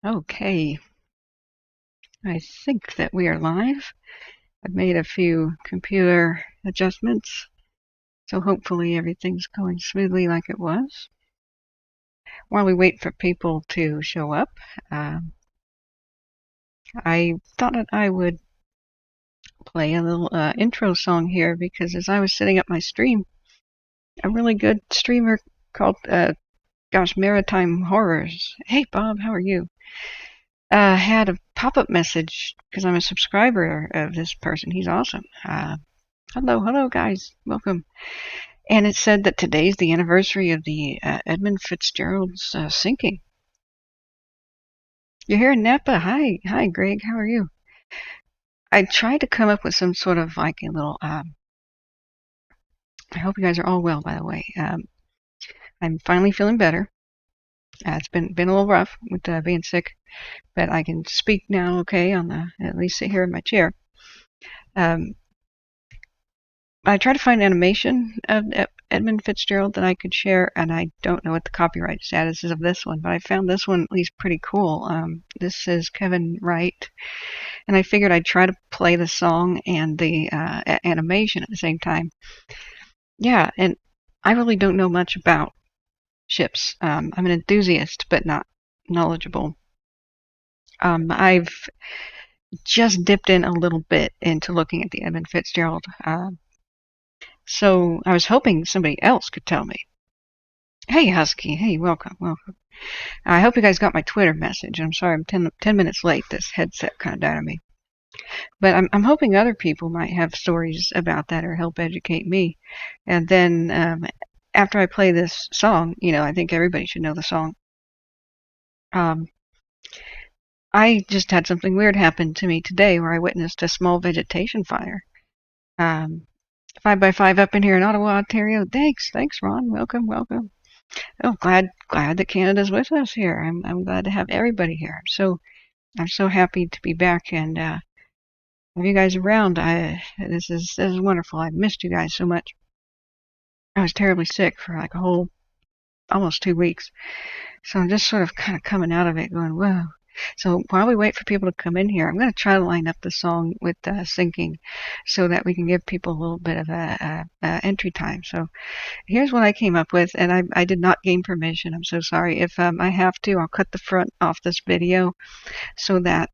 Okay, I think that we are live. I've made a few computer adjustments, so hopefully everything's going smoothly like it was. While we wait for people to show up, I thought that I would play a little intro song here because as I was setting up my stream, a really good streamer called, Maritime Horrors. Hey Bob, how are you? Had a pop-up message because I'm a subscriber of this person. He's awesome. Hello guys, welcome. And it said that today's the anniversary of the Edmund Fitzgerald's sinking. You're here in Napa. Hi Greg, how are you? I tried to come up with some sort of like a little. I hope you guys are all well, by the way. I'm finally feeling better. It's been a little rough with being sick, but I can speak now. Okay, at least sit here in my chair. I tried to find animation of Edmund Fitzgerald that I could share, and I don't know what the copyright status is of this one, but I found this one at least pretty cool. This is Kevin Wright, and I figured I'd try to play the song and the animation at the same time. Yeah, and I really don't know much about ships. I'm an enthusiast, but not knowledgeable. I've just dipped in a little bit into looking at the Edmund Fitzgerald. So I was hoping somebody else could tell me. Hey, Husky. Hey, welcome. I hope you guys got my Twitter message. I'm sorry I'm 10 minutes late. This headset kind of died on me. But I'm hoping other people might have stories about that or help educate me. And then after I play this song, I think everybody should know the song. I just had something weird happen to me today where I witnessed a small vegetation fire. 5x5 up in here in Ottawa, Ontario. Thanks, Ron. Welcome. Oh, glad that Canada's with us here. I'm glad to have everybody here. I'm so happy to be back and have you guys around. This is wonderful. I've missed you guys so much. I was terribly sick for like a whole almost 2 weeks, so I'm just sort of kind of coming out of it, going whoa. So while we wait for people to come in here, I'm going to try to line up the song with sinking so that we can give people a little bit of a entry time. So here's what I came up with, and I did not gain permission. I'm so sorry. If I have to, I'll cut the front off this video so that,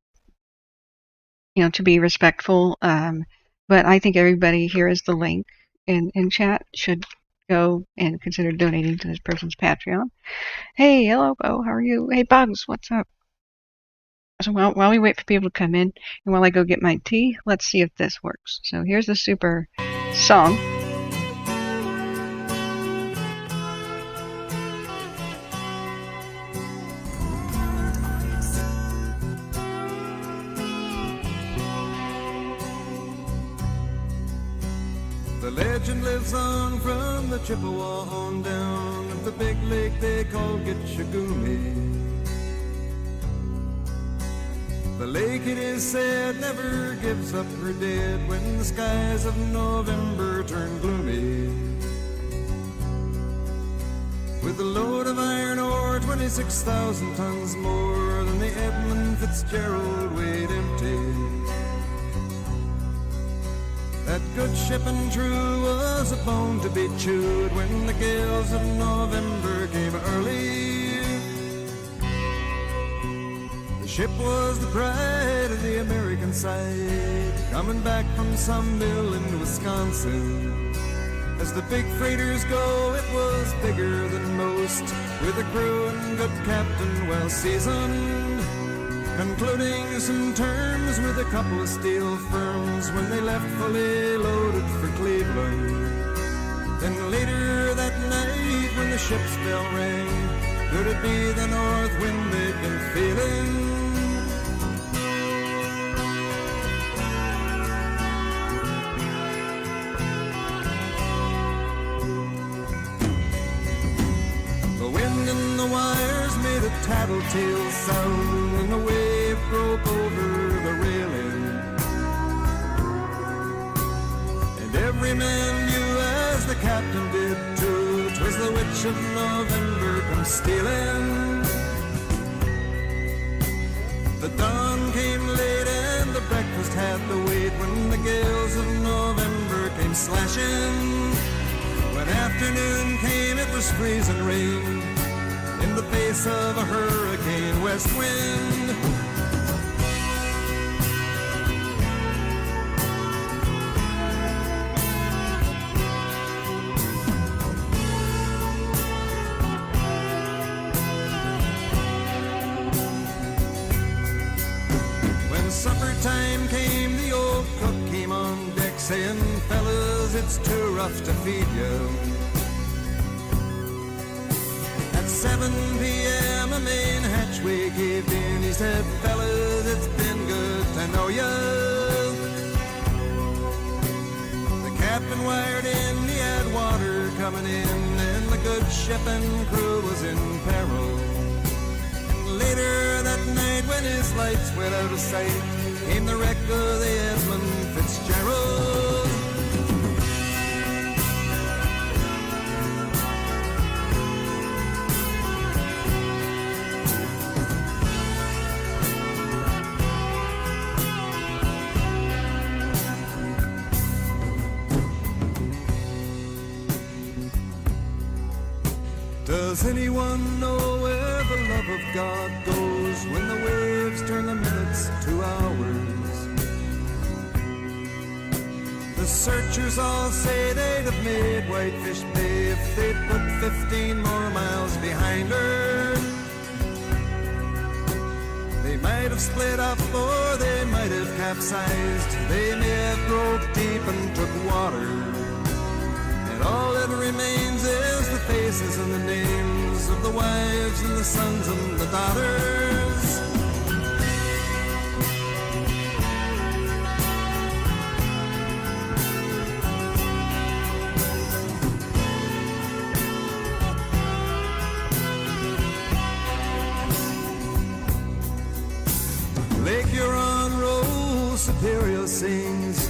to be respectful. But I think everybody here is the link in chat should go and consider donating to this person's Patreon. Hey, hello, Bo. How are you? Hey, Bugs, what's up? So while we wait for people to come in, and while I go get my tea, let's see if this works. So here's the super song. The legend lives on from the Chippewa on down at the big lake they call Gitchagumi. The lake, it is said, never gives up her dead when the skies of November turn gloomy. With a load of iron ore, 26,000 tons more than the Edmund Fitzgerald weighed empty. That good ship and true was a bone to be chewed when the gales of November came early. The ship was the pride of the American side, coming back from some mill in Wisconsin. As the big freighters go, it was bigger than most, with a crew and good captain well seasoned, concluding some terms with a couple of steel firms when they left fully loaded for Cleveland. Then later that night when the ship's bell rang, could it be the north wind they'd been feeling? The wind in the wires made a tattletale sound and the wave broke over the railing. And every man knew, as the captain did too, 'twas the witch of November come stealing. The dawn came late and the breakfast had to wait when the gales of November came slashing. When afternoon came, it was freezing rain in the face of a hurricane west wind. When supper time came, the old cook came on deck saying, "Fellas, it's too rough to feed you." At 7 p.m. a main hatchway caved in. He said, "Fellas, it's been good to know ya." The captain wired in, he had water coming in, and the good ship and crew was in peril. Later that night, when his lights went out of sight, came the wreck of the Edmund Fitzgerald. Does anyone know where the love of God goes when the waves turn the minutes to hours? The searchers all say they'd have made Whitefish Bay if they'd put 15 more miles behind her. They might have split up or they might have capsized. They may have broke deep and took water. And all that remains is the faces and the names of the wives and the sons and the daughters. Lake Huron rolls, Superior sings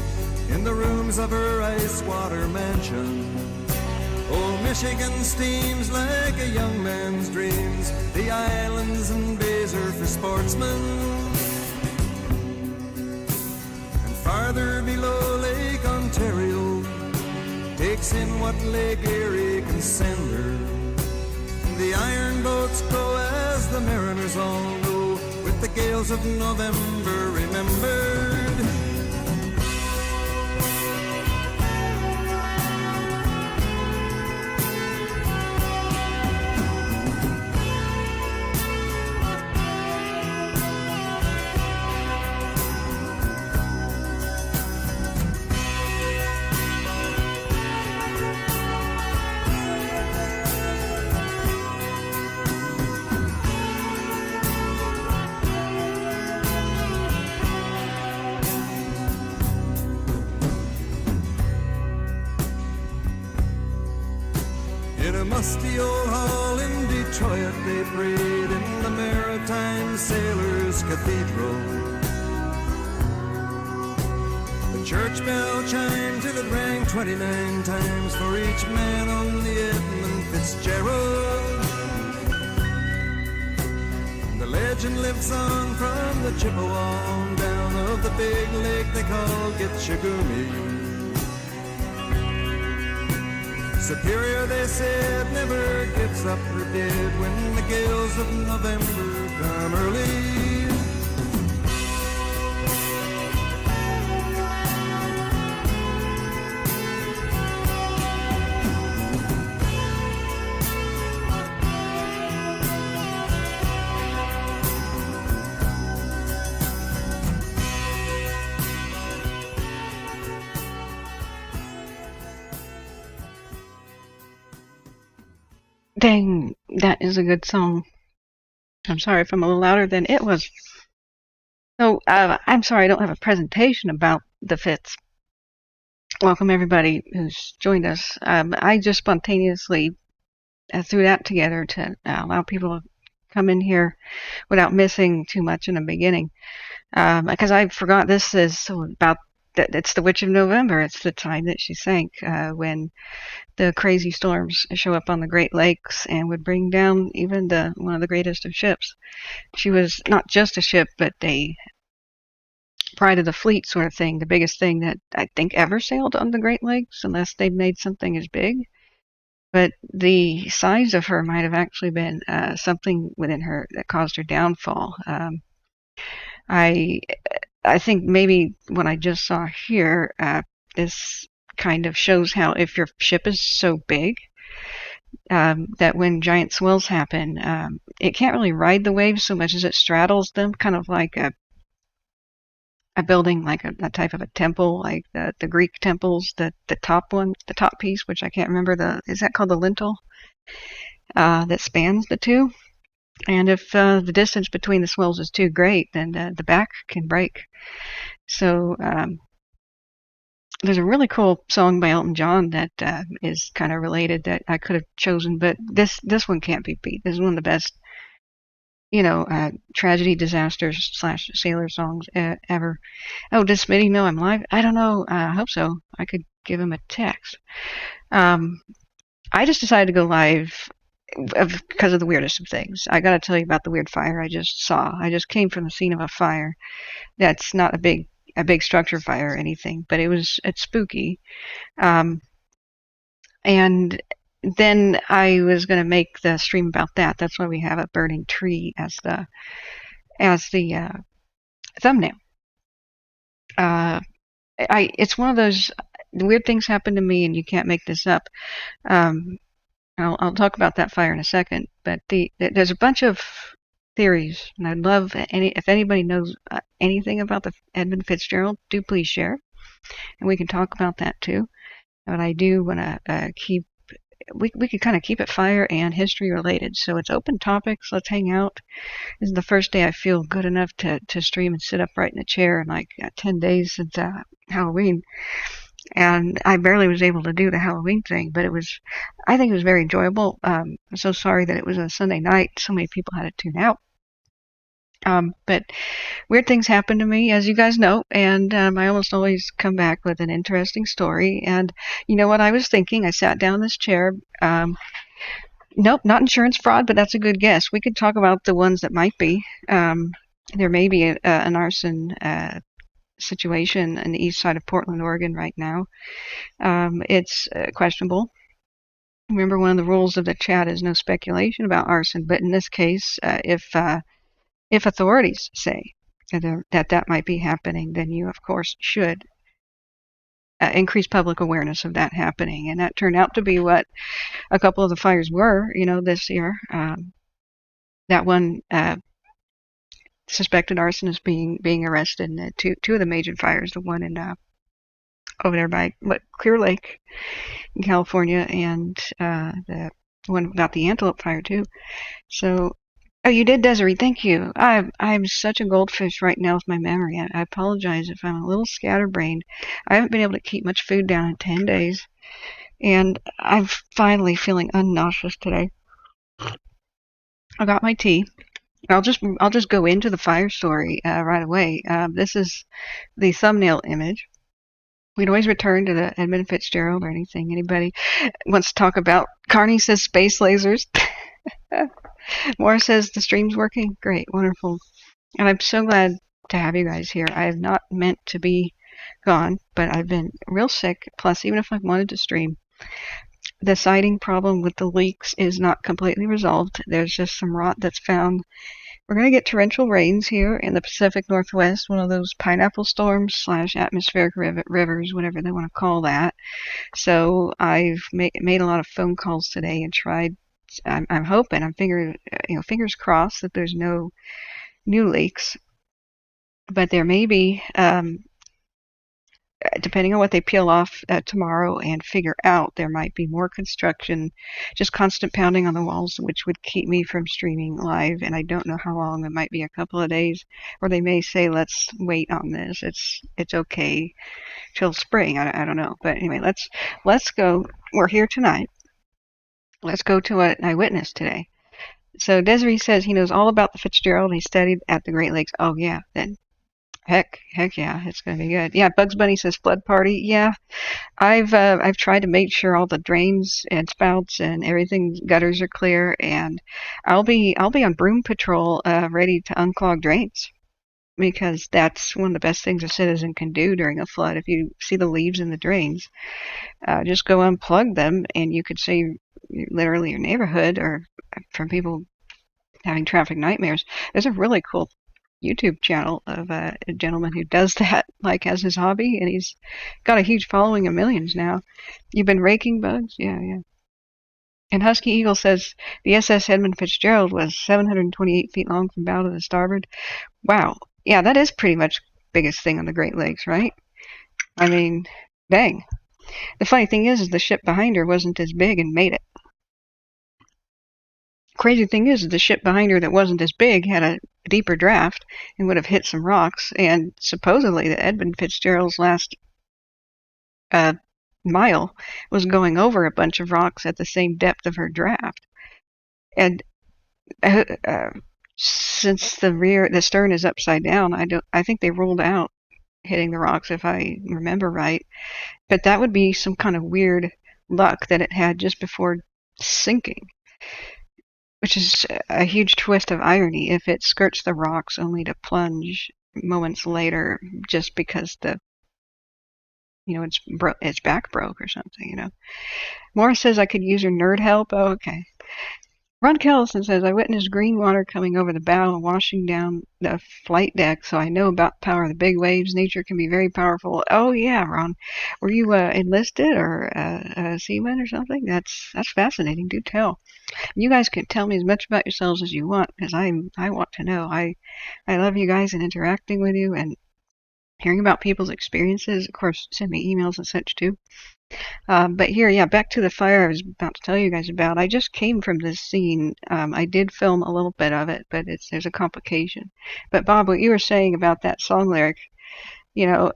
in the rooms of her ice water mansion. Old Michigan steams like a young man's dreams. The islands and bays are for sportsmen. And farther below, Lake Ontario takes in what Lake Erie can send her. The iron boats go as the mariners all know, with the gales of November remembered. In a musty old hall in Detroit they prayed in the Maritime Sailors Cathedral. The church bell chimed till it rang 29 times for each man on the Edmund Fitzgerald. The legend lives on from the Chippewa on down of the big lake they call Gitchagumi. Superior, they said, never gives up her dead when the gales of November come early. Dang, that is a good song. I'm sorry if I'm a little louder than it was. So, I'm sorry I don't have a presentation about the Fitz. Welcome everybody who's joined us. I just spontaneously threw that together to allow people to come in here without missing too much in the beginning. Because I forgot this is about it's the Witch of November. It's the time that she sank when the crazy storms show up on the Great Lakes and would bring down even one of the greatest of ships. She was not just a ship, but a pride of the fleet sort of thing, the biggest thing that I think ever sailed on the Great Lakes, unless they made something as big. But the size of her might have actually been something within her that caused her downfall. I I think maybe what I just saw here, this kind of shows how if your ship is so big that when giant swells happen, it can't really ride the waves so much as it straddles them, kind of like a building, like a type of a temple, like the Greek temples, the top one, the top piece, which I can't remember is that called the lintel, that spans the two. And if the distance between the swells is too great, then the back can break. So there's a really cool song by Elton John that is kind of related that I could have chosen, but this one can't be beat. This is one of the best, tragedy, disasters / sailor songs ever. Oh, does Smitty know I'm live? I don't know. I hope so. I could give him a text. I just decided to go live because of the weirdest of things. I got to tell you about the weird fire I just saw. I just came from the scene of a fire. That's not a big structure fire or anything, but it's spooky. And then I was going to make the stream about that. That's why we have a burning tree as the thumbnail. It's one of those weird things happen to me, and you can't make this up. I'll talk about that fire in a second, but there's a bunch of theories, and I'd love if anybody knows anything about the Edmund Fitzgerald, do please share, and we can talk about that too. But I do want to we could kind of keep it fire and history related, so it's open topics. Let's hang out. This is the first day I feel good enough to stream and sit upright in a chair in like 10 days since Halloween. And I barely was able to do the Halloween thing, but I think it was very enjoyable. I'm so sorry that it was a Sunday night. So many people had to tune out. But weird things happen to me, as you guys know, and I almost always come back with an interesting story. And you know what I was thinking? I sat down in this chair. Nope, not insurance fraud, but that's a good guess. We could talk about the ones that might be. There may be an arson situation in the east side of Portland, Oregon right now. It's questionable. Remember, one of the rules of the chat is no speculation about arson, but in this case, if authorities say that might be happening, then you, of course, should increase public awareness of that happening. And that turned out to be what a couple of the fires were, this year. That one suspected arsonist being arrested in two of the major fires, the one in over there by Clear Lake in California, and the one about the Antelope fire too. So, oh, you did, Desiree. Thank you. I'm such a goldfish right now with my memory. I apologize if I'm a little scatterbrained. I haven't been able to keep much food down in 10 days, and I'm finally feeling unnauseous today. I got my tea. I'll just go into the fire story right away. This is the thumbnail image. We'd always return to the Edmund Fitzgerald or anything. Anybody wants to talk about? Carney says space lasers. Maura says the stream's working. Great, wonderful. And I'm so glad to have you guys here. I have not meant to be gone, but I've been real sick. Plus, even if I wanted to stream, the sighting problem with the leaks is not completely resolved. There's just some rot that's found. We're going to get torrential rains here in the Pacific Northwest, one of those pineapple storms / atmospheric rivers, whatever they want to call that. So I've made a lot of phone calls today and tried. I'm hoping, fingers crossed that there's no new leaks. But there may be, depending on what they peel off tomorrow and figure out, there might be more construction, just constant pounding on the walls, which would keep me from streaming live. And I don't know how long. It might be a couple of days, or they may say, let's wait on this. It's okay till spring. I don't know. But anyway, let's go. We're here tonight. Let's go to what I witnessed today. So Desiree says he knows all about the Fitzgerald. He studied at the Great Lakes. Oh yeah, then Heck yeah, it's gonna be good. Yeah, Bugs Bunny says flood party. Yeah, I've tried to make sure all the drains and spouts and everything gutters are clear, and I'll be on broom patrol, ready to unclog drains because that's one of the best things a citizen can do during a flood. If you see the leaves in the drains, just go unplug them, and you could save literally your neighborhood or from people having traffic nightmares. There's a really cool YouTube channel of a gentleman who does that, like as his hobby, and he's got a huge following of millions now. You've been raking bugs? Yeah, yeah. And Husky Eagle says the SS Edmund Fitzgerald was 728 feet long from bow to starboard. Wow. Yeah, that is pretty much biggest thing on the Great Lakes, right? I mean, dang. The funny thing is the ship behind her wasn't as big and made it. Crazy thing is the ship behind her that wasn't as big had a deeper draft and would have hit some rocks. And supposedly the Edmund Fitzgerald's last uh, mile was going over a bunch of rocks at the same depth of her draft. And uh, uh, since the stern is upside down, I think they ruled out hitting the rocks if I remember right. But that would be some kind of weird luck that it had just before sinking, which is a huge twist of irony if it skirts the rocks only to plunge moments later just because its back broke or something. Morris says I could use your nerd help. Oh, okay. Ron Kellison says I witnessed green water coming over the bow and washing down the flight deck, so I know about the power of the big waves. Nature can be very powerful. Oh yeah, Ron, were you enlisted or a seaman or something? That's fascinating. Do tell. You guys can tell me as much about yourselves as you want because I want to know. I love you guys and interacting with you and hearing about people's experiences. Of course, send me emails and such too. But here, yeah, back to the fire I was about to tell you guys about. I just came from this scene. I did film a little bit of it, but there's a complication. But Bob, what you were saying about that song lyric, you know,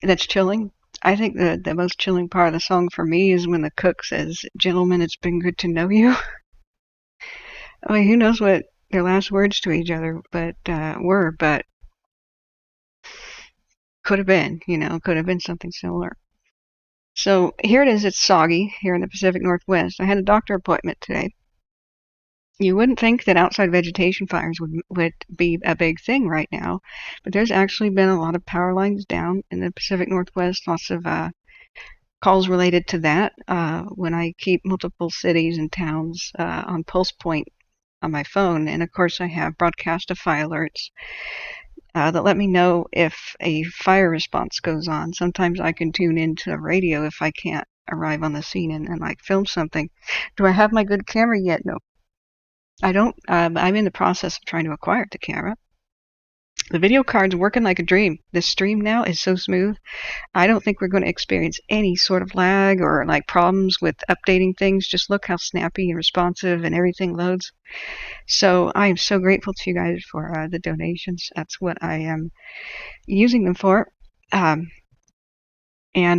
that's chilling. I think the most chilling part of the song for me is when the cook says, "Gentlemen, it's been good to know you." I mean, who knows what their last words to each other but could have been something similar. So here it is. It's soggy here in the Pacific Northwest. I had a doctor appointment today. You wouldn't think that outside vegetation fires would be a big thing right now, but there's actually been a lot of power lines down in the Pacific Northwest. Lots of calls related to that. When I keep multiple cities and towns on pulse point on my phone, and of course I have broadcastify alerts that let me know if a fire response goes on. Sometimes I can tune into the radio if I can't arrive on the scene and like film something. Do I have my good camera yet? No, I don't. I'm in the process of trying to acquire the camera. The video card's working like a dream. The stream now is so smooth. I don't think we're going to experience any sort of lag or like problems with updating things. Just look how snappy and responsive and everything loads. So I am so grateful to you guys for the donations. That's what I am using them for. And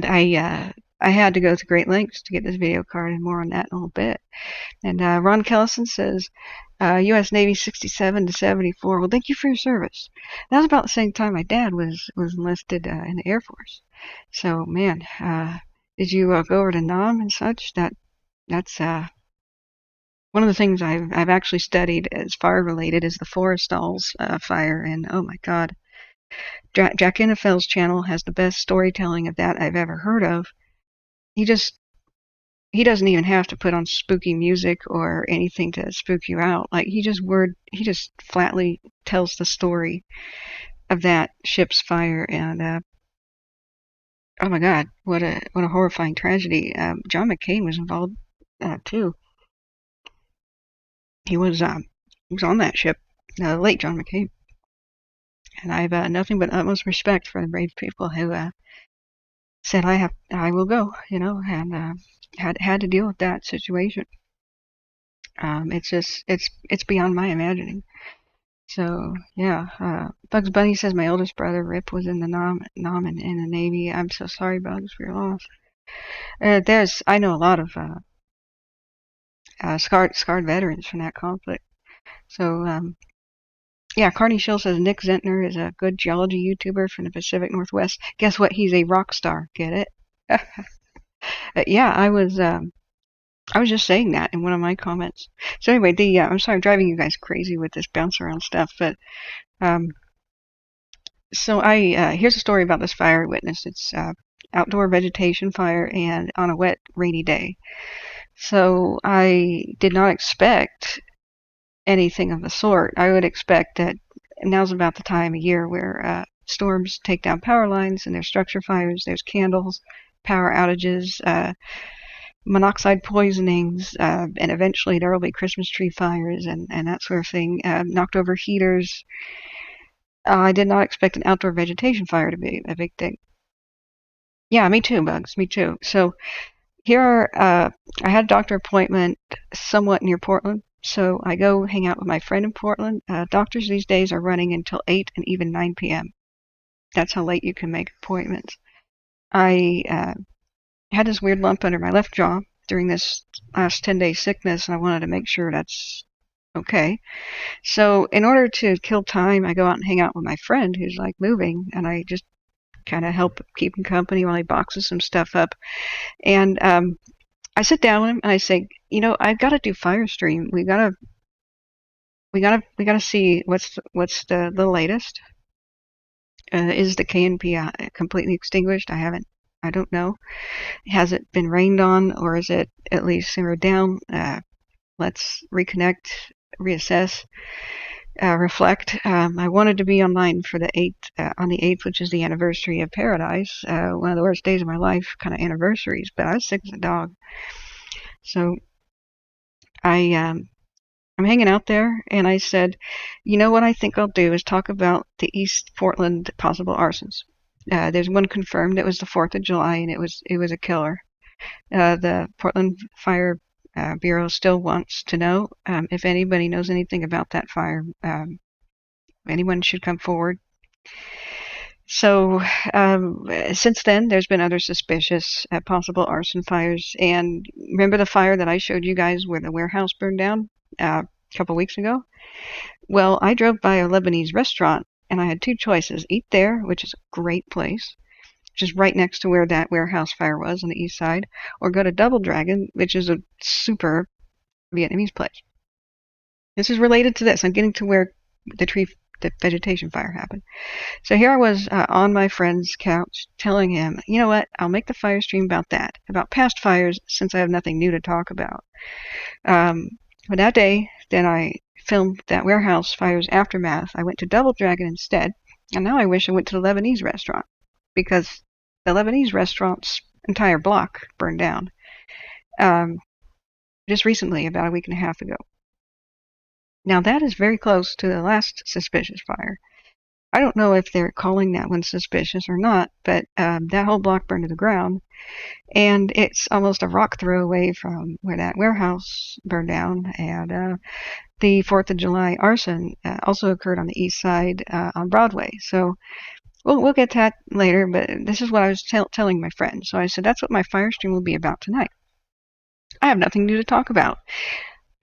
I had to go to great lengths to get this video card, and more on that in a little bit. And Ron Kellison says, U.S. Navy 67 to 74. Well, thank you for your service. That was about the same time my dad was enlisted in the Air Force. So, man, did you go over to Nam and such? That's one of the things I've actually studied as fire related is the Forrestal's fire, and oh my God, Jack Innefeld's channel has the best storytelling of that I've ever heard of. He doesn't even have to put on spooky music or anything to spook you out. Like he just flatly tells the story of that ship's fire, and oh my God, what a horrifying tragedy. John McCain was involved too. He was on that ship, late John McCain, and I have nothing but utmost respect for the brave people who said I will go, and had to deal with that situation. It's beyond my imagining. So yeah, Bugs Bunny says my oldest brother Rip was in the Nam in the Navy. I'm so sorry, Bugs, for your loss. I know a lot of scarred veterans from that conflict. So Yeah, Carney Shill says Nick Zentner is a good geology YouTuber from the Pacific Northwest. Guess what? He's a rock star. Get it? Yeah, I was just saying that in one of my comments. So anyway, I'm sorry, I'm driving you guys crazy with this bounce around stuff, but um, so I here's a story about this fire I witnessed. It's outdoor vegetation fire and on a wet, rainy day. So I did not expect anything of the sort. I would expect that now's about the time of year where storms take down power lines and there's structure fires, there's candles, power outages, monoxide poisonings, and eventually there will be Christmas tree fires and that sort of thing, knocked over heaters. I did not expect an outdoor vegetation fire to be a big thing. Yeah, me too, Bugs, me too. So here are, I had a doctor appointment somewhat near Portland, so I go hang out with my friend in Portland. Doctors these days are running until 8 and even 9 p.m. That's how late you can make appointments. I had this weird lump under my left jaw during this last 10-day sickness, and I wanted to make sure that's okay. So in order to kill time, I go out and hang out with my friend who's like moving, and I just kind of help keep him company while he boxes some stuff up. And I sit down with him and I say, I've got to do Firestream. We gotta see what's the latest. Is the KNP completely extinguished? I don't know. Has it been rained on, or is it at least simmered down? Let's reconnect, reassess, reflect. I wanted to be online for the 8th, on the 8th, which is the anniversary of Paradise, one of the worst days of my life, kind of anniversaries, but I was sick as a dog. So I'm hanging out there, and I said, what I think I'll do is talk about the East Portland possible arsons. There's one confirmed. It was the 4th of July, and it was a killer. The Portland Fire Bureau still wants to know if anybody knows anything about that fire. Anyone should come forward. So since then, there's been other suspicious possible arson fires. And remember the fire that I showed you guys where the warehouse burned down a couple weeks ago? Well, I drove by a Lebanese restaurant, and I had two choices. Eat there, which is a great place, which is right next to where that warehouse fire was on the east side, or go to Double Dragon, which is a super Vietnamese place. This is related to this. I'm getting to where the vegetation fire happened. So here I was on my friend's couch telling him, you know what, I'll make the fire stream about that, about past fires, since I have nothing new to talk about. But that day, then I filmed that warehouse fire's aftermath. I went to Double Dragon instead, and now I wish I went to the Lebanese restaurant, because the Lebanese restaurant's entire block burned down just recently, about a week and a half ago. Now that is very close to the last suspicious fire. I don't know if they're calling that one suspicious or not, but that whole block burned to the ground, and it's almost a rock throw away from where that warehouse burned down. And the 4th of July arson also occurred on the east side on Broadway. So we'll get to that later, but this is what I was telling my friend. So I said, that's what my fire stream will be about tonight. I have nothing new to talk about.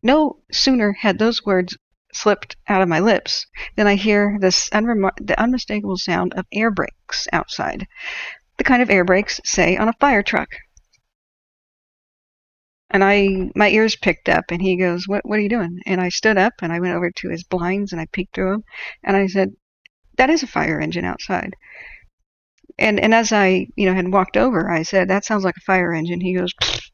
No sooner had those words slipped out of my lips than I hear the unmistakable sound of air brakes outside, the kind of air brakes, say, on a fire truck. And my ears picked up, and he goes, what are you doing? And I stood up, and I went over to his blinds, and I peeked through them, and I said, that is a fire engine outside. And as I had walked over, I said, that sounds like a fire engine. He goes, pfft.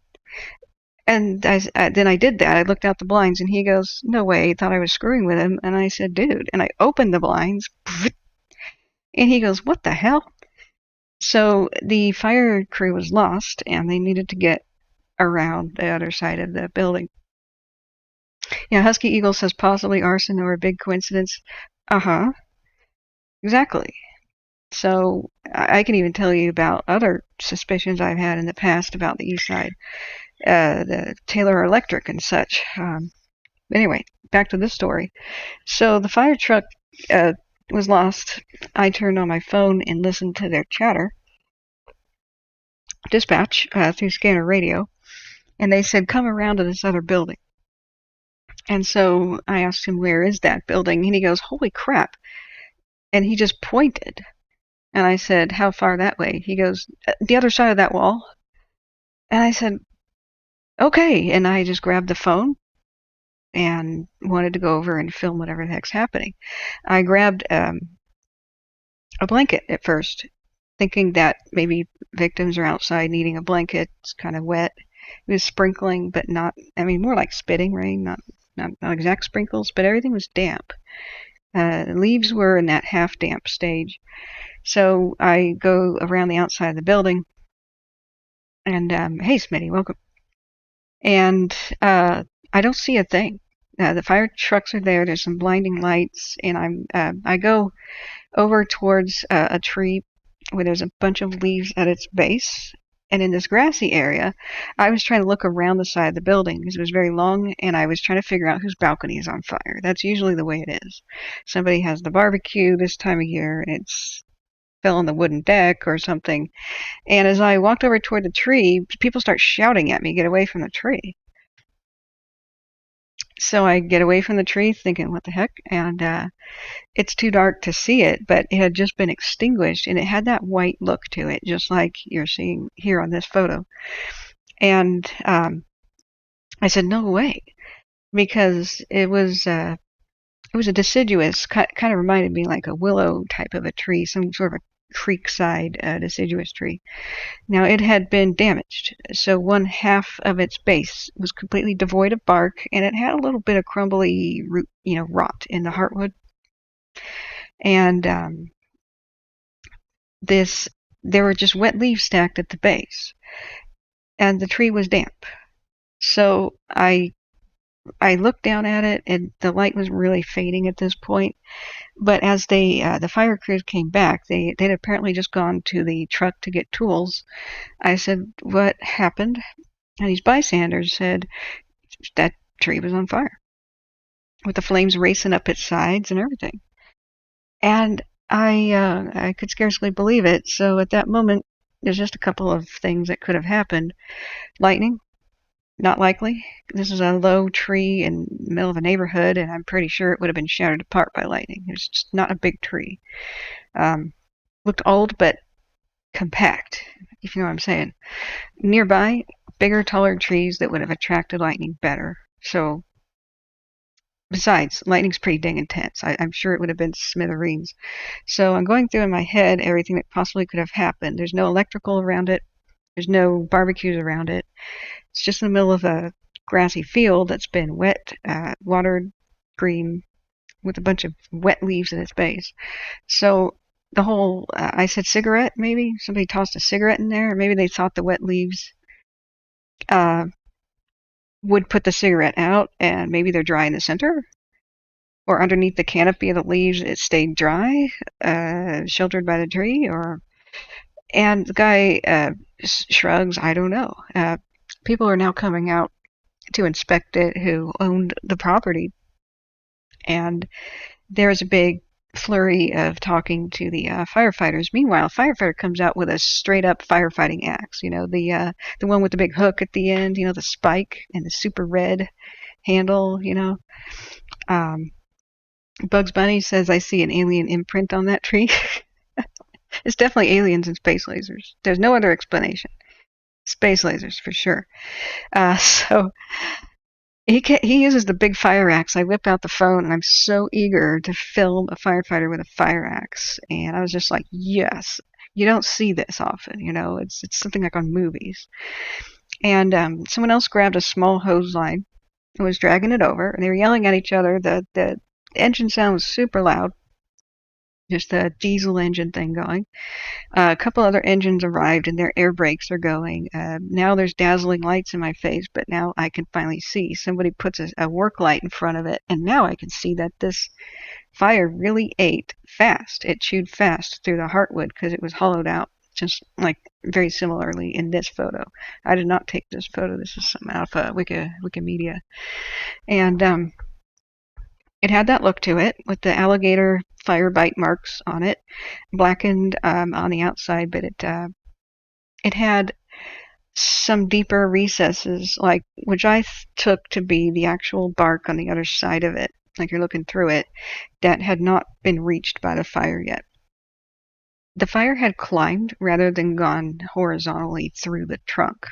And then I did that. I looked out the blinds, and he goes, no way. He thought I was screwing with him. And I said, dude. And I opened the blinds, and he goes, what the hell? So the fire crew was lost, and they needed to get around the other side of the building. Yeah, Husky Eagle says possibly arson or a big coincidence. Uh-huh. Exactly. So I can even tell you about other suspicions I've had in the past about the east side. The Taylor Electric and such. Anyway, back to this story. So the fire truck was lost. I turned on my phone and listened to their chatter. Dispatch through scanner radio. And they said, come around to this other building. And so I asked him, where is that building? And he goes, holy crap. And he just pointed. And I said, how far that way? He goes, the other side of that wall. And I said, okay. And I just grabbed the phone and wanted to go over and film whatever the heck's happening. I grabbed a blanket at first, thinking that maybe victims are outside needing a blanket. It's kind of wet. It was sprinkling, but not, I mean, more like spitting rain, not exact sprinkles, but everything was damp. Leaves were in that half damp stage. So I go around the outside of the building and, hey, Smitty, welcome. And I don't see a thing. The fire trucks are there. There's some blinding lights, and I go over towards a tree where there's a bunch of leaves at its base. And in this grassy area, I was trying to look around the side of the building because it was very long, and I was trying to figure out whose balcony is on fire. That's usually the way it is. Somebody has the barbecue this time of year, and it's fell on the wooden deck or something. And as I walked over toward the tree, people start shouting at me, get away from the tree. So I get away from the tree thinking, what the heck? And it's too dark to see it, but it had just been extinguished, and it had that white look to it, just like you're seeing here on this photo. And I said, no way, because it was a deciduous, kind of reminded me like a willow type of a tree, some sort of a creekside deciduous tree. Now it had been damaged, so one half of its base was completely devoid of bark, and it had a little bit of crumbly root, rot in the heartwood. And there were just wet leaves stacked at the base, and the tree was damp. So I looked down at it, and the light was really fading at this point. But as the fire crews came back, they'd apparently just gone to the truck to get tools. I said, what happened? And these bystanders said that tree was on fire, with the flames racing up its sides and everything. And I could scarcely believe it. So at that moment, there's just a couple of things that could have happened. Lightning, not likely. This is a low tree in the middle of a neighborhood, and I'm pretty sure it would have been shattered apart by lightning. It's just not a big tree. Looked old, but compact, if you know what I'm saying. Nearby, bigger, taller trees that would have attracted lightning better. So, besides, lightning's pretty dang intense. I'm sure it would have been smithereens. So I'm going through in my head everything that possibly could have happened. There's no electrical around it. There's no barbecues around it. It's just in the middle of a grassy field that's been wet, watered, green, with a bunch of wet leaves at its base. So the whole, I said cigarette, maybe? Somebody tossed a cigarette in there. Or maybe they thought the wet leaves would put the cigarette out, and maybe they're dry in the center. Or underneath the canopy of the leaves, it stayed dry, sheltered by the tree. And the guy shrugs, I don't know. People are now coming out to inspect it who owned the property. And there's a big flurry of talking to the firefighters. Meanwhile, a firefighter comes out with a straight-up firefighting axe. The one with the big hook at the end. The spike and the super red handle. Bugs Bunny says, "I see an alien imprint on that tree." It's definitely aliens and space lasers. There's no other explanation. Space lasers for sure. So he uses the big fire axe. I whip out the phone, and I'm so eager to film a firefighter with a fire axe. And I was just like, yes, you don't see this often. It's something like on movies. And someone else grabbed a small hose line and was dragging it over, and they were yelling at each other. The engine sound was super loud. Just the diesel engine thing going. A couple other engines arrived, and their air brakes are going. Now there's dazzling lights in my face, but now I can finally see. Somebody puts a work light in front of it, and now I can see that this fire really ate fast. It chewed fast through the heartwood because it was hollowed out, just like very similarly in this photo. I did not take this photo. This is some out of Wikimedia. And it had that look to it, with the alligator fire bite marks on it, blackened on the outside, but it had some deeper recesses, like which I took to be the actual bark on the other side of it, like you're looking through it, that had not been reached by the fire yet. The fire had climbed rather than gone horizontally through the trunk.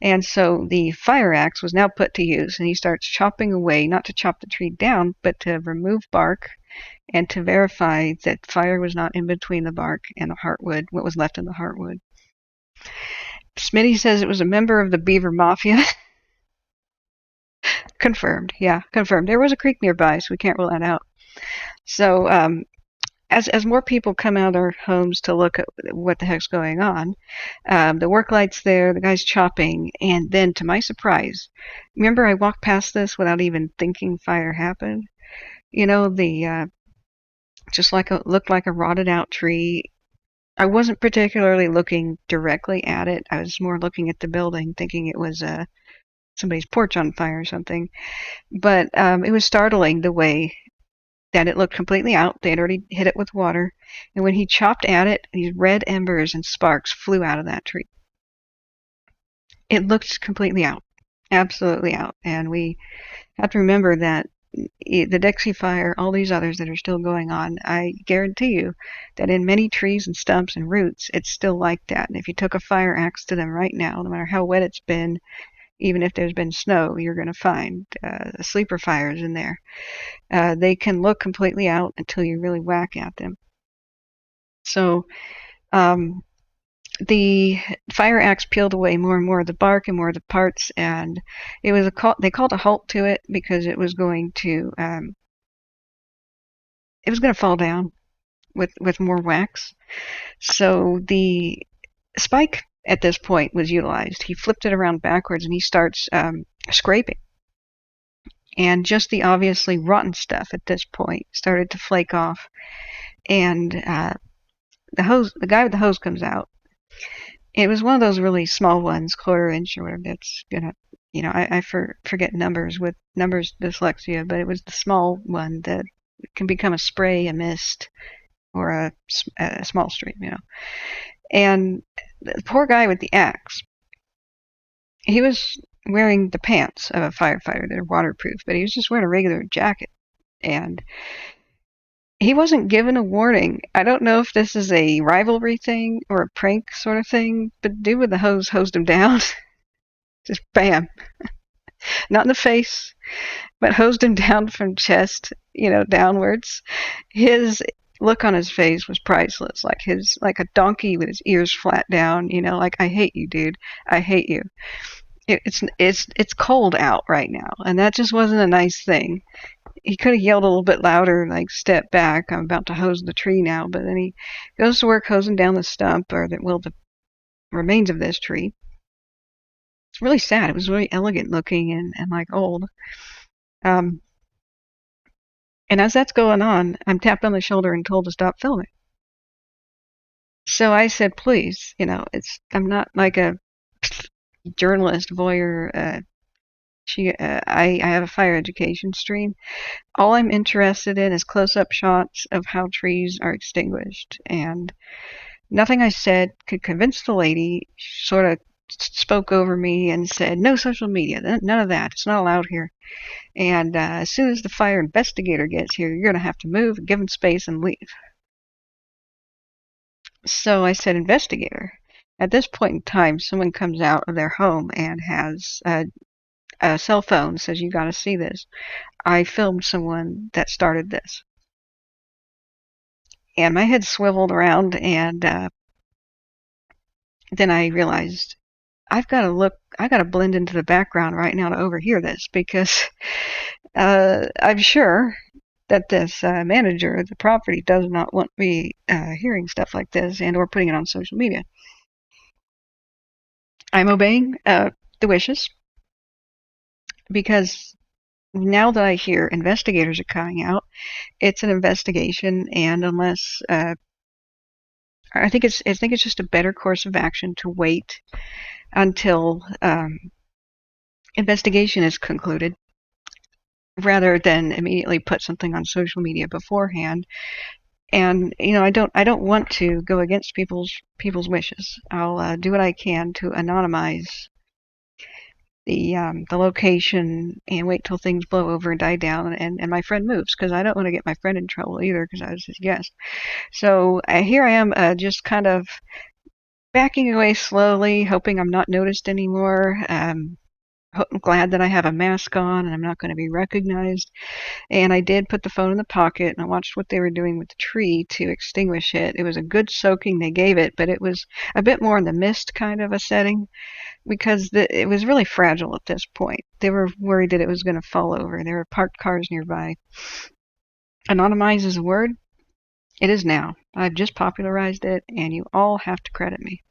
And so the fire axe was now put to use, and he starts chopping away, not to chop the tree down, but to remove bark and to verify that fire was not in between the bark and the heartwood, what was left of the heartwood. Smitty says it was a member of the Beaver Mafia. Confirmed, yeah, confirmed. There was a creek nearby, so we can't rule that out. So, as more people come out of their homes to look at what the heck's going on, the work light's there, the guy's chopping, and then to my surprise, remember I walked past this without even thinking fire happened? You know, the just like looked like a rotted out tree. I wasn't particularly looking directly at it. I was more looking at the building, thinking it was somebody's porch on fire or something. But it was startling the way that it looked completely out. They had already hit it with water. And when he chopped at it, these red embers and sparks flew out of that tree. It looked completely out, absolutely out. And we have to remember that the Dixie Fire, all these others that are still going on, I guarantee you that in many trees and stumps and roots, it's still like that. And if you took a fire axe to them right now, no matter how wet it's been, even if there's been snow, you're going to find sleeper fires in there. They can look completely out until you really whack at them. So the fire axe peeled away more and more of the bark and more of the parts, and it was they called a halt to it because it was going to fall down with more whacks. So the spike at this point was utilized. He flipped it around backwards and he starts scraping. And just the obviously rotten stuff at this point started to flake off. And the guy with the hose comes out. It was one of those really small ones, quarter inch or whatever. That's gonna, I forget numbers with numbers dyslexia, but it was the small one that can become a spray, a mist, or a small stream, And the poor guy with the axe, he was wearing the pants of a firefighter. They're waterproof, but he was just wearing a regular jacket. And he wasn't given a warning. I don't know if this is a rivalry thing or a prank sort of thing, but the dude with the hose hosed him down. Just bam. Not in the face, but hosed him down from chest, downwards. His look on his face was priceless, like a donkey with his ears flat down, like, I hate you, dude. I hate you. It's cold out right now, and that just wasn't a nice thing. He could have yelled a little bit louder, like, step back, I'm about to hose the tree now, but then he goes to work hosing down the stump, or the remains of this tree. It's really sad. It was really elegant looking and like old. And as that's going on, I'm tapped on the shoulder and told to stop filming. So I said, please, I'm not like a journalist, voyeur. I have a fire education stream. All I'm interested in is close-up shots of how trees are extinguished. And nothing I said could convince the lady. She sort of spoke over me and said, no social media, none of that. It's not allowed here. And as soon as the fire investigator gets here, you're going to have to move, give him space, and leave. So I said, investigator. At this point in time, someone comes out of their home and has a cell phone, says, you got to see this. I filmed someone that started this. And my head swiveled around, and then I realized I've got to blend into the background right now to overhear this, because I'm sure that this manager of the property does not want me hearing stuff like this and or putting it on social media. I'm obeying the wishes, because now that I hear investigators are coming out, it's an investigation, and unless I think it's just a better course of action to wait until investigation is concluded, rather than immediately put something on social media beforehand, And I don't want to go against people's wishes. I'll do what I can to anonymize the location and wait till things blow over and die down and my friend moves, because I don't want to get my friend in trouble either, because I was his guest. So here I am, just kind of backing away slowly, hoping I'm not noticed anymore. I'm glad that I have a mask on and I'm not going to be recognized. And I did put the phone in the pocket and I watched what they were doing with the tree to extinguish it. It was a good soaking they gave it, but it was a bit more in the mist kind of a setting, because it was really fragile at this point. They were worried that it was going to fall over. There were parked cars nearby. Anonymize is a word. It is now. I've just popularized it, and you all have to credit me.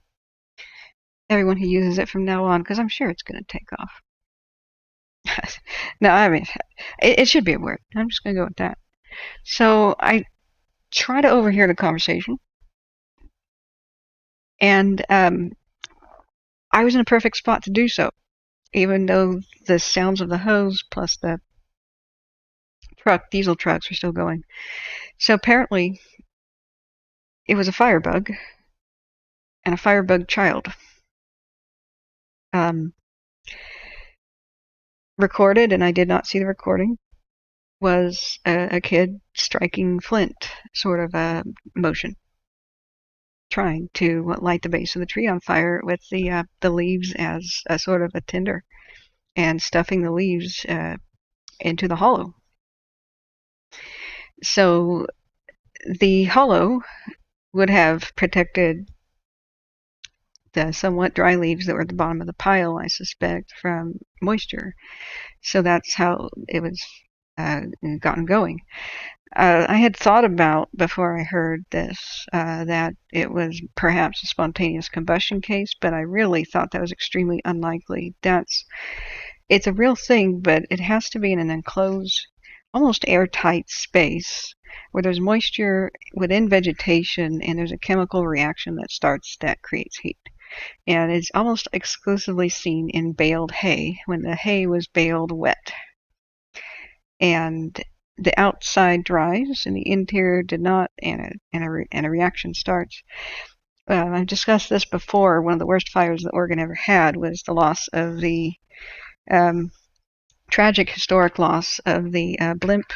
Everyone who uses it from now on, because I'm sure it's going to take off. No, I mean, it should be a word. I'm just going to go with that. So I try to overhear the conversation, and I was in a perfect spot to do so, even though the sounds of the hose plus the diesel trucks were still going. So apparently, it was a firebug and a firebug child. Recorded, and I did not see the recording, was a kid striking flint, sort of a motion, trying to light the base of the tree on fire with the leaves as a sort of a tinder, and stuffing the leaves into the hollow. So the hollow would have protected the somewhat dry leaves that were at the bottom of the pile, I suspect, from moisture. So that's how it was gotten going. I had thought about, before I heard this, that it was perhaps a spontaneous combustion case, but I really thought that was extremely unlikely. It's a real thing, but it has to be in an enclosed, almost airtight space where there's moisture within vegetation and there's a chemical reaction that creates heat. And it's almost exclusively seen in baled hay, when the hay was baled wet. And the outside dries and the interior did not, and a reaction starts. I've discussed this before. One of the worst fires that Oregon ever had was the loss of the tragic historic loss of the blimp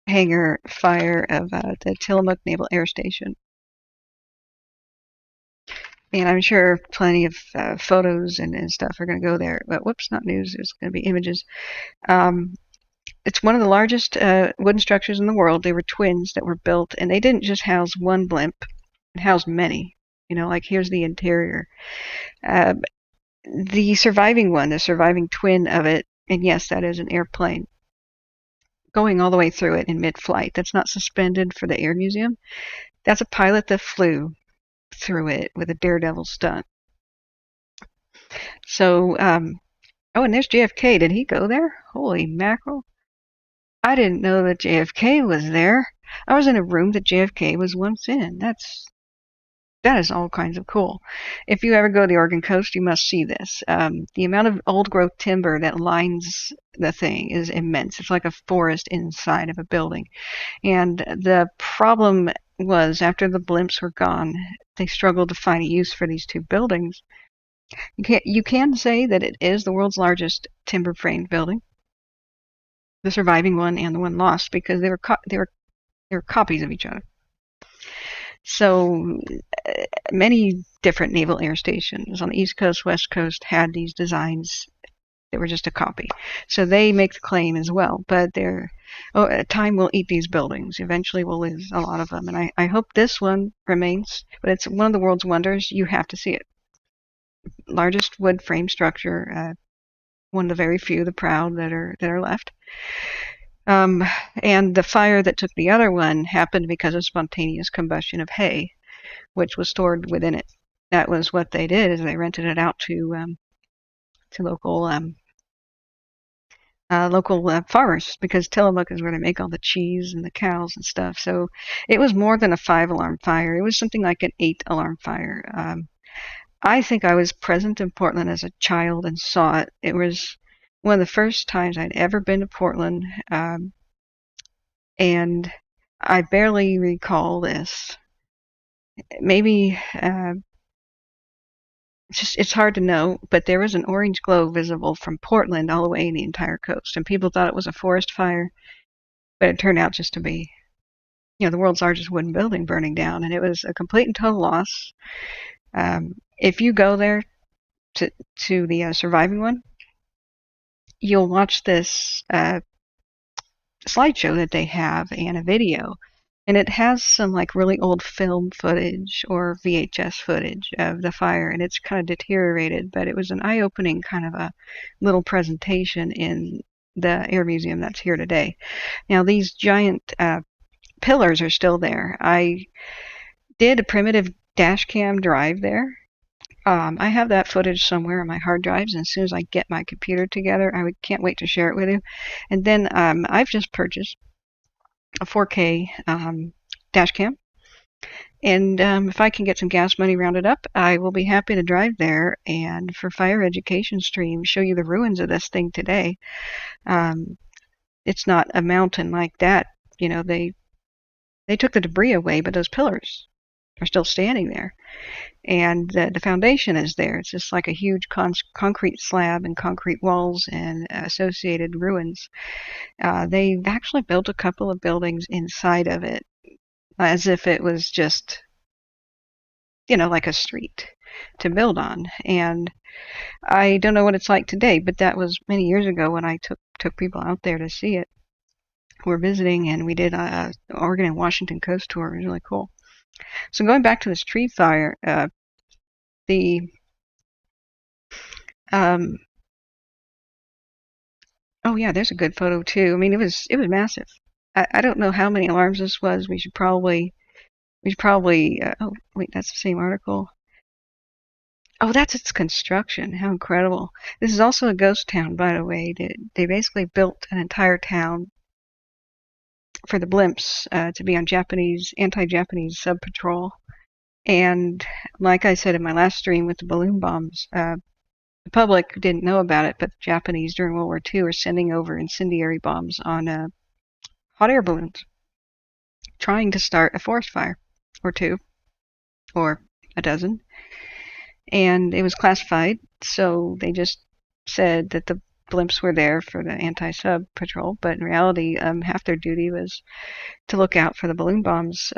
hangar fire of the Tillamook Naval Air Station. And I'm sure plenty of photos and stuff are going to go there. But whoops, not news. It's going to be images. It's one of the largest wooden structures in the world. They were twins that were built, and they didn't just house one blimp. It housed many. Like here's the interior. The surviving one, the surviving twin of it, and yes, that is an airplane, going all the way through it in mid-flight. That's not suspended for the Air Museum. That's a pilot that flew through it with a daredevil stunt. So, oh, and there's JFK. Did he go there? Holy mackerel. I didn't know that JFK was there. I was in a room that JFK was once in. That is all kinds of cool. If you ever go to the Oregon coast, you must see this. The amount of old growth timber that lines the thing is immense. It's like a forest inside of a building. And the problem was, after the blimps were gone, they struggled to find a use for these two buildings. You can say that it is the world's largest timber framed building, the surviving one and the one lost, because they were copies of each other. So many different naval air stations on the East Coast, West Coast had these designs that were just a copy. So they make the claim as well, but time will eat these buildings. Eventually we'll lose a lot of them, and I hope this one remains, but it's one of the world's wonders. You have to see it. Largest wood frame structure, one of the very few, the proud, that are left. And the fire that took the other one happened because of spontaneous combustion of hay, which was stored within it. That was what they did, is they rented it out to local farmers, because Tillamook is where they make all the cheese and the cows and stuff. So it was more than a 5-alarm fire. It was something like an 8-alarm fire. I think I was present in Portland as a child and saw it. It was one of the first times I'd ever been to Portland, and I barely recall this. Maybe it's hard to know, but there was an orange glow visible from Portland all the way in the entire coast, and people thought it was a forest fire, but it turned out just to be, the world's largest wooden building burning down, and it was a complete and total loss. If you go there to the surviving one, you'll watch this slideshow that they have and a video, and it has some like really old film footage or VHS footage of the fire, and it's kind of deteriorated, but it was an eye-opening kind of a little presentation in the Air Museum that's here today. Now these giant pillars are still there. I did a primitive dash cam drive there. I have that footage somewhere on my hard drives, and as soon as I get my computer together, can't wait to share it with you. And then I've just purchased a 4K dash cam, and if I can get some gas money rounded up, I will be happy to drive there and for Fire Education Stream show you the ruins of this thing today. It's not a mountain like that. They took the debris away, but those pillars are still standing there. And the foundation is there. It's just like a huge concrete slab and concrete walls and associated ruins. They've actually built a couple of buildings inside of it as if it was just, like a street to build on. And I don't know what it's like today, but that was many years ago when I took people out there to see it. We're visiting, and we did a Oregon and Washington coast tour. It was really cool. So going back to this tree fire, the oh yeah, there's a good photo too. I mean, it was massive. I don't know how many alarms this was. We should probably oh wait, that's the same article. Oh, that's its construction. How incredible. This is also a ghost town, by the way. They basically built an entire town for the blimps to be on anti-Japanese sub patrol. And like I said in my last stream with the balloon bombs, the public didn't know about it, but the Japanese during World War II were sending over incendiary bombs on hot air balloons, trying to start a forest fire or two or a dozen. And it was classified, so they just said that the blimps were there for the anti-sub patrol, but in reality, half their duty was to look out for the balloon bombs,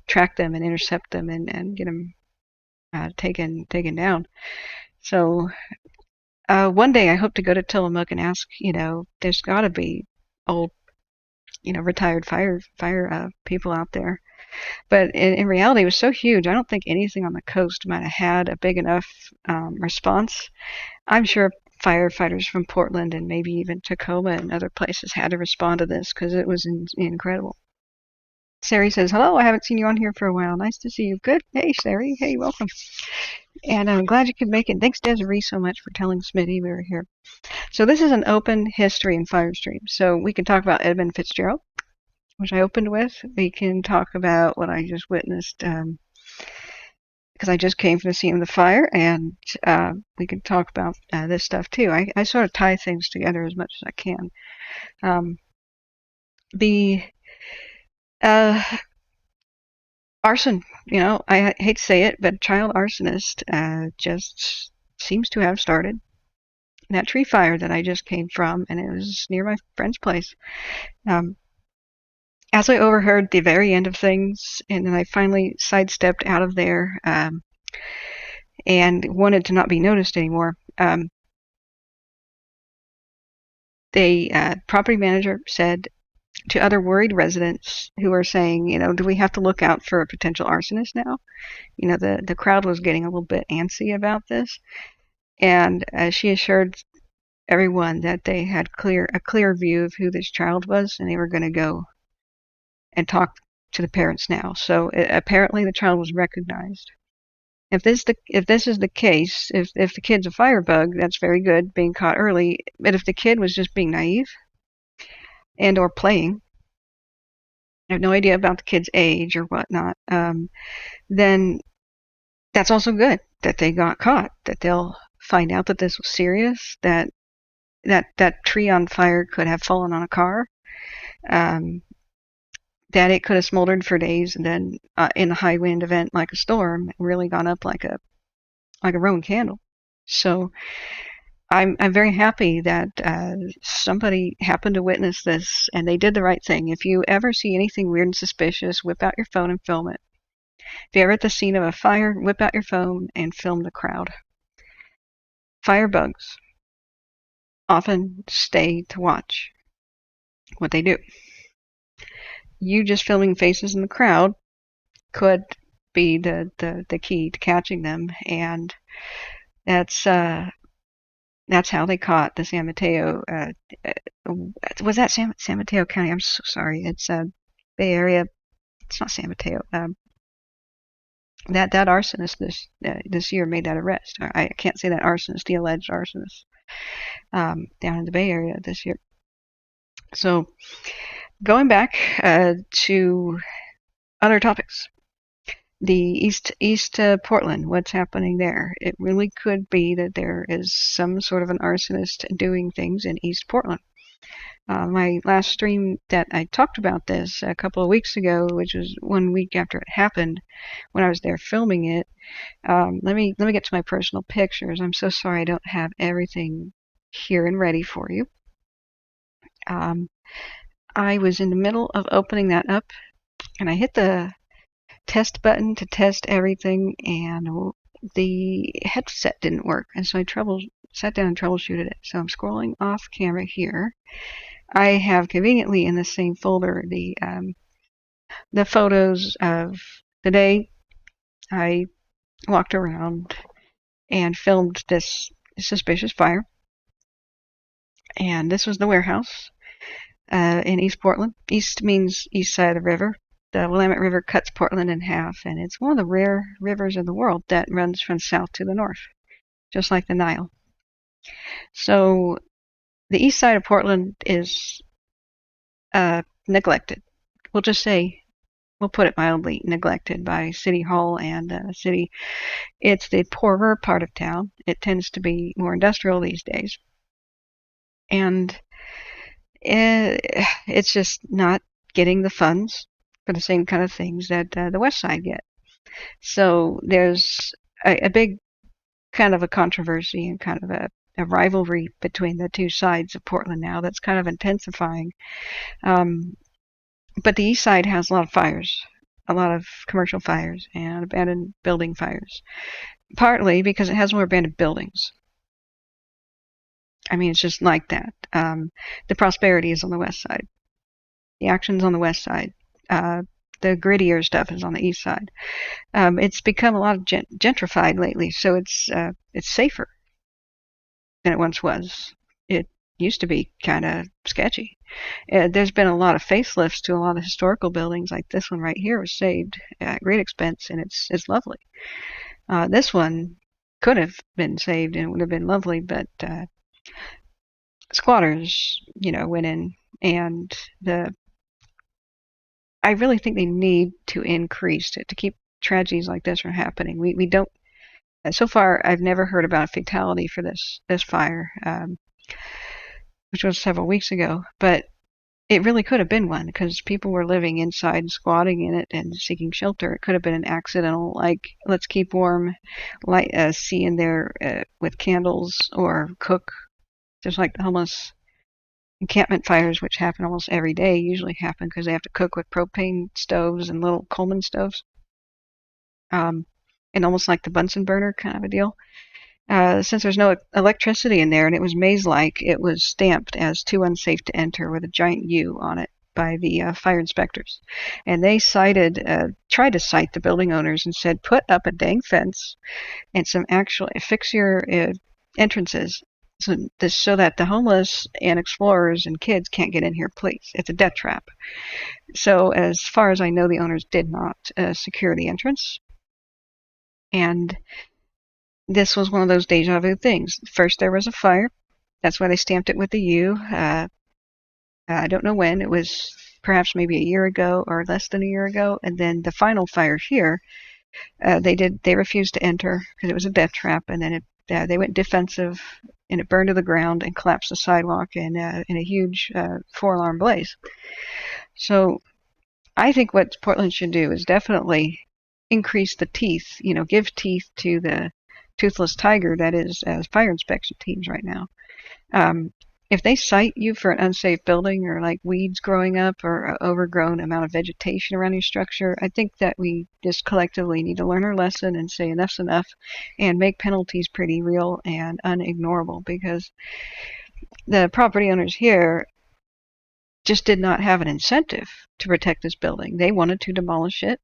track them and intercept them and get them taken down. So one day I hope to go to Tillamook and ask, there's got to be old, retired fire people out there. But in reality, it was so huge, I don't think anything on the coast might have had a big enough response. I'm sure firefighters from Portland and maybe even Tacoma and other places had to respond to this because it was incredible. Sari says, hello, I haven't seen you on here for a while. Nice to see you. Good. Hey, Sari. Hey, welcome. And I'm glad you could make it. Thanks, Desiree, so much for telling Smitty we were here. So this is an open history and fire stream. So we can talk about Edmund Fitzgerald, which I opened with. We can talk about what I just witnessed because I just came from the scene of the fire, and we can talk about this stuff too. I sort of tie things together as much as I can. The arson, I hate to say it, but child arsonist just seems to have started that tree fire that I just came from, and it was near my friend's place. As I overheard the very end of things, and then I finally sidestepped out of there and wanted to not be noticed anymore, the property manager said to other worried residents who are saying, do we have to look out for a potential arsonist now? The crowd was getting a little bit antsy about this, and she assured everyone that they had a clear view of who this child was, and they were going to go and talk to the parents now. So apparently the child was recognized. If this is the case, if the kid's a firebug, that's very good, being caught early. But if the kid was just being naive and or playing, I have no idea about the kid's age or whatnot, then that's also good that they got caught, that they'll find out that this was serious, that tree on fire could have fallen on a car. that it could have smoldered for days, and then in a high wind event like a storm, really gone up like a Roman candle. So I'm very happy that somebody happened to witness this, and they did the right thing. If you ever see anything weird and suspicious, whip out your phone and film it. If you're ever at the scene of a fire, whip out your phone and film the crowd. Firebugs often stay to watch what they do. You just filming faces in the crowd could be the key to catching them, and that's how they caught the San Mateo. Was that San Mateo County? I'm so sorry. It's Bay Area. It's not San Mateo. That arsonist this year made that arrest. I can't say that arsonist, the alleged arsonist, down in the Bay Area this year. So going back to other topics, the East Portland, what's happening there? It really could be that there is some sort of an arsonist doing things in East Portland. My last stream that I talked about this a couple of weeks ago, which was 1 week after it happened, when I was there filming it. Let me get to my personal pictures. I'm so sorry I don't have everything here and ready for you. I was in the middle of opening that up, and I hit the test button to test everything, and the headset didn't work, and so I sat down and troubleshooted it. So I'm scrolling off camera here. I have conveniently in the same folder the photos of the day I walked around and filmed this suspicious fire. And this was the warehouse in East Portland. East means east side of the river. The Willamette River cuts Portland in half, and it's one of the rare rivers in the world that runs from south to the north, just like the Nile. So the east side of Portland is neglected. We'll just say, we'll put it mildly, neglected by City Hall and city. It's the poorer part of town. It tends to be more industrial these days. And it's just not getting the funds for the same kind of things that the west side get. So there's a big kind of a controversy and kind of a rivalry between the two sides of Portland now that's kind of intensifying. But the east side has a lot of fires, a lot of commercial fires and abandoned building fires, partly because it has more abandoned buildings. I mean, it's just like that. The prosperity is on the west side. The action's on the west side. The grittier stuff is on the east side. It's become a lot of gentrified lately, so it's safer than it once was. It used to be kind of sketchy. There's been a lot of facelifts to a lot of historical buildings, like this one right here was saved at great expense, and it's lovely. This one could have been saved and it would have been lovely, but squatters, went in, and I really think they need to increase it to keep tragedies like this from happening. We don't. So far, I've never heard about a fatality for this fire, which was several weeks ago. But it really could have been one because people were living inside and squatting in it and seeking shelter. It could have been an accidental, like, let's keep warm, see in there with candles or cook, just like the homeless encampment fires, which happen almost every day, usually happen because they have to cook with propane stoves and little Coleman stoves. And almost like the Bunsen burner kind of a deal. Since there's no electricity in there and it was maze-like, it was stamped as too unsafe to enter with a giant U on it by the fire inspectors. And they tried to cite the building owners and said, put up a dang fence and fix your entrances so that the homeless and explorers and kids can't get in here, please. It's a death trap. So as far as I know, the owners did not secure the entrance. And this was one of those deja vu things. First there was a fire. That's why they stamped it with the U. I don't know when. It was perhaps maybe a year ago or less than a year ago. And then the final fire here, they refused to enter because it was a death trap. And then they went defensive, and it burned to the ground and collapsed the sidewalk in a huge 4-alarm blaze. So I think what Portland should do is definitely increase the teeth, give teeth to the toothless tiger that is fire inspection teams right now. Um, if they cite you for an unsafe building or like weeds growing up or an overgrown amount of vegetation around your structure, I think that we just collectively need to learn our lesson and say enough's enough and make penalties pretty real and unignorable, because the property owners here just did not have an incentive to protect this building. They wanted to demolish it,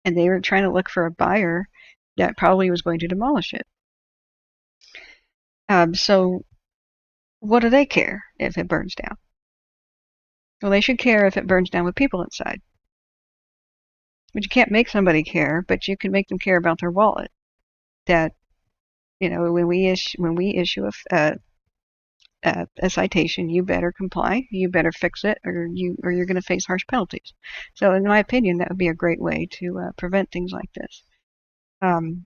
and they were trying to look for a buyer that probably was going to demolish it. So what do they care if it burns down? Well, they should care if it burns down with people inside. But you can't make somebody care, but you can make them care about their wallet. That, when we issue a citation, you better comply, you better fix it, or you're going to face harsh penalties. So, in my opinion, that would be a great way to prevent things like this. In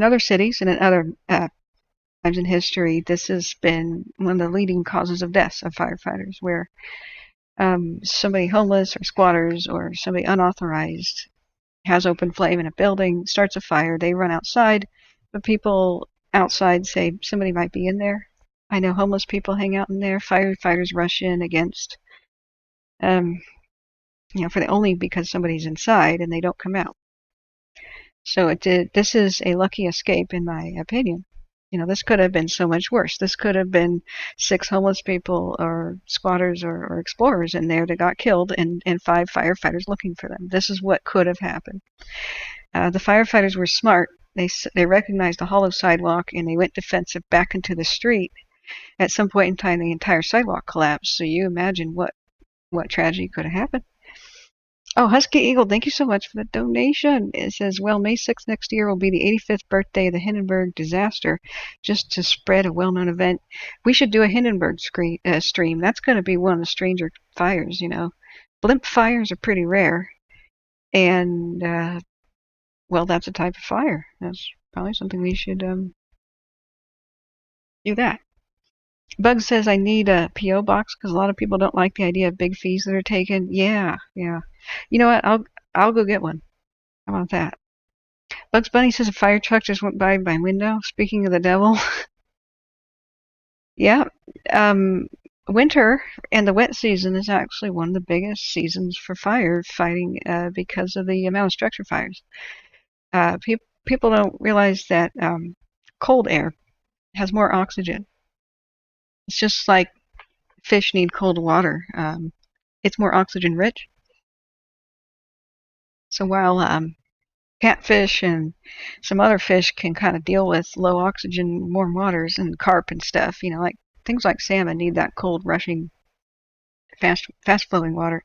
other cities and in other times in history, this has been one of the leading causes of deaths of firefighters, where somebody homeless or squatters or somebody unauthorized has open flame in a building, starts a fire, they run outside, but people outside say somebody might be in there. I know homeless people hang out in there. Firefighters rush in against, only because somebody's inside and they don't come out. So this is a lucky escape, in my opinion. This could have been so much worse. This could have been 6 homeless people or squatters or explorers in there that got killed, and 5 firefighters looking for them. This is what could have happened. The firefighters were smart. They recognized the hollow sidewalk, and they went defensive back into the street. At some point in time, the entire sidewalk collapsed. So you imagine what tragedy could have happened. Oh, Husky Eagle, thank you so much for the donation. It says, well, May 6th next year will be the 85th birthday of the Hindenburg disaster. Just to spread a well-known event, we should do a Hindenburg stream. That's going to be one of the stranger fires, Blimp fires are pretty rare. And, well, that's a type of fire. That's probably something we should do that. Bug says, I need a P.O. box because a lot of people don't like the idea of big fees that are taken. Yeah. You know what? I'll go get one. How about that? Bugs Bunny says a fire truck just went by my window. Speaking of the devil. Yeah. Winter and the wet season is actually one of the biggest seasons for firefighting because of the amount of structure fires. People don't realize that cold air has more oxygen. It's just like fish need cold water. It's more oxygen rich. So while catfish and some other fish can kind of deal with low oxygen, warm waters, and carp and stuff, like things like salmon need that cold, rushing, fast flowing water.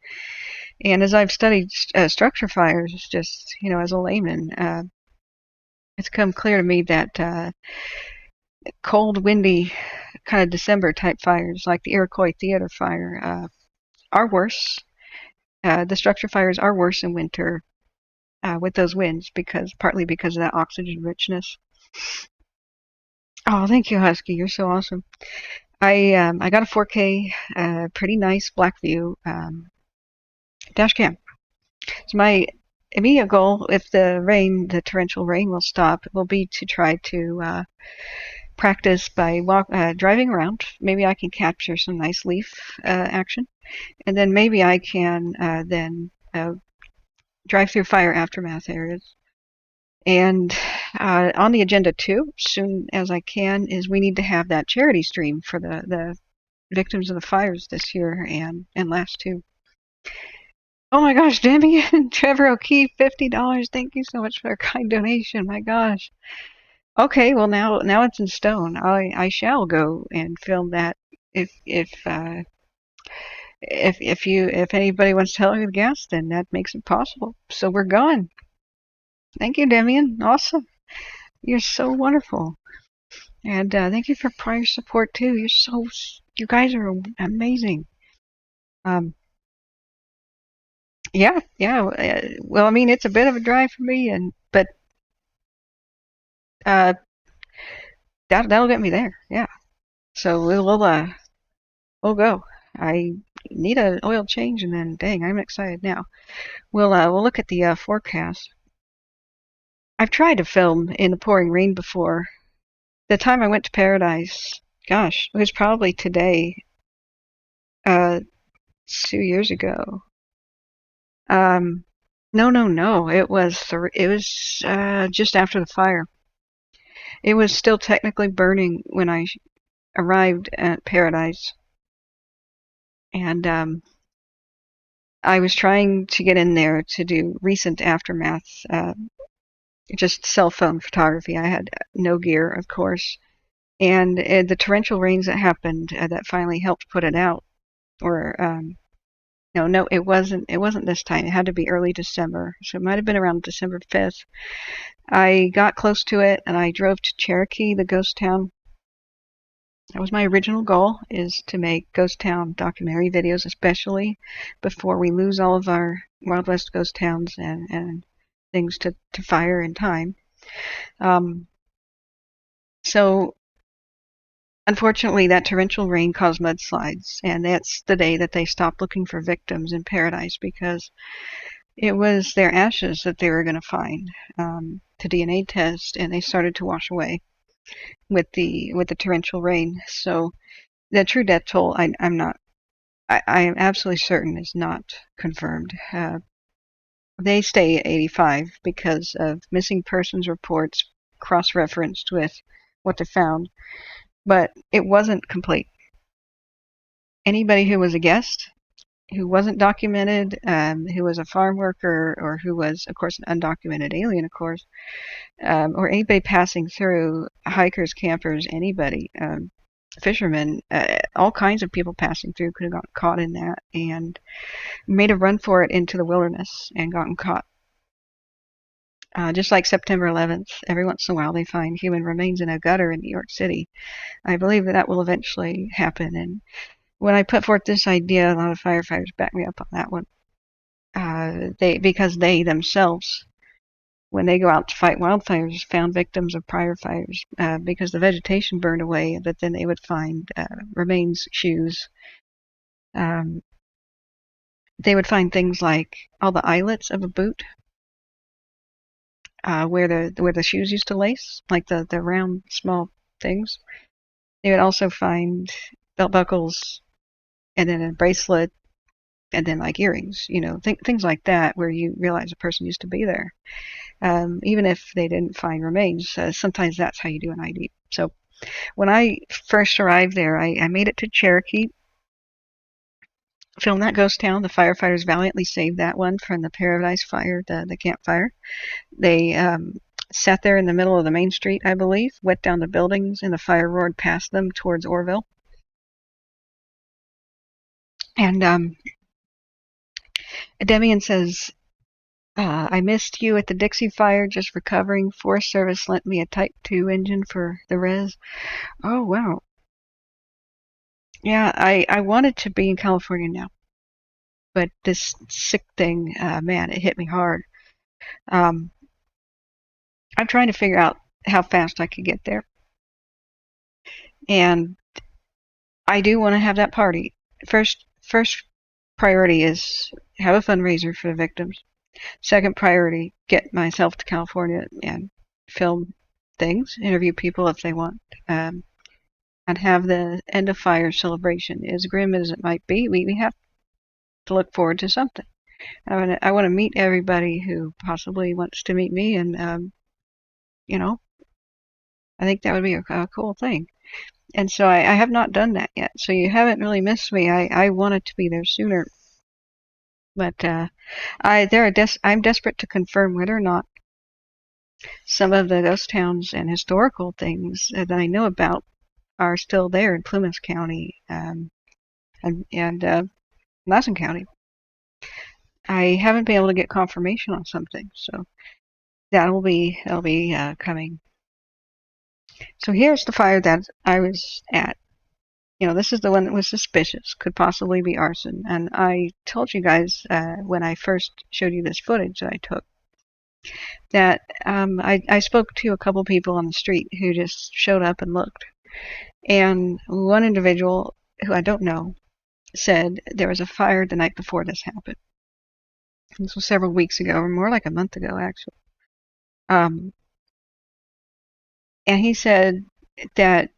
And as I've studied structure fires, just as a layman, it's come clear to me that cold, windy, kind of December type fires, like the Iroquois Theater fire, are worse. The structure fires are worse in winter with those winds, partly because of that oxygen richness. Oh, thank you, Husky. You're so awesome. I got a 4K, pretty nice Blackview dash cam. So my immediate goal, if the torrential rain will stop, will be to try to practice by driving around. Maybe I can capture some nice leaf action, and then maybe I can then drive through fire aftermath areas. And on the agenda too, soon as I can, is we need to have that charity stream for the victims of the fires this year and last too. Oh my gosh, Damian, Trevor O'Keefe, $50. Thank you so much for a kind donation. My gosh. Okay, well now it's in stone. I shall go and film that if anybody wants to tell me the gas, then that makes it possible. So we're going. Thank you, Demian. Awesome. You're so wonderful. And thank you for prior support too. You guys are amazing. Yeah. Well, I mean, it's a bit of a drive for me, but that'll get me there. Yeah. So we'll go. I need an oil change, and then dang, I'm excited now. We'll look at the forecast. I've tried to film in the pouring rain before. The time I went to Paradise, gosh, it was probably today, 2 years ago. Um, no. It was just after the fire. It was still technically burning when I arrived at Paradise, and I was trying to get in there to do recent aftermath, just cell phone photography. I had no gear, of course, and the torrential rains that happened that finally helped put it out. Or no, it wasn't. It wasn't this time. It had to be early December, so it might have been around December 5th. I got close to it, and I drove to Cherokee, the ghost town. That was my original goal, is to make ghost town documentary videos, especially before we lose all of our Wild West ghost towns and things to fire in time. Um, so unfortunately, that torrential rain caused mudslides, and that's the day that they stopped looking for victims in Paradise, because it was their ashes that they were going to find to DNA test, and they started to wash away with the torrential rain. So the true death toll, I am absolutely certain is not confirmed. They stay at 85 because of missing persons reports cross-referenced with what they found, but it wasn't complete. Anybody who was a guest, who wasn't documented, who was a farm worker, or who was, of course, an undocumented alien, of course, or anybody passing through, hikers, campers, anybody, fishermen, all kinds of people passing through could have gotten caught in that and made a run for it into the wilderness and gotten caught. Just like September 11th, every once in a while they find human remains in a gutter in New York City. I believe that will eventually happen. And when I put forth this idea, a lot of firefighters back me up on that one. Because they themselves, when they go out to fight wildfires, found victims of prior fires because the vegetation burned away, but then they would find remains, shoes. They would find things like all the eyelets of a boot, where the shoes used to lace, like the round small things. They would also find belt buckles, and then a bracelet, and then like earrings, things like that, where you realize a person used to be there. Even if they didn't find remains, sometimes that's how you do an ID. So when I first arrived there, I made it to Cherokee, filmed that ghost town. The firefighters valiantly saved that one from the Paradise fire, the campfire. They sat there in the middle of the main street, I believe, wet down the buildings, and the fire roared past them towards Orville. And Demian says, I missed you at the Dixie Fire, just recovering. Forest Service lent me a Type 2 engine for the res. Oh, wow. Yeah, I wanted to be in California now. But this sick thing, man, it hit me hard. I'm trying to figure out how fast I could get there. And I do want to have that party. First priority is have a fundraiser for the victims. Second priority, get myself to California and film things, interview people if they want, and have the end of fire celebration. As grim as it might be, we have to look forward to something. I want to meet everybody who possibly wants to meet me, and I think that would be a cool thing. And so I have not done that yet. So you haven't really missed me. I wanted to be there sooner. But I'm desperate to confirm whether or not some of the ghost towns and historical things that I know about are still there in Plymouth County and Madison County. I haven't been able to get confirmation on something, so that'll be coming. So here's the fire that I was at. This is the one that was suspicious, could possibly be arson. And I told you guys when I first showed you this footage that I took that I spoke to a couple people on the street who just showed up and looked. And one individual who I don't know said there was a fire the night before this happened. This was several weeks ago, or more like a month ago, actually. Um, and he said that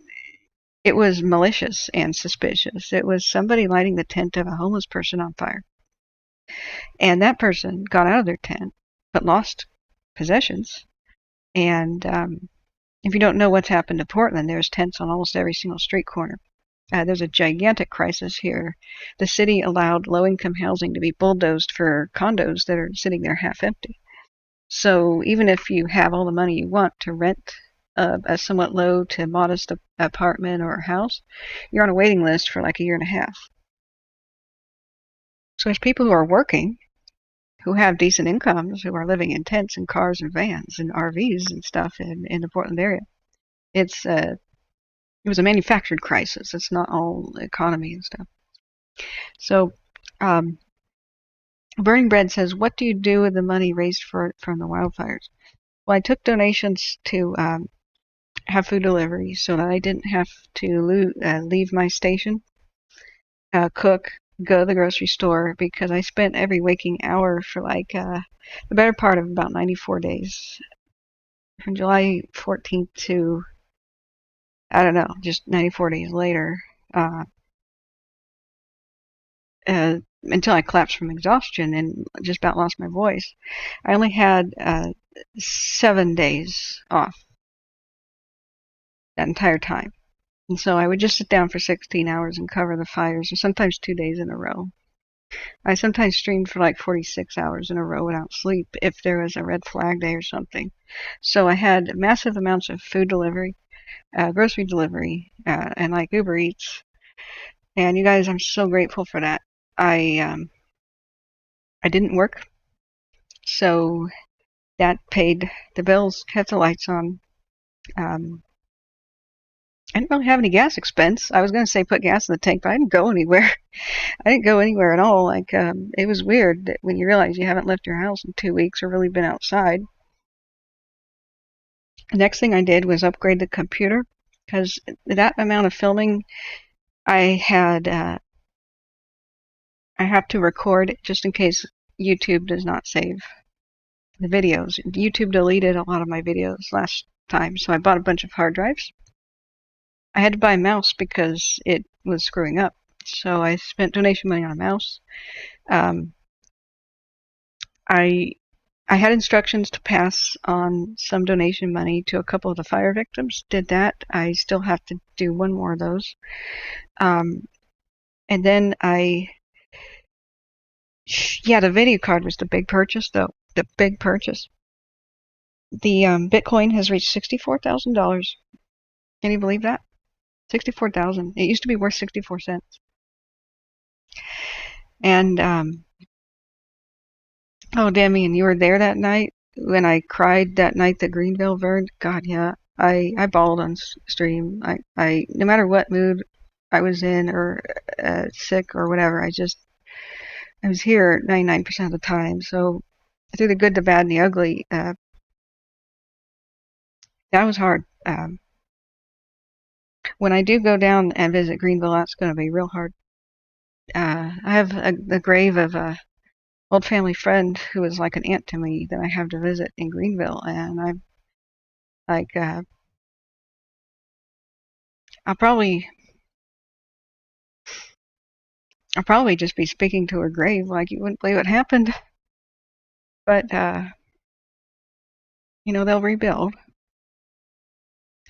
it was malicious and suspicious. It was somebody lighting the tent of a homeless person on fire. And that person got out of their tent, but lost possessions. And if you don't know what's happened to Portland, there's tents on almost every single street corner. There's a gigantic crisis here. The city allowed low-income housing to be bulldozed for condos that are sitting there half empty. So even if you have all the money you want to rent a somewhat low to modest apartment or house, you're on a waiting list for like a year and a half. So there's people who are working, who have decent incomes, who are living in tents and cars and vans and RVs and stuff in the Portland area. It was a manufactured crisis. It's not all economy and stuff. So, Burning Bread says, what do you do with the money raised from the wildfires? Well, I took donations to have food delivery so that I didn't have to leave my station, cook, go to the grocery store, because I spent every waking hour for like the better part of about 94 days. From July 14th to, I don't know, just 94 days later, until I collapsed from exhaustion and just about lost my voice. I only had 7 days off that entire time. And so I would just sit down for 16 hours and cover the fires, or sometimes 2 days in a row. I sometimes streamed for like 46 hours in a row without sleep if there was a red flag day or something. So I had massive amounts of food delivery, grocery delivery, and like Uber Eats. And you guys, I'm so grateful for that. I didn't work, so that paid the bills, kept the lights on. I didn't really have any gas expense. I was going to say put gas in the tank, but I didn't go anywhere. I didn't go anywhere at all. Like, it was weird that when you realize you haven't left your house in 2 weeks or really been outside. The next thing I did was upgrade the computer, because that amount of filming, I have to record just in case YouTube does not save the videos. YouTube deleted a lot of my videos last time, so I bought a bunch of hard drives. I had to buy a mouse because it was screwing up. So I spent donation money on a mouse. I had instructions to pass on some donation money to a couple of the fire victims. Did that. I still have to do one more of those. And then the video card was the big purchase, though. The big purchase. The Bitcoin has reached $64,000. Can you believe that? 64,000. It used to be worth 64 cents. And oh, Demi, you were there that night when I cried that night that Greenville burned. God, yeah, I bawled on stream. I no matter what mood I was in or sick or whatever, I was here 99% of the time. So through the good, the bad, and the ugly, that was hard. When I do go down and visit Greenville, that's going to be real hard. I have the grave of a old family friend who was like an aunt to me that I have to visit in Greenville, and I'm like, I'll probably just be speaking to her grave like you wouldn't believe what happened. But they'll rebuild,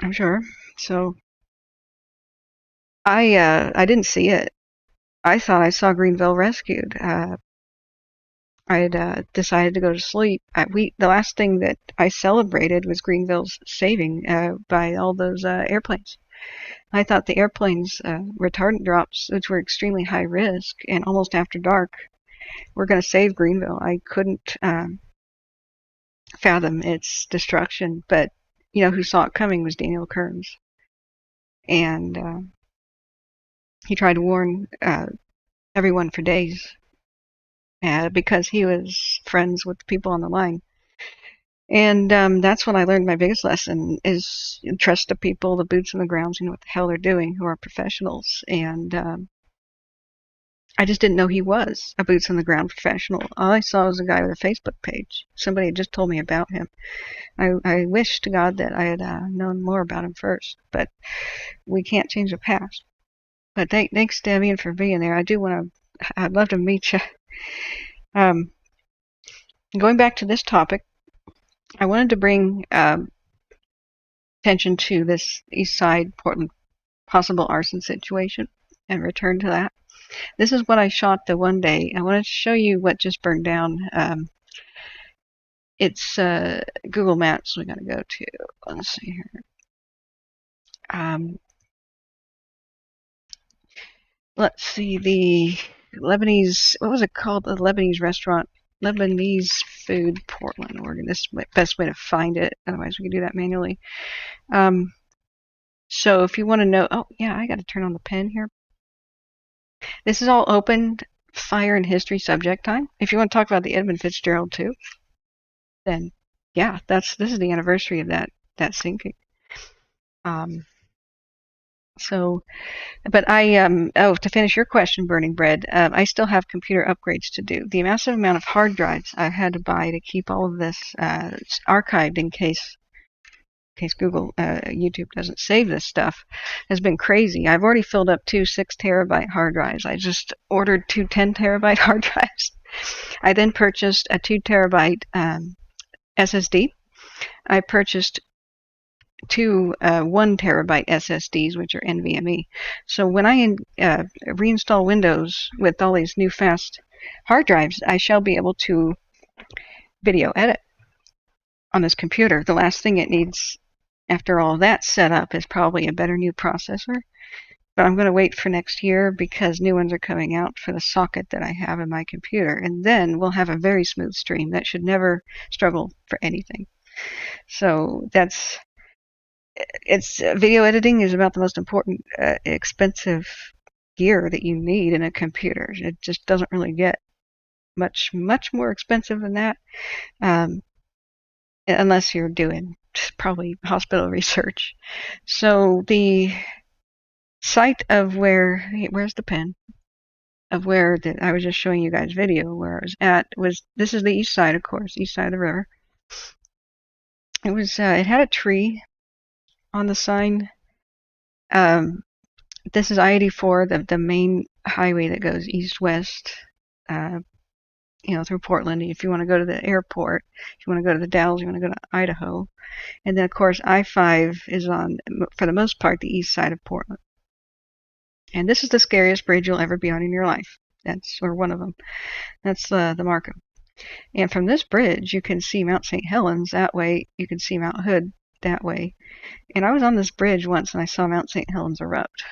I'm sure. So I didn't see it. I thought I saw Greenville rescued. I had decided to go to sleep. The last thing that I celebrated was Greenville's saving by all those airplanes. I thought the airplanes retardant drops, which were extremely high risk and almost after dark, were going to save Greenville. I couldn't fathom its destruction, but who saw it coming was Daniel Kearns, and he tried to warn everyone for days because he was friends with the people on the line. And that's when I learned my biggest lesson is trust the people, the boots on the ground, what the hell they're doing, who are professionals. And I just didn't know he was a boots on the ground professional. All I saw was a guy with a Facebook page. Somebody had just told me about him. I wish to God that I had known more about him first, but we can't change the past. But thanks, Debian, for being there. I'd love to meet you. Um, Going back to this topic, I wanted to bring attention to this East Side Portland possible arson situation and return to that. This is what I shot the one day. I wanted to show you what just burned down. It's Google Maps we got to go to. Let's see here. Let's see, the Lebanese, what was it called? The Lebanese restaurant, Lebanese Food, Portland, Oregon. This is the best way to find it. Otherwise, we can do that manually. So if you want to know, oh yeah, I got to turn on the pen here. This is all open fire and history subject time. If you want to talk about the Edmund Fitzgerald too, then yeah, this is the anniversary of that sinking. But to finish your question, Burning Bread, I still have computer upgrades to do. The massive amount of hard drives I had to buy to keep all of this archived in case Google, YouTube doesn't save this stuff has been crazy. I've already filled up 2 6-terabyte hard drives. I just ordered 2 10-terabyte hard drives. I then purchased a 2-terabyte SSD. I purchased 2 1-terabyte SSDs, which are NVMe. So when I reinstall Windows with all these new fast hard drives, I shall be able to video edit on this computer. The last thing it needs after all that set up is probably a better new processor. But I'm going to wait for next year because new ones are coming out for the socket that I have in my computer. And then we'll have a very smooth stream that should never struggle for anything. So video editing is about the most important, expensive gear that you need in a computer. It just doesn't really get much more expensive than that, unless you're doing probably hospital research. So the site of where's the pen? Of where I was just showing you guys video where I was at this is the east side, of course, east side of the river. It had a tree on the sign. This is I-84, the main highway that goes east-west, through Portland. If you want to go to the airport, if you want to go to the Dalles, you want to go to Idaho. And then, of course, I-5 is on, for the most part, the east side of Portland. And this is the scariest bridge you'll ever be on in your life. Or one of them. That's the Markham. And from this bridge, you can see Mount St. Helens that way. You can see Mount Hood that way. And I was on this bridge once and I saw Mount St. Helens erupt.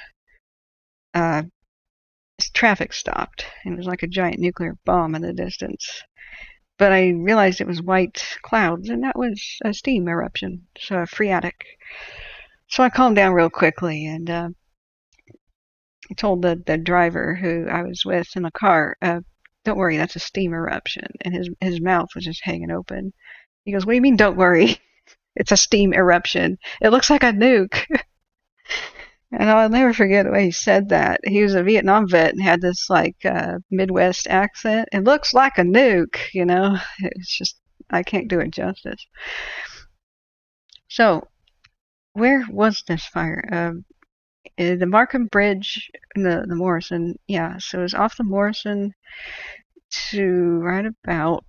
Traffic stopped and it was like a giant nuclear bomb in the distance. But I realized it was white clouds and that was a steam eruption, so a phreatic. So I calmed down real quickly and told the driver who I was with in the car, don't worry, that's a steam eruption. And his mouth was just hanging open. He goes, what do you mean, don't worry? It's a steam eruption. It looks like a nuke. And I'll never forget the way he said that. He was a Vietnam vet and had this Midwest accent. It looks like a nuke, It's just, I can't do it justice. So, where was this fire? The Markham Bridge, the Morrison, yeah. So it was off the Morrison to right about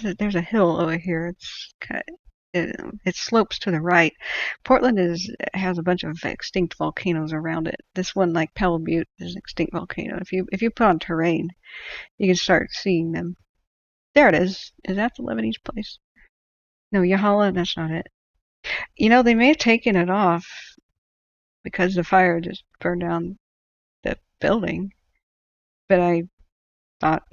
there's a hill over here. It slopes to the right. Portland has a bunch of extinct volcanoes around it. This one, like Pebble Butte, is an extinct volcano. If you put on terrain, you can start seeing them. There it is. Is that the Lebanese place? No, Yahala, that's not it. They may have taken it off because the fire just burned down the building. But I thought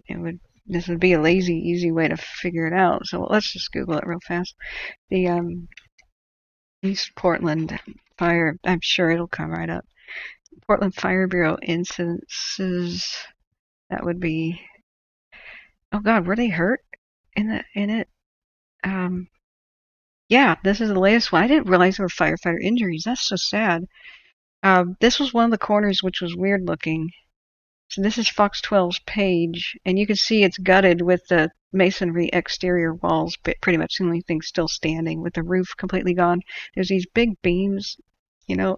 this would be a lazy, easy way to figure it out. So let's just Google it real fast. The East Portland fire, I'm sure it'll come right up. Portland Fire Bureau incidences. That would be, oh God, were they hurt in it? Yeah, this is the latest one. I didn't realize there were firefighter injuries. That's so sad. This was one of the corners which was weird looking. So this is Fox 12's page, and you can see it's gutted with the masonry exterior walls, but pretty much the only thing still standing with the roof completely gone. There's these big beams, you know,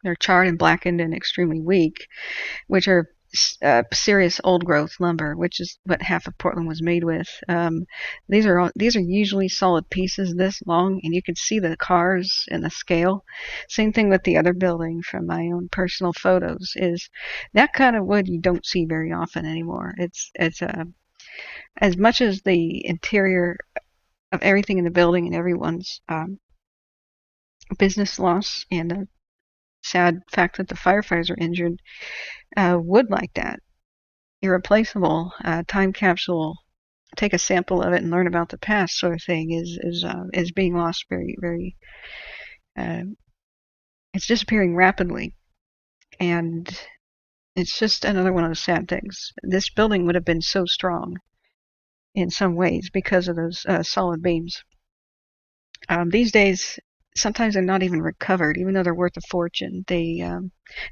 they're charred and blackened and extremely weak, which are serious old growth lumber, which is what half of Portland was made with. These are usually solid pieces this long, and you can see the cars and the scale. Same thing with the other building from my own personal photos. Is that kind of wood you don't see very often anymore. It's as much as the interior of everything in the building and everyone's business loss and the sad fact that the firefighters are injured. Wood like that, irreplaceable, time capsule, take a sample of it and learn about the past sort of thing is being lost very, very. Uh, it's disappearing rapidly, and it's just another one of those sad things. This building would have been so strong in some ways because of those solid beams. These days, sometimes they're not even recovered, even though they're worth a fortune.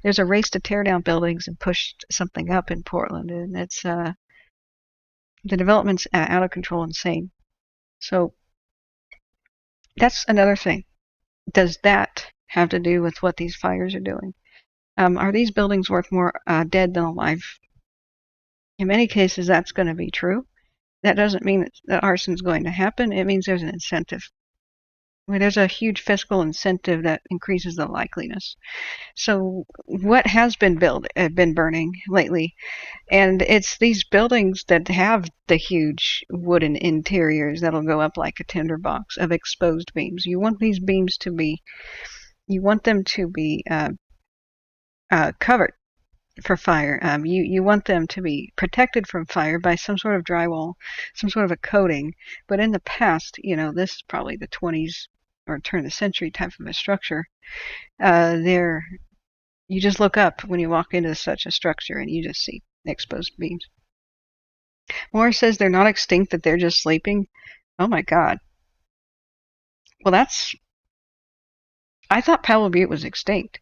There's a race to tear down buildings and push something up in Portland, and it's the development's out of control, insane. So that's another thing. Does that have to do with what these fires are doing? Are these buildings worth more dead than alive? In many cases, that's going to be true. That doesn't mean that arson is going to happen. It means there's an incentive. I mean, there's a huge fiscal incentive that increases the likeliness. So what has been been burning lately? And it's these buildings that have the huge wooden interiors that'll go up like a tinderbox of exposed beams. You want these beams to be, you want them to be covered for fire. You want them to be protected from fire by some sort of drywall, some sort of a coating. But in the past, this is probably the 20s or turn of the century type of a structure. You just look up when you walk into such a structure and you just see exposed beams. Moore says they're not extinct, that they're just sleeping. Oh my God. Well, I thought Pebble Butte was extinct.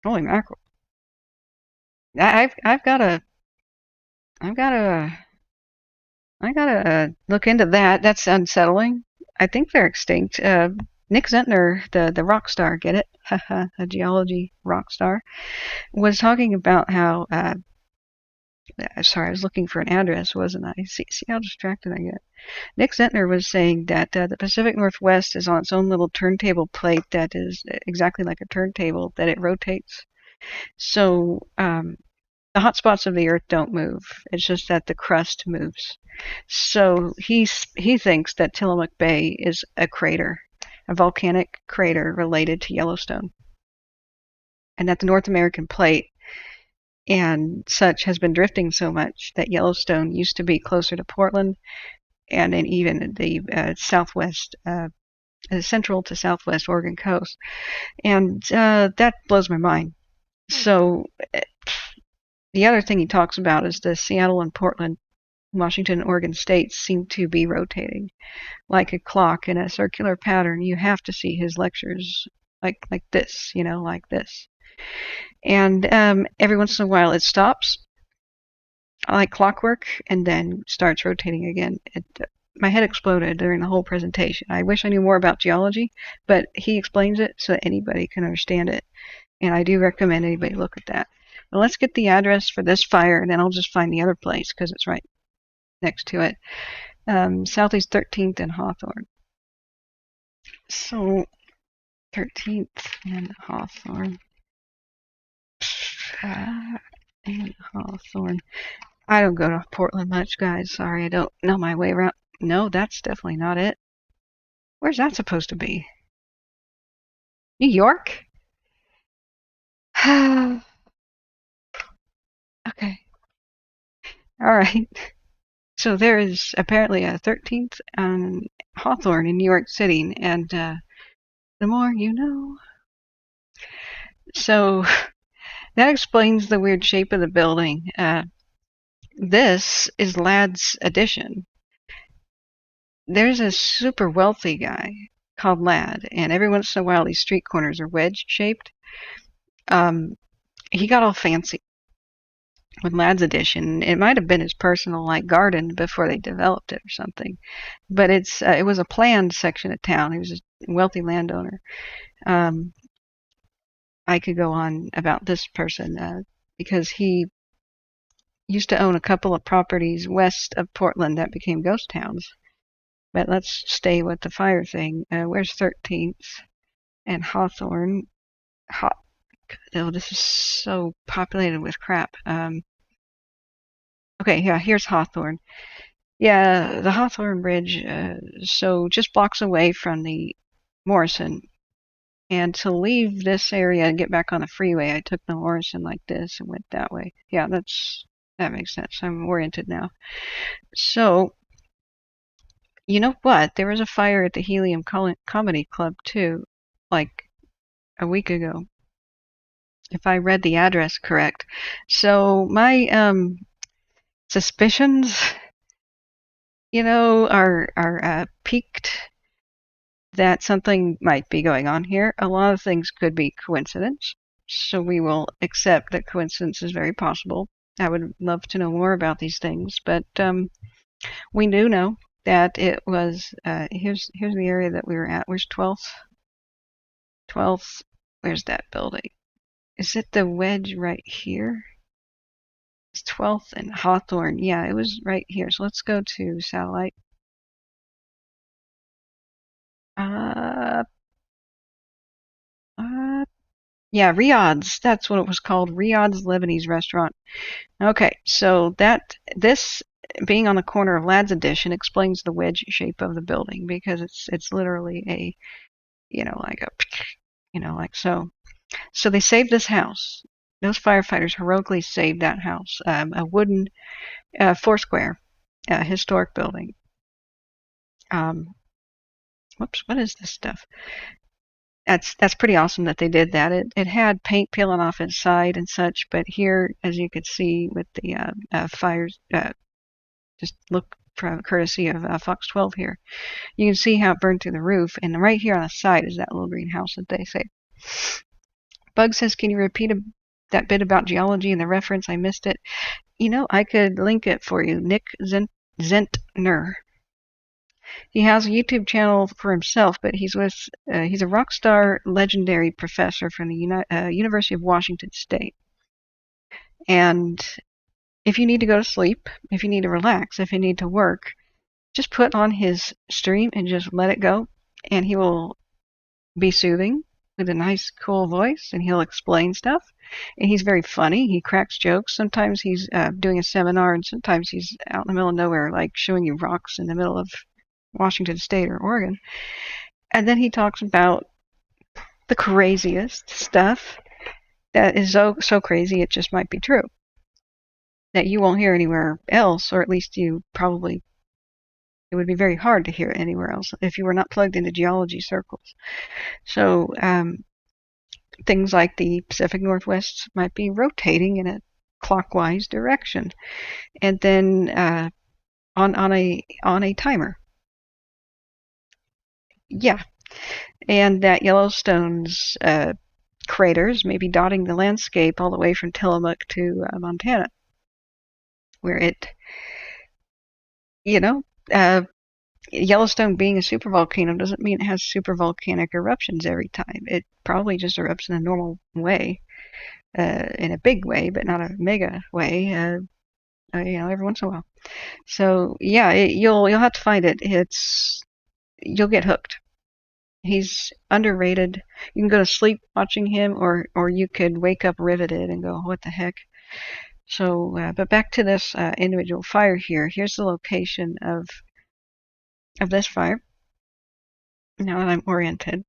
Holy mackerel. I've gotta look into that. That's unsettling. I think they're extinct. Nick Zentner, the rock star, get it? A geology rock star, was talking about how. Sorry, I was looking for an address, wasn't I? See how distracted I get. Nick Zentner was saying that the Pacific Northwest is on its own little turntable plate that is exactly like a turntable, that it rotates. So the hot spots of the Earth don't move. It's just that the crust moves. So he thinks that Tillamook Bay is a crater, a volcanic crater related to Yellowstone, and that the North American plate and such has been drifting so much that Yellowstone used to be closer to Portland, and then even the southwest, central to southwest Oregon coast, and that blows my mind. So the other thing he talks about is the Seattle and Portland, Washington and Oregon states seem to be rotating like a clock in a circular pattern. You have to see his lectures like this, like this. And every once in a while it stops like clockwork and then starts rotating again. My head exploded during the whole presentation. I wish I knew more about geology, but he explains it so that anybody can understand it. And I do recommend anybody look at that. Well, let's get the address for this fire, and then I'll just find the other place because it's right next to it. Southeast 13th and Hawthorne. So 13th and Hawthorne. And Hawthorne. I don't go to Portland much, guys. Sorry, I don't know my way around. No, that's definitely not it. Where's that supposed to be? New York? Okay. All right. So there is apparently a 13th and Hawthorne in New York City, and the more you know. So that explains the weird shape of the building. This is Ladd's addition. There's a super wealthy guy called Ladd, and every once in a while these street corners are wedge-shaped. Um, he got all fancy with Lad's Edition. It might have been his personal like garden before they developed it or something, but it was a planned section of town. He was a wealthy landowner. Um, I could go on about this person because he used to own a couple of properties west of Portland that became ghost towns. But let's stay with the fire thing. Where's 13th and Hawthorne? Oh, this is so populated with crap. Okay, yeah, here's Hawthorne. Yeah, the Hawthorne Bridge, so just blocks away from the Morrison. And to leave this area and get back on the freeway, I took the Morrison like this and went that way. Yeah, that makes sense. I'm oriented now. So, you know what? There was a fire at the Helium Comedy Club too, like a week ago, if I read the address correct. So my suspicions, are peaked that something might be going on here. A lot of things could be coincidence, so we will accept that coincidence is very possible. I would love to know more about these things, but we do know that it was. Here's the area that we were at. Where's 12th? 12th. Where's that building? Is it the wedge right here? It's 12th and Hawthorne. Yeah, it was right here. So let's go to satellite. Uh, yeah, Riyadh's. That's what it was called. Riyadh's Lebanese restaurant. Okay, so this being on the corner of Lad's Edition explains the wedge shape of the building because it's literally a, like a, like so. So they saved this house. Those firefighters heroically saved that house. A wooden Foursquare historic building. Whoops, what is this stuff? That's pretty awesome that they did that. It had paint peeling off its side and such, but here, as you could see with the fires, just look from courtesy of Fox 12 here, you can see how it burned through the roof, and right here on the side is that little greenhouse that they say. Bug says, can you repeat that bit about geology and the reference? I missed it. I could link it for you. Nick Zentner. He has a YouTube channel for himself, but he's a rock star, legendary professor from the University of Washington State. And if you need to go to sleep, if you need to relax, if you need to work, just put on his stream and just let it go, and he will be soothing with a nice, cool voice, and he'll explain stuff. And he's very funny. He cracks jokes. Sometimes he's doing a seminar, and sometimes he's out in the middle of nowhere, like showing you rocks in the middle of Washington State or Oregon. And then he talks about the craziest stuff that is so crazy it just might be true, that you won't hear anywhere else, or at least it would be very hard to hear it anywhere else if you were not plugged into geology circles. So things like the Pacific Northwest might be rotating in a clockwise direction, and then on a timer. Yeah, and that Yellowstone's craters may be dotting the landscape all the way from Tillamook to Montana, where Yellowstone being a supervolcano doesn't mean it has supervolcanic eruptions every time. It probably just erupts in a normal way, in a big way, but not a mega way, every once in a while. So yeah, you'll have to find it. You'll get hooked. He's underrated. You can go to sleep watching him, or you could wake up riveted and go, what the heck? So, but back to this individual fire here. Here's the location of this fire. Now that I'm oriented,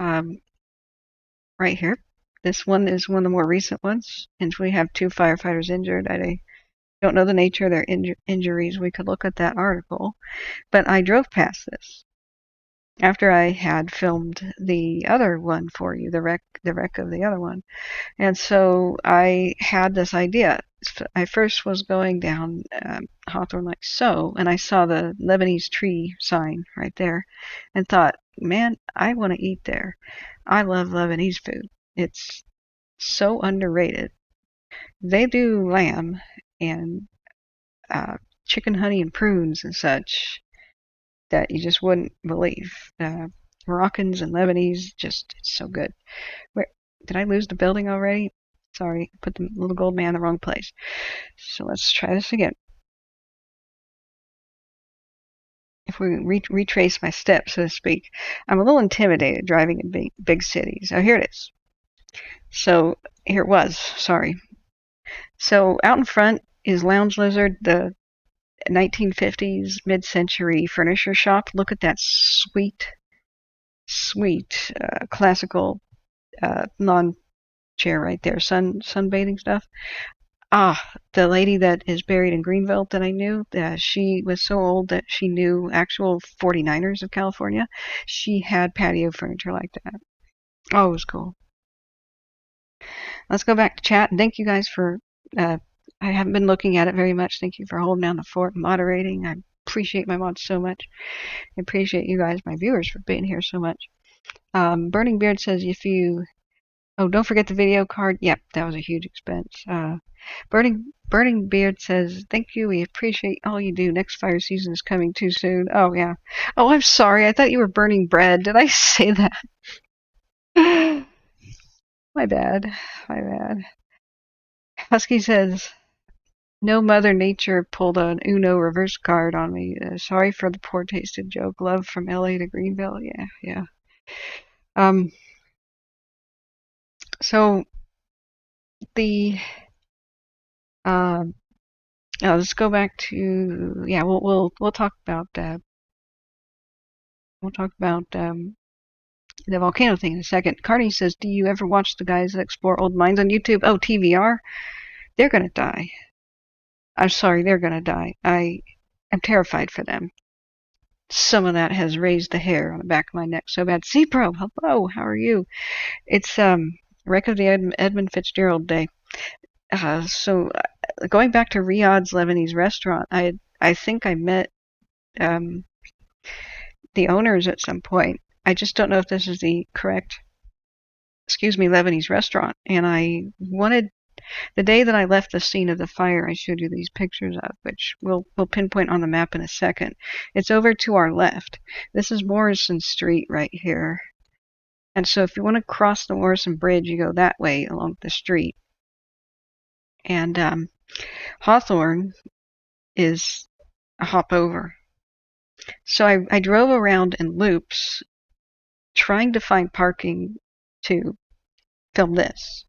right here. This one is one of the more recent ones, and we have 2 firefighters injured. I don't know the nature of their injuries. We could look at that article, but I drove past this. after I had filmed the other one for you, the wreck of the other one. And so I had this idea. I first was going down Hawthorne like so, and I saw the Lebanese tree sign right there and thought, man, I want to eat there. I love Lebanese food. It's so underrated. They do lamb and uh, chicken, honey, and prunes and such that you just wouldn't believe. Moroccans and Lebanese, just it's so good. Where did I lose the building already? Sorry, put the little gold man in the wrong place. So let's try this again. If we retrace my steps, so to speak, I'm a little intimidated driving in big cities. Oh, here it is. So here it was. Sorry. So out in front is Lounge Lizard, the 1950s mid-century furniture shop. Look at that sweet, sweet classical lawn chair right there. Sunbathing stuff. Ah, the lady that is buried in Greenville that I knew, she was so old that she knew actual 49ers of California. She had patio furniture like that. Oh, it was cool. Let's go back to chat. And thank you guys for, uh, I haven't been looking at it very much. Thank you for holding down the fort and moderating. I appreciate my mods so much. I appreciate you guys, my viewers, for being here so much. Burning Beard says if you, oh, don't forget the video card. Yep, that was a huge expense. Burning Beard says, thank you. We appreciate all you do. Next fire season is coming too soon. Oh, yeah. Oh, I'm sorry. I thought you were burning bread. Did I say that? My bad. My bad. Husky says, no Mother Nature pulled an Uno reverse card on me. Sorry for the poor tasted joke. Love from LA to Greenville. Yeah, yeah. Um, so the uh, let's go back to yeah. We'll talk about the volcano thing in a second. Carney says, do you ever watch the guys that explore old mines on YouTube? Oh, TVR. They're gonna die. I'm sorry, they're gonna die. I am terrified for them. Some of that has raised the hair on the back of my neck so bad. C-Pro, hello, how are you? It's wreck of the Edmund Fitzgerald Day. Going back to Riyadh's Lebanese restaurant, I think I met um, the owners at some point. I just don't know if this is the correct, Lebanese restaurant. And I wanted the day that I left the scene of the fire, I showed you these pictures of, which we'll pinpoint on the map in a second. It's over to our left. This is Morrison Street right here. And so if you want to cross the Morrison Bridge, you go that way along the street. And Hawthorne is a hop over. So I drove around in loops trying to find parking to film this.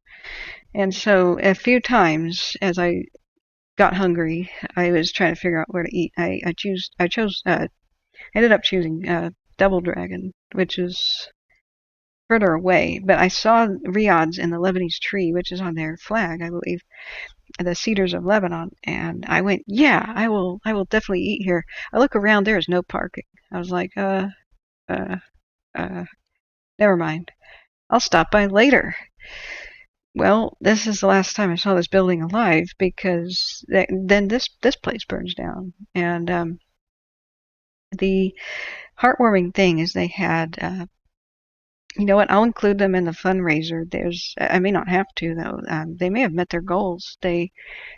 And so a few times as I got hungry, I was trying to figure out where to eat. I ended up choosing Double Dragon, which is further away, but I saw Riyadh's in the Lebanese tree, which is on their flag, I believe, the Cedars of Lebanon, and I went, yeah, I will definitely eat here. I look around, there is no parking. I was like, uh, never mind. I'll stop by later. Well, this is the last time I saw this building alive because then this place burns down. And the heartwarming thing is they had, you know what? I'll include them in the fundraiser. I may not have to though. They may have met their goals. They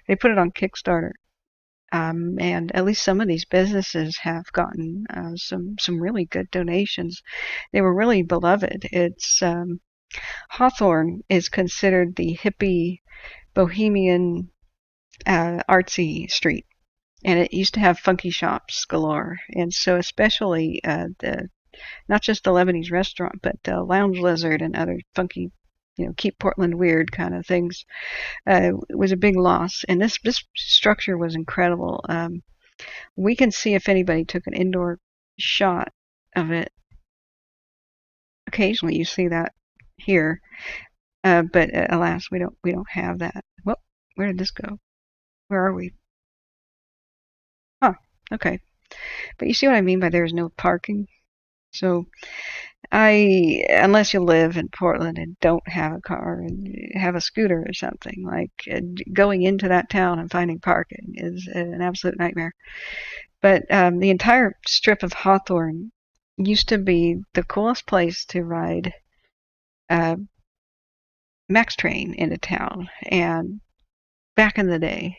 put it on Kickstarter, and at least some of these businesses have gotten some really good donations. They were really beloved. It's Hawthorne is considered the hippie, bohemian, artsy street, and it used to have funky shops galore. And so, especially the not just the Lebanese restaurant, but the Lounge Lizard and other funky, keep Portland weird kind of things, was a big loss. And this structure was incredible. We can see if anybody took an indoor shot of it. Occasionally, you see that here, but alas, we don't have that. Well, where did this go? Where are we? Huh. Okay. But you see what I mean by there's no parking. So unless you live in Portland and don't have a car and have a scooter or something, like going into that town and finding parking is an absolute nightmare. But the entire strip of Hawthorne used to be the coolest place to ride uh, Max train into town. And back in the day,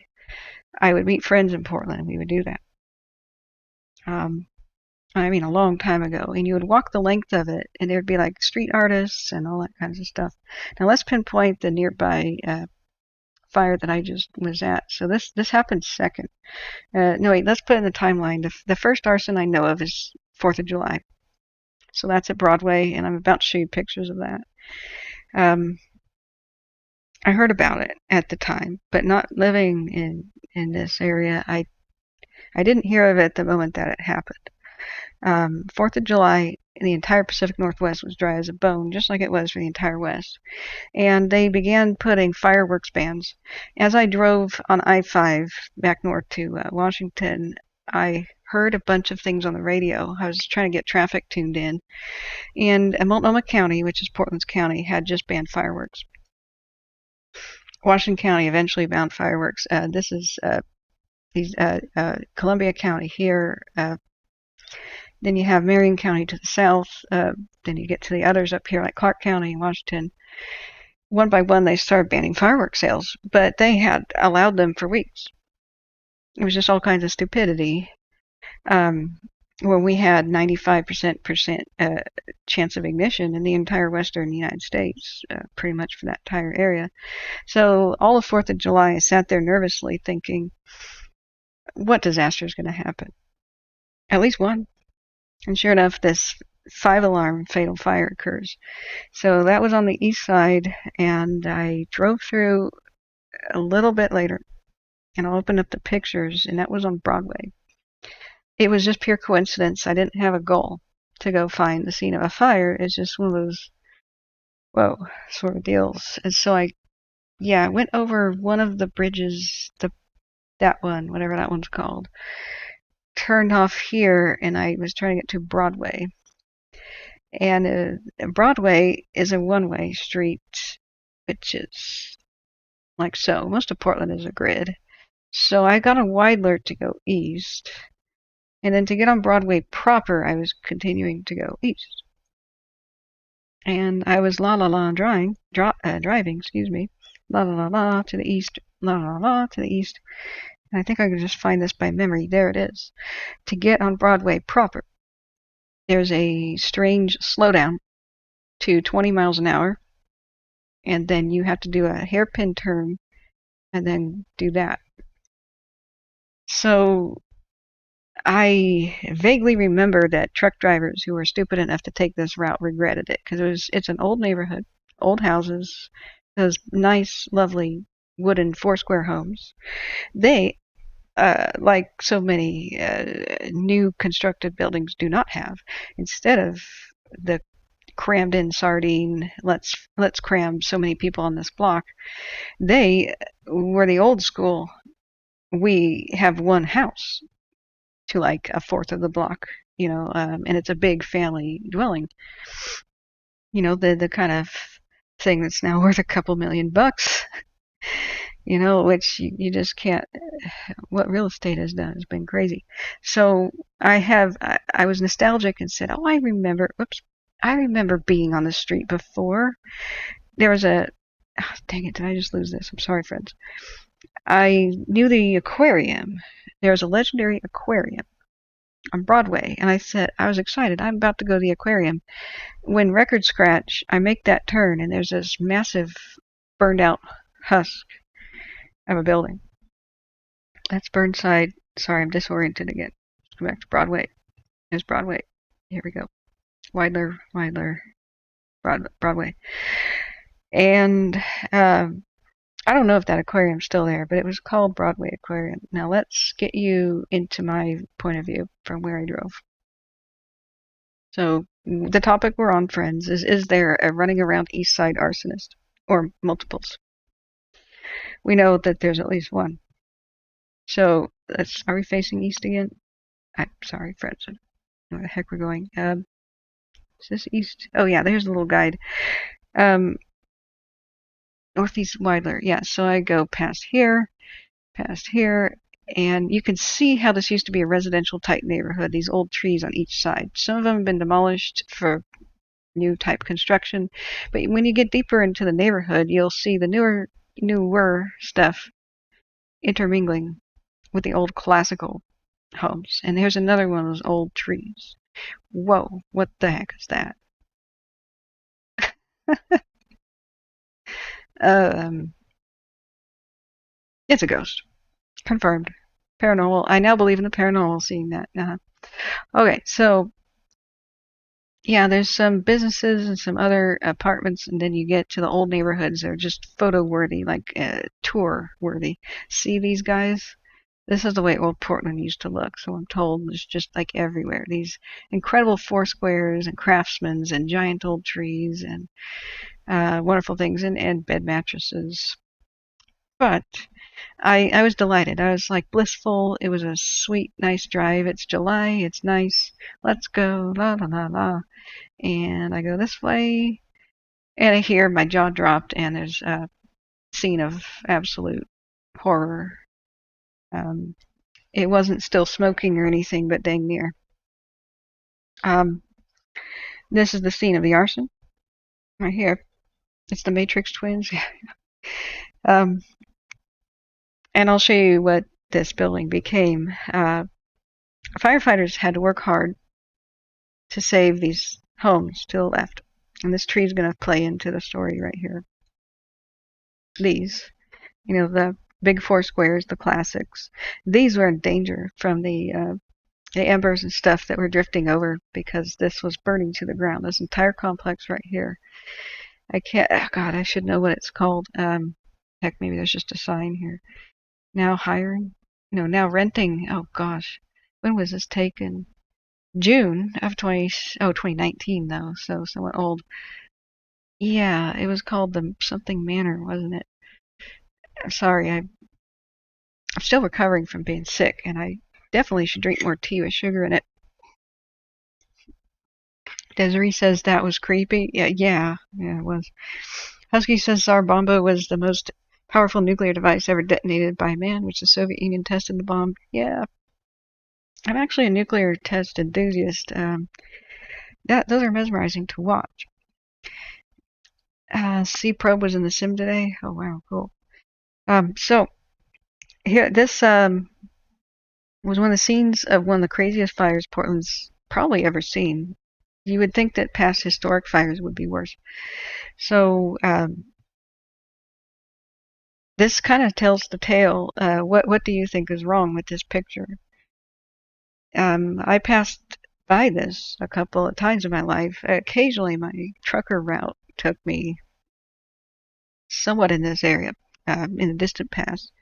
I would meet friends in Portland and we would do that. Um, I mean, a long time ago. And you would walk the length of it, and there would be like street artists and all that kinds of stuff. Now, let's pinpoint the nearby fire that I just was at. So this happened second. No, wait, let's put in the timeline. The first arson I know of is 4th of July. So that's at Broadway, and I'm about to show you pictures of that. I heard about it at the time, but not living in this area, I didn't hear of it the moment that it happened. 4th of July, the entire Pacific Northwest was dry as a bone, just like it was for the entire West. And they began putting fireworks bans. As I drove on I-5 back north to Washington, I heard a bunch of things on the radio. I was trying to get traffic tuned in. And Multnomah County, which is Portland's county, had just banned fireworks. Washington County eventually banned fireworks. This is Columbia County here. Then you have Marion County to the south. Then you get to the others up here, like Clark County and Washington. One by one, they started banning fireworks sales, but they had allowed them for weeks. It was just all kinds of stupidity. When we had 95% chance of ignition in the entire western United States, pretty much for that entire area. So all of 4th of July, I sat there nervously thinking, what disaster is going to happen? At least one. And sure enough, this 5-alarm fatal fire occurs. So that was on the east side, and I drove through a little bit later, and I'll open up the pictures, and that was on Broadway. It was just pure coincidence. I didn't have a goal to go find the scene of a fire. It's just one of those, whoa, sort of deals. And so I went over one of the bridges, that one, whatever that one's called, turned off here, and I was trying to get to Broadway. And Broadway is a one-way street, which is like so. Most of Portland is a grid. So I got a wide alert to go east. And then to get on Broadway proper, I was continuing to go east. And I was driving, excuse me, to the east, to the east. And I think I can just find this by memory. There it is. To get on Broadway proper, there's a strange slowdown to 20 miles an hour. And then you have to do a hairpin turn and then do that. So I vaguely remember that truck drivers who were stupid enough to take this route regretted it, because it's an old neighborhood, old houses, those nice, lovely wooden 4-square homes. They, like so many new constructed buildings, do not have, instead of the crammed in sardine, let's cram so many people on this block, they were the old school. We have one house to like a fourth of the block, and it's a big family dwelling. The kind of thing that's now worth a couple $1,000,000, which you just can't. What real estate has done has been crazy. So I was nostalgic and said, oh, I remember being on the street before. There was dang it, did I just lose this? I'm sorry, friends. I knew the aquarium. There was a legendary aquarium on Broadway, and I was excited. I'm about to go to the aquarium. When record scratch, I make that turn, and there's this massive burned out husk of a building. That's Burnside. Sorry, I'm disoriented again. Let's go back to Broadway. There's Broadway. Here we go. Widler, Broadway. And I don't know if that aquarium's still there, but it was called Broadway Aquarium. Now let's get you into my point of view from where I drove. So the topic we're on, friends, is there a running around East Side arsonist? Or multiples? We know that there's at least one. So are we facing east again? I'm sorry, friends. I don't know where the heck we're going. Is this east? Oh yeah, there's the little guide. Um, Northeast Widler. Yeah, so I go past here, and you can see how this used to be a residential type neighborhood. These old trees on each side. Some of them have been demolished for new type construction, but when you get deeper into the neighborhood, you'll see the newer stuff intermingling with the old classical homes. And here's another one of those old trees. Whoa, what the heck is that? um, it's a ghost. Confirmed. Paranormal. I now believe in the paranormal seeing that. Okay, so yeah, there's some businesses and some other apartments, and then you get to the old neighborhoods. They're just photo worthy, like tour worthy. See these guys? This is the way old Portland used to look. So I'm told it's just like everywhere. These incredible four squares and craftsmen's and giant old trees and wonderful things and bed mattresses. But I was delighted. I was like blissful. It was a sweet, nice drive. It's July. It's nice. Let's go. La la la la. And I go this way, and I hear my jaw dropped, and there's a scene of absolute horror. Um, it wasn't still smoking or anything, but dang near. Um, this is the scene of the arson right here. It's the Matrix twins. um, and I'll show you what this building became. Firefighters had to work hard to save these homes to the left. And this tree is going to play into the story right here. These, the big four squares, the classics. These were in danger from the embers and stuff that were drifting over because this was burning to the ground. This entire complex right here. I can't, oh God, I should know what it's called. Heck, maybe there's just a sign here. Now hiring? No, now renting. Oh gosh. When was this taken? June of 2019 though, so somewhat old. Yeah, it was called the something manor, wasn't it? I'm sorry, I'm still recovering from being sick, and I definitely should drink more tea with sugar in it. Desiree says that was creepy. Yeah, it was. Husky says Tsar Bomba was the most powerful nuclear device ever detonated by man, which the Soviet Union tested the bomb. Yeah, I'm actually a nuclear test enthusiast. Those are mesmerizing to watch. C Probe was in the sim today. Oh wow, cool. So here, this was one of the scenes of one of the craziest fires Portland's probably ever seen. You would think that past historic fires would be worse. So this kind of tells the tale. What do you think is wrong with this picture? I passed by this a couple of times in my life. Occasionally, my trucker route took me somewhat in this area, in the distant past.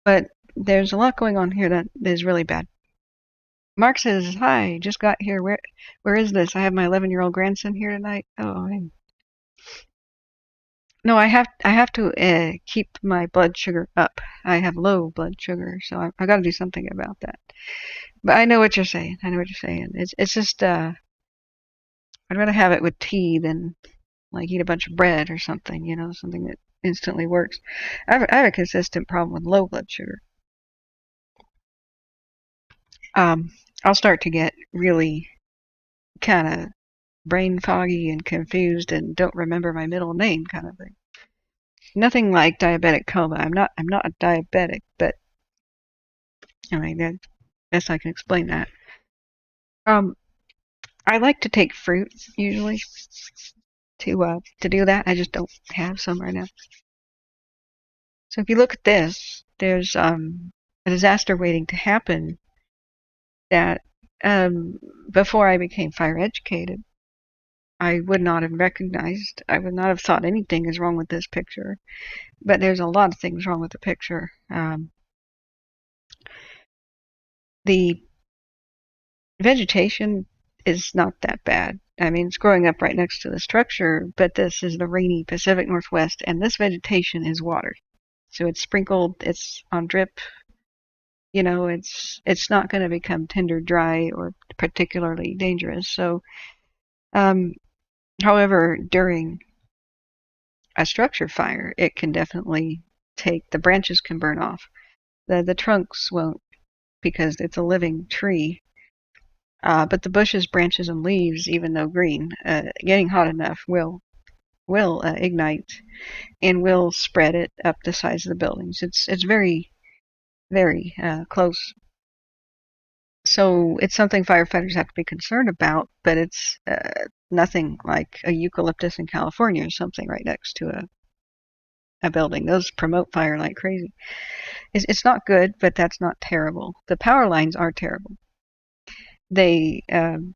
But there's a lot going on here that is really bad. Mark says, "Hi, just got here. Where is this? I have my 11-year-old grandson here tonight." Oh, no, I have to keep my blood sugar up. I have low blood sugar, so I got to do something about that. But I know what you're saying. It's just I'd rather have it with tea than like eat a bunch of bread or something. Something that instantly works. I have a consistent problem with low blood sugar. I'll start to get really kind of brain foggy and confused and don't remember my middle name kind of thing. Nothing like diabetic coma. I'm not a diabetic, but I mean, guess I can explain that. I like to take fruit usually to do that. I just don't have some right now. So if you look at this, there's a disaster waiting to happen that before I became fire educated, I would not have recognized. I would not have thought anything is wrong with this picture. But there's a lot of things wrong with the picture. The vegetation is not that bad. I mean, it's growing up right next to the structure, but this is the rainy Pacific Northwest, and this vegetation is watered. So it's sprinkled, it's on drip. It's not going to become tinder dry or particularly dangerous. So Um, However, during a structure fire, it can definitely the branches can burn off. The trunks won't because it's a living tree. But the bushes, branches, and leaves, even though green, getting hot enough will ignite and will spread it up the sides of the buildings. It's very very close. So it's something firefighters have to be concerned about, but it's nothing like a eucalyptus in California or something right next to a building. Those promote fire like crazy. It's not good, but that's not terrible. The power lines are terrible. They can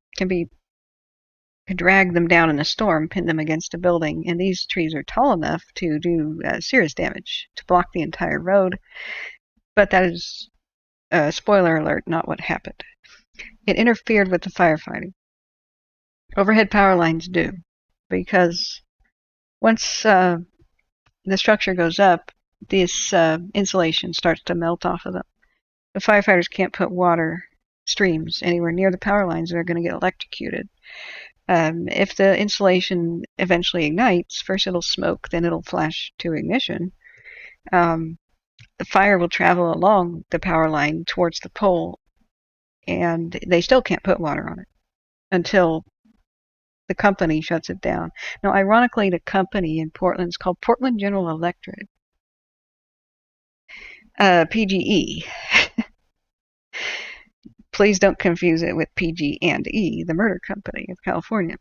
drag them down in a storm, pin them against a building, and these trees are tall enough to do serious damage, to block the entire road. But that is, spoiler alert, not what happened. It interfered with the firefighting. Overhead power lines do, because once the structure goes up, this insulation starts to melt off of them. The firefighters can't put water streams anywhere near the power lines; they're going to get electrocuted. If the insulation eventually ignites, first it'll smoke, then it'll flash to ignition. The fire will travel along the power line towards the pole, and they still can't put water on it until the company shuts it down. Now, ironically, the company in Portland is called Portland General Electric, PGE. Please don't confuse it with PG&E, the murder company of California.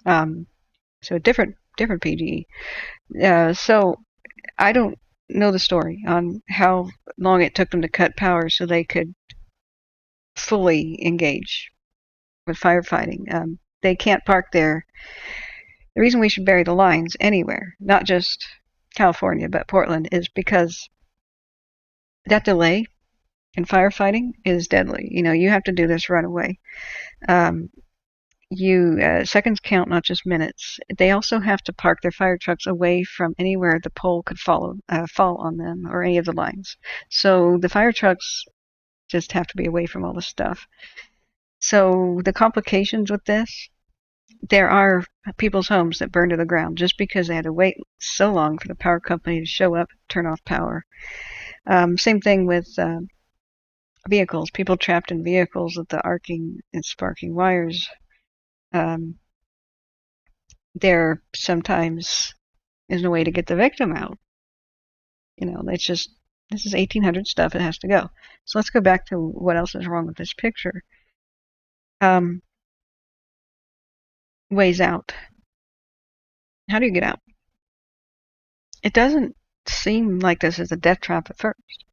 So different PGE. So I don't know the story on how long it took them to cut power so they could fully engage with firefighting. They can't park there. The reason we should bury the lines anywhere, not just California, but Portland, is because that delay in firefighting is deadly. You have to do this right away. Seconds count, not just minutes. They also have to park their fire trucks away from anywhere the pole could fall on them or any of the lines. So the fire trucks just have to be away from all the stuff. So the complications with this, there are people's homes that burn to the ground just because they had to wait so long for the power company to show up, turn off power. Same thing with vehicles, people trapped in vehicles with the arcing and sparking wires. There sometimes is no way to get the victim out. This is 1800 stuff. It has to go. So let's go back to what else is wrong with this picture. Ways out. How do you get out? It doesn't seem like this is a death trap at first.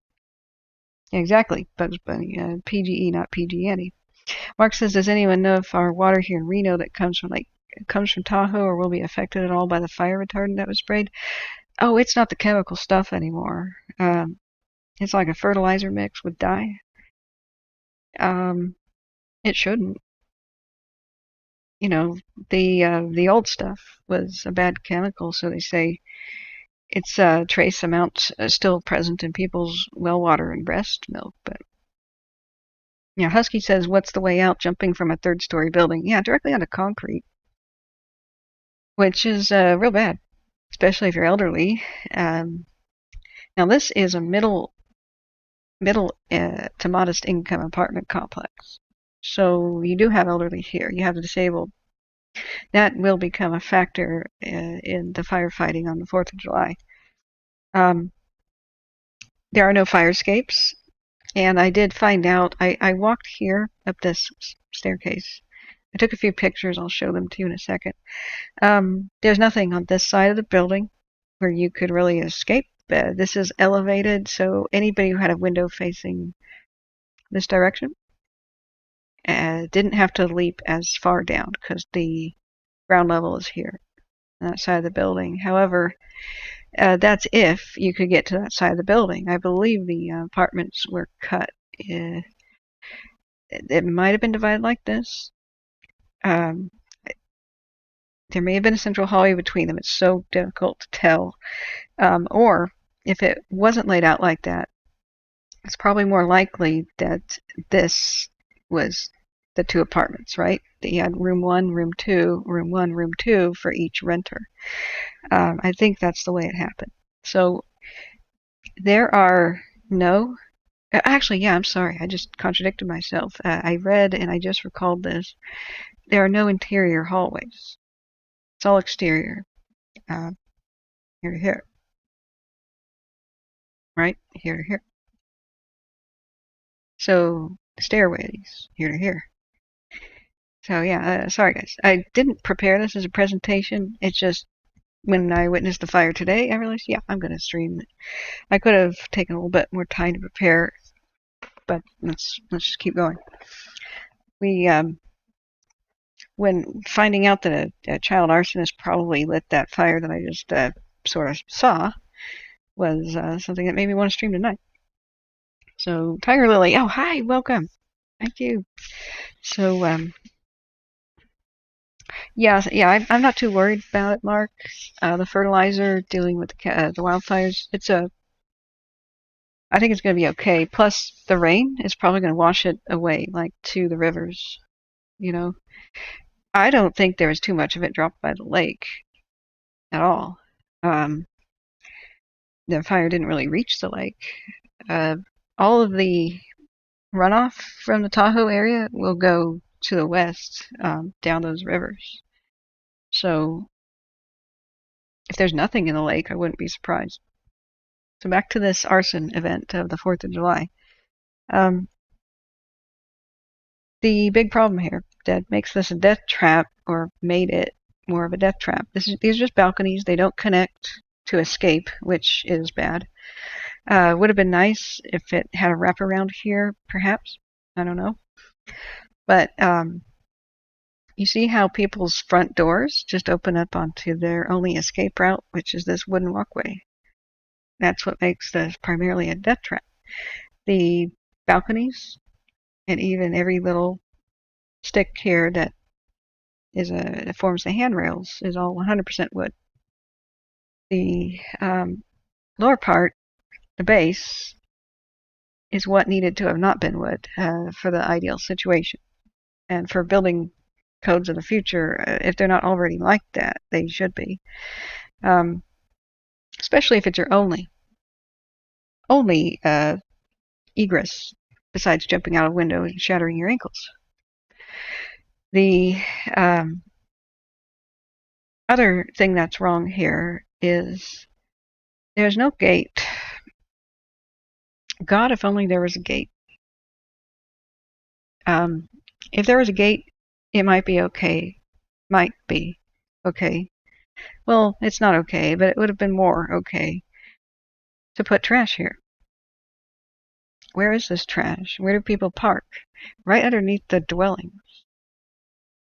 Yeah, exactly, Bugs Bunny. PGE, not PG&E. Mark says, does anyone know if our water here in Reno that comes from Tahoe or will be affected at all by the fire retardant that was sprayed? Oh, it's not the chemical stuff anymore. It's like a fertilizer mix with dye. It shouldn't. The old stuff was a bad chemical, so they say it's trace amounts still present in people's well water and breast milk. But Husky says, what's the way out? Jumping from a third-story building. Yeah, directly onto concrete, which is real bad, especially if you're elderly. Now, this is a middle to modest income apartment complex. So you do have elderly here. You have the disabled. That will become a factor in the firefighting on the 4th of July. There are no fire escapes. And I did find out, I walked here up this staircase. I took a few pictures. I'll show them to you in a second. There's nothing on this side of the building where you could really escape. This is elevated, so anybody who had a window facing this direction didn't have to leap as far down because the ground level is here on that side of the building. However, that's if you could get to that side of the building. I believe the apartments were cut. It might have been divided like this. There may have been a central hallway between them. It's so difficult to tell. Or if it wasn't laid out like that, it's probably more likely that this was the two apartments, right? You had room 1, room 2, room 1, room 2 for each renter. I think that's the way it happened. So there are no, actually, yeah, I'm sorry, I just contradicted myself. I read and I just recalled this. There are no interior hallways. It's all exterior, uh, here to here, right? Here to here. So stairways, here to here. So yeah, sorry guys. I didn't prepare this as a presentation. It's just when I witnessed the fire today, I realized, yeah, I'm going to stream it. I could have taken a little bit more time to prepare, but let's just keep going. We when finding out that a child arsonist probably lit that fire that I just sort of saw was something that made me want to stream tonight. So Tiger Lily, oh hi, welcome, thank you. So yeah, I'm not too worried about it, Mark. The fertilizer dealing with the wildfires, I think it's going to be okay. Plus, the rain is probably going to wash it away, like to the rivers. You know, I don't think there was too much of it dropped by the lake at all. Um, the fire didn't really reach the lake. Uh, all of the runoff from the Tahoe area will go to the west, down those rivers. So if there's nothing in the lake, I wouldn't be surprised. So back to this arson event of the 4th of July. Um, the big problem here that makes this a death trap, or made it more of a death trap, these are just balconies. They don't connect to escape, which is bad. Would have been nice if it had a wraparound here, perhaps. I don't know. But you see how people's front doors just open up onto their only escape route, which is this wooden walkway. That's what makes this primarily a death trap. The balconies and even every little stick here that forms the handrails is all 100% wood. The lower part, the base, is what needed to have not been wood for the ideal situation. And for building codes of the future, if they're not already like that, they should be. Especially if it's your only egress besides jumping out a window and shattering your ankles. The other thing that's wrong here is there's no gate. God, if only there was a gate. If there was a gate, it might be okay. Might be okay. Well, it's not okay, but it would have been more okay to put trash here. Where is this trash? Where do people park? Right underneath the dwellings.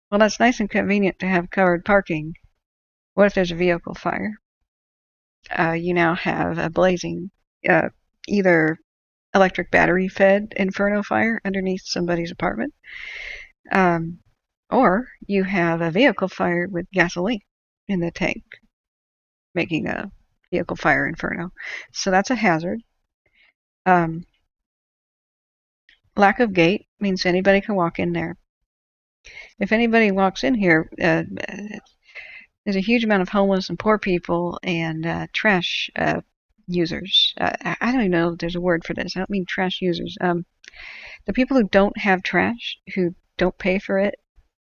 Well, that's nice and convenient to have covered parking. What if there's a vehicle fire? You now have a blazing, either electric battery fed inferno fire underneath somebody's apartment, or you have a vehicle fire with gasoline in the tank, making a vehicle fire inferno. So that's a hazard. Lack of gate means anybody can walk in there. If anybody walks in here, there's a huge amount of homeless and poor people and trash users. I don't even know if there's a word for this. I don't mean trash users. The people who don't have trash, who don't pay for it,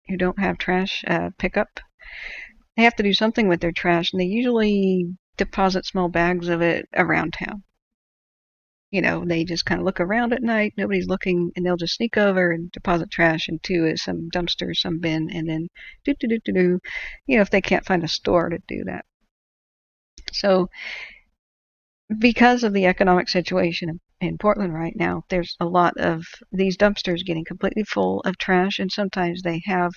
who don't have trash pickup, they have to do something with their trash, and they usually deposit small bags of it around town. You know, they just kind of look around at night, nobody's looking, and they'll just sneak over and deposit trash into some dumpster, some bin, and then do, you know, if they can't find a store to do that. So because of the economic situation in Portland right now, there's a lot of these dumpsters getting completely full of trash, and sometimes they have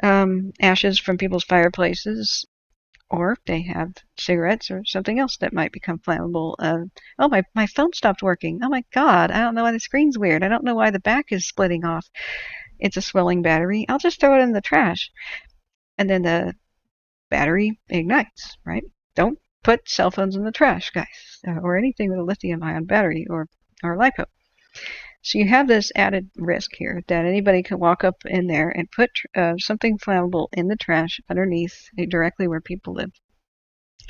ashes from people's fireplaces, or they have cigarettes or something else that might become flammable. Oh, my phone stopped working. Oh my God, I don't know why the screen's weird. I don't know why the back is splitting off. It's a swelling battery. I'll just throw it in the trash. And then the battery ignites, right? Don't put cell phones in the trash, guys, or anything with a lithium-ion battery or LiPo. So you have this added risk here that anybody can walk up in there and put something flammable in the trash underneath, directly where people live,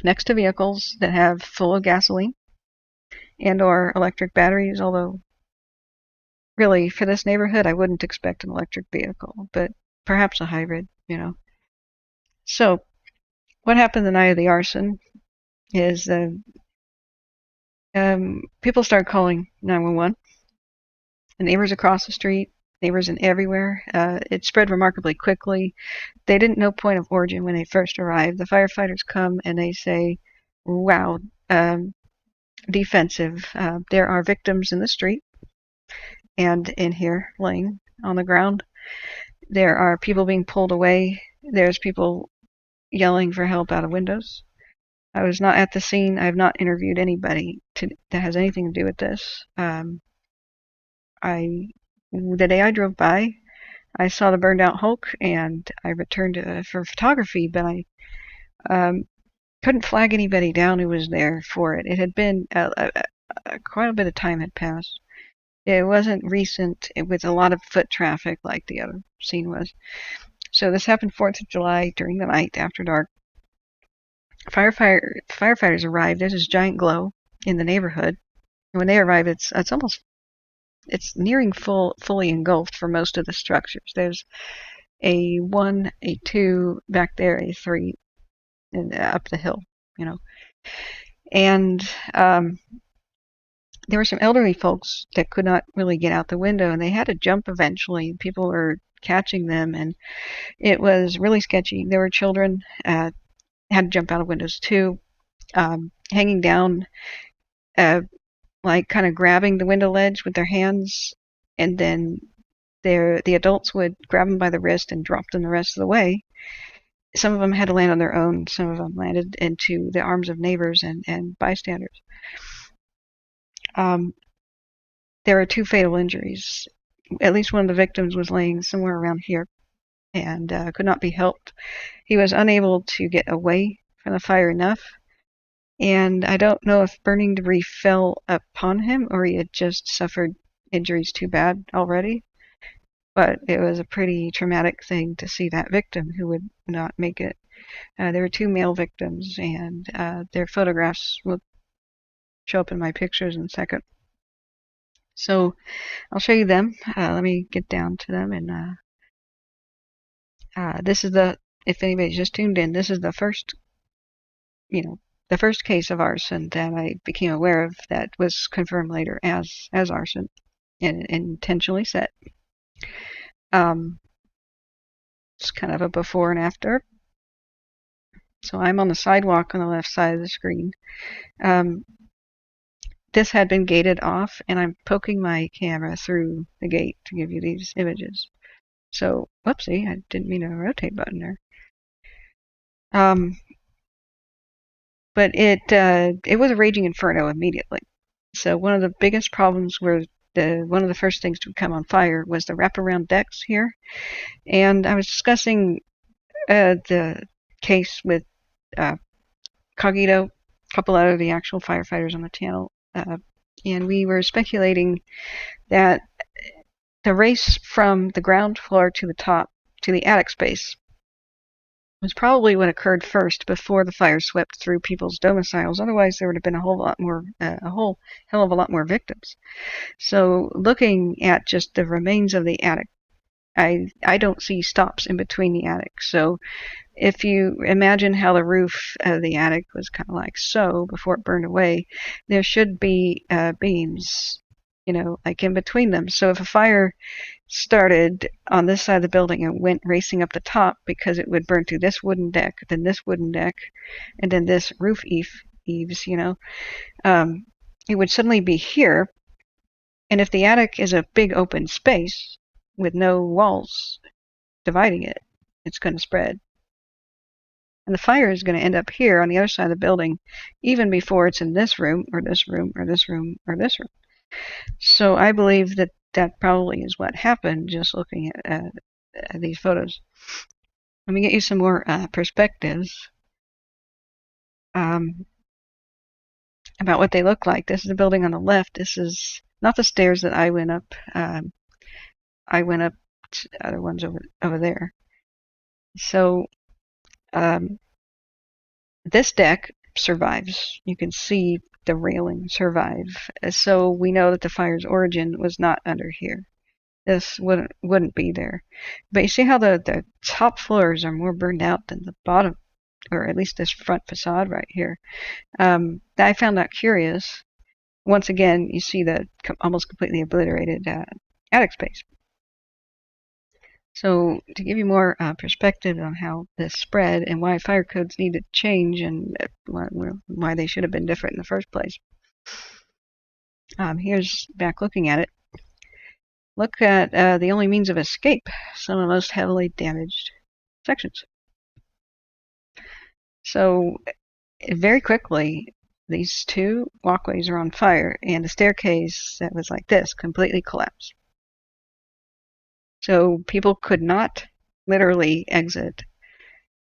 next to vehicles that have full of gasoline and or electric batteries, although really for this neighborhood I wouldn't expect an electric vehicle, but perhaps a hybrid, you know. So what happened the night of the arson is people started calling 911. The neighbors across the street, neighbors in everywhere. It spread remarkably quickly. They didn't know point of origin when they first arrived. The firefighters come and they say, wow, defensive. There are victims in the street and in here laying on the ground. There are people being pulled away. There's people yelling for help out of windows. I was not at the scene. I have not interviewed anybody that has anything to do with this. The day I drove by, I saw the burned out Hulk, and I returned for photography, but I couldn't flag anybody down who was there for it. It had been quite a bit of time had passed. It wasn't recent with a lot of foot traffic like the other scene was. So this happened 4th of July during the night after dark. Firefighters arrived. There's this giant glow in the neighborhood. And when they arrive, it's nearing fully engulfed for most of the structures. There's a 1, a 2, back there, a 3, and up the hill, you know. And there were some elderly folks that could not really get out the window, and they had to jump eventually. People were catching them, and it was really sketchy. There were children had to jump out of windows too, hanging down, like kind of grabbing the window ledge with their hands, and then the adults would grab them by the wrist and drop them the rest of the way. Some of them had to land on their own. Some of them landed into the arms of neighbors and bystanders. There were 2 fatal injuries. At least one of the victims was laying somewhere around here and could not be helped. He was unable to get away from the fire enough, and I don't know if burning debris fell upon him or he had just suffered injuries too bad already. But it was a pretty traumatic thing to see that victim who would not make it. There were 2 male victims, and their photographs will show up in my pictures in a second. So I'll show you them. Let me get down to them. And this is if anybody's just tuned in, this is the first, the first case of arson that I became aware of that was confirmed later as arson and intentionally set. It's kind of a before and after. So I'm on the sidewalk on the left side of the screen. This had been gated off, and I'm poking my camera through the gate to give you these images. So, whoopsie, I didn't mean a rotate button there. But it was a raging inferno immediately. So one of the biggest problems were one of the first things to come on fire was the wraparound decks here. And I was discussing the case with Cogito, a couple of the actual firefighters on the channel, and we were speculating that the race from the ground floor to the top, to the attic space, was probably what occurred first before the fire swept through people's domiciles. Otherwise, there would have been a whole hell of a lot more victims. So looking at just the remains of the attic, I don't see stops in between the attic. So if you imagine how the roof of the attic was kind of like so before it burned away, there should be beams, like in between them. So if a fire started on this side of the building and went racing up the top, because it would burn through this wooden deck, then this wooden deck, and then this roof eaves, it would suddenly be here. And if the attic is a big open space with no walls dividing it, it's going to spread. And the fire is going to end up here on the other side of the building, even before it's in this room, or this room, or this room, or this room. So I believe that probably is what happened, just looking at these photos. Let me get you some more perspectives about what they look like. This is the building on the left. This is not the stairs that I went up. I went up to other ones over there. So um, this deck survives. You can see the railing survive. So we know that the fire's origin was not under here. This wouldn't be there. But you see how the top floors are more burned out than the bottom, or at least this front facade right here. I found that curious. Once again, you see the almost completely obliterated attic space. So to give you more perspective on how this spread and why fire codes need to change and why they should have been different in the first place. Here's back looking at it. Look at the only means of escape, some of the most heavily damaged sections. So very quickly, these two walkways are on fire, and the staircase that was like this completely collapsed. So people could not literally exit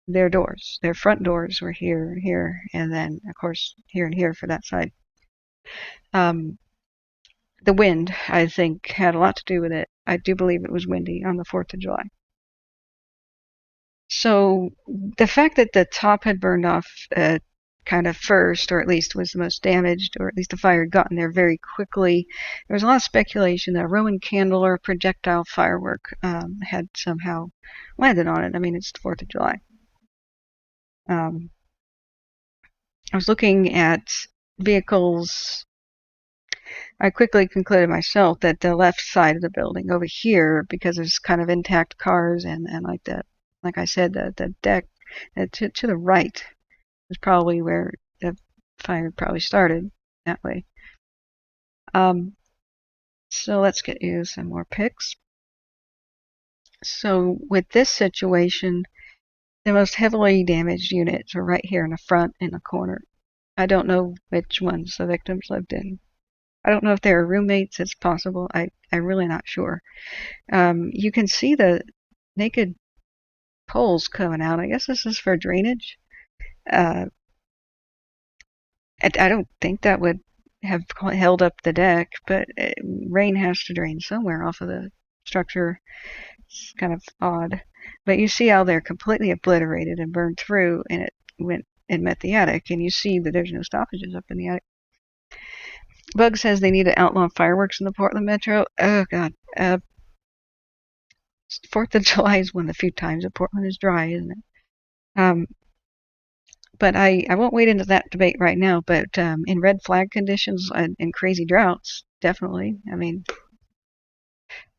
their doors. Their front doors were here and here, and then, of course, here and here for that side. The wind, I think, had a lot to do with it. I do believe it was windy on the 4th of July. So the fact that the top had burned off kind of first, or at least was the most damaged, or at least the fire had gotten there very quickly. There was a lot of speculation that a Roman candle or a projectile firework had somehow landed on it. I mean, it's the 4th of July. I was looking at vehicles. I quickly concluded myself that the left side of the building over here, because there's kind of intact cars and like that, like I said, the deck to the right is probably where the fire probably started that way. So let's get you some more pics. So with this situation, the most heavily damaged units are right here in the front in the corner. I don't know which ones the victims lived in. I don't know if they were roommates. It's possible. I'm really not sure. You can see the naked poles coming out. I guess this is for drainage. I don't think that would have held up the deck, but rain has to drain somewhere off of the structure. It's kind of odd. But you see how they're completely obliterated and burned through, and it went and met the attic, and you see that there's no stoppages up in the attic. Bug says they need to outlaw fireworks in the Portland metro. Oh, God. 4th of July is one of the few times that Portland is dry, isn't it? But I won't wade into that debate right now, but in red flag conditions and in crazy droughts, definitely. I mean,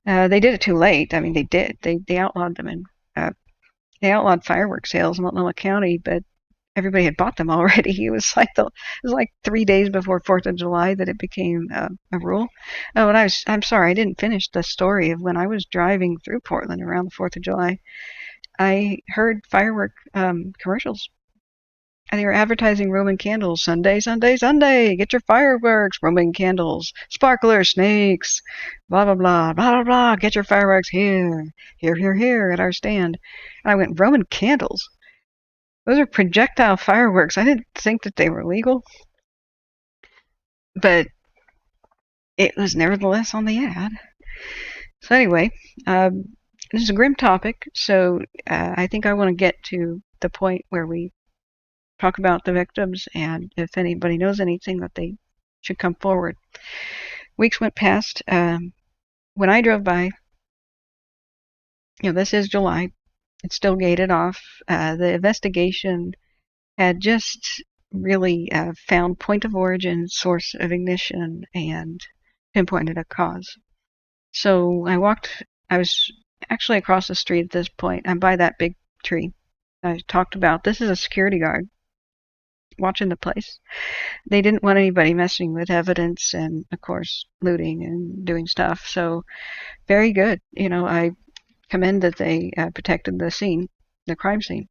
they did it too late. I mean, they did. They outlawed them, and they outlawed fireworks sales in Multnomah County, but everybody had bought them already. It was like 3 days before 4th of July that it became a rule. Oh, and I'm sorry, I didn't finish the story of when I was driving through Portland around the 4th of July. I heard firework commercials. And they were advertising Roman candles. Sunday, Sunday, Sunday. Get your fireworks. Roman candles. Sparklers, snakes. Blah, blah, blah. Blah, blah, blah. Get your fireworks here. Here, here, here at our stand. And I went, Roman candles? Those are projectile fireworks. I didn't think that they were legal. But it was nevertheless on the ad. So anyway, this is a grim topic. So I think I want to get to the point where we talk about the victims, and if anybody knows anything, that they should come forward. Weeks went past. When I drove by, this is July. It's still gated off. The investigation had just really found point of origin, source of ignition, and pinpointed a cause. So I was actually across the street at this point. I'm by that big tree I talked about. This is a security guard watching the place. They didn't want anybody messing with evidence and, of course, looting and doing stuff. So very good. I commend that they protected the scene, the crime scene.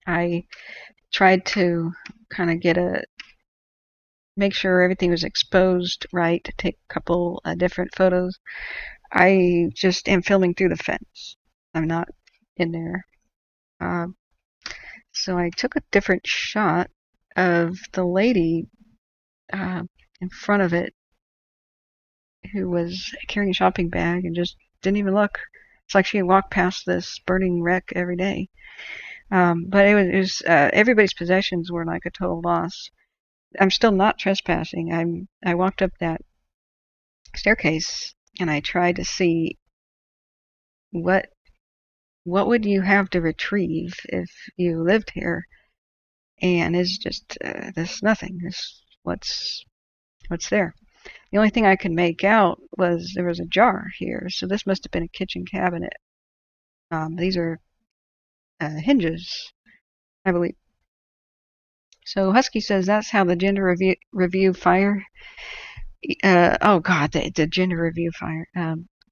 I tried to kind of make sure everything was exposed right, to take a couple different photos. I just am filming through the fence. I'm not in there. So I took a different shot of the lady in front of it. who was carrying a shopping bag and just didn't even look. It's like she had walked past this burning wreck every day. But it was everybody's possessions were like a total loss. I'm still not trespassing. I walked up that staircase and I tried to see what would you have to retrieve if you lived here, and it's just there's nothing. This what's there. The only thing I could make out was there was a jar here, so this must have been a kitchen cabinet. These are hinges, I believe. So Husky says that's how the gender review fire. Oh God, the gender review fire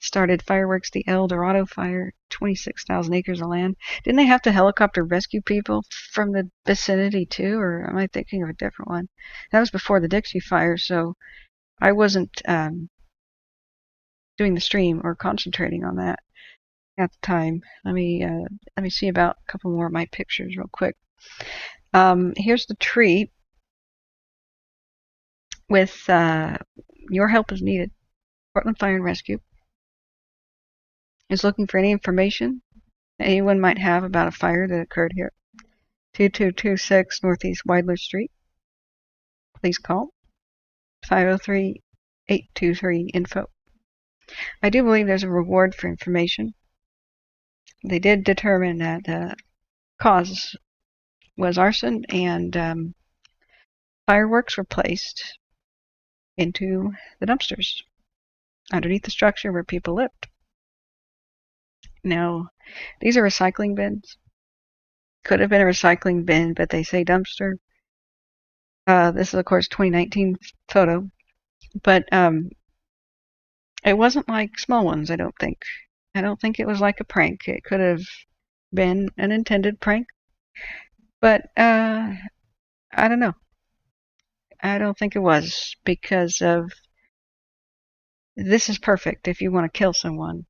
started. Fireworks, the El Dorado fire, 26,000 acres of land. Didn't they have to helicopter rescue people from the vicinity too, or am I thinking of a different one? That was before the Dixie fire, so I wasn't doing the stream or concentrating on that at the time. Let me see about a couple more of my pictures real quick. Here's the tree with your help is needed. Portland Fire and Rescue is looking for any information anyone might have about a fire that occurred here. 2226 Northeast Weidler Street. Please call 503-823-INFO. I do believe there's a reward for information. They did determine that the cause was arson, and fireworks were placed into the dumpsters underneath the structure where people lived. Now, these are recycling bins. Could have been a recycling bin, but they say dumpster. This is, of course, 2019 photo, but it wasn't like small ones, I don't think. I don't think it was like a prank. It could have been an intended prank, but I don't know. I don't think it was, because of this is perfect if you want to kill someone.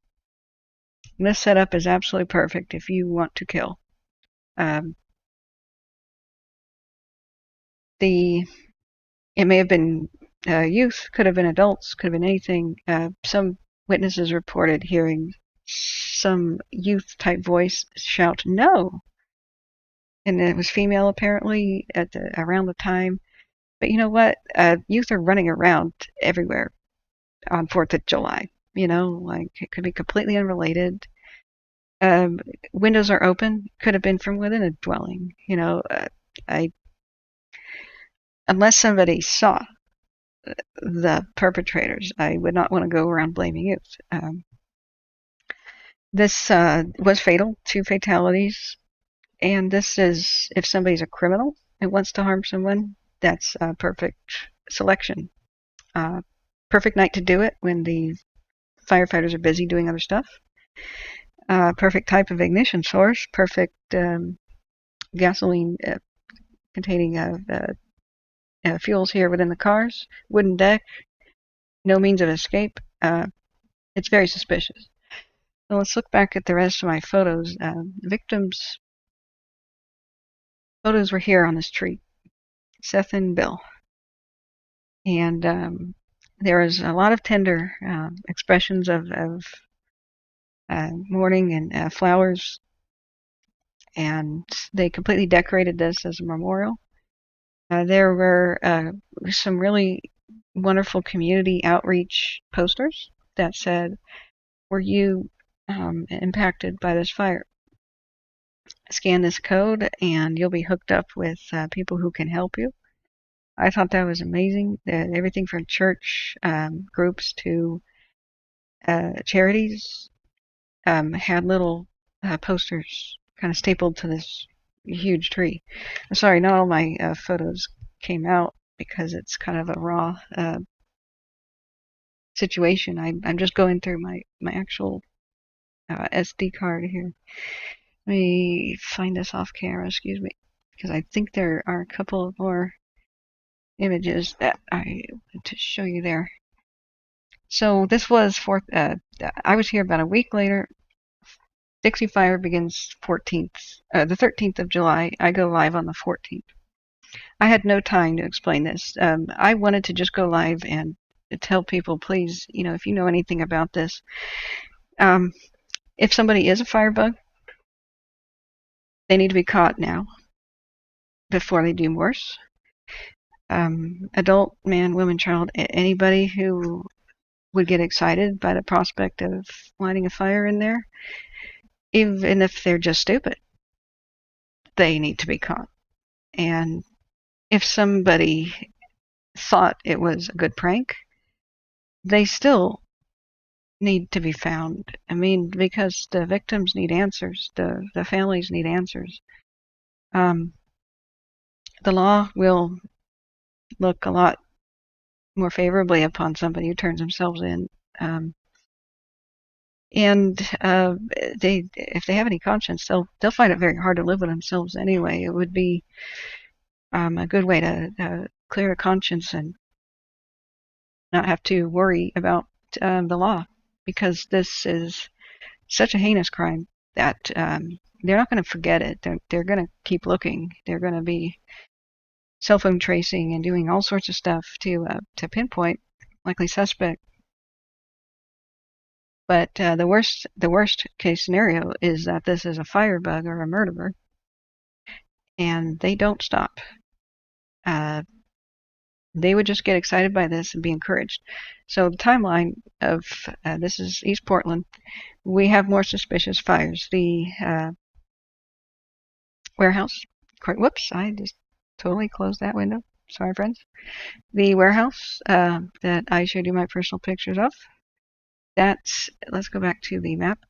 This setup is absolutely perfect if you want to kill. It may have been youth, could have been adults, could have been anything. Some witnesses reported hearing some youth type voice shout "no," and it was female apparently around the time. But you know what? Youth are running around everywhere on 4th of July. Like it could be completely unrelated. Windows are open. Could have been from within a dwelling. Unless somebody saw the perpetrators, I would not want to go around blaming youth. This was fatal, 2 fatalities, and this is, if somebody's a criminal and wants to harm someone, that's a perfect selection. Perfect night to do it when the firefighters are busy doing other stuff. Perfect type of ignition source. Perfect gasoline containing fuels here within the cars. Wooden deck. No means of escape. It's very suspicious. So let's look back at the rest of my photos. Victims' photos were here on this tree. Seth and Bill. And there was a lot of tender expressions of mourning and flowers. And they completely decorated this as a memorial. There were some really wonderful community outreach posters that said, "Were you impacted by this fire? Scan this code and you'll be hooked up with people who can help you." I thought that was amazing. Everything from church groups to charities had little posters kind of stapled to this huge tree. I'm sorry, not all my photos came out because it's kind of a raw situation. I'm just going through my actual SD card here. Let me find this off camera, excuse me, because I think there are a couple of more images that I want to show you there. So this was I was here about a week later. Dixie Fire begins the 13th of July. I go live on the 14th. I had no time to explain this. I wanted to just go live and tell people, please, if you know anything about this, um, if somebody is a firebug, they need to be caught now before they do worse. Adult, man, woman, child, anybody who would get excited by the prospect of lighting a fire in there, even if they're just stupid, they need to be caught. And if somebody thought it was a good prank, they still need to be found. I mean, because the victims need answers, the families need answers. Um, the law will look a lot more favorably upon somebody who turns themselves in. Um, and if they have any conscience, they'll find it very hard to live with themselves anyway. It would be a good way to clear a conscience and not have to worry about the law, because this is such a heinous crime that they're not going to forget it. They're going to keep looking. They're going to be cell phone tracing and doing all sorts of stuff to pinpoint likely suspect. But the worst case scenario is that this is a firebug or a murderer, and they don't stop. They would just get excited by this and be encouraged. So the timeline of this is East Portland. We have more suspicious fires. The warehouse. Whoops! I just totally closed that window. Sorry, friends. The warehouse that I showed you my personal pictures of. Let's go back to the map.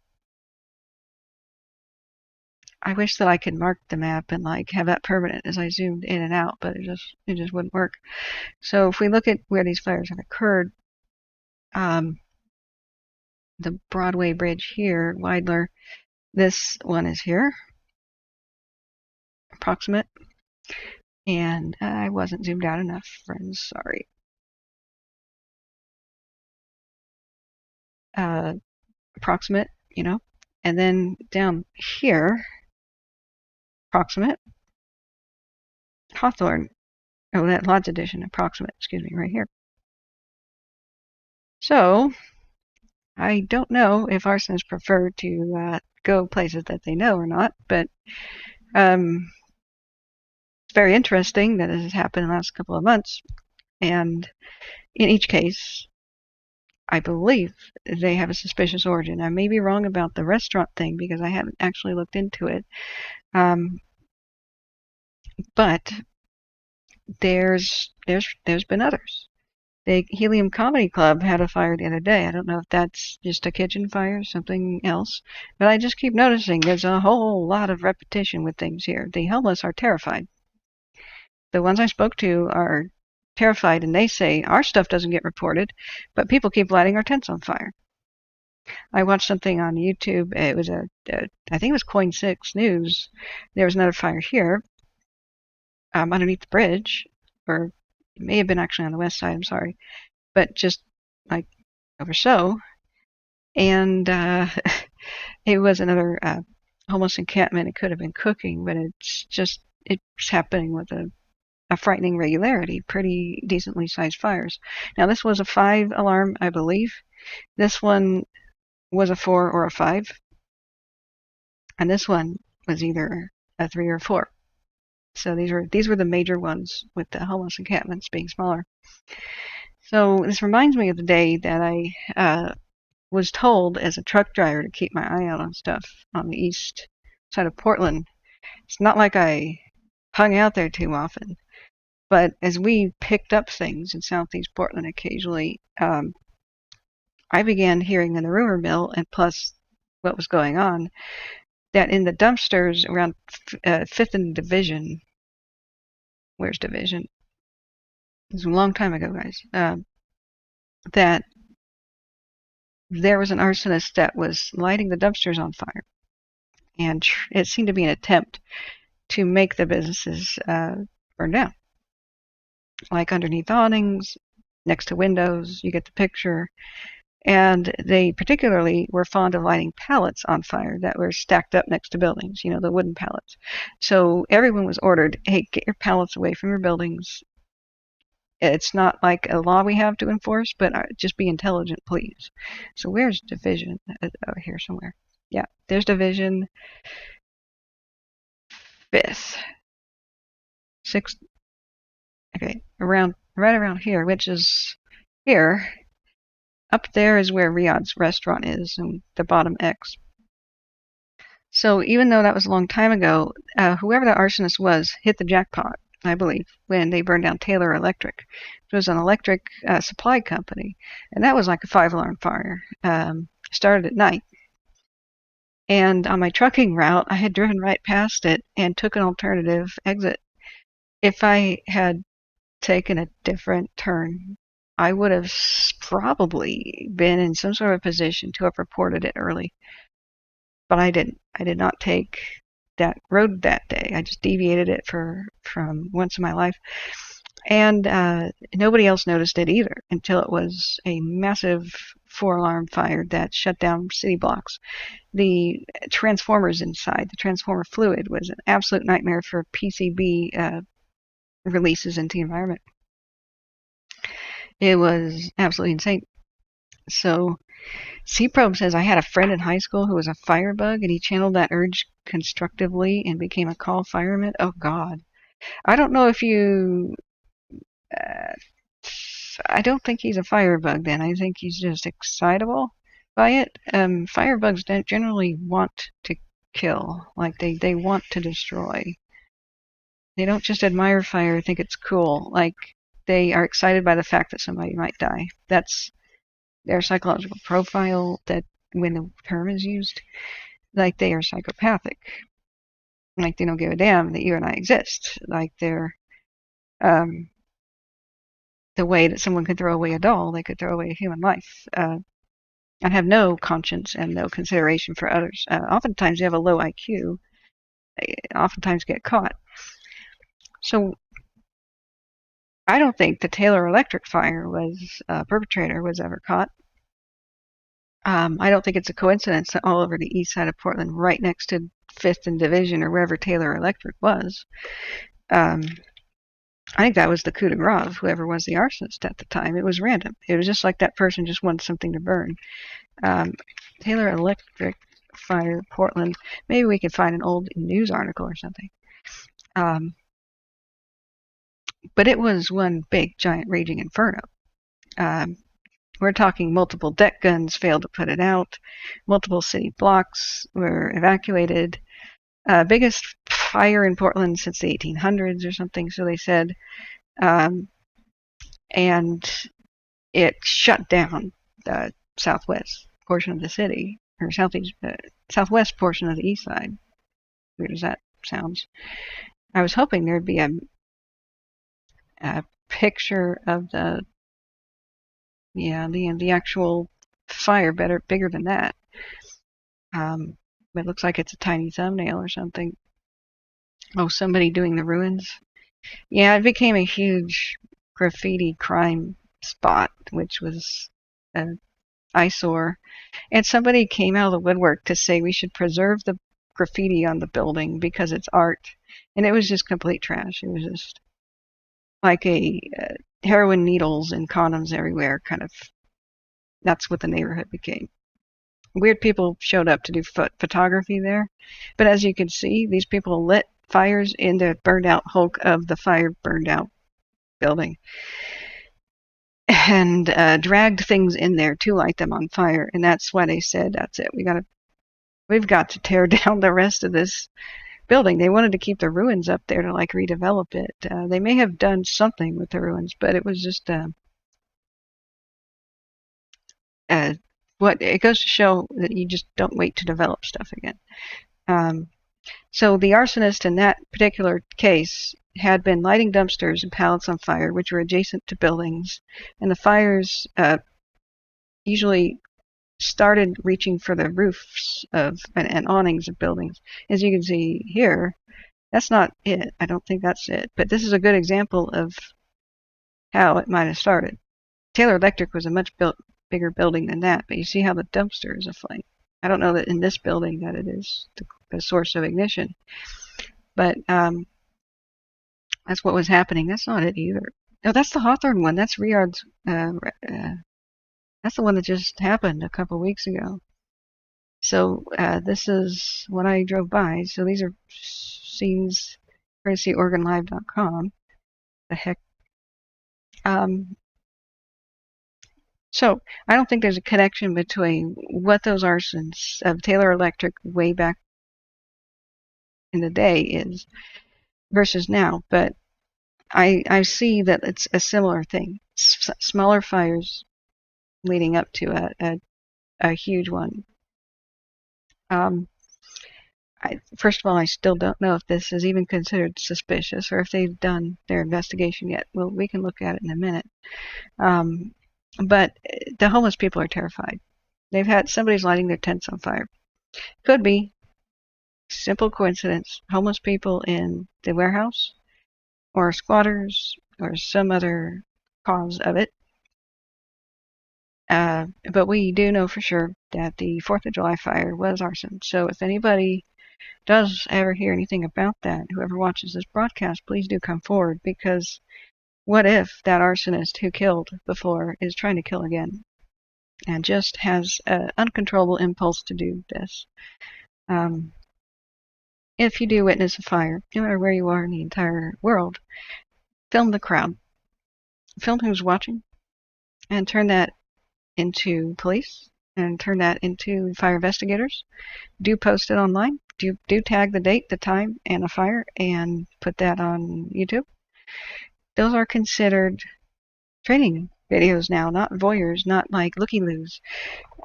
I wish that I could mark the map and have that permanent as I zoomed in and out, but it just wouldn't work. So if we look at where these fires have occurred, the Broadway Bridge here, Weidler, this one is here, approximate, and I wasn't zoomed out enough, friends, sorry. Approximate, and then down here, approximate, Hawthorne, that Lodge Edition, approximate, excuse me, right here. So, I don't know if arsonists prefer to go places that they know or not, but it's very interesting that this has happened in the last couple of months, and in each case, I believe they have a suspicious origin. I may be wrong about the restaurant thing because I haven't actually looked into it, but there's been others. The Helium Comedy Club had a fire the other day. I don't know if that's just a kitchen fire or something else, but I just keep noticing there's a whole lot of repetition with things here. The homeless are terrified. The ones I spoke to are terrified, and they say our stuff doesn't get reported, but people keep lighting our tents on fire. I watched something on YouTube. It was I think it was Coin 6 News. There was another fire here underneath the bridge, or it may have been actually on the west side, I'm sorry, but just over so. And it was another homeless encampment. It could have been cooking, but it's happening with a frightening regularity, pretty decently sized fires. Now, this was a 5 alarm, I believe. This one was a 4 or a 5. And this one was either a 3 or a 4. So these were the major ones, with the homeless encampments being smaller. So this reminds me of the day that I was told as a truck driver to keep my eye out on stuff on the east side of Portland. It's not like I hung out there too often, but as we picked up things in southeast Portland occasionally, I began hearing in the rumor mill, and plus what was going on, that in the dumpsters around 5th and Division, where's Division? It was a long time ago, guys, that there was an arsonist that was lighting the dumpsters on fire. And it seemed to be an attempt to make the businesses burn down. Like underneath awnings, next to windows, you get the picture. And they particularly were fond of lighting pallets on fire that were stacked up next to buildings, the wooden pallets. So everyone was ordered, hey, get your pallets away from your buildings. It's not like a law we have to enforce, but just be intelligent, please. So where's division? Oh, here somewhere. Yeah, there's division 5th, 6th. Okay, right around here, which is here. Up there is where Riyadh's restaurant is, and the bottom X. So even though that was a long time ago, whoever the arsonist was hit the jackpot, I believe, when they burned down Taylor Electric. It was an electric supply company, and that was like a 5-alarm fire. Started at night. And on my trucking route, I had driven right past it and took an alternative exit. If I had taken a different turn, I would have probably been in some sort of position to have reported it early. But I didn't. I did not take that road that day. I just deviated it from once in my life. And nobody else noticed it either until it was a massive 4-alarm fire that shut down city blocks. The transformers inside, the transformer fluid, was an absolute nightmare for PCB releases into the environment. It was absolutely insane. So C-Probe says, I had a friend in high school who was a firebug, and he channeled that urge constructively and became a call fireman. Oh, God. I don't know if you... I don't think he's a firebug then. I think he's just excitable by it. Firebugs don't generally want to kill. Like, they want to destroy. They don't just admire fire, think it's cool. Like, they are excited by the fact that somebody might die. That's their psychological profile, that when the term is used, like they are psychopathic. Like they don't give a damn that you and I exist. Like they're the way that someone could throw away a doll, they could throw away a human life, and have no conscience and no consideration for others. Oftentimes they have a low IQ. They oftentimes get caught. So I don't think the Taylor Electric fire perpetrator was ever caught. I don't think it's a coincidence that all over the east side of Portland, right next to 5th and Division or wherever Taylor Electric was, I think that was the coup de grace of whoever was the arsonist at the time. It was random. It was just like that person just wanted something to burn. Taylor Electric fire, Portland. Maybe we could find an old news article or something. But it was one big, giant, raging inferno. We're talking multiple deck guns failed to put it out. Multiple city blocks were evacuated. Biggest fire in Portland since the 1800s or something, so they said. And it shut down the southwest portion of the city, or southwest portion of the east side. Weird as that sounds. I was hoping there'd be a picture of the actual fire, bigger than that. It looks like it's a tiny thumbnail or something. Oh, somebody doing the ruins. Yeah, it became a huge graffiti crime spot, which was an eyesore. And somebody came out of the woodwork to say we should preserve the graffiti on the building because it's art. And it was just complete trash. It was just like a heroin needles and condoms everywhere kind of. That's what the neighborhood became. Weird people showed up to do photography there. But as you can see, these people lit fires in the burned out hulk of the fire burned out building and dragged things in there to light them on fire. And that's why they said, that's it. We've got to tear down the rest of this building. They wanted to keep the ruins up there to like redevelop it. They may have done something with the ruins, but it was just what it goes to show that you just don't wait to develop stuff again. So the arsonist in that particular case had been lighting dumpsters and pallets on fire, which were adjacent to buildings, and the fires usually started reaching for the roofs of and awnings of buildings. As you can see here, that's not it. I don't think that's it. But this is a good example of how it might have started. Taylor Electric was a much bigger building than that, but you see how the dumpster is aflame. I don't know that in this building that it is the source of ignition, but that's what was happening. That's not it either. Oh, that's the Hawthorne one. That's Riyadh's. That's the one that just happened a couple weeks ago. So this is when I drove by. So these are scenes courtesy organlive.com. The heck. Um, so I don't think there's a connection between what those arsons of Taylor Electric way back in the day is versus now, but I see that it's a similar thing. Smaller fires leading up to a huge one. First of all, I still don't know if this is even considered suspicious or if they've done their investigation yet. Well, we can look at it in a minute. But the homeless people are terrified. They've had somebody's lighting their tents on fire. Could be simple coincidence. Homeless people in the warehouse or squatters or some other cause of it. But we do know for sure that the 4th of July fire was arson. So if anybody does ever hear anything about that, whoever watches this broadcast, please do come forward, because what if that arsonist who killed before is trying to kill again and just has an uncontrollable impulse to do this? If you do witness a fire, no matter where you are in the entire world, film the crowd. Film who's watching and turn that into police and turn that into fire investigators. Do post it online. Do tag the date, the time, and the fire and put that on YouTube. Those are considered training videos now, not voyeurs, not like looky-loos.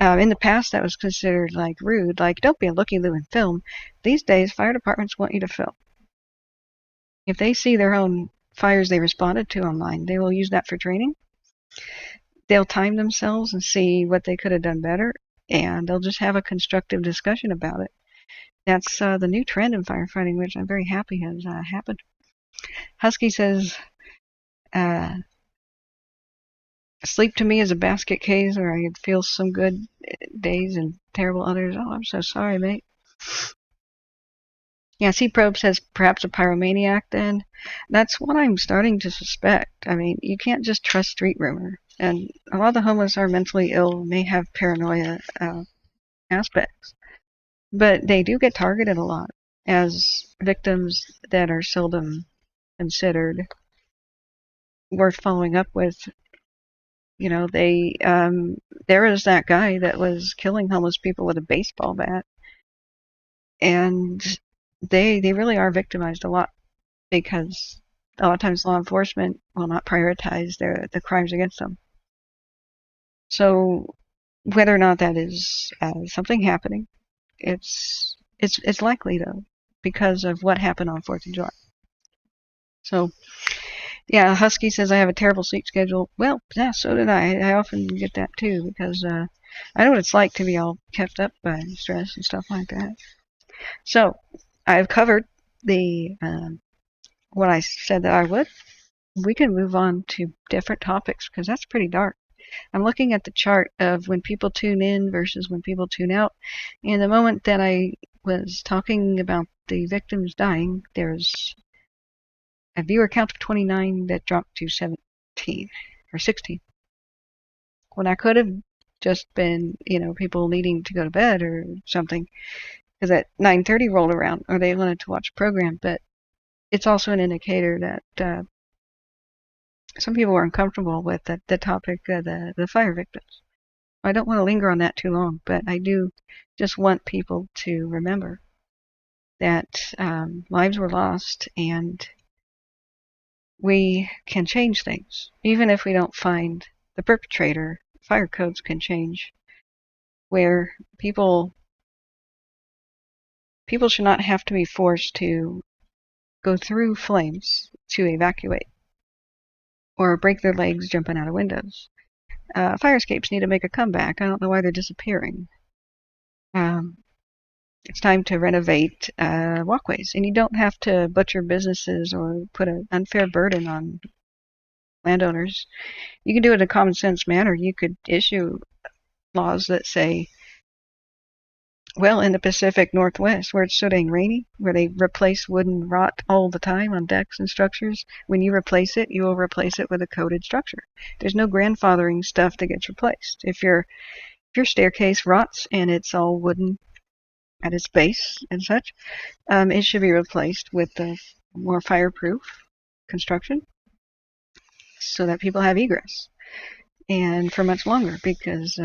In the past, that was considered like rude, like don't be a looky-loo and film. These days, fire departments want you to film. If they see their own fires they responded to online, they will use that for training. They'll time themselves and see what they could have done better, and they'll just have a constructive discussion about it. That's the new trend in firefighting, which I'm very happy has happened. Husky says, sleep to me is a basket case, or I feel some good days and terrible others. Oh, I'm so sorry, mate. Yeah, C-Probe says perhaps a pyromaniac then. That's what I'm starting to suspect. I mean, you can't just trust street rumor. And a lot of the homeless are mentally ill, may have paranoia aspects. But they do get targeted a lot as victims that are seldom considered worth following up with. You know, there is that guy that was killing homeless people with a baseball bat. And they really are victimized a lot, because a lot of times law enforcement will not prioritize the crimes against them. So whether or not that is something happening, it's likely though, because of what happened on 4th of July. So yeah, Husky says I have a terrible sleep schedule. Well, yeah, so did I. I often get that too, because I know what it's like to be all kept up by stress and stuff like that. So I've covered the what I said that I would. We can move on to different topics, because that's pretty dark. I'm looking at the chart of when people tune in versus when people tune out. And the moment that I was talking about the victims dying, there's a viewer count of 29 that dropped to 17 or 16. When I could have just been, people needing to go to bed or something, because at 9:30 rolled around, or they wanted to watch a program. But it's also an indicator that some people were uncomfortable with the topic of the fire victims. I don't want to linger on that too long, but I do just want people to remember that lives were lost, and we can change things. Even if we don't find the perpetrator, fire codes can change, where people should not have to be forced to go through flames to evacuate or break their legs jumping out of windows. Fire escapes need to make a comeback. I don't know why they're disappearing. It's time to renovate walkways, and you don't have to butcher businesses or put an unfair burden on landowners. You can do it in a common sense manner. You could issue laws that say Well, in the Pacific Northwest, where it's so dang rainy, where they replace wood and rot all the time on decks and structures, when you replace it, you will replace it with a coated structure. There's no grandfathering stuff that gets replaced. If your staircase rots and it's all wooden at its base and such, it should be replaced with a more fireproof construction so that people have egress and for much longer because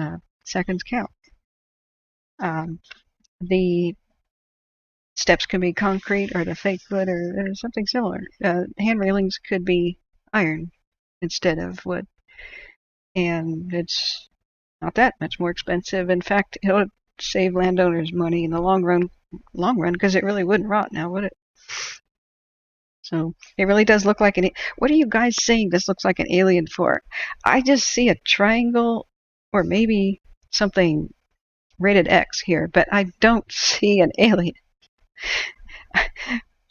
seconds count. Um, the steps can be concrete or the fake wood or something similar. Hand railings could be iron instead of wood, and it's not that much more expensive. In fact, it'll save landowners money in the long run. Long run, because it really wouldn't rot now, would it? So it really does look like an. What are you guys saying this looks like an alien for? I just see a triangle or maybe something rated X here, but I don't see an alien.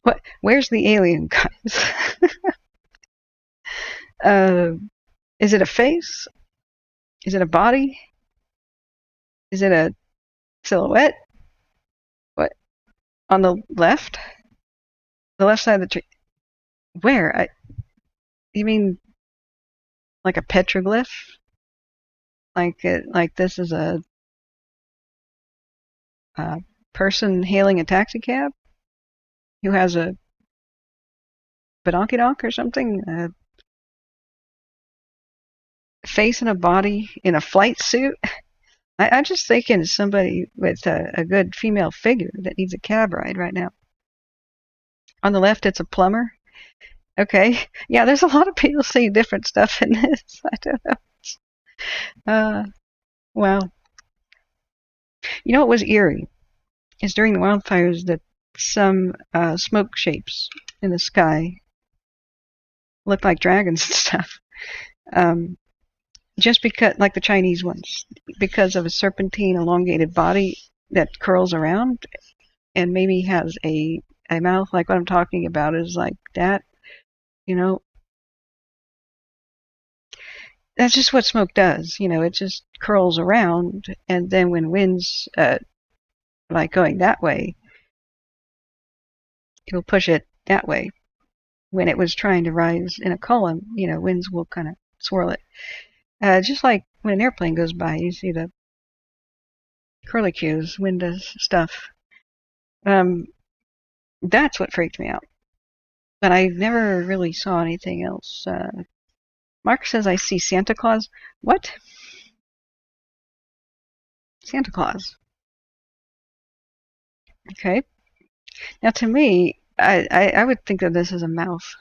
What? Where's the alien, guys? uh, is it a face? Is it a body? Is it a silhouette? What? On the left? The left side of the tree. Where? You mean like a petroglyph? Like this is a person hailing a taxi cab who has a badonkadonk or something? A face and a body in a flight suit? I'm just thinking somebody with a good female figure that needs a cab ride right now. On the left, it's a plumber. Okay. Yeah, there's a lot of people seeing different stuff in this. I don't know. Wow. You know what was eerie? Is during the wildfires that some smoke shapes in the sky looked like dragons and stuff. Just because, like the Chinese ones, because of a serpentine elongated body that curls around and maybe has a mouth like what I'm talking about is like that, you know. That's just what smoke does, you know, it just curls around, and then when winds, like going that way, it'll push it that way. When it was trying to rise in a column, you know, winds will kind of swirl it. Just like when an airplane goes by, you see the curlicues, wind does stuff. That's what freaked me out. But I never really saw anything else. Mark says I see Santa Claus. What? Santa Claus. Okay. Now to me, I would think of this as a mouth.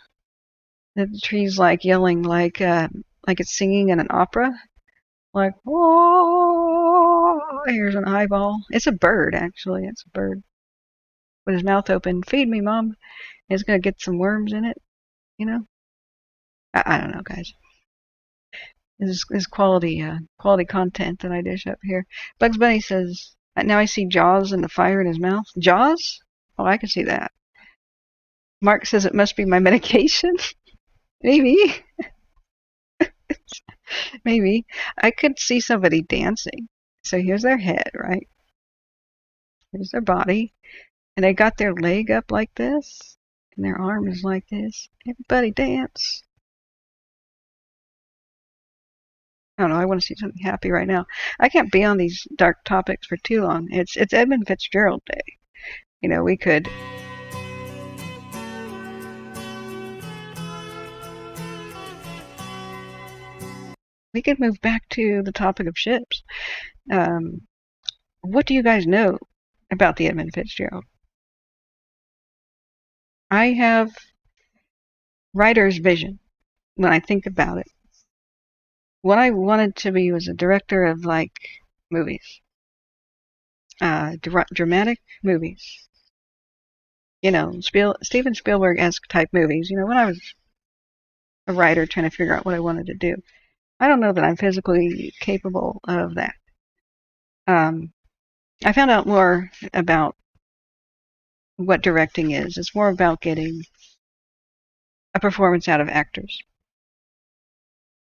The tree's like yelling like it's singing in an opera. Like, whoa, here's an eyeball. It's a bird, actually. It's a bird with his mouth open. Feed me, Mom. And it's going to get some worms in it, you know? I don't know, guys. This is quality content that I dish up here. Bugs Bunny says, now I see Jaws and the fire in his mouth. Jaws? Oh, I can see that. Mark says it must be my medication. Maybe. Maybe. I could see somebody dancing. So here's their head, right? Here's their body. And they got their leg up like this. And their arm is like this. Everybody dance. I don't know. I want to see something happy right now. I can't be on these dark topics for too long. It's Edmund Fitzgerald Day. You know, we could move back to the topic of ships. What do you guys know about the Edmund Fitzgerald? I have writer's vision when I think about it. What I wanted to be was a director of like movies, dramatic movies. You know, Steven Spielberg-esque type movies. You know, when I was a writer trying to figure out what I wanted to do, I don't know that I'm physically capable of that. I found out more about what directing is. It's more about getting a performance out of actors.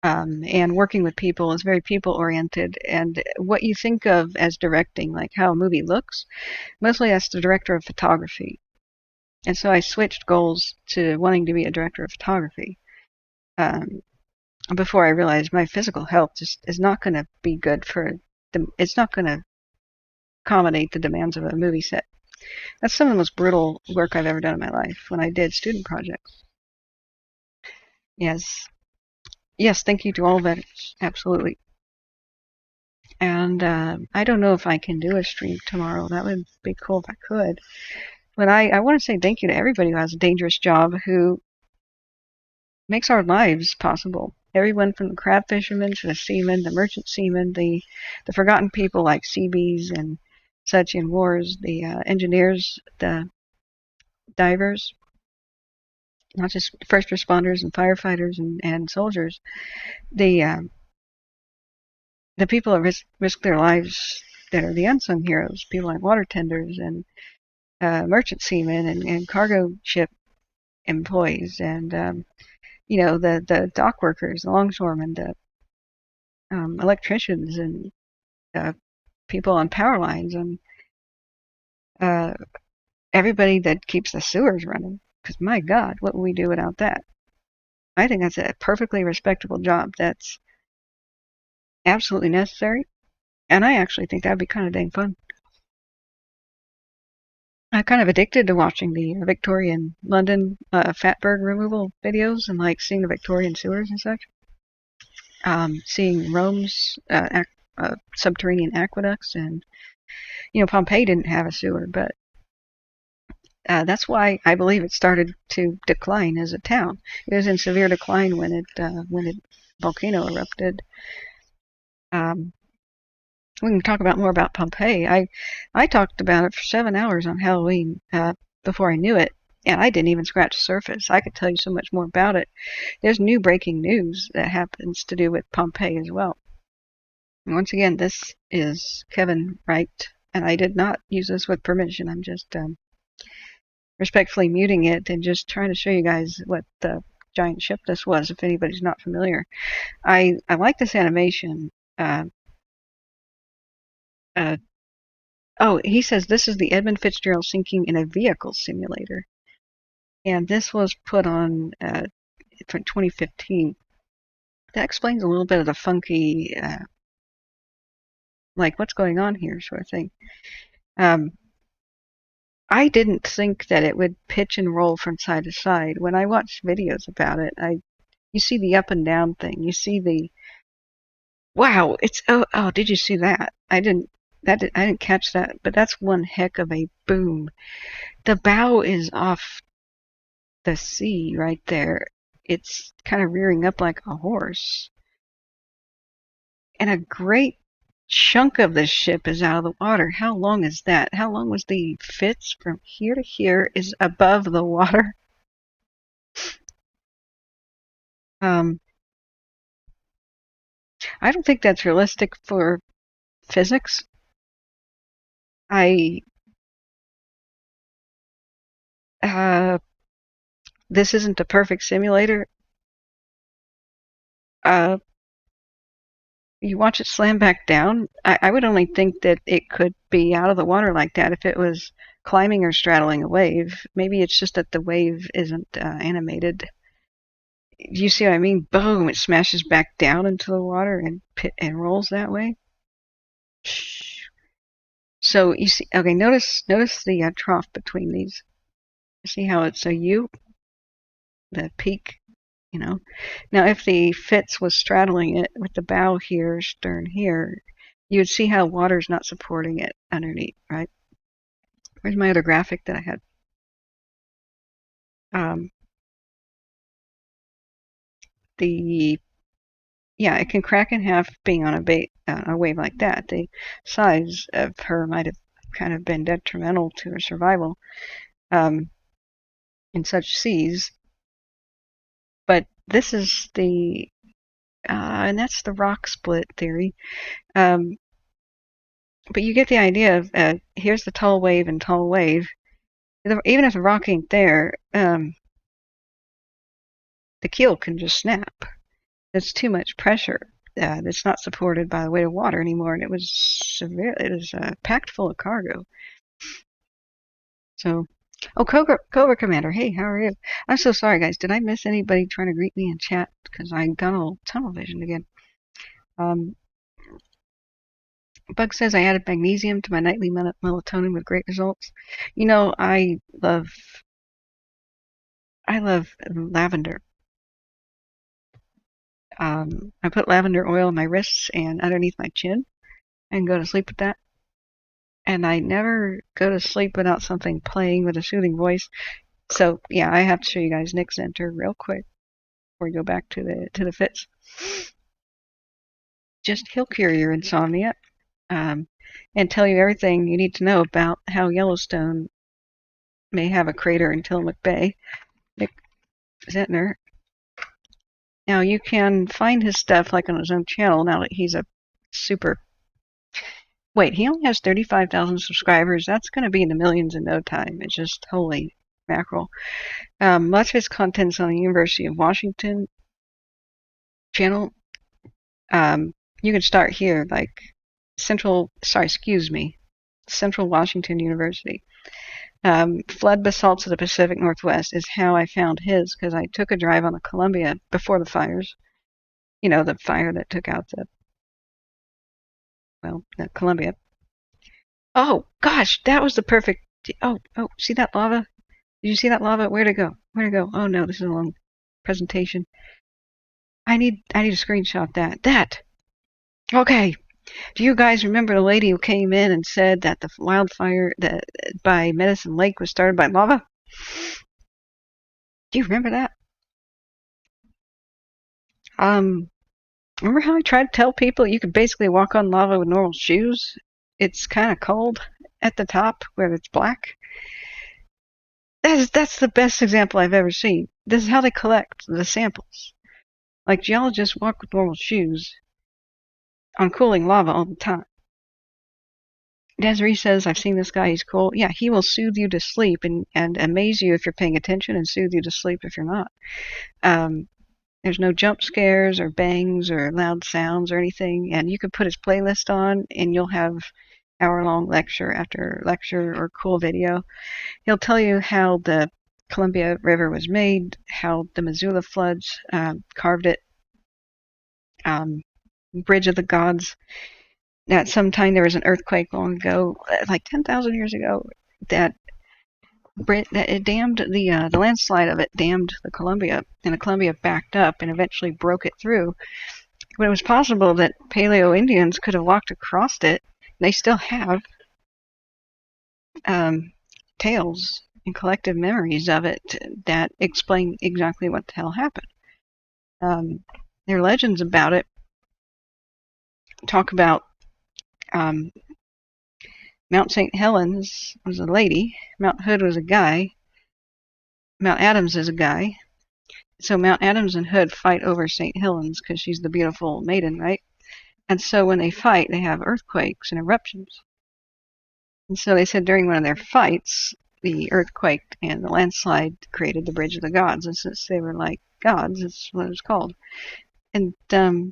And working with people is very people oriented. And what you think of as directing, like how a movie looks, mostly as the director of photography. And so I switched goals to wanting to be a director of photography um, before I realized my physical health just is not going to be good for it's not going to accommodate the demands of a movie set. That's some of the most brutal work I've ever done in my life when I did student projects. Yes. Yes, thank you to all veterans. Absolutely. And I don't know if I can do a stream tomorrow. That would be cool if I could. But I want to say thank you to everybody who has a dangerous job who makes our lives possible. Everyone from the crab fishermen to the seamen, the merchant seamen, the forgotten people like Seabees and such in wars, the engineers, the divers, not just first responders and firefighters and soldiers, the uh, the people that risk their lives that are the unsung heroes, people like water tenders and merchant seamen and cargo ship employees and the dock workers, the longshoremen, the electricians and uh, people on power lines and uh, everybody that keeps the sewers running. Because my God, what would we do without that? I think that's a perfectly respectable job. That's absolutely necessary, and I actually think that'd be kind of dang fun. I'm kind of addicted to watching the Victorian London fatberg removal videos and like seeing the Victorian sewers and such. Seeing Rome's subterranean aqueducts, and Pompeii didn't have a sewer, but that's why I believe it started to decline as a town. It was in severe decline when it volcano erupted. Um, we can talk about more about Pompeii. I talked about it for 7 hours on Halloween before I knew it, and I didn't even scratch the surface. I could tell you so much more about it. There's new breaking news that happens to do with Pompeii as well. And once again, this is Kevin Wright, and I did not use this with permission. I'm just respectfully muting it and just trying to show you guys what the giant ship this was, if anybody's not familiar. I like this animation. Oh, he says this is the Edmund Fitzgerald sinking in a vehicle simulator. And this was put on for 2015. That explains a little bit of the funky, like what's going on here sort of thing. I didn't think that it would pitch and roll from side to side. When I watched videos about it, you see the up and down thing. You see the wow. It's oh. Did you see that? I didn't catch that. But that's one heck of a boom. The bow is off the sea right there. It's kind of rearing up like a horse, and a great chunk of the ship is out of the water. How long is that? How long was the Fitz from here to here is above the water? Um, I don't think that's realistic for physics. I This isn't a perfect simulator. Uh, you watch it slam back down. I would only think that it could be out of the water like that if it was climbing or straddling a wave. Maybe it's just that the wave isn't animated. Do you see what I mean? Boom! It smashes back down into the water and rolls that way. So you see, okay. Notice the trough between these. See how it's a U, the peak. Now if the Fitz was straddling it with the bow here, stern here, you would see how water's not supporting it underneath, right? Where's my other graphic that I had? It can crack in half being on a wave like that. The size of her might have kind of been detrimental to her survival in such seas. But this is and that's the rock split theory. But you get the idea of here's the tall wave and tall wave. Even if the rock ain't there, the keel can just snap. It's too much pressure. It's not supported by the weight of water anymore, and it was severe. It was packed full of cargo. So, oh, Cobra Commander, hey, how are you? I'm so sorry, guys. Did I miss anybody trying to greet me in chat? Because I got all tunnel vision again. Um, Bug says I added magnesium to my nightly melatonin with great results. You know, I love lavender. I put lavender oil on my wrists and underneath my chin and go to sleep with that. And I never go to sleep without something playing with a soothing voice. So yeah, I have to show you guys Nick's enter real quick before we go back to the fits. Just he'll cure your insomnia, and tell you everything you need to know about how Yellowstone may have a crater in Tillamook Bay. Nick Zentner. Now you can find his stuff like on his own channel now that he's a super. Wait, he only has 35,000 subscribers. That's going to be in the millions in no time. It's just holy mackerel. Much of his content's on the University of Washington channel. You can start here, like Central Washington University. Flood basalts of the Pacific Northwest is how I found his, because I took a drive on the Columbia before the fires. You know, the fire that took out the Columbia. Oh, gosh, that was the perfect. Oh, see that lava? Did you see that lava? Where'd it go? Oh, no, this is a long presentation. I need to screenshot that. Okay. Do you guys remember the lady who came in and said that the wildfire by Medicine Lake was started by lava? Do you remember that? Remember how I tried to tell people you could basically walk on lava with normal shoes? It's kind of cold at the top where it's black. That's the best example I've ever seen. This is how they collect the samples. Like, geologists walk with normal shoes on cooling lava all the time. Desiree says, I've seen this guy, he's cool. Yeah, he will soothe you to sleep and amaze you if you're paying attention and soothe you to sleep if you're not. There's no jump scares or bangs or loud sounds or anything, and you can put his playlist on and you'll have hour-long lecture after lecture or cool video. He'll tell you how the Columbia River was made, how the Missoula floods carved it, Bridge of the Gods. At some time there was an earthquake long ago, like 10,000 years ago, that it dammed the landslide of it dammed the Columbia, and the Columbia backed up and eventually broke it through. But it was possible that Paleo Indians could have walked across it. They still have tales and collective memories of it that explain exactly what the hell happened. There are legends about it. Talk about Mount St. Helens was a lady, Mount Hood was a guy, Mount Adams is a guy. So Mount Adams and Hood fight over St. Helens because she's the beautiful maiden, right? And so when they fight, they have earthquakes and eruptions. And so they said during one of their fights, the earthquake and the landslide created the Bridge of the Gods. And since they were like gods, that's what it was called. And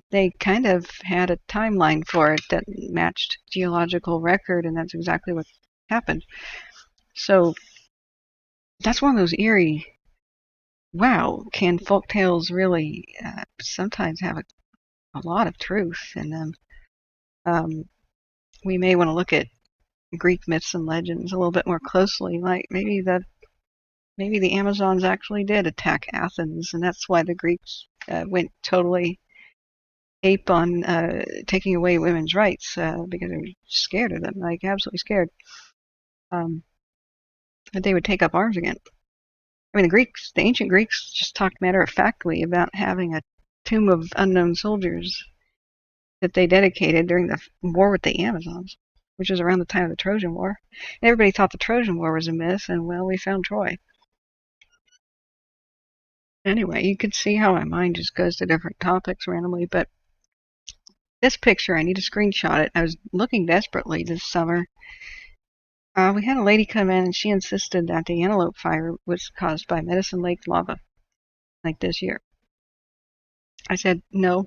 they kind of had a timeline for it that matched geological record, and that's exactly what happened. So that's one of those eerie, wow, can folktales really sometimes have a lot of truth in them? We may want to look at Greek myths and legends a little bit more closely, like maybe the Amazons actually did attack Athens, and that's why the Greeks went totally ape on taking away women's rights because they were scared of them, like absolutely scared. That they would take up arms again. I mean, the ancient Greeks just talked matter-of-factly about having a tomb of unknown soldiers that they dedicated during the war with the Amazons, which was around the time of the Trojan War. And everybody thought the Trojan War was a myth, and well, we found Troy. Anyway, you can see how my mind just goes to different topics randomly, but this picture, I need to screenshot it. I was looking desperately this summer. We had a lady come in and she insisted that the Antelope Fire was caused by Medicine Lake lava, like this year. I said, no,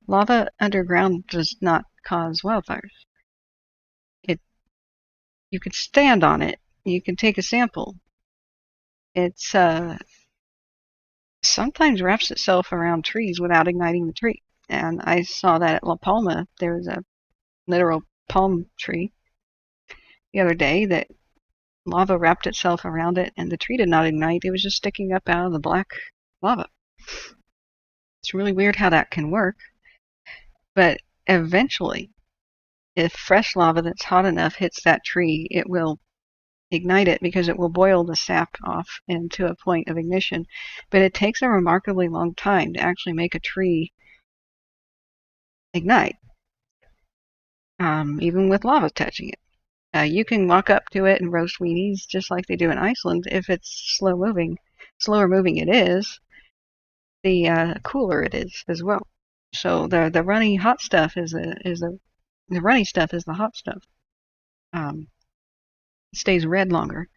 lava underground does not cause wildfires. It, you could stand on it. You can take a sample. It's sometimes wraps itself around trees without igniting the tree. And I saw that at La Palma. There was a literal palm tree the other day that lava wrapped itself around it, and the tree did not ignite. It was just sticking up out of the black lava. It's really weird how that can work. But eventually, if fresh lava that's hot enough hits that tree, it will ignite it because it will boil the sap off into a point of ignition. But it takes a remarkably long time to actually make a tree ignite, even with lava touching it. You can walk up to it and roast weenies just like they do in Iceland. If it's slower moving it is, the cooler it is as well. So the runny hot stuff is the runny stuff is the hot stuff. It stays red longer.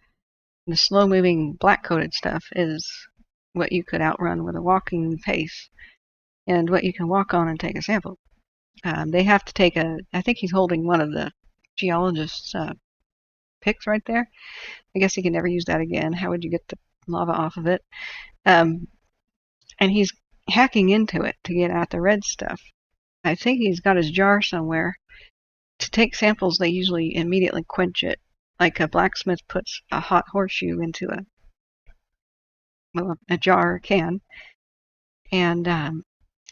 The slow moving black coated stuff is what you could outrun with a walking pace and what you can walk on and take a sample. They have to take I think he's holding one of the geologist's picks right there. I guess he can never use that again. How would you get the lava off of it? And he's hacking into it to get at the red stuff. I think he's got his jar somewhere. To take samples, they usually immediately quench it. Like a blacksmith puts a hot horseshoe into a jar or can. And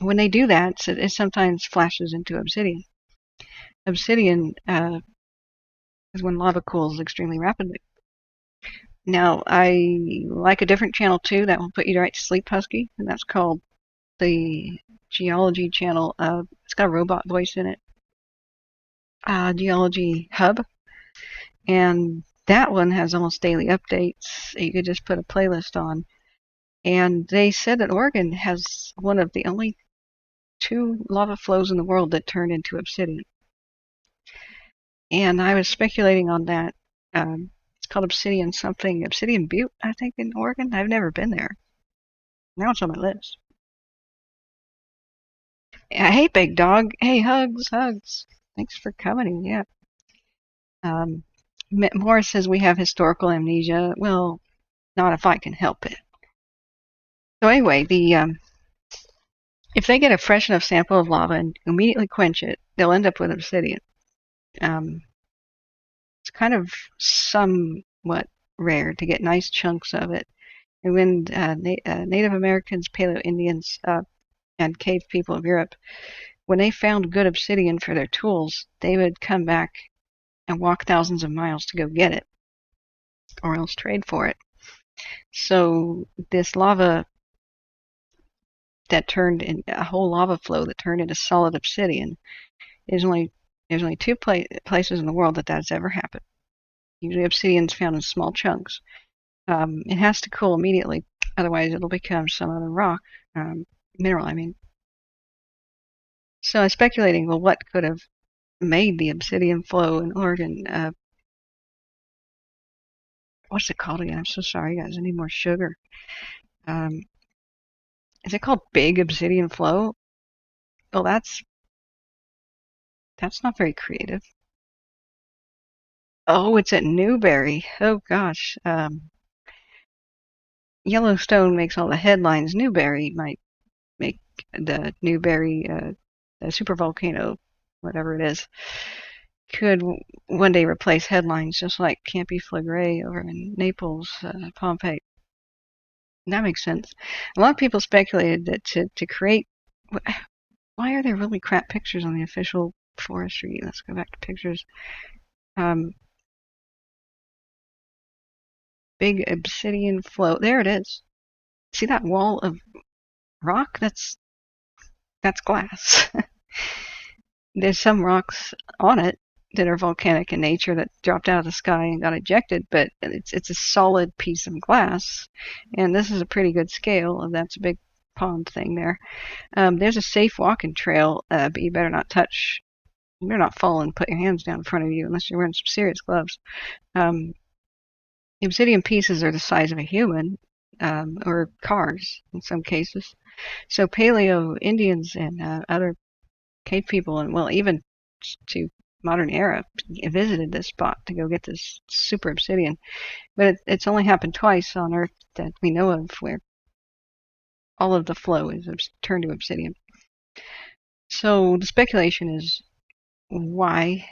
when they do that, it sometimes flashes into obsidian. Obsidian is when lava cools extremely rapidly. Now, I like a different channel too that will put you right to sleep, Husky, and that's called the Geology channel. It's got a robot voice in it. Geology Hub. And that one has almost daily updates. You could just put a playlist on. And they said that Oregon has one of the only 2 lava flows in the world that turn into obsidian. And I was speculating on that. It's called Obsidian something. Obsidian Butte, I think, in Oregon. I've never been there. Now it's on my list. Hey, big dog. Hey, hugs. Thanks for coming in. Yeah. Morris says we have historical amnesia. Well, not if I can help it. So anyway, if they get a fresh enough sample of lava and immediately quench it, they'll end up with obsidian. It's kind of somewhat rare to get nice chunks of it. And when Native Americans, Paleo-Indians, and cave people of Europe, when they found good obsidian for their tools, they would come back and walk thousands of miles to go get it, or else trade for it. So this lava that turned in a whole lava flow that turned into solid obsidian there's only 2 places in the world that's ever happened. Usually obsidian's found in small chunks. It has to cool immediately, otherwise it'll become some other rock, mineral, I mean. So I'm speculating, well, what could have made the obsidian flow in Oregon? What's it called again? I'm so sorry, guys. I need more sugar. Is it called Big Obsidian Flow? Well, that's not very creative. Oh, it's at Newberry. Oh gosh. Yellowstone makes all the headlines. Newberry might make the Newberry supervolcano, whatever it is, could one day replace headlines, just like Campy Flagray over in Naples, Pompeii. That makes sense. A lot of people speculated that to create. Why are there really crap pictures on the official forestry? Let's go back to pictures. Big obsidian flow. There it is. See that wall of rock? That's glass. There's some rocks on it that are volcanic in nature that dropped out of the sky and got ejected, but it's a solid piece of glass, and this is a pretty good scale. That's a big pond thing there. There's a safe walking trail, but you better not touch. You better not fall and put your hands down in front of you unless you're wearing some serious gloves. Obsidian pieces are the size of a human. or cars in some cases. So paleo Indians and other cave people, and well, even to modern era, visited this spot to go get this super obsidian. But it's only happened twice on Earth that we know of where all of the flow is turned to obsidian. So the speculation is, why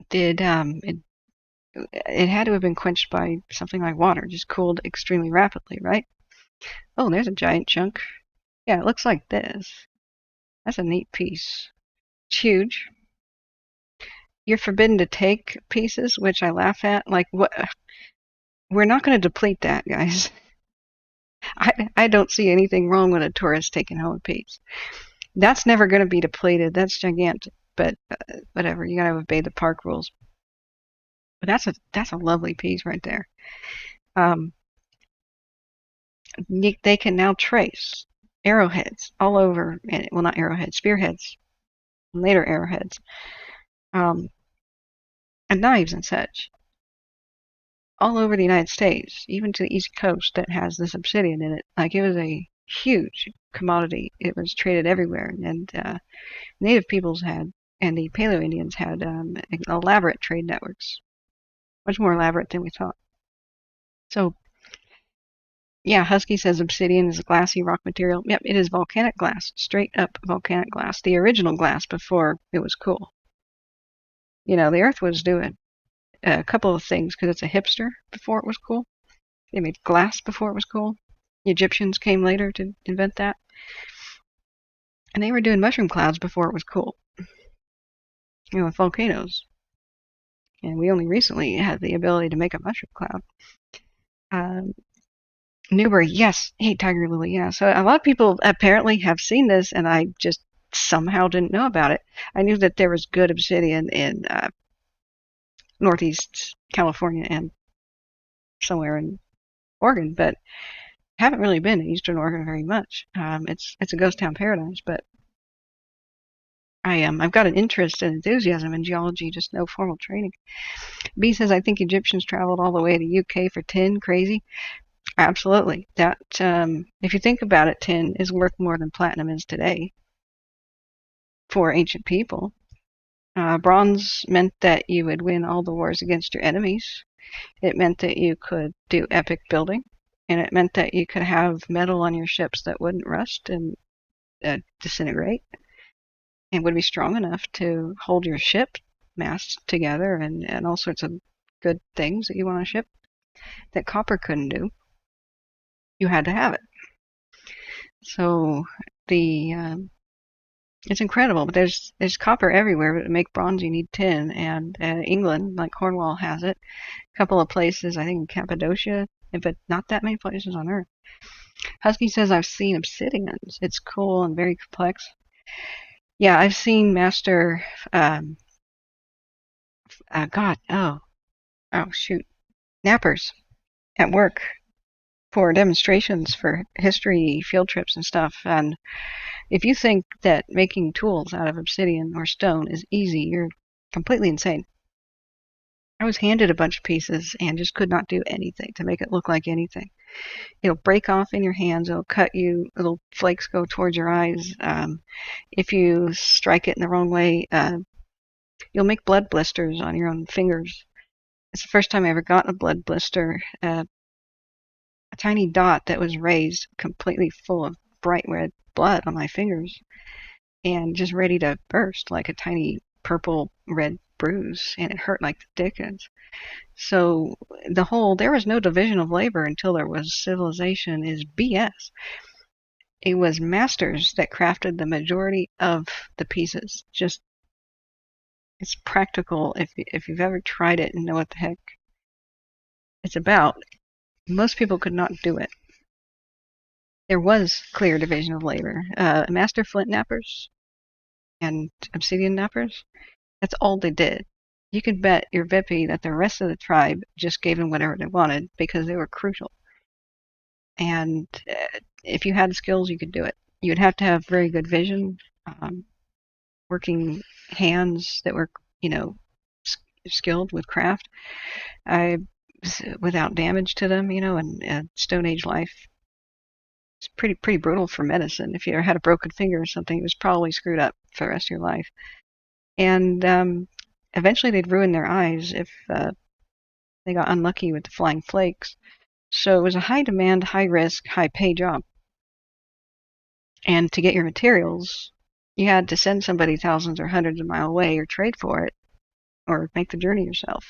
did it had to have been quenched by something like water, just cooled extremely rapidly, right? Oh, there's a giant chunk. Yeah, it looks like this. That's a neat piece. It's huge. You're forbidden to take pieces, which I laugh at. Like, what? We're not going to deplete that, guys. I don't see anything wrong with a tourist taking home a piece. That's never going to be depleted. That's gigantic. But whatever, you got to obey the park rules. But that's a lovely piece right there. Um, they can now trace arrowheads all over. Well, not arrowheads, spearheads, later arrowheads, um, and knives and such, all over the United States, even to the East Coast, that has this obsidian in it. Like, it was a huge commodity. It was traded everywhere, and Native peoples had, and the Paleo Indians had elaborate trade networks, much more elaborate than we thought. So, yeah, Husky says obsidian is a glassy rock material. Yep, it is volcanic glass, straight up volcanic glass, the original glass before it was cool. You know, the Earth was doing a couple of things because it's a hipster before it was cool. They made glass before it was cool. The Egyptians came later to invent that. And they were doing mushroom clouds before it was cool. You know, with volcanoes. And we only recently had the ability to make a mushroom cloud. Newbury, yes. Hey, Tiger Lily, yeah. So a lot of people apparently have seen this, and I just somehow didn't know about it. I knew that there was good obsidian in Northeast California and somewhere in Oregon, but haven't really been in Eastern Oregon very much. It's a ghost town paradise, but I've got an interest and enthusiasm in geology, just no formal training. B says, I think Egyptians traveled all the way to UK for tin. Crazy. Absolutely. That if you think about it, tin is worth more than platinum is today for ancient people. Bronze meant that you would win all the wars against your enemies. It meant that you could do epic building, and it meant that you could have metal on your ships that wouldn't rust and disintegrate, and would be strong enough to hold your ship masts together and all sorts of good things that you want on a ship that copper couldn't do. You had to have it. So it's incredible, but there's copper everywhere. But to make bronze, you need tin, and England, like Cornwall, has it. A couple of places, I think in Cappadocia, but not that many places on Earth. Husky says, I've seen obsidians. It's cool and very complex. Yeah, I've seen master. Shoot, nappers at work for demonstrations for history field trips and stuff. And if you think that making tools out of obsidian or stone is easy, you're completely insane. I was handed a bunch of pieces and just could not do anything to make it look like anything. It'll break off in your hands. It'll cut you. Little flakes go towards your eyes. If you strike it in the wrong way, you'll make blood blisters on your own fingers. It's the first time I ever got a blood blister. A tiny dot that was raised completely full of bright red blood on my fingers and just ready to burst, like a tiny purple red bruise, and it hurt like the dickens. So there was no division of labor until there was civilization is BS. It was masters that crafted the majority of the pieces. Just, it's practical if you've ever tried it and know what the heck it's about. Most people could not do it. There was clear division of labor. Master flint knappers and obsidian knappers, that's all they did. You could bet your Vippy that the rest of the tribe just gave them whatever they wanted because they were crucial. And if you had the skills, you could do it. You'd have to have very good vision, working hands that were, skilled with craft. I've without damage to them, and Stone Age life. It's pretty brutal for medicine. If you ever had a broken finger or something, it was probably screwed up for the rest of your life. And eventually they'd ruin their eyes if they got unlucky with the flying flakes. So it was a high demand, high risk, high pay job. And to get your materials, you had to send somebody thousands or hundreds of miles away or trade for it or make the journey yourself.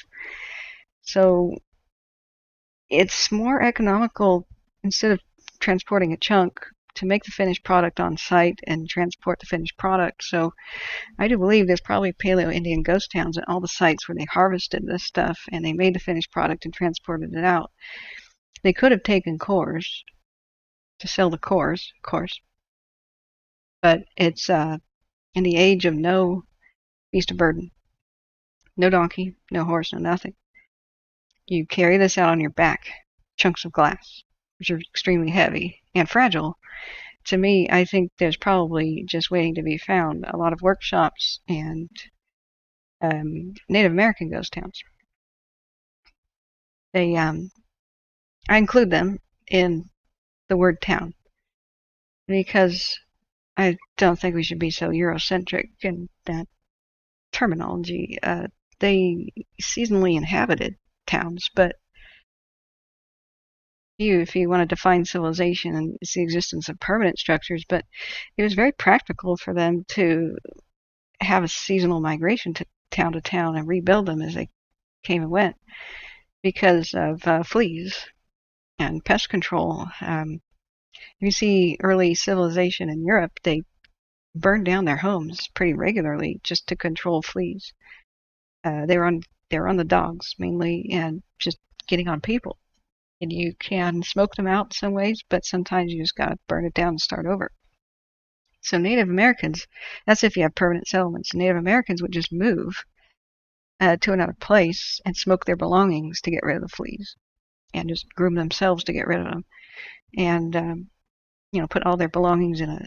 So it's more economical, instead of transporting a chunk, to make the finished product on site and transport the finished product. So I do believe there's probably Paleo-Indian ghost towns at all the sites where they harvested this stuff and they made the finished product and transported it out. They could have taken cores to sell the cores, of course, but it's in the age of no beast of burden, no donkey, no horse, no nothing. You carry this out on your back, chunks of glass, which are extremely heavy and fragile. To me, I think there's probably just waiting to be found a lot of workshops and Native American ghost towns. I include them in the word town because I don't think we should be so Eurocentric in that terminology. They seasonally inhabited towns, but if you want to define civilization, and it's the existence of permanent structures, but it was very practical for them to have a seasonal migration to town and rebuild them as they came and went because of fleas and pest control. You see early civilization in Europe, they burned down their homes pretty regularly just to control fleas. They were on the dogs mainly and just getting on people. And you can smoke them out some ways, but sometimes you just got to burn it down and start over. So Native Americans, that's if you have permanent settlements. Native Americans would just move to another place and smoke their belongings to get rid of the fleas and just groom themselves to get rid of them. And, put all their belongings in a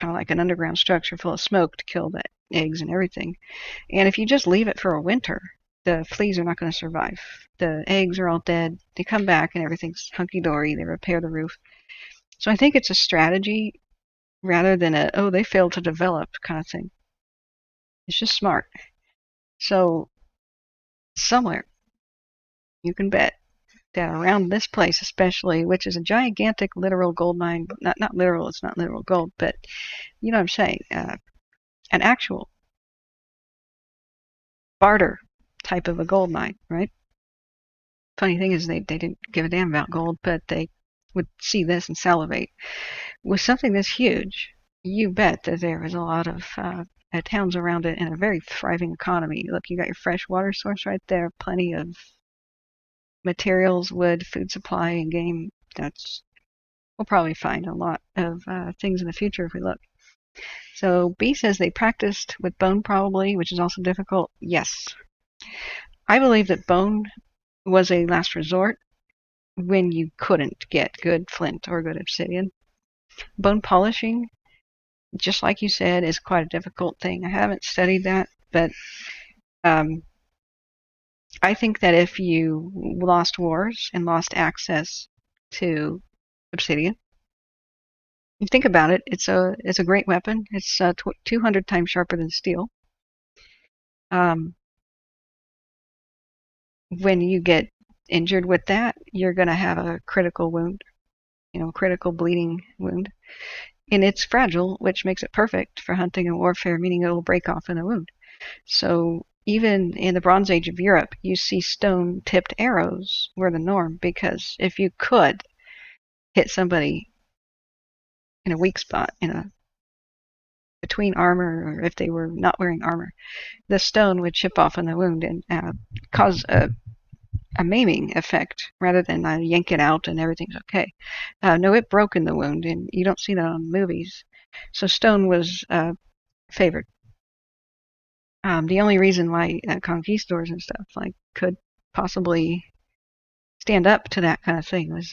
kind of like an underground structure full of smoke to kill the eggs and everything. And if you just leave it for a winter, the fleas are not going to survive. The eggs are all dead. They come back and everything's hunky-dory. They repair the roof. So I think it's a strategy rather than they failed to develop kind of thing. It's just smart. So somewhere you can bet that around this place especially, which is a gigantic literal gold mine, not literal, it's not literal gold, but you know what I'm saying, an actual barter type of a gold mine, right? Funny thing is they didn't give a damn about gold, but they would see this and salivate. With something this huge, you bet that there was a lot of towns around it and a very thriving economy. Look, you got your fresh water source right there, plenty of materials, wood, food supply, and game. We'll probably find a lot of things in the future if we look. So B says they practiced with bone probably, which is also difficult. Yes. I believe that bone was a last resort when you couldn't get good flint or good obsidian. Bone polishing, just like you said, is quite a difficult thing. I haven't studied that, but I think that if you lost wars and lost access to obsidian, you think about it, it's a great weapon. It's 200 times sharper than steel. When you get injured with that, you're going to have a critical wound, critical bleeding wound. And it's fragile, which makes it perfect for hunting and warfare, meaning it will break off in a wound. So even in the Bronze Age of Europe, you see stone-tipped arrows were the norm, because if you could hit somebody in a weak spot, between armor, or if they were not wearing armor, the stone would chip off in the wound and cause a maiming effect rather than yank it out and everything's okay. No, it broke in the wound, and you don't see that on movies. So stone was favored. The only reason why conquistadors and stuff could possibly stand up to that kind of thing was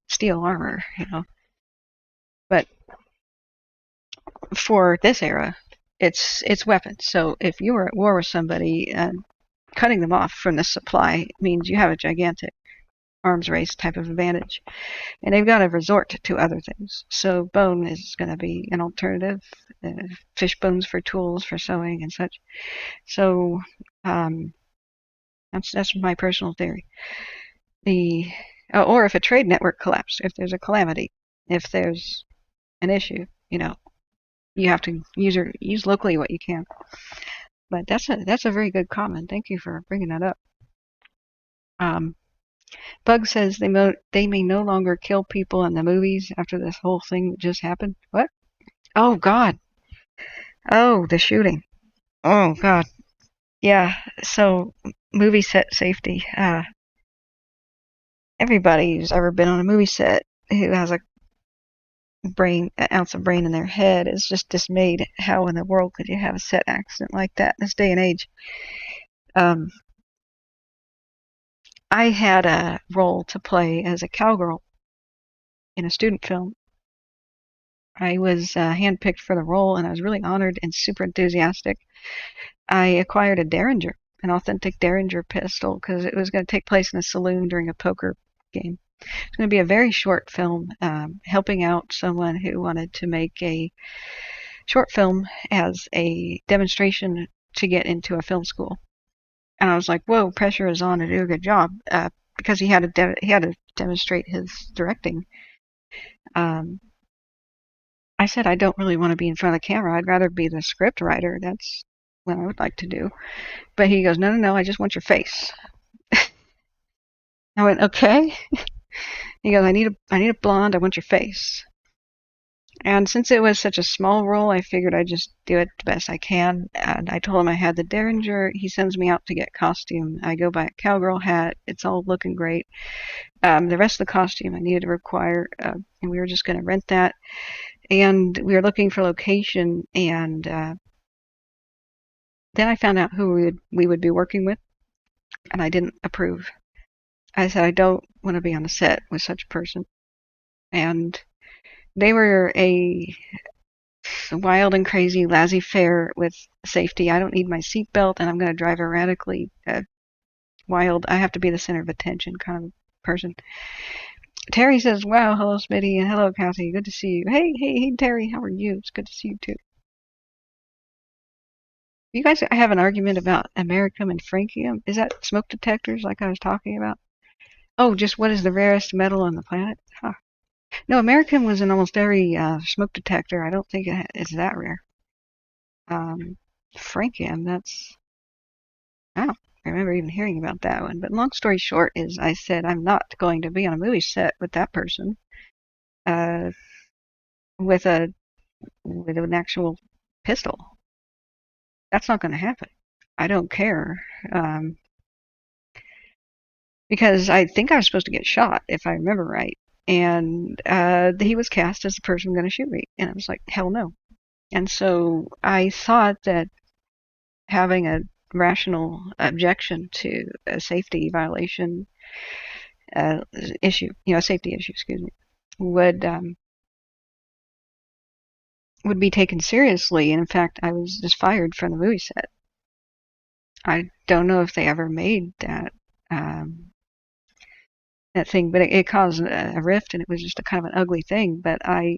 steel armor, But for this era, it's weapons. So if you were at war with somebody, cutting them off from the supply means you have a gigantic arms race type of advantage. And they've got to resort to other things. So bone is going to be an alternative. Fish bones for tools, for sewing and such. So um, that's my personal theory. Or if a trade network collapses, if there's a calamity, if there's an issue, you have to use locally what you can. But that's a very good comment. Thank you for bringing that up. Bug says they may no longer kill people in the movies after this whole thing that just happened. What? Oh God. Oh, the shooting. Oh God. Yeah. So movie set safety. Everybody who's ever been on a movie set who has an ounce of brain in their head is just dismayed. How in the world could you have a set accident like that in this day and age? I had a role to play as a cowgirl in a student film. I was handpicked for the role, and I was really honored and super enthusiastic. I acquired a Derringer, an authentic Derringer pistol, because it was going to take place in a saloon during a poker game. It's going to be a very short film, helping out someone who wanted to make a short film as a demonstration to get into a film school. And I was like, whoa, pressure is on to do a good job, because he had to demonstrate his directing. I said I don't really want to be in front of the camera. I'd rather be the script writer. That's what I would like to do. But he goes, no, I just want your face. I went, okay. He goes, I need a blonde. I want your face. And since it was such a small role, I figured I'd just do it the best I can. And I told him I had the Derringer. He sends me out to get costume. I go buy a cowgirl hat. It's all looking great. The rest of the costume I needed to require, and we were just going to rent that. And we were looking for location, and then I found out who we would be working with, and I didn't approve. I said I don't want to be on a set with such a person. And they were a wild and crazy laissez-faire with safety. I don't need my seatbelt, and I'm going to drive erratically wild. I have to be the center of attention kind of person. Terry says, wow, hello, Smitty, and hello, Cassie. Good to see you. Hey, Terry, how are you? It's good to see you, too. You guys have an argument about americium and francium. Is that smoke detectors like I was talking about? Oh, just what is the rarest metal on the planet? Huh. No, americium was in almost every smoke detector. I don't think it's that rare. Francium, I don't remember even hearing about that one. But long story short is I said I'm not going to be on a movie set with that person with an actual pistol. That's not going to happen. I don't care. Because I think I was supposed to get shot, if I remember right. And he was cast as the person going to shoot me. And I was like, hell no. And so I thought that having a rational objection to a safety violation issue, a safety issue, excuse me, would be taken seriously. And in fact, I was just fired from the movie set. I don't know if they ever made that thing, but it caused a rift, and it was just a kind of an ugly thing. But I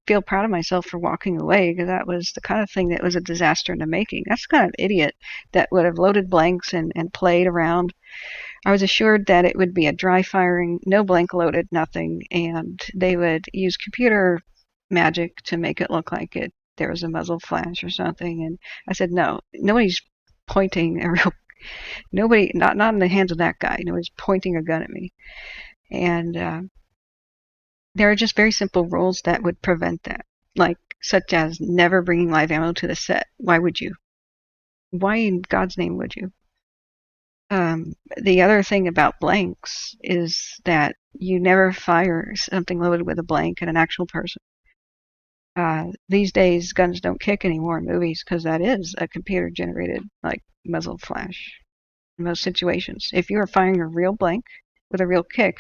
feel proud of myself for walking away, because that was the kind of thing that was a disaster in the making. That's the kind of idiot that would have loaded blanks and played around. I was assured that it would be a dry firing, no blank loaded, nothing, and they would use computer magic to make it look like there was a muzzle flash or something. And I said, no, nobody's pointing a real nobody, not in the hands of that guy. Nobody's pointing a gun at me. And there are just very simple rules that would prevent that, such as never bringing live ammo to the set. Why would you? Why in God's name would you? The other thing about blanks is that you never fire something loaded with a blank at an actual person. These days, guns don't kick anymore in movies, because that is a computer-generated, muzzle flash in most situations. If you are firing a real blank with a real kick,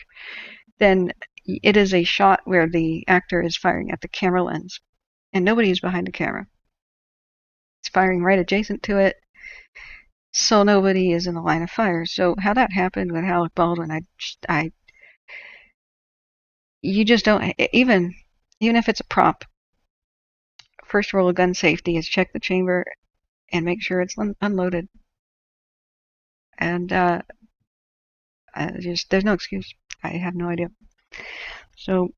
then it is a shot where the actor is firing at the camera lens, and nobody is behind the camera. It's firing right adjacent to it. so nobody is in the line of fire. So how that happened with Alec Baldwin, you just don't even if it's a prop. First rule of gun safety is check the chamber and make sure it's unloaded. And just there's no excuse. I have no idea. So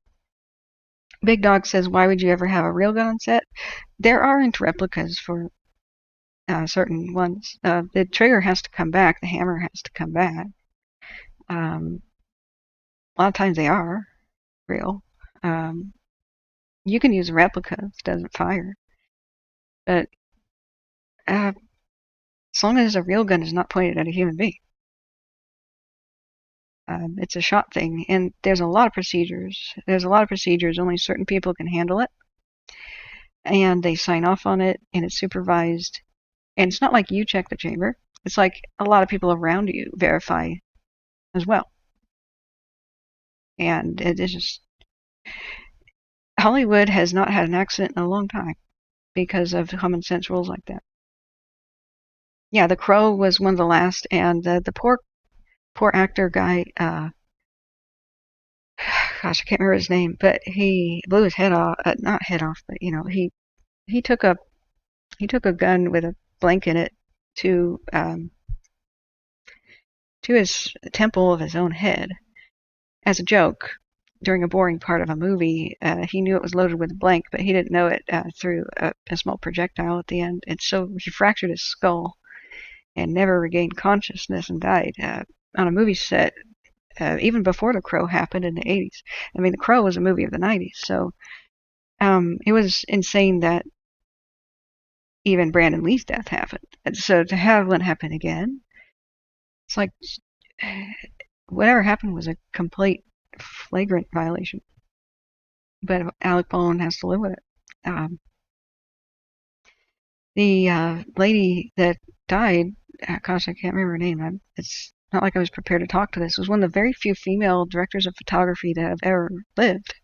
Big Dog says, why would you ever have a real gun on set? There aren't replicas for certain ones. The trigger has to come back. The hammer has to come back. A lot of times they are real. You can use a replica if it doesn't fire. But as long as a real gun is not pointed at a human being, it's a shot thing. And there's a lot of procedures. There's a lot of procedures. Only certain people can handle it. And they sign off on it, and it's supervised. And it's not like you check the chamber. It's like a lot of people around you verify as well. And it is just Hollywood has not had an accident in a long time because of common sense rules like that. Yeah, The Crow was one of the last, and the poor actor guy, gosh, I can't remember his name, but he blew his head off, not head off, but he took a gun with a blank in it to his temple of his own head as a joke during a boring part of a movie. He knew it was loaded with a blank, but he didn't know it through a small projectile at the end, and so he fractured his skull and never regained consciousness and died on a movie set even before The Crow happened in the 80s. I mean, The Crow was a movie of the 90s, so it was insane that even Brandon Lee's death happened. And so to have one happen again, it's like whatever happened was a complete flagrant violation. But Alec Baldwin has to live with it. The lady that died, gosh, I can't remember her name. It's not like I was prepared to talk to this. It was one of the very few female directors of photography that have ever lived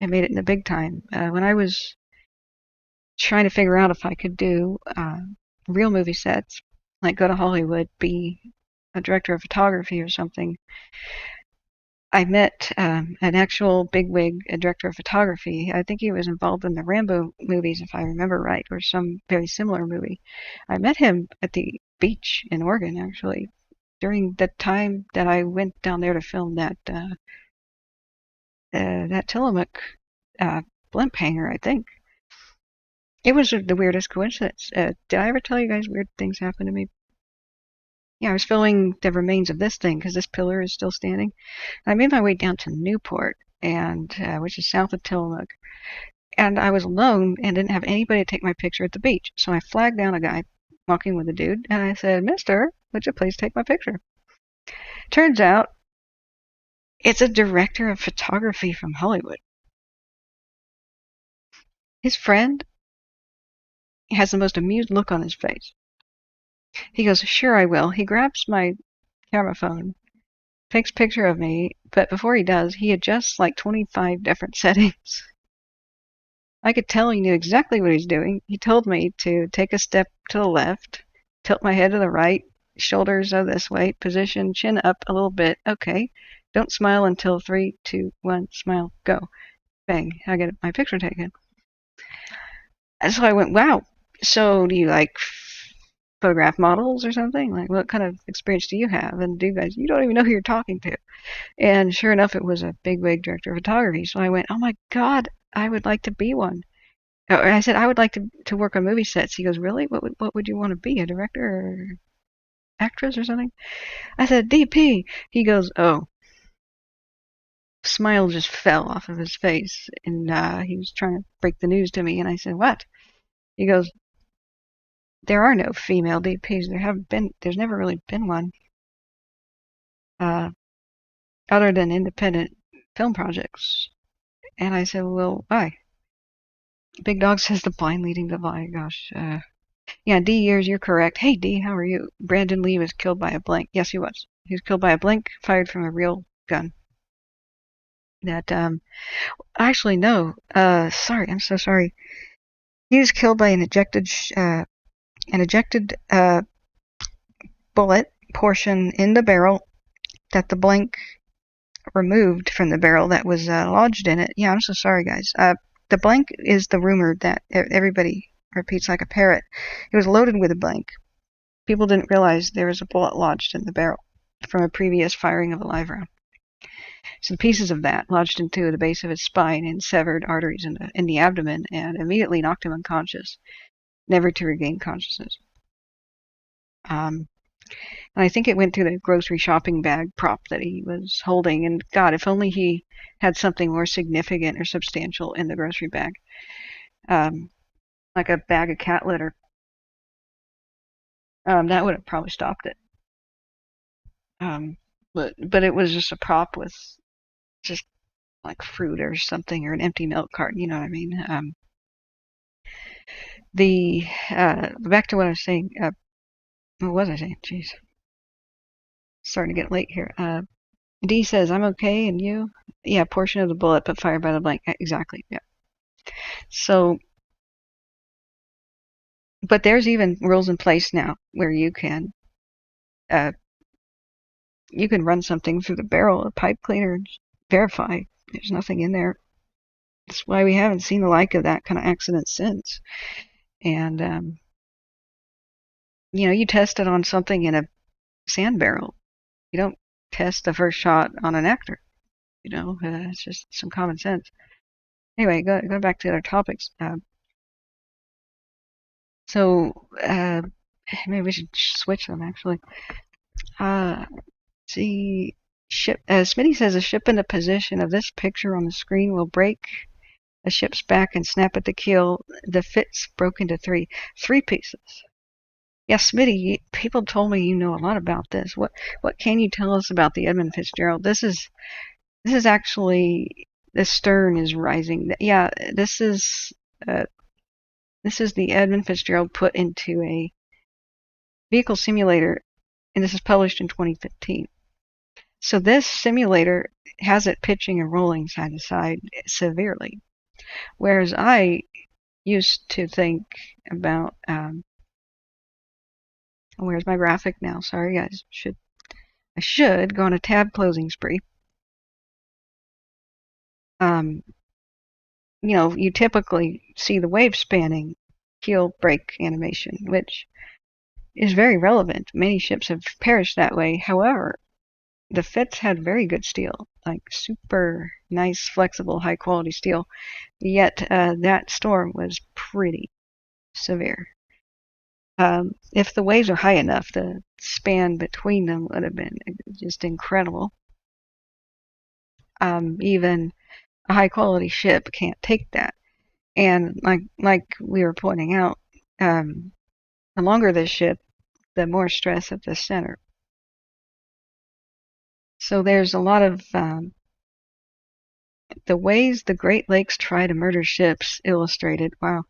and made it in the big time. When I was trying to figure out if I could do real movie sets, like go to Hollywood, be a director of photography or something, I met an actual bigwig director of photography. I think he was involved in the Rambo movies, if I remember right, or some very similar movie. I met him at the beach in Oregon, actually, during the time that I went down there to film that Tillamook blimp hangar, I think. It was the weirdest coincidence. Did I ever tell you guys weird things happened to me? Yeah, I was filming the remains of this thing because this pillar is still standing. I made my way down to Newport, and which is south of Tillamook, and I was alone and didn't have anybody to take my picture at the beach. So I flagged down a guy walking with a dude, and I said, "Mister, would you please take my picture?" Turns out it's a director of photography from Hollywood. His friend has the most amused look on his face. He goes, "Sure, I will." He grabs my camera phone, takes a picture of me, but before he does, he adjusts like 25 different settings. I could tell he knew exactly what he's doing. He told me to take a step to the left, tilt my head to the right, shoulders are this way, position, chin up a little bit. Okay, don't smile until 3, 2, 1, smile, go. Bang, I get my picture taken. And so I went, wow, so do you like photograph models or something? Like, what kind of experience do you have? And dude guys, you don't even know who you're talking to. And sure enough, it was a bigwig director of photography. So I went, oh my God, I would like to be one. And I said, I would like to work on movie sets. He goes, really? What would you want to be? A director or actress or something? I said, DP. He goes, oh. Smile just fell off of his face. And he was trying to break the news to me. And I said, what? He goes, there are no female DPs. There's never really been one. Other than independent film projects. And I said, well, why? Big Dog says the blind leading the blind. Gosh. Yeah, D years, you're correct. Hey, D, how are you? Brandon Lee was killed by a blank. Yes, he was. He was killed by a blank fired from a real gun. That, actually, no. Sorry, I'm so sorry. He was killed by an ejected bullet portion in the barrel that the blank removed from the barrel that was lodged in it. Yeah, I'm so sorry, guys. The blank is the rumor that everybody repeats like a parrot. It was loaded with a blank. People didn't realize there was a bullet lodged in the barrel from a previous firing of a live round. Some pieces of that lodged into the base of his spine and severed arteries in the abdomen and immediately knocked him unconscious, never to regain consciousness. And I think it went through the grocery shopping bag prop that he was holding. And God, if only he had something more significant or substantial in the grocery bag, like a bag of cat litter. That would have probably stopped it. But it was just a prop with just like fruit or something or an empty milk carton. You know what I mean? Back to what I was saying. What was I saying? Jeez, starting to get late here. D says, I'm okay, and you? Yeah, portion of the bullet, but fired by the blank. Exactly, yeah. So, but there's even rules in place now where you can run something through the barrel of pipe cleaner and verify there's nothing in there. That's why we haven't seen the like of that kind of accident since. And, you test it on something in a sand barrel. You don't test the first shot on an actor. It's just some common sense. Anyway, go back to other topics. Maybe we should switch them, actually. See, Smitty says a ship in the position of this picture on the screen will break a ship's back and snap at the keel. The Fitz broke into three pieces. Yeah, Smitty, people told me you know a lot about this. What can you tell us about the Edmund Fitzgerald? This is actually, the stern is rising. Yeah, this is the Edmund Fitzgerald put into a vehicle simulator, and this is published in 2015. So this simulator has it pitching and rolling side to side severely, whereas I used to think about where's my graphic now? Sorry, guys. I should go on a tab closing spree. You typically see the wave spanning keel break animation, which is very relevant. Many ships have perished that way. However, the Fitz had very good steel, like super nice, flexible, high quality steel. Yet that storm was pretty severe. If the waves are high enough, the span between them would have been just incredible. Even a high quality ship can't take that. And like we were pointing out, the longer the ship, the more stress at the center. So there's a lot of the ways the Great Lakes try to murder ships illustrated. Wow.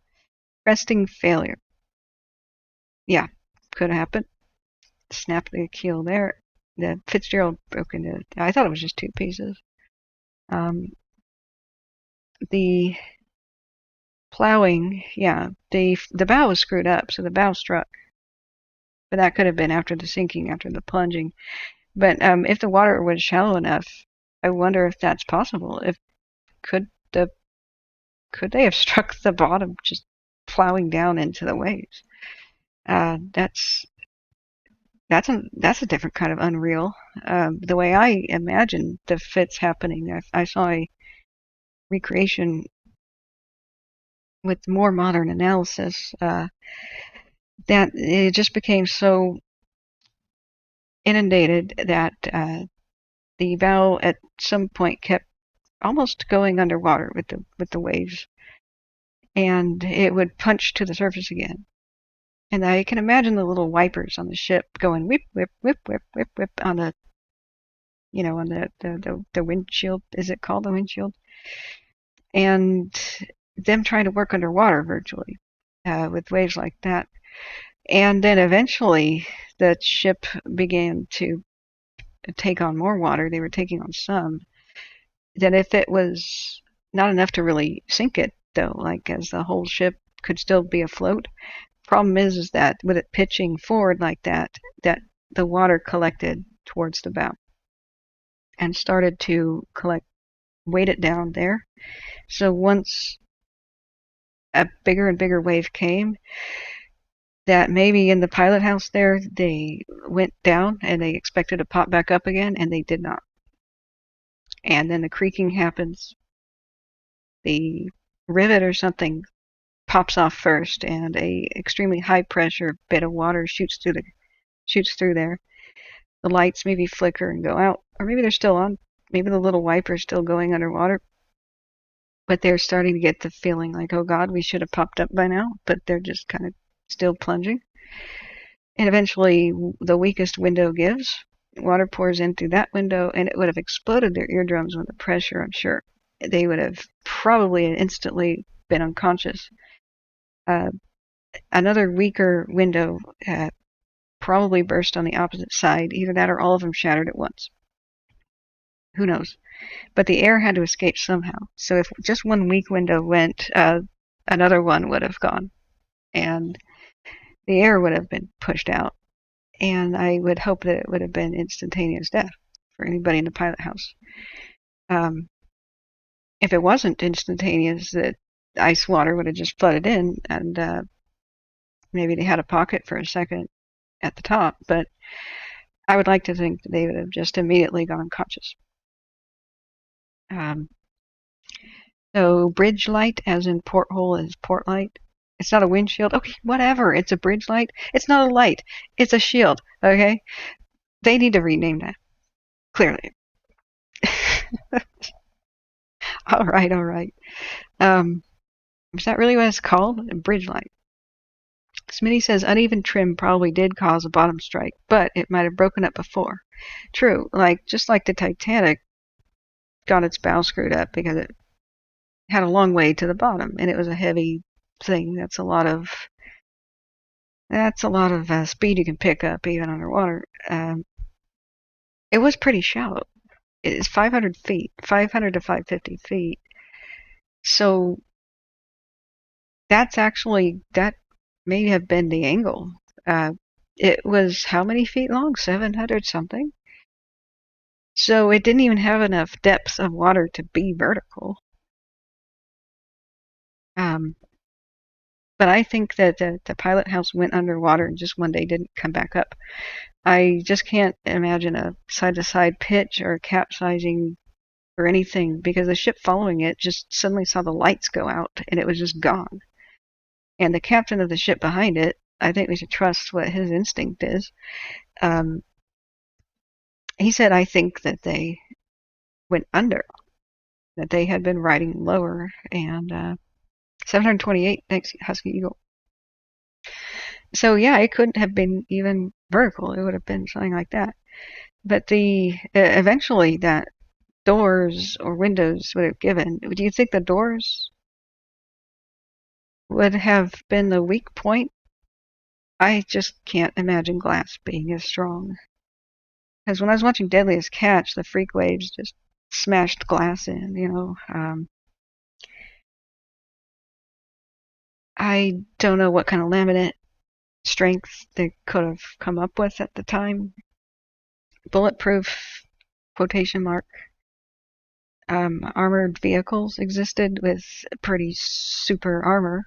Resting failure. Yeah, could have happened. Snap the keel there. The Fitzgerald broke into, I thought it was just two pieces. The plowing, yeah, the bow was screwed up, so the bow struck. But that could have been after the sinking, after the plunging. But if the water was shallow enough, I wonder if that's possible. Could they have struck the bottom just plowing down into the waves? That's a different kind of unreal. The way I imagine the Fitz happening, I saw a recreation with more modern analysis that it just became so inundated that the bow at some point kept almost going underwater with the waves, and it would punch to the surface again. And I can imagine the little wipers on the ship going whip, whip, whip, whip, whip, whip on the, on the windshield. Is it called the windshield? And them trying to work underwater virtually with waves like that. And then eventually the ship began to take on more water. They were taking on some. That if it was not enough to really sink it, though, like as the whole ship could still be afloat. Problem is that with it pitching forward like that the water collected towards the bow and started to weight it down there. So once a bigger and bigger wave came, that maybe in the pilot house there, they went down and they expected to pop back up again, and they did not. And then the creaking happens. The rivet or something pops off first, and a extremely high pressure bit of water shoots through there. The lights maybe flicker and go out, or maybe they're still on. Maybe the little wiper's still going underwater, but they're starting to get the feeling like, oh God, we should have popped up by now, but they're just kind of still plunging. And eventually the weakest window gives. Water pours in through that window, and it would have exploded their eardrums with the pressure, I'm sure. They would have probably instantly been unconscious. Another weaker window probably burst on the opposite side. Either that or all of them shattered at once. Who knows? But the air had to escape somehow. So if just one weak window went, another one would have gone. And the air would have been pushed out. And I would hope that it would have been instantaneous death for anybody in the pilot house. If it wasn't instantaneous, that ice water would have just flooded in, and maybe they had a pocket for a second at the top, but I would like to think that they would have just immediately gone unconscious. So bridge light, as in porthole, is port light. It's not a windshield. Okay, whatever. It's a bridge light. It's not a light. It's a shield. Okay? They need to rename that. Clearly. All right. Is that really what it's called? A bridge light. Smitty says uneven trim probably did cause a bottom strike, but it might have broken up before. True. Just like the Titanic got its bow screwed up because it had a long way to the bottom, and it was a heavy thing. That's a lot of speed you can pick up even underwater. It was pretty shallow. It is 500 feet, 500 to 550 feet. So that may have been the angle. It was how many feet long? 700 something. So it didn't even have enough depth of water to be vertical. But I think that the pilot house went underwater and just one day didn't come back up. I just can't imagine a side-to-side pitch or capsizing or anything, because the ship following it just suddenly saw the lights go out and it was just gone. And the captain of the ship behind it, I think we should trust what his instinct is. He said, I think that they went under, that they had been riding lower, and 728, thanks, Husky Eagle. So yeah, it couldn't have been even vertical. It would have been something like that. But eventually that doors or windows would have given. Do you think the doors would have been the weak point? I just can't imagine glass being as strong. Because when I was watching Deadliest Catch, the freak waves just smashed glass in, I don't know what kind of laminate strength they could have come up with at the time. Bulletproof, quotation mark, armored vehicles existed with pretty super armor.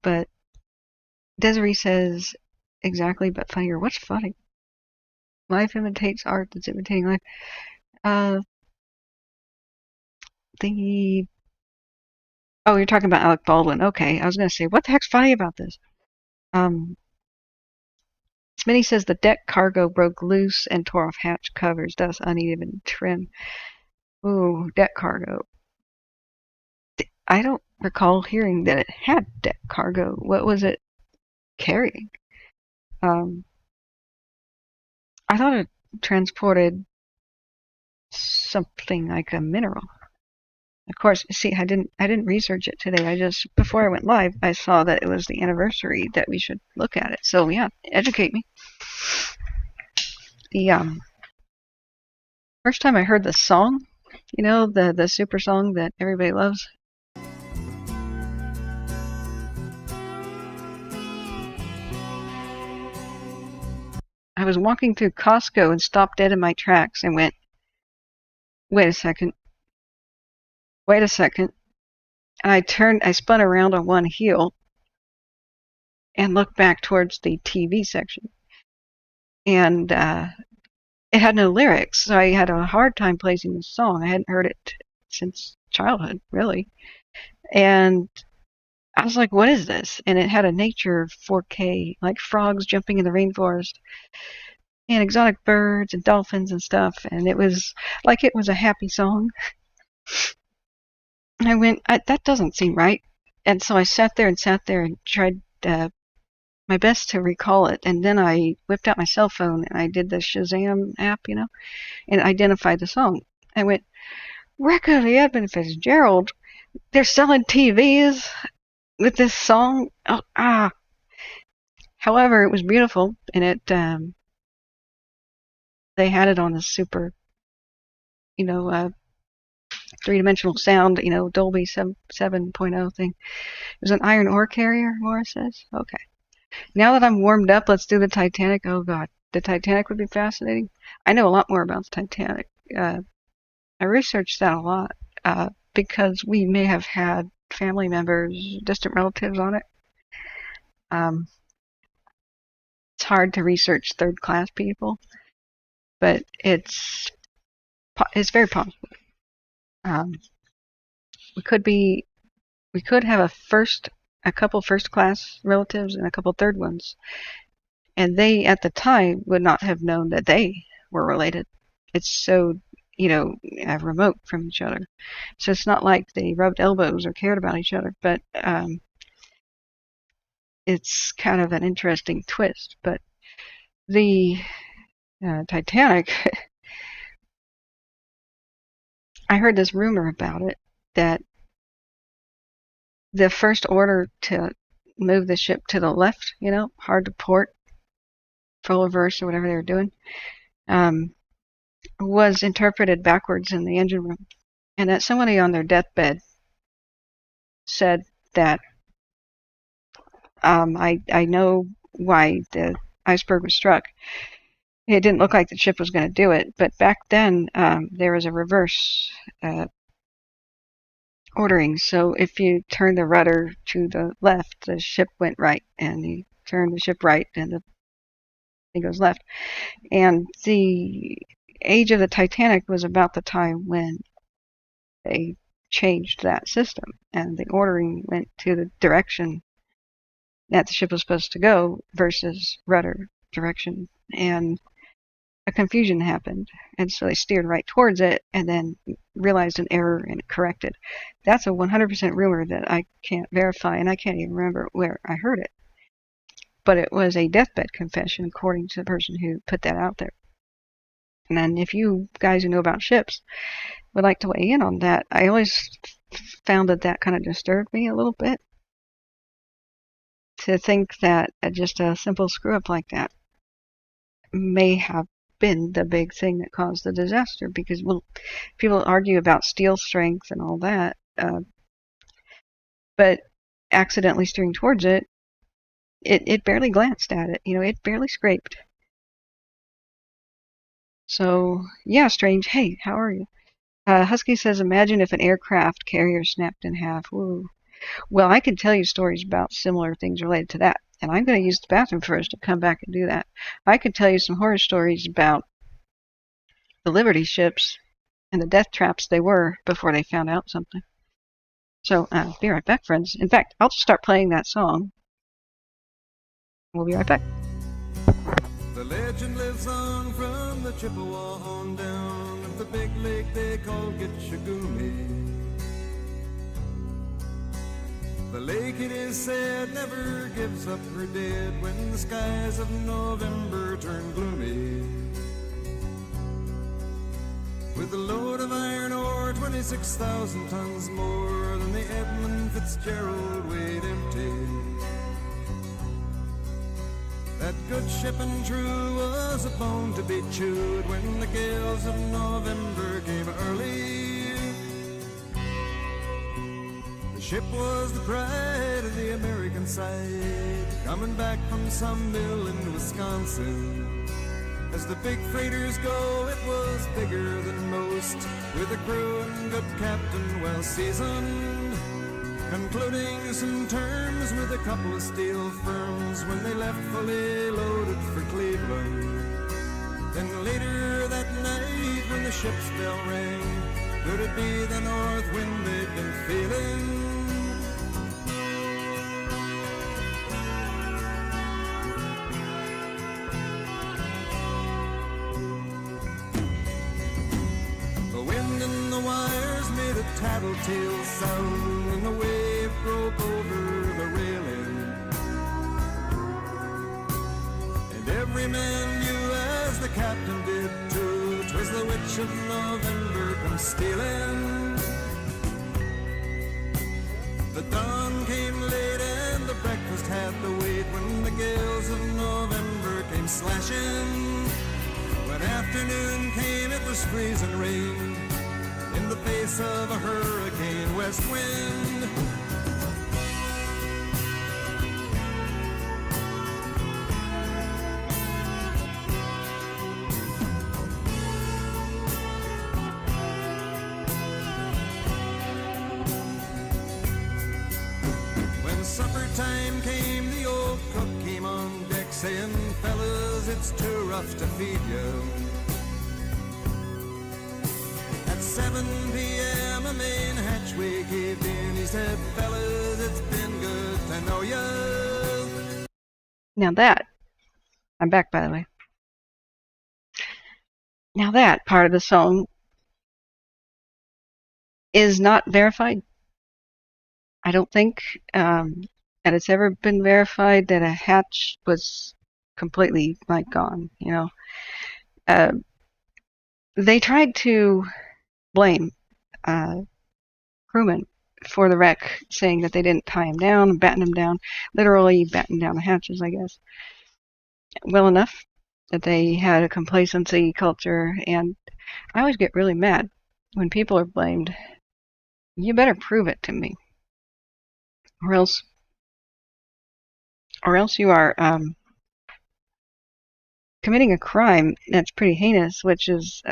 But Desiree says, exactly, but funnier. What's funny? Life imitates art that's imitating life. Oh, you're talking about Alec Baldwin. Okay, I was going to say, what the heck's funny about this? Smitty says the deck cargo broke loose and tore off hatch covers, thus uneven trim. Ooh, deck cargo. I don't recall hearing that it had deck cargo. What was it carrying? I thought it transported something like a mineral. Of course, see, I didn't research it today. Before I went live, I saw that it was the anniversary that we should look at it. So yeah, educate me. The first time I heard the song, the super song that everybody loves. I was walking through Costco and stopped dead in my tracks and went, wait a second, wait a second. And I spun around on one heel and looked back towards the TV section. And it had no lyrics, so I had a hard time placing the song. I hadn't heard it since childhood, really. And I was like, what is this? And it had a nature 4K, like frogs jumping in the rainforest and exotic birds and dolphins and stuff. And it was like it was a happy song. I went, that doesn't seem right. And so I sat there and tried my best to recall it. And then I whipped out my cell phone and I did the Shazam app, and identified the song. I went, Record of the Edmund Fitzgerald. They're selling TVs with this song. However, it was beautiful, and it they had it on the super, three-dimensional sound, Dolby 7.0 thing. It was an iron ore carrier, Morris says. Okay. Now that I'm warmed up, let's do the Titanic. Oh, God. The Titanic would be fascinating. I know a lot more about the Titanic. I researched that a lot because we may have had family members, distant relatives on it. It's hard to research third-class people, but it's very possible. We could have a couple first-class relatives and a couple third ones, and they at the time would not have known that they were related. It's so remote from each other. So it's not like they rubbed elbows or cared about each other, but it's kind of an interesting twist. But the Titanic, I heard this rumor about it, that the first order to move the ship to the left, hard to port, full reverse or whatever they were doing, was interpreted backwards in the engine room, and that somebody on their deathbed said that I know why the iceberg was struck. It didn't look like the ship was going to do it, but back then there was a reverse ordering. So if you turn the rudder to the left, the ship went right, and you turn the ship right, and the thing goes left. And the age of the Titanic was about the time when they changed that system, and the ordering went to the direction that the ship was supposed to go versus rudder direction, and a confusion happened, and so they steered right towards it and then realized an error and corrected. That's a 100% rumor that I can't verify, and I can't even remember where I heard it, but it was a deathbed confession according to the person who put that out there. And then if you guys who know about ships would like to weigh in on that, I always found that kind of disturbed me a little bit, to think that just a simple screw up like that may have been the big thing that caused the disaster, because people argue about steel strength and all that, but accidentally steering towards it, it barely glanced at it, it barely scraped. So yeah, Strange, hey, how are you? Husky says, imagine if an aircraft carrier snapped in half. Ooh. Well, I could tell you stories about similar things related to that, and I'm going to use the bathroom first to come back and do that. I could tell you some horror stories about the Liberty ships and the death traps they were before they found out something. So, be right back, friends. In fact, I'll just start playing that song. We'll be right back. The legend lives on from the Chippewa on down of the big lake they call Gitchagumi. The lake, it is said, never gives up her dead when the skies of November turn gloomy. With a load of iron ore, 26,000 tons more than the Edmund Fitzgerald weighed empty. That good ship and true was a bone to be chewed when the gales of November came early. The ship was the pride of the American side, coming back from some mill in Wisconsin. As the big freighters go, it was bigger than most, with a crew and good captain well seasoned, concluding some terms with a couple of steel firms when they left fully loaded for Cleveland. Then later that night when the ship's bell rang, could it be the north wind they'd been feeling? The wind in the wires made a tattletale sound, and the wave broke over the railing. And every man knew, as the captain did too, 'twas the witch of November come stealing. The dawn came late and the breakfast had to wait, when the gales of November came slashing. When afternoon came, it was freezing rain, in the face of a hurricane west wind. When supper time came, the old cook came on deck, saying, "Fellas, it's too rough to feed you." At 7 p.m. a main hatchway caved in. He said, "Fellas, it's been good to know you." Now that, I'm back by the way. Now that part of the song is not verified. I don't think that it's ever been verified that a hatch was completely gone, They tried to blame crewmen for the wreck, saying that they didn't tie him down, batten him down, literally batten down the hatches, I guess, well enough that they had a complacency culture. And I always get really mad when people are blamed. You better prove it to me, or else you are committing a crime that's pretty heinous, which is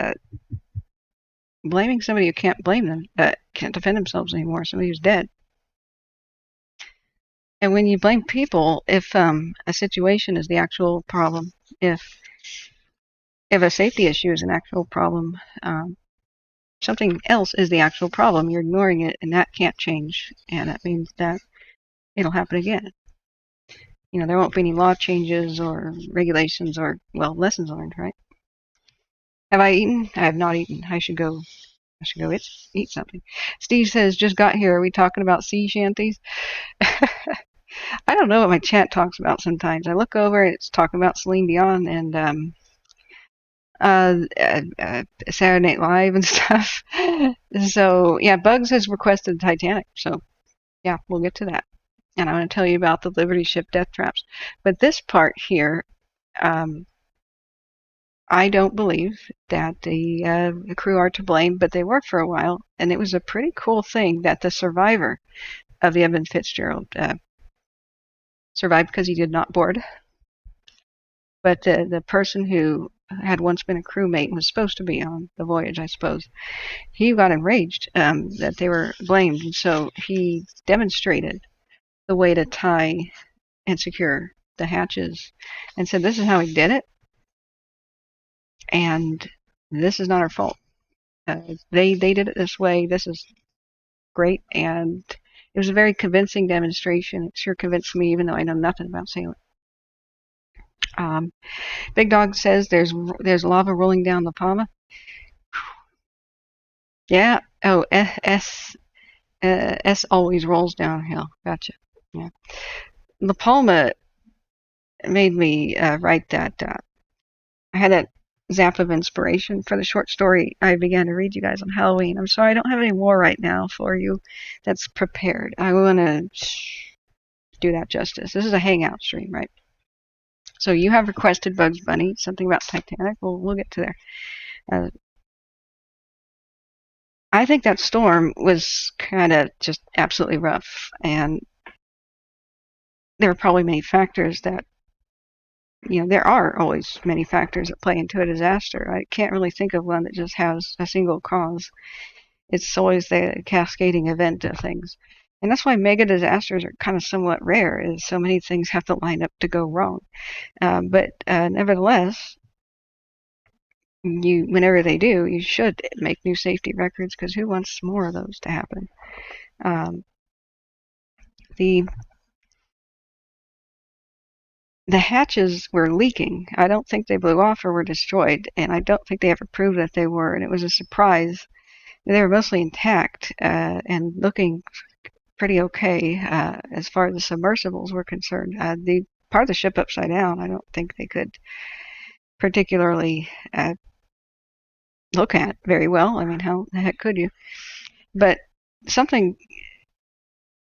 blaming somebody who can't blame them, can't defend themselves anymore, somebody who's dead. And when you blame people, if a situation is the actual problem, if a safety issue is an actual problem, something else is the actual problem, you're ignoring it, and that can't change, and that means that it'll happen again. There won't be any law changes or regulations or, lessons learned, right? Have I eaten? I have not eaten. I should go eat something. Steve says, "Just got here. Are we talking about sea shanties?" I don't know what my chat talks about sometimes. I look over, it's talking about Celine Dion and Saturday Night Live and stuff. So, yeah, Bugs has requested Titanic. So, yeah, we'll get to that. And I'm going to tell you about the Liberty ship death traps. But this part here, I don't believe that the crew are to blame, but they were for a while. And it was a pretty cool thing that the survivor of the Edmund Fitzgerald survived because he did not board. But the person who had once been a crewmate and was supposed to be on the voyage, I suppose, he got enraged that they were blamed. And so he demonstrated the way to tie and secure the hatches and said, "This is how he did it. And this is not our fault. They did it this way. This is great." And it was a very convincing demonstration. It sure convinced me, even though I know nothing about sailing. Big Dog says there's lava rolling down La Palma. Yeah. Oh, S always rolls downhill. Gotcha. Yeah. La Palma made me write that. I had that zap of inspiration for the short story I began to read you guys on Halloween. I'm sorry I don't have any more right now for you that's prepared. I want to do that justice. This is a hangout stream, right? So you have requested Bugs Bunny, something about Titanic. We'll get to there. I think that storm was kind of just absolutely rough, and there were probably many factors that there are always many factors that play into a disaster. I can't really think of one that just has a single cause. It's always the cascading event of things. And that's why mega disasters are kind of somewhat rare, is so many things have to line up to go wrong. But nevertheless, whenever they do, you should make new safety records, because who wants more of those to happen? Um, the the hatches were leaking. I don't think they blew off or were destroyed, and I don't think they ever proved that they were. And it was a surprise. They were mostly intact and looking pretty okay as far as the submersibles were concerned. The part of the ship upside down, I don't think they could particularly look at very well. I mean, how the heck could you? But something,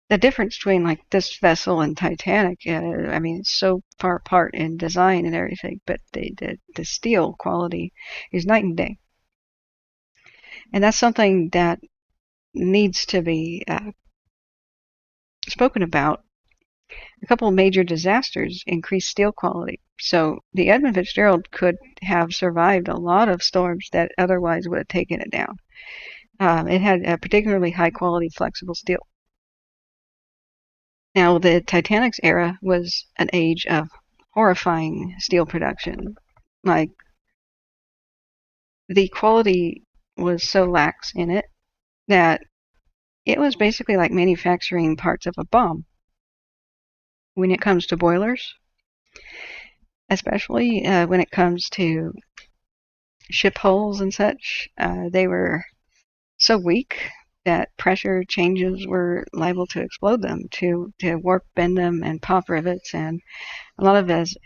the difference between like this vessel and Titanic, I mean, it's so far apart in design and everything, but the steel quality is night and day. And that's something that needs to be spoken about. A couple of major disasters increased steel quality. So the Edmund Fitzgerald could have survived a lot of storms that otherwise would have taken it down. It had a particularly high quality flexible steel. Now, the Titanic's era was an age of horrifying steel production. Like, the quality was so lax in it that it was basically like manufacturing parts of a bomb. When it comes to boilers, especially when it comes to ship hulls and such, they were so weak that pressure changes were liable to explode them, to warp, bend them, and pop rivets. And a lot has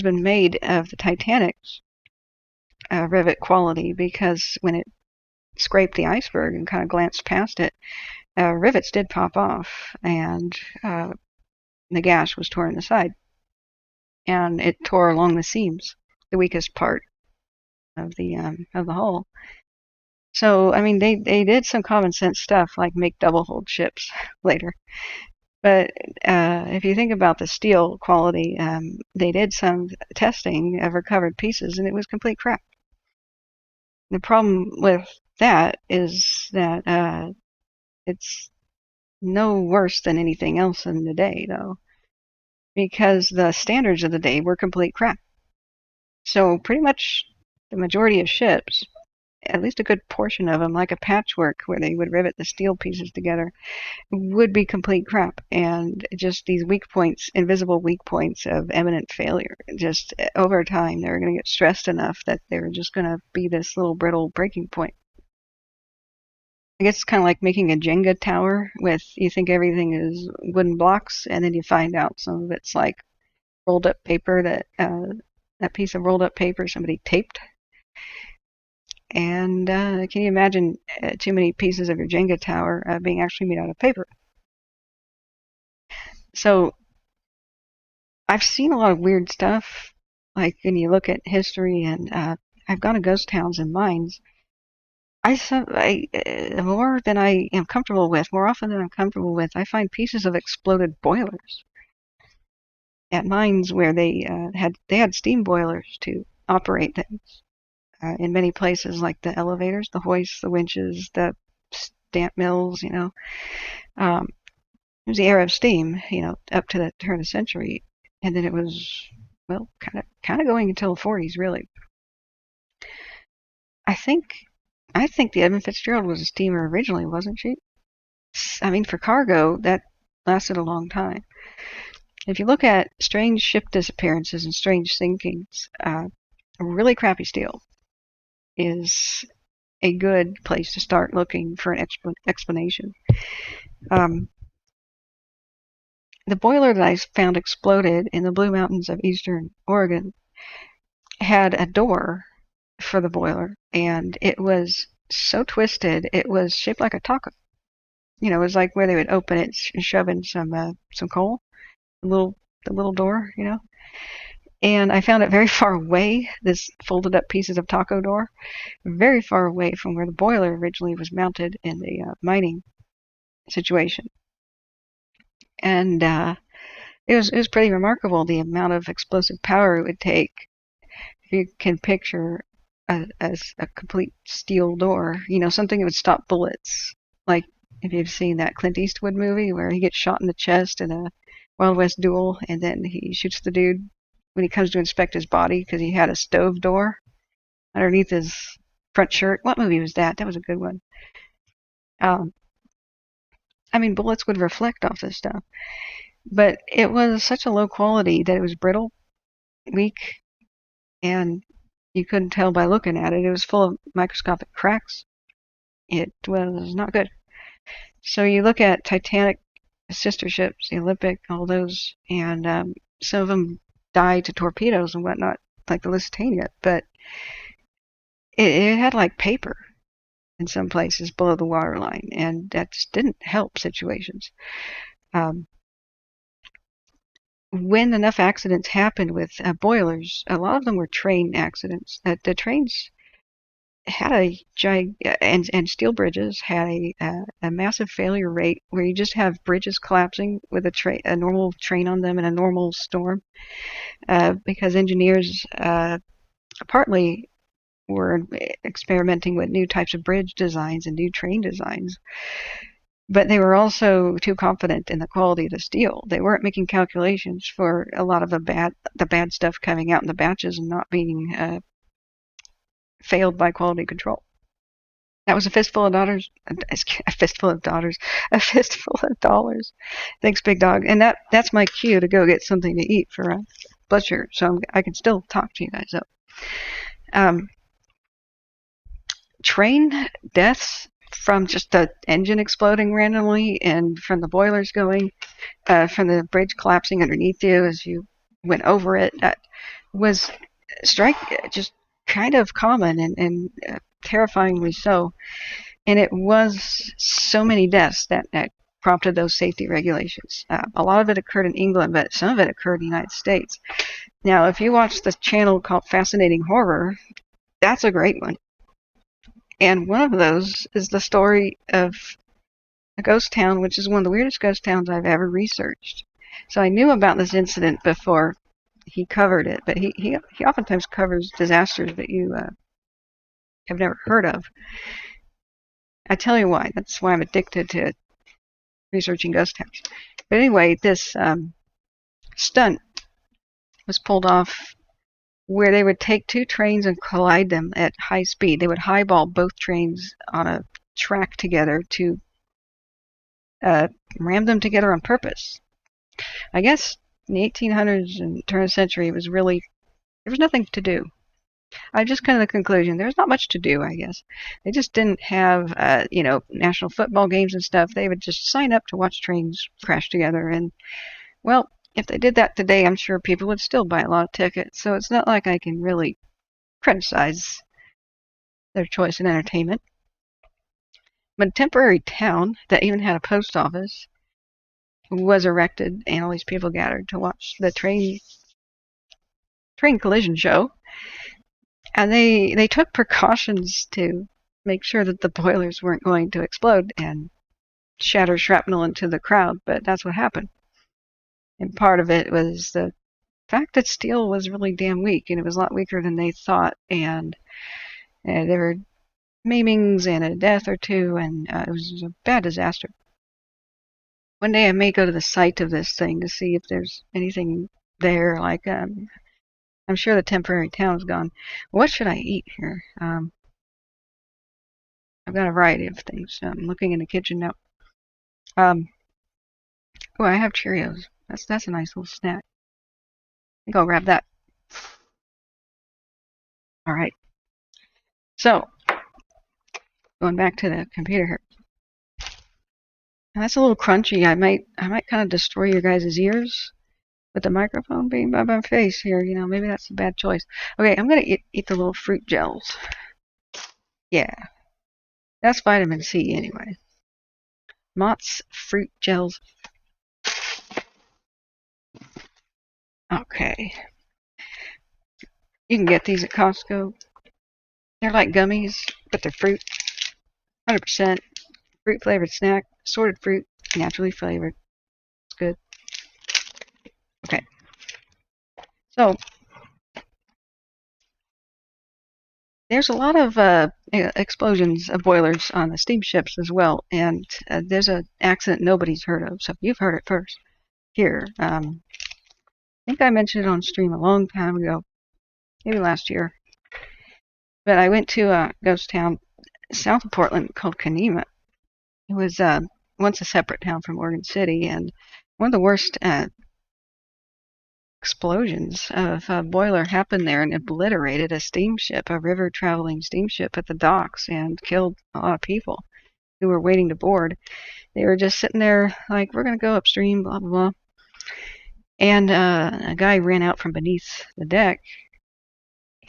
been made of the Titanic's rivet quality, because when it scraped the iceberg and kind of glanced past it, rivets did pop off, and the gash was torn in the side, and it tore along the seams, the weakest part of the hull. So I mean, they did some common sense stuff like make double-hulled ships later. But if you think about the steel quality, they did some testing of recovered pieces, and it was complete crap. The problem with that is that it's no worse than anything else in the day, though, because the standards of the day were complete crap. So pretty much the majority of ships, at least a good portion of them, like a patchwork where they would rivet the steel pieces together, would be complete crap. And just these weak points, invisible weak points of imminent failure, just over time they're going to get stressed enough that they're just going to be this little brittle breaking point. I guess it's kind of like making a Jenga tower with, you think everything is wooden blocks, and then you find out some of it's like rolled up paper, that piece of rolled up paper somebody taped. And can you imagine too many pieces of your Jenga tower being actually made out of paper? So I've seen a lot of weird stuff, like when you look at history, and I've gone to ghost towns and mines. More than I am comfortable with, more often than I'm comfortable with, I find pieces of exploded boilers at mines where they had steam boilers to operate things. In many places, like the elevators, the hoists, the winches, the stamp mills, it was the era of steam, up to the turn of the century, and then it was, well, kind of going until the 40s, really. I think the Edmund Fitzgerald was a steamer originally, wasn't she? I mean, for cargo, that lasted a long time. If you look at strange ship disappearances and strange sinkings, really crappy steel is a good place to start looking for an explanation. The boiler that I found exploded in the Blue Mountains of eastern Oregon had a door for the boiler, and it was so twisted, it was shaped like a taco. It was like where they would open it and shove in some coal, the little door, And I found it very far away, this folded up pieces of taco door, very far away from where the boiler originally was mounted in the mining situation. And it was pretty remarkable the amount of explosive power it would take. If you can picture a complete steel door, something that would stop bullets. Like if you've seen that Clint Eastwood movie where he gets shot in the chest in a Wild West duel, and then he shoots the dude when he comes to inspect his body because he had a stove door underneath his front shirt. What movie was that? That was a good one. Um, I mean, bullets would reflect off this stuff, but it was such a low quality that it was brittle, weak, and you couldn't tell by looking at it. It was full of microscopic cracks. It was not good. So you look at Titanic, sister ships, the Olympic, all those, and some of them died to torpedoes and whatnot, like the Lusitania, but it had like paper in some places below the waterline, and that just didn't help situations. Um, when enough accidents happened with boilers, a lot of them were train accidents. The trains had and steel bridges had a massive failure rate where you just have bridges collapsing with a normal train on them in a normal storm, because engineers partly were experimenting with new types of bridge designs and new train designs, but they were also too confident in the quality of the steel. They weren't making calculations for a lot of the bad stuff coming out in the batches and not being failed by quality control. That was a fistful of dollars. A fistful of dollars. A fistful of dollars. Thanks, big dog. And that's my cue to go get something to eat for blood sugar, so I can still talk to you guys. So, train deaths from just the engine exploding randomly and from the boilers going, from the bridge collapsing underneath you as you went over it, that was just kind of common and terrifyingly so. And it was so many deaths that prompted those safety regulations. A lot of it occurred in England, but some of it occurred in the United States. Now, if you watch the channel called Fascinating Horror, that's a great one. And one of those is the story of a ghost town, which is one of the weirdest ghost towns I've ever researched. So I knew about this incident before he covered it, but he oftentimes covers disasters that you have never heard of. I tell you why. That's why I'm addicted to researching ghost towns. But anyway, this stunt was pulled off where they would take two trains and collide them at high speed. They would highball both trains on a track together to ram them together on purpose. I guess in the 1800s and turn of the century, there was nothing to do. I just come to the conclusion there's not much to do, I guess. They just didn't have, national football games and stuff. They would just sign up to watch trains crash together. And, well, if they did that today, I'm sure people would still buy a lot of tickets. So it's not like I can really criticize their choice in entertainment. But a temporary town that even had a post office was erected, and all these people gathered to watch the train collision show. And they took precautions to make sure that the boilers weren't going to explode and shatter shrapnel into the crowd, but that's what happened. And part of it was the fact that steel was really damn weak, and it was a lot weaker than they thought, and there were maimings and a death or two, and it was a bad disaster. One day I may go to the site of this thing to see if there's anything there, like I'm sure the temporary town's gone. What should I eat here? I've got a variety of things. I'm looking in the kitchen now. Oh, I have Cheerios. That's a nice little snack. I think I'll grab that. All right. So, going back to the computer here. Now, that's a little crunchy. I might kind of destroy your guys' ears with the microphone being by my face here. Maybe that's a bad choice. Okay, I'm gonna eat the little fruit gels. Yeah, that's vitamin C anyway. Mott's fruit gels. Okay. You can get these at Costco. They're like gummies, but they're fruit. 100% fruit flavored snack. Assorted fruit, naturally flavored. It's good. So there's a lot of explosions of boilers on the steamships as well, and there's an accident nobody's heard of. So you've heard it first here. I think I mentioned it on stream a long time ago, maybe last year. But I went to a ghost town south of Portland called Kenema. It was once a separate town from Oregon City, and one of the worst explosions of a boiler happened there and obliterated a steamship, a river traveling steamship at the docks, and killed a lot of people who were waiting to board. They were just sitting there like, we're going to go upstream, blah, blah, blah. And a guy ran out from beneath the deck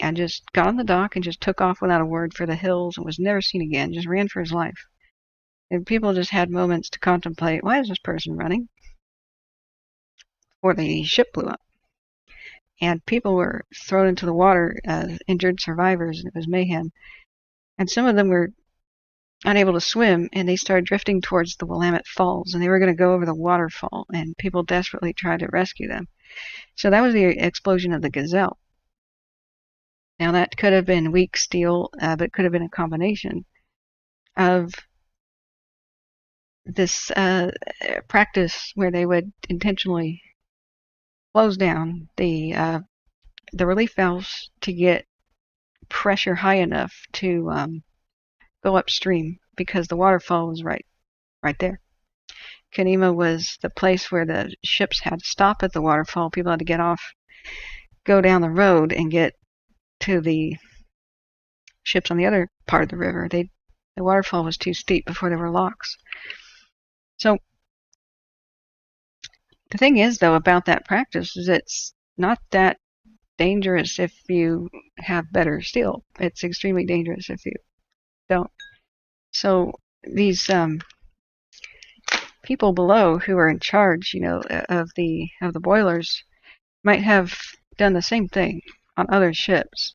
and just got on the dock and just took off without a word for the hills and was never seen again, just ran for his life. And people just had moments to contemplate, why is this person running? Or the ship blew up. And people were thrown into the water as injured survivors, and it was mayhem. And some of them were unable to swim, and they started drifting towards the Willamette Falls, and they were going to go over the waterfall, and people desperately tried to rescue them. So that was the explosion of the Gazelle. Now that could have been weak steel, but it could have been a combination of this practice where they would intentionally close down the relief valves to get pressure high enough to go upstream because the waterfall was right there. Kenema was the place where the ships had to stop at the waterfall. People had to get off, go down the road, and get to the ships on the other part of the river. The waterfall was too steep before there were locks. So the thing is, though, about that practice is it's not that dangerous if you have better steel. It's extremely dangerous if you don't. So these people below who are in charge, of the boilers might have done the same thing on other ships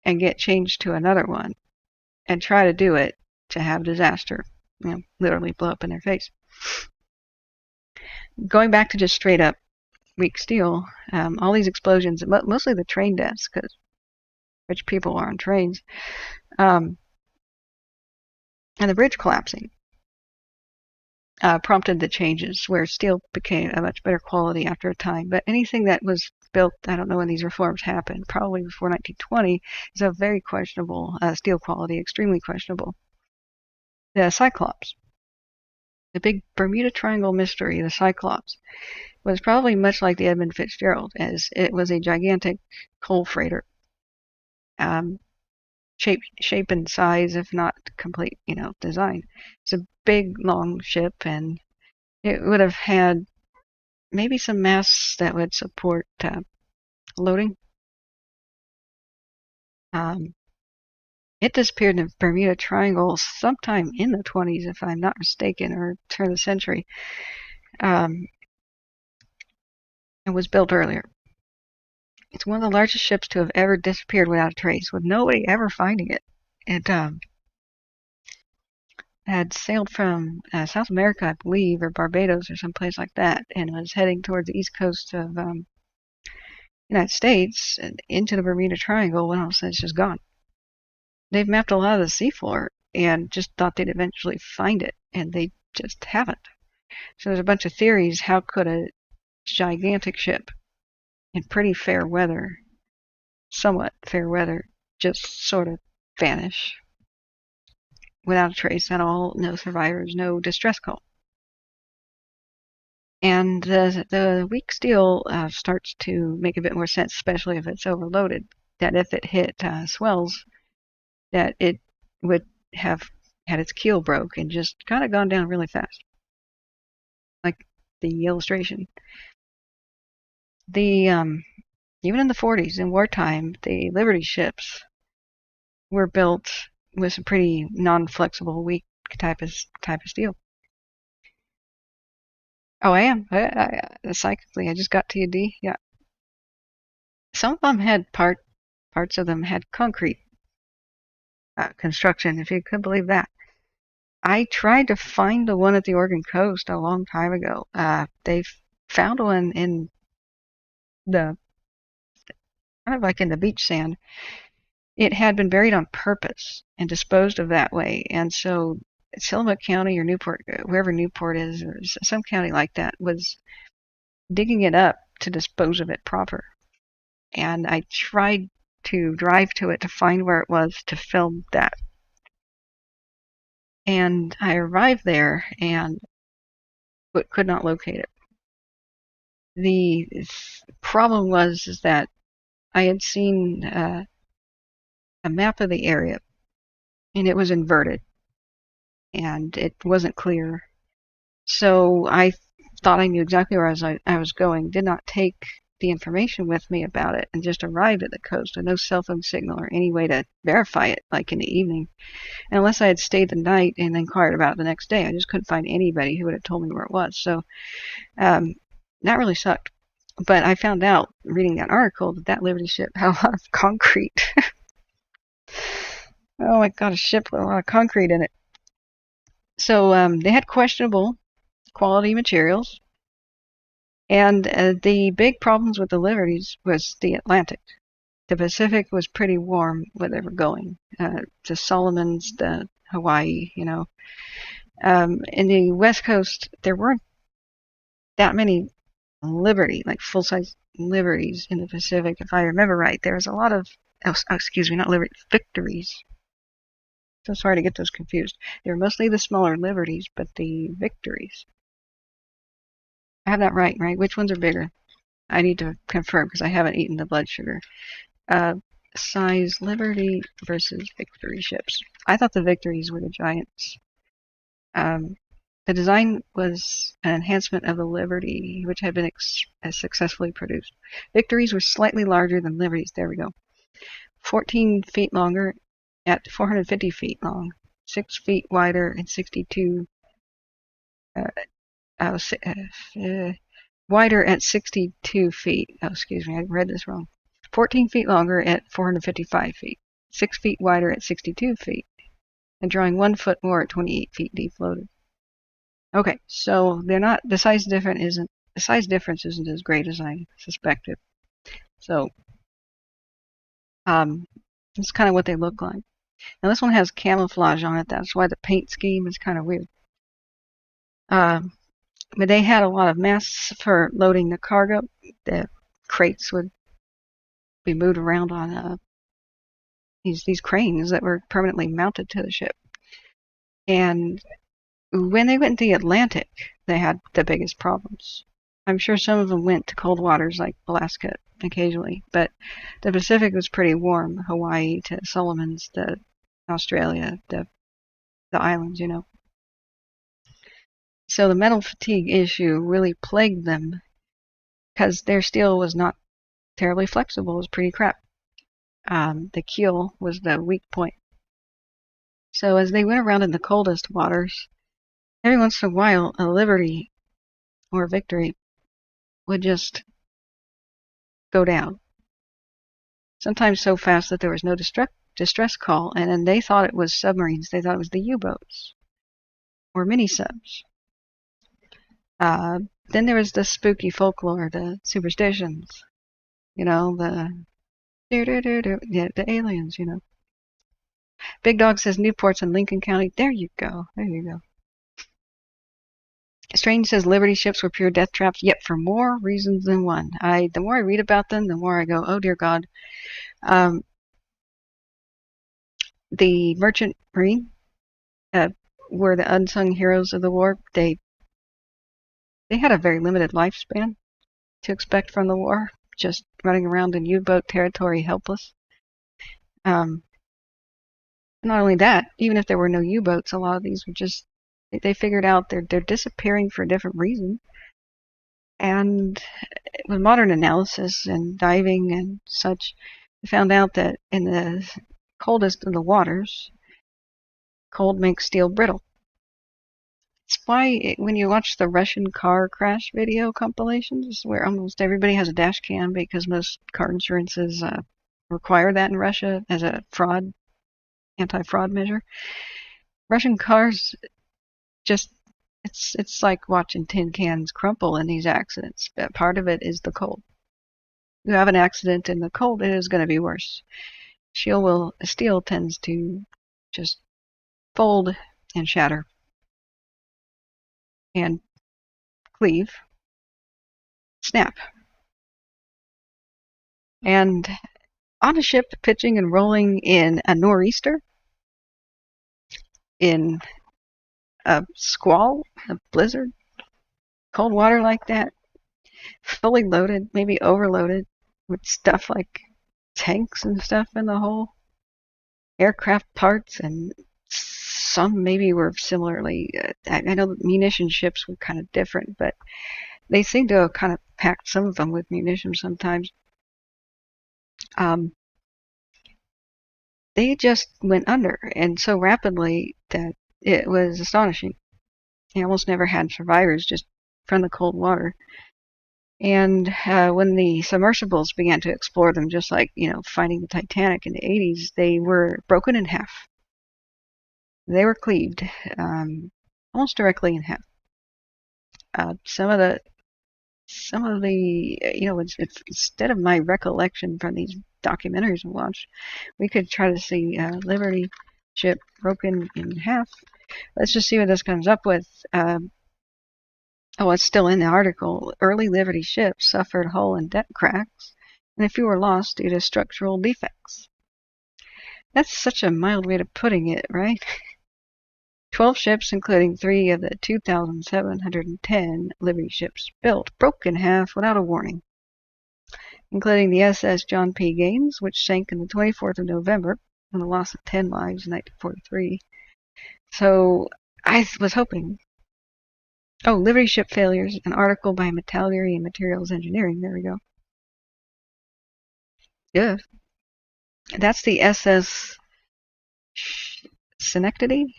and get changed to another one and try to do it to have disaster, literally blow up in their face. Going back to just straight up weak steel, all these explosions, mostly the train deaths, because rich people are on trains, and the bridge collapsing prompted the changes where steel became a much better quality after a time. But anything that was built, I don't know when these reforms happened, probably before 1920, is of very questionable steel quality, extremely questionable. The Cyclops, the big Bermuda Triangle mystery, the Cyclops, was probably much like the Edmund Fitzgerald, as it was a gigantic coal freighter, shape and size, if not complete, design. It's a big, long ship, and it would have had maybe some masts that would support loading. It disappeared in the Bermuda Triangle sometime in the 20s, if I'm not mistaken, or turn of the century. It was built earlier. It's one of the largest ships to have ever disappeared without a trace, with nobody ever finding it. It had sailed from South America, I believe, or Barbados or someplace like that, and was heading towards the east coast of United States and into the Bermuda Triangle when all of a sudden it's just gone. They've mapped a lot of the seafloor and just thought they'd eventually find it, and they just haven't. So there's a bunch of theories. How could a gigantic ship in pretty fair weather, somewhat fair weather, just sort of vanish without a trace at all, no survivors, no distress call? And the weak steel starts to make a bit more sense, especially if it's overloaded, that if it hit swells, that it would have had its keel broke and just kind of gone down really fast, like the illustration. Even in the 40s, in wartime, the Liberty ships were built with some pretty non-flexible, weak type of steel. Oh, I am. Psychically, I just got to you, D. Yeah. Some of them had parts of them had concrete construction, if you could believe that. I tried to find the one at the Oregon coast a long time ago. They found one in the kind of like in the beach sand. It had been buried on purpose and disposed of that way. And so Tillamook County or Newport, wherever Newport is, or some county like that, was digging it up to dispose of it proper. And I tried to drive to it to find where it was to film that. And I arrived there and but could not locate it. The problem was is that I had seen a map of the area, and it was inverted, and it wasn't clear. So I thought I knew exactly where I was going, did not take the information with me about it, and just arrived at the coast with no cell phone signal or any way to verify it, like in the evening. And unless I had stayed the night and inquired about it the next day, I just couldn't find anybody who would have told me where it was. So that really sucked. But I found out, reading that article, that Liberty ship had a lot of concrete. Oh my God, a ship with a lot of concrete in it. So they had questionable quality materials. And the big problems with the Liberties was the Atlantic. The Pacific was pretty warm where they were going. The Solomons, the Hawaii, you know. In the West Coast, there weren't that many Liberty, like full-size Liberties in the Pacific, if I remember right. There was a lot of, excuse me, not Liberty, Victories. So sorry to get those confused. They were mostly the smaller Liberties, but the Victories. I have that right? Which ones are bigger? I need to confirm because I haven't eaten the blood sugar. Size Liberty versus Victory ships. I thought the Victories were the giants. The design was an enhancement of the Liberty, which had been successfully produced. Victories were slightly larger than Liberties. There we go. 14 feet longer at 450 feet long, 6 feet wider and 62 wider at 62 feet. Oh, excuse me, I read this wrong. 14 feet longer at 455 feet, 6 feet wider at 62 feet, and drawing 1 foot more at 28 feet deep floated. Okay, so they're not, the size difference isn't as great as I suspected. So that's kind of what they look like. Now this one has camouflage on it. That's why the paint scheme is kind of weird. But they had a lot of mass for loading the cargo. The crates would be moved around on these cranes that were permanently mounted to the ship. And when they went into the Atlantic, they had the biggest problems. I'm sure some of them went to cold waters like Alaska occasionally, but the Pacific was pretty warm. Hawaii to Solomons to Australia, the islands, you know. So the metal fatigue issue really plagued them because their steel was not terribly flexible. It was pretty crap. The keel was the weak point. So as they went around in the coldest waters, every once in a while, a Liberty or Victory would just go down. Sometimes so fast that there was no distress call, and then they thought it was submarines. They thought it was the U-boats or mini-subs. Then there was the spooky folklore, the superstitions, you know, the aliens, you know. Big Dog says Newport's in Lincoln County. There you go. There you go. Strange says Liberty ships were pure death traps, yet for more reasons than one. The more I read about them, the more I go, oh dear God. The Merchant Marine were the unsung heroes of the war. They had a very limited lifespan to expect from the war, just running around in U-boat territory helpless. Not only that, even if there were no U-boats, a lot of these were just, they figured out they're disappearing for a different reason. And with modern analysis and diving and such, they found out that in the coldest of the waters, cold makes steel brittle. It's why when you watch the Russian car crash video compilations, where almost everybody has a dash cam because most car insurances require that in Russia as a anti-fraud measure, Russian cars just, it's like watching tin cans crumple in these accidents. Part of it is the cold. you have an accident in the cold, it is going to be worse. Steel tends to just fold and shatter and cleave, snap. And on a ship pitching and rolling in a nor'easter, in a squall, a blizzard, cold water like that, fully loaded, maybe overloaded with stuff like tanks and stuff in the hull, aircraft parts, and some maybe were similarly. I know munition ships were kind of different, but they seem to have kind of packed some of them with munitions sometimes. They just went under, and so rapidly that it was astonishing. They almost never had survivors just from the cold water. And when the submersibles began to explore them, just like, finding the Titanic in the 80s, they were broken in half. They were cleaved almost directly in half. Some of the, it's instead of my recollection from these documentaries I watched, we could try to see Liberty ship broken in half. Let's just see what this comes up with. It's still in the article. Early Liberty ships suffered hull and deck cracks, and a few were lost due to structural defects. That's such a mild way of putting it, right? 12 ships, including 3 of the 2,710 Liberty ships built, broke in half without a warning, including the SS John P. Gaines, which sank on the 24th of November with a loss of 10 lives in 1943. So I was hoping. Oh, Liberty ship failures, an article by Metallurgy and Materials Engineering. There we go. Good. That's the SS Schenectady.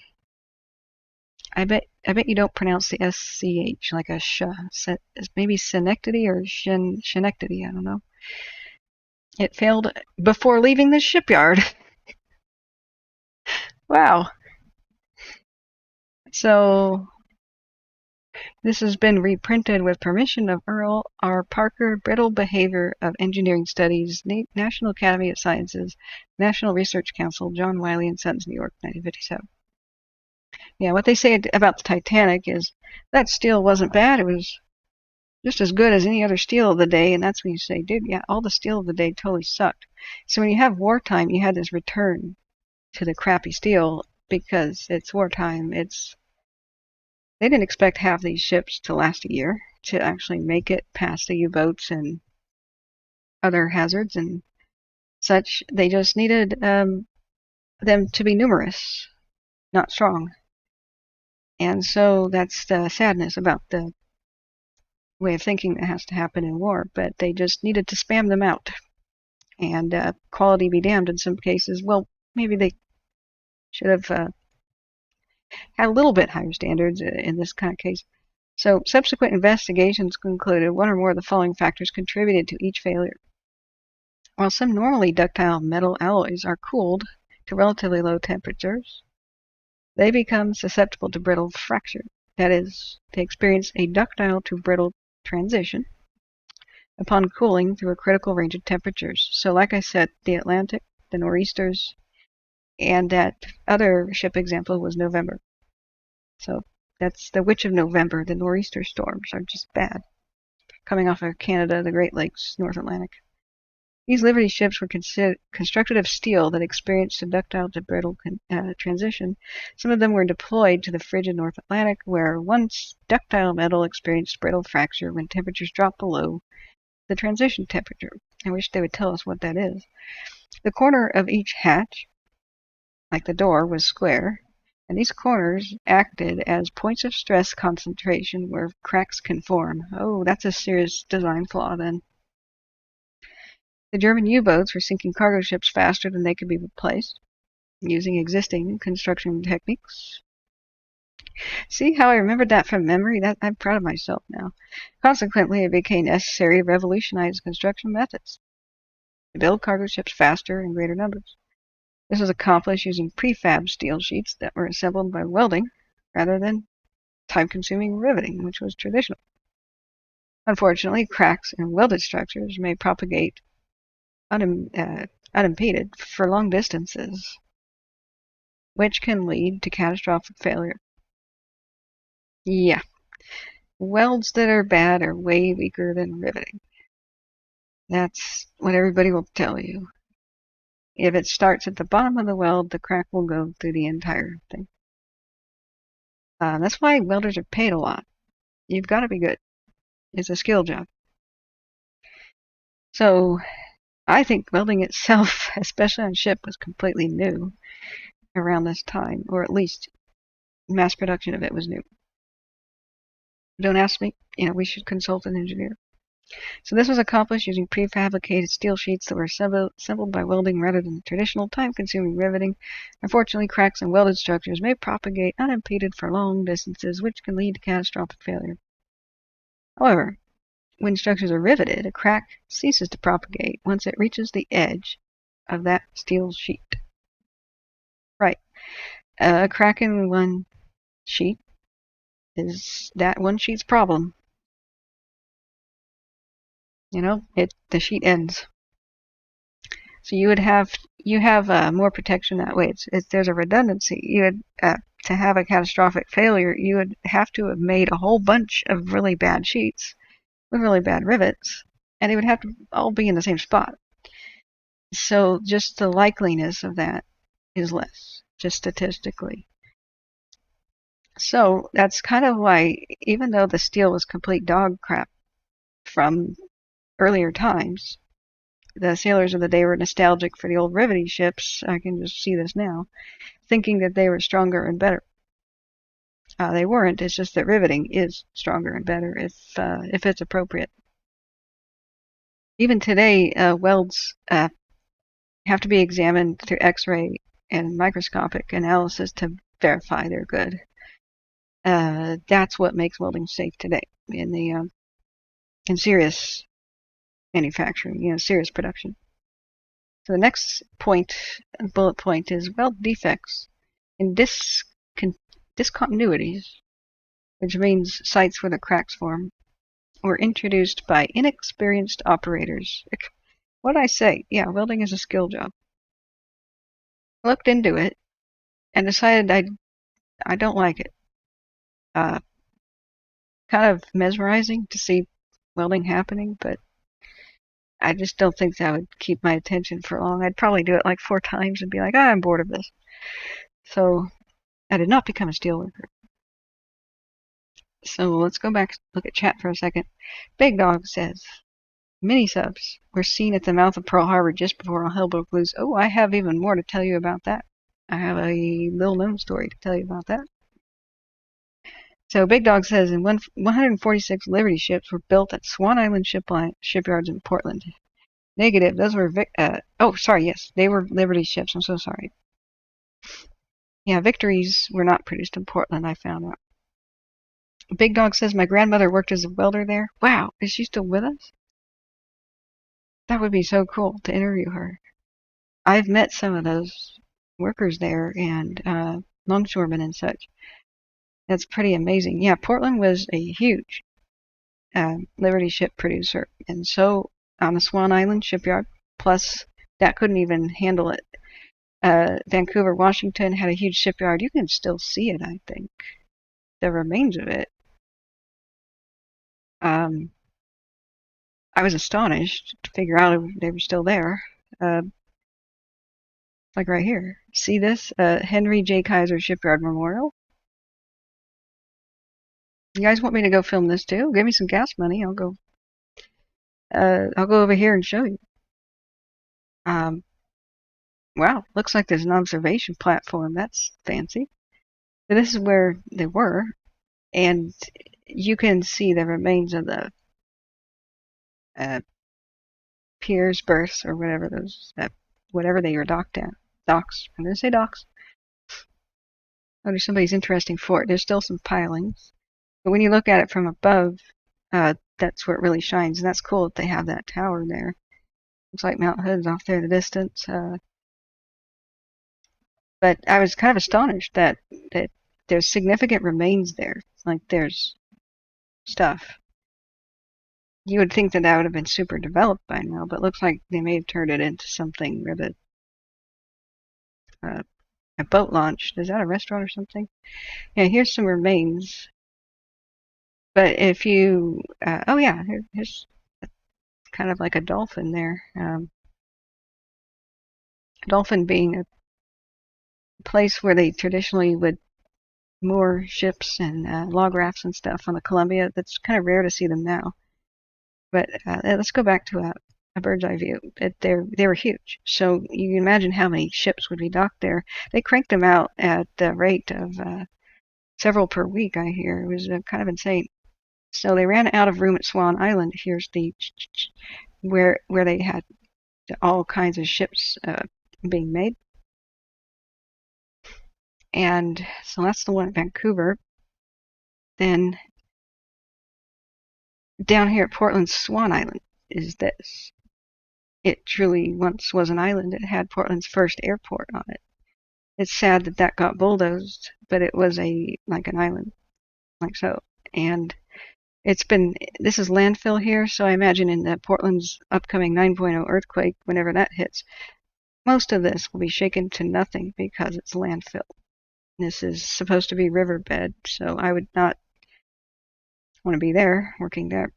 I bet you don't pronounce the SCH like a sh. Maybe Schenectady or Schenectady. I don't know. It failed before leaving the shipyard. Wow. So this has been reprinted with permission of Earl R. Parker, Brittle Behavior of Engineering Studies, National Academy of Sciences, National Research Council, John Wiley & Sons, New York, 1957. Yeah, what they say about the Titanic is that steel wasn't bad. It was just as good as any other steel of the day, and that's when you say, dude, yeah, all the steel of the day totally sucked. So when you have wartime, you had this return to the crappy steel because it's wartime. They didn't expect half these ships to last a year, to actually make it past the U-boats and other hazards and such. They just needed them to be numerous, not strong. And so that's the sadness about the way of thinking that has to happen in war. But they just needed to spam them out. And quality be damned in some cases. Well, maybe they should have had a little bit higher standards in this kind of case. So subsequent investigations concluded one or more of the following factors contributed to each failure. While some normally ductile metal alloys are cooled to relatively low temperatures, they become susceptible to brittle fracture. That is, they experience a ductile to brittle transition upon cooling through a critical range of temperatures. So like I said, the Atlantic, the nor'easters, and that other ship example was November. So that's the witch of November. The nor'easter storms are just bad. Coming off of Canada, the Great Lakes, North Atlantic. These Liberty ships were constructed of steel that experienced a ductile to brittle transition. Some of them were deployed to the frigid North Atlantic, where once ductile metal experienced brittle fracture when temperatures dropped below the transition temperature. I wish they would tell us what that is. The corner of each hatch, like the door, was square, and these corners acted as points of stress concentration where cracks can form. Oh, that's a serious design flaw then. The German U-boats were sinking cargo ships faster than they could be replaced, using existing construction techniques. See how I remembered that from memory? I'm proud of myself now. Consequently, it became necessary to revolutionize construction methods to build cargo ships faster in greater numbers. This was accomplished using prefab steel sheets that were assembled by welding rather than time-consuming riveting, which was traditional. Unfortunately, cracks in welded structures may propagate unimpeded for long distances, which can lead to catastrophic failure. Yeah, welds that are bad are way weaker than riveting. That's what everybody will tell you. If it starts at the bottom of the weld, the crack will go through the entire thing. That's why welders are paid a lot. You've got to be good. It's a skill job. So I think welding itself, especially on ship, was completely new around this time, or at least mass production of it was new. Don't ask me. We should consult an engineer. So this was accomplished using prefabricated steel sheets that were assembled by welding rather than traditional time-consuming riveting. Unfortunately, cracks in welded structures may propagate unimpeded for long distances, which can lead to catastrophic failure. However, when structures are riveted, a crack ceases to propagate once it reaches the edge of that steel sheet. Right. A crack in one sheet is that one sheet's problem. The sheet ends. So you have more protection that way. There's a redundancy. To have a catastrophic failure, you would have to have made a whole bunch of really bad sheets with really bad rivets, and they would have to all be in the same spot. So just the likeliness of that is less, just statistically. So that's kind of why, even though the steel was complete dog crap from earlier times, the sailors of the day were nostalgic for the old riveting ships. I can just see this now, thinking that they were stronger and better. They weren't. It's just that riveting is stronger and better if it's appropriate. Even today, welds have to be examined through X-ray and microscopic analysis to verify they're good. That's what makes welding safe today in serious manufacturing, serious production. So the next bullet point is weld defects and discontinuities, which means sites where the cracks form, were introduced by inexperienced operators. What did I say? Yeah, welding is a skill job. I looked into it and decided I don't like it. Kind of mesmerizing to see welding happening, but I just don't think that would keep my attention for long. I'd probably do it like 4 times and be like, I'm bored of this. So I did not become a steelworker. So let's go back, look at chat for a second. Big Dog says, mini subs were seen at the mouth of Pearl Harbor just before all hell broke loose. Oh, I have even more to tell you about that. I have a little known story to tell you about that. So Big Dog says, 146 Liberty ships were built at Swan Island shipyards in Portland. Negative. Those were yes, they were Liberty ships. I'm so sorry. Yeah, Victories were not produced in Portland, I found out. Big Dog says, my grandmother worked as a welder there. Wow, is she still with us? That would be so cool to interview her. I've met some of those workers there and longshoremen and such. That's pretty amazing. Yeah, Portland was a huge Liberty ship producer, and so on the Swan Island shipyard, plus that couldn't even handle it. Vancouver, Washington had a huge shipyard. You can still see it, I think. The remains of it. I was astonished to figure out they were still there. Like right here. See this? Henry J. Kaiser Shipyard Memorial. You guys want me to go film this too? Give me some gas money. I'll go over here and show you. Wow, looks like there's an observation platform. That's fancy. So this is where they were, and you can see the remains of the piers, berths, or whatever whatever they were docked at. Docks. I'm gonna say docks. Under somebody's interesting fort. There's still some pilings, but when you look at it from above, that's where it really shines, and that's cool that they have that tower there. Looks like Mount Hood's off there in the distance. But I was kind of astonished that there's significant remains there. Like there's stuff. You would think that that would have been super developed by now, but it looks like they may have turned it into something where uh, a boat launch. Is that a restaurant or something? Yeah, here's some remains. But if you, oh yeah, here's kind of like a dolphin there. A dolphin being a place where they traditionally would moor ships and log rafts and stuff on the Columbia. That's kind of rare to see them now. But let's go back to a bird's eye view. They were huge. So you can imagine how many ships would be docked there. They cranked them out at the rate of several per week, I hear. It was kind of insane. So they ran out of room at Swan Island. Here's the where they had all kinds of ships being made. And so that's the one at Vancouver. Then down here at Portland's Swan Island is this. It truly once was an island. It had Portland's first airport on it. It's sad that that got bulldozed, but it was like an island, like so. And this is landfill here, so I imagine in the Portland's upcoming 9.0 earthquake, whenever that hits, most of this will be shaken to nothing because it's landfill. This is supposed to be riverbed, so I would not want to be there, working there.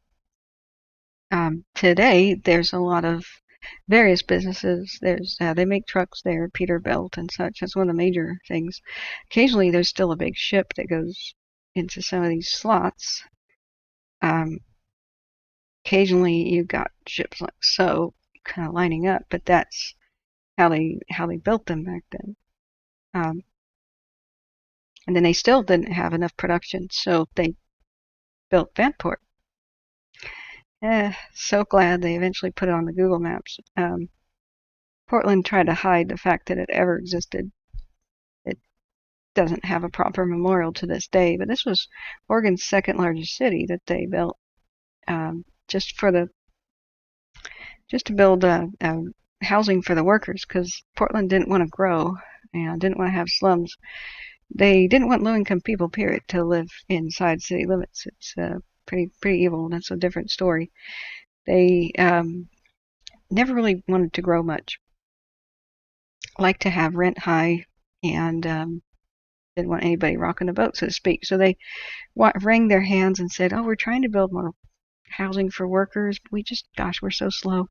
Today, there's a lot of various businesses. They make trucks there, Peterbilt and such. That's one of the major things. Occasionally, there's still a big ship that goes into some of these slots. Occasionally, you've got ships like so, kind of lining up, but that's how they built them back then. And then they still didn't have enough production, so they built Vanport. So glad they eventually put it on the Google Maps. Portland tried to hide the fact that it ever existed. It doesn't have a proper memorial to this day, but this was Oregon's second largest city that they built just to build housing for the workers, because Portland didn't want to grow and didn't want to have slums. They didn't want low-income people, period, to live inside city limits. It's pretty evil. That's a different story. They never really wanted to grow much. Liked to have rent high, and didn't want anybody rocking the boat, so to speak. So they wrung their hands and said, "Oh, we're trying to build more housing for workers. But gosh, we're so slow."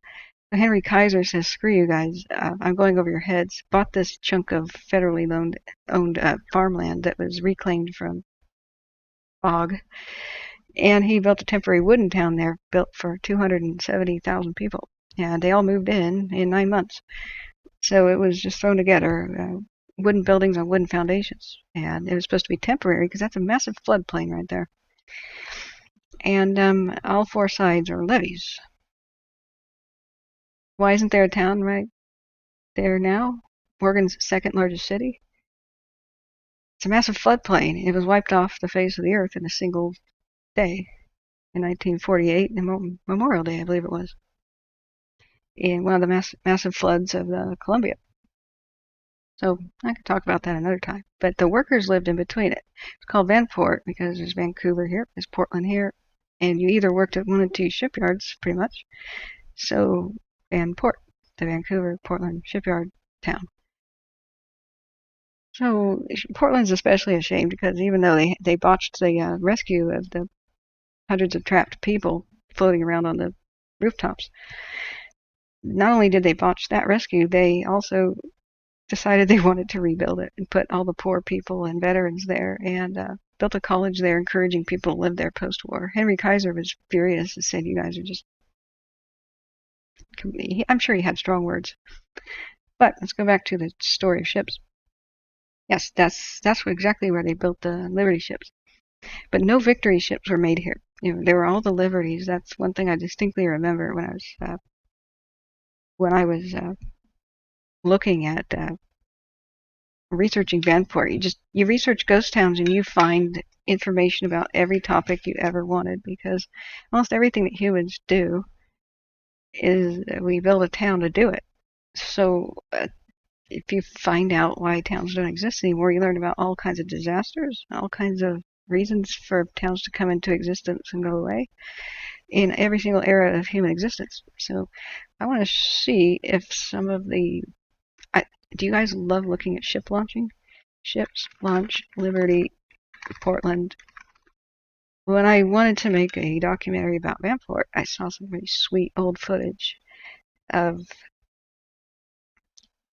So Henry Kaiser says, "Screw you guys. I'm going over your heads." Bought this chunk of federally owned farmland that was reclaimed from fog. And he built a temporary wooden town there, built for 270,000 people. And they all moved in 9 months. So it was just thrown together, wooden buildings on wooden foundations. And it was supposed to be temporary because that's a massive floodplain right there. And all four sides are levees. Why isn't there a town right there now? Oregon's second largest city. It's a massive floodplain. It was wiped off the face of the earth in a single day in 1948, Memorial Day, I believe it was, in one of the massive floods of the Columbia. So I could talk about that another time. But the workers lived in between it. It's called Vanport because there's Vancouver here, there's Portland here, and you either worked at one of two shipyards, pretty much. So Vanport, the Vancouver Portland shipyard town. So Portland's especially ashamed because even though they botched the rescue of the hundreds of trapped people floating around on the rooftops, not only did they botch that rescue, they also decided they wanted to rebuild it and put all the poor people and veterans there, and built a college there, encouraging people to live there post-war. Henry Kaiser was furious and said, "You guys are just..." I'm sure he had strong words. But let's go back to the story of ships. Yes, that's exactly where they built the Liberty ships. But no Victory ships were made here. There were all the Liberties. That's one thing I distinctly remember when I was looking at researching Vanport. You research ghost towns and you find information about every topic you ever wanted, because almost everything that humans do is we build a town to do it. So if you find out why towns don't exist anymore, you learn about all kinds of disasters, all kinds of reasons for towns to come into existence and go away. in every single era of human existence. So I want to see if some of the. Do you guys love looking at ship launching? Ships launch Liberty, Portland. When I wanted to make a documentary about Vanport, I saw some really sweet old footage of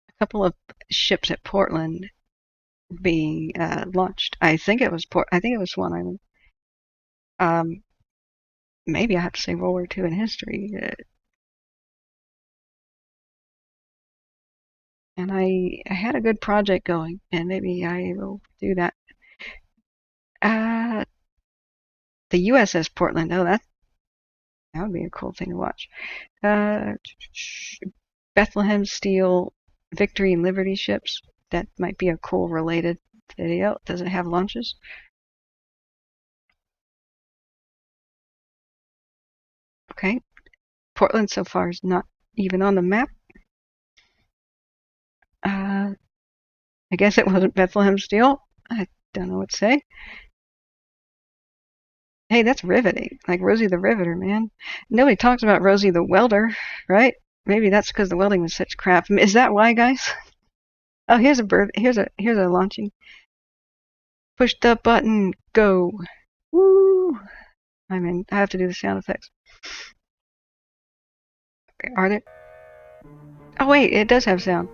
a couple of ships at Portland being launched. I think it was Swan Island. Um, maybe I have to say World War II in history. And I had a good project going, and maybe I will do that. Uh, the USS Portland. Oh, that would be a cool thing to watch. Uh, Bethlehem Steel Victory and Liberty ships. That might be a cool related video. Does it have launches? Okay. Portland so far is not even on the map. I guess it wasn't Bethlehem Steel. I don't know what to say. Hey, that's riveting. Like Rosie the Riveter, man. Nobody talks about Rosie the Welder, right? Maybe that's because the welding was such crap. Is that why, guys? Oh, here's a bird. Here's a launching. Push the button. Go. Woo. I have to do the sound effects. Are there? Oh wait, it does have sound.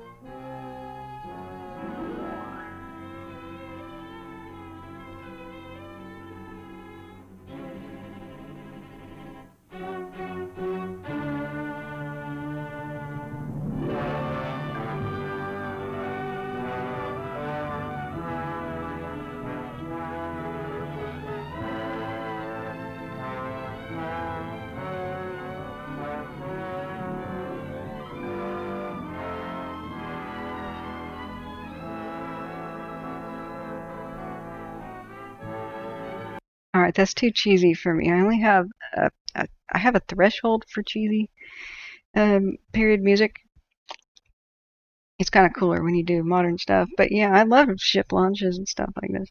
All right, that's too cheesy for me. I only have I have a threshold for cheesy period music. It's kind of cooler when you do modern stuff, but yeah, I love ship launches and stuff like this.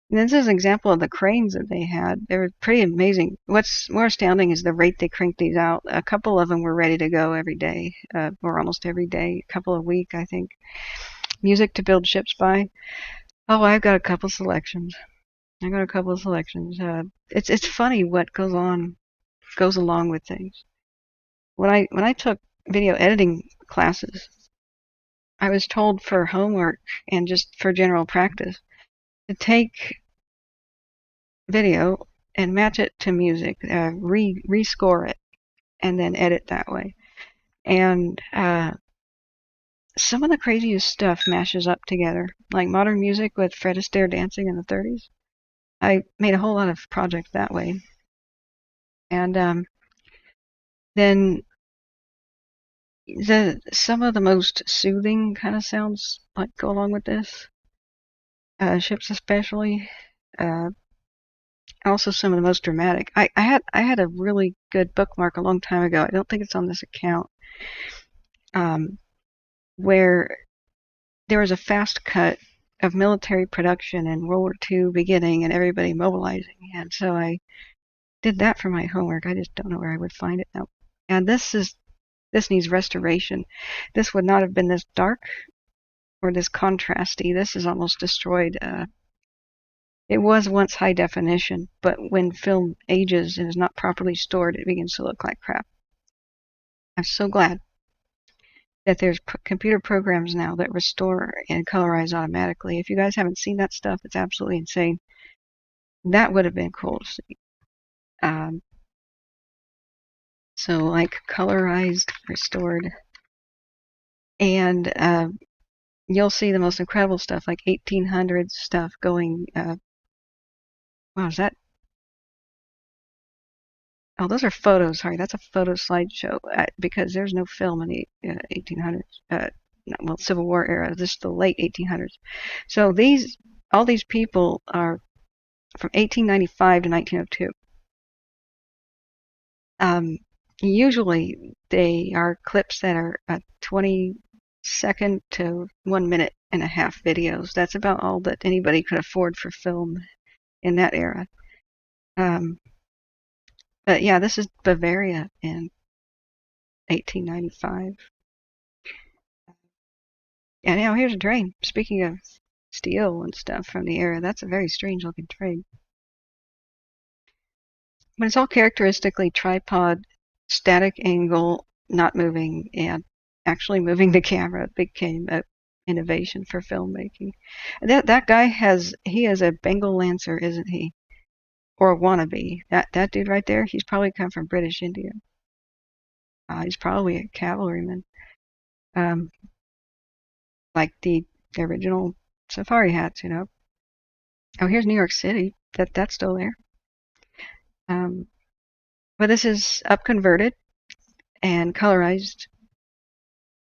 And this is an example of the cranes that they had. They were pretty amazing. What's more astounding is the rate they cranked these out. A couple of them were ready to go every day, or almost every day, a couple a week, I think. Music to build ships by. Oh, I've got a couple selections. It's funny what goes along with things. When I took video editing classes, I was told for homework and just for general practice to take video and match it to music, rescore it, and then edit that way. And some of the craziest stuff mashes up together, like modern music with Fred Astaire dancing in the 30s. I made a whole lot of projects that way. And then some of the most soothing kind of sounds like go along with this. Ships especially. Also some of the most dramatic. I had a really good bookmark a long time ago. I don't think it's on this account. Where there was a fast cut of military production in World War II beginning and everybody mobilizing. And so I did that for my homework. I just don't know where I would find it now. And this needs restoration. This would not have been this dark or this contrasty. This is almost destroyed. It was once high definition, but when film ages and is not properly stored, it begins to look like crap. I'm so glad that there's computer programs now that restore and colorize automatically. If you guys haven't seen that stuff, it's absolutely insane. That would have been cool to see. So like colorized, restored, and you'll see the most incredible stuff, like 1800s stuff going. Wow, is that? Oh, those are photos. Sorry, that's a photo slideshow because there's no film in the 1800s. Well, Civil War era. This is the late 1800s. So all these people are from 1895 to 1902. Usually they are clips that are 20-second to 1 minute and a half videos. That's about all that anybody could afford for film in that era. But yeah, this is Bavaria in 1895. And now here's a train. Speaking of steel and stuff from the era, that's a very strange looking train. But it's all characteristically tripod, static angle, not moving, and actually moving the camera became an innovation for filmmaking. That guy he is a Bengal Lancer, isn't he? Or a wannabe. That dude right there, he's probably come from British India. He's probably a cavalryman, um, like the original safari hats, you know. Oh, here's New York City. That's still there. Um, but this is up converted and colorized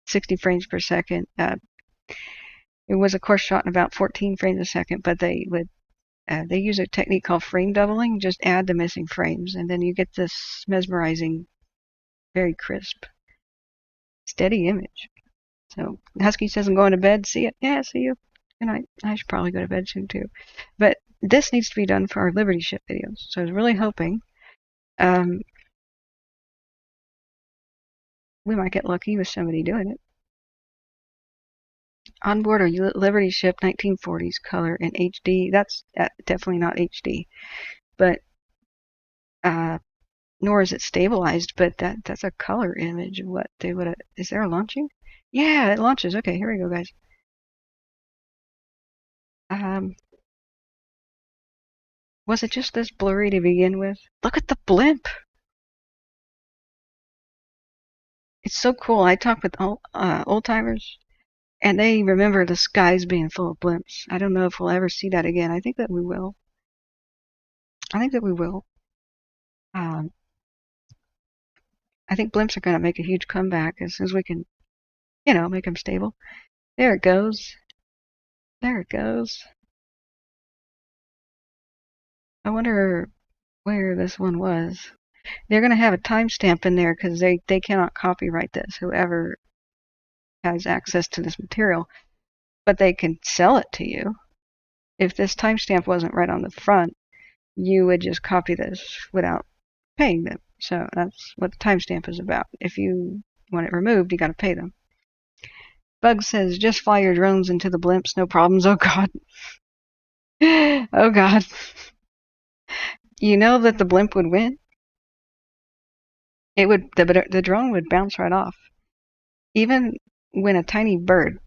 60 frames per second. It was, of course, shot in about 14 frames a second, but they use a technique called frame doubling. Just add the missing frames, and then you get this mesmerizing, very crisp, steady image. So Husky says I'm going to bed. See it? Yeah, see you. Good night. I should probably go to bed soon too. But this needs to be done for our Liberty Ship videos. So I was really hoping um, we might get lucky with somebody doing it. On board our Liberty Ship 1940s color in HD. That's definitely not HD, but nor is it stabilized. But that's a color image of what they would. Is there a launching? Yeah, it launches. Okay, here we go, guys. Um, was it just this blurry to begin with? Look at the blimp. It's so cool. I talk with old timers, and they remember the skies being full of blimps. I don't know if we'll ever see that again. I think that we will. I think that we will. Um, I think blimps are going to make a huge comeback as soon as we can, make them stable. There it goes. There it goes. I wonder where this one was. They're going to have a timestamp in there because they cannot copyright this, whoever has access to this material. But they can sell it to you. If this timestamp wasn't right on the front, you would just copy this without paying them. So that's what the timestamp is about. If you want it removed, you got to pay them. Bug says, just fly your drones into the blimps, no problems. Oh God. Oh God. You know that the blimp would win? It would. The drone would bounce right off. Even when a tiny bird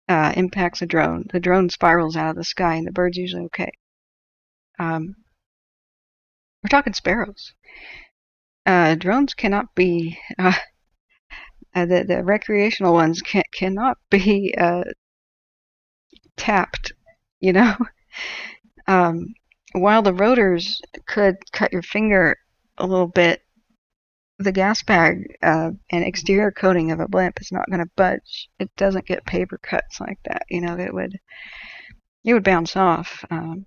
impacts a drone, the drone spirals out of the sky, and the bird's usually okay. We're talking sparrows. Drones cannot be. The recreational ones cannot be tapped. You know. While the rotors could cut your finger a little bit, the gas bag and exterior coating of a blimp is not going to budge. It doesn't get paper cuts like that. It would bounce off and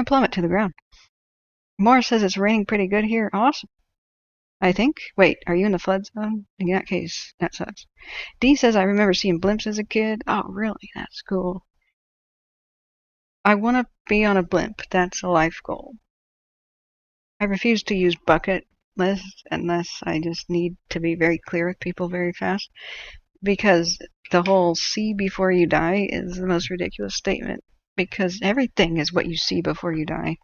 plummet to the ground. Morris says it's raining pretty good here. Awesome. I think. Wait, are you in the flood zone? In that case, that sucks. D says I remember seeing blimps as a kid. Oh, really? That's cool. I want to be on a blimp. That's a life goal. I refuse to use bucket list unless I just need to be very clear with people very fast, because the whole see before you die is the most ridiculous statement, because everything is what you see before you die.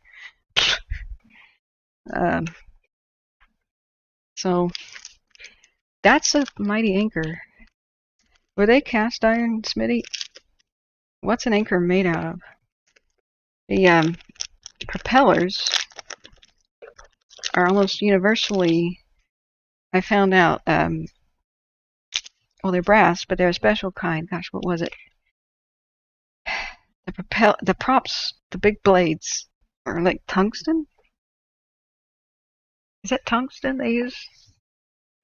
So that's a mighty anchor. Were they cast iron, Smitty? What's an anchor made out of? The propellers are almost universally, I found out, well, they're brass, but they're a special kind. Gosh, what was it? The props, the big blades, are like tungsten? Is that tungsten they use?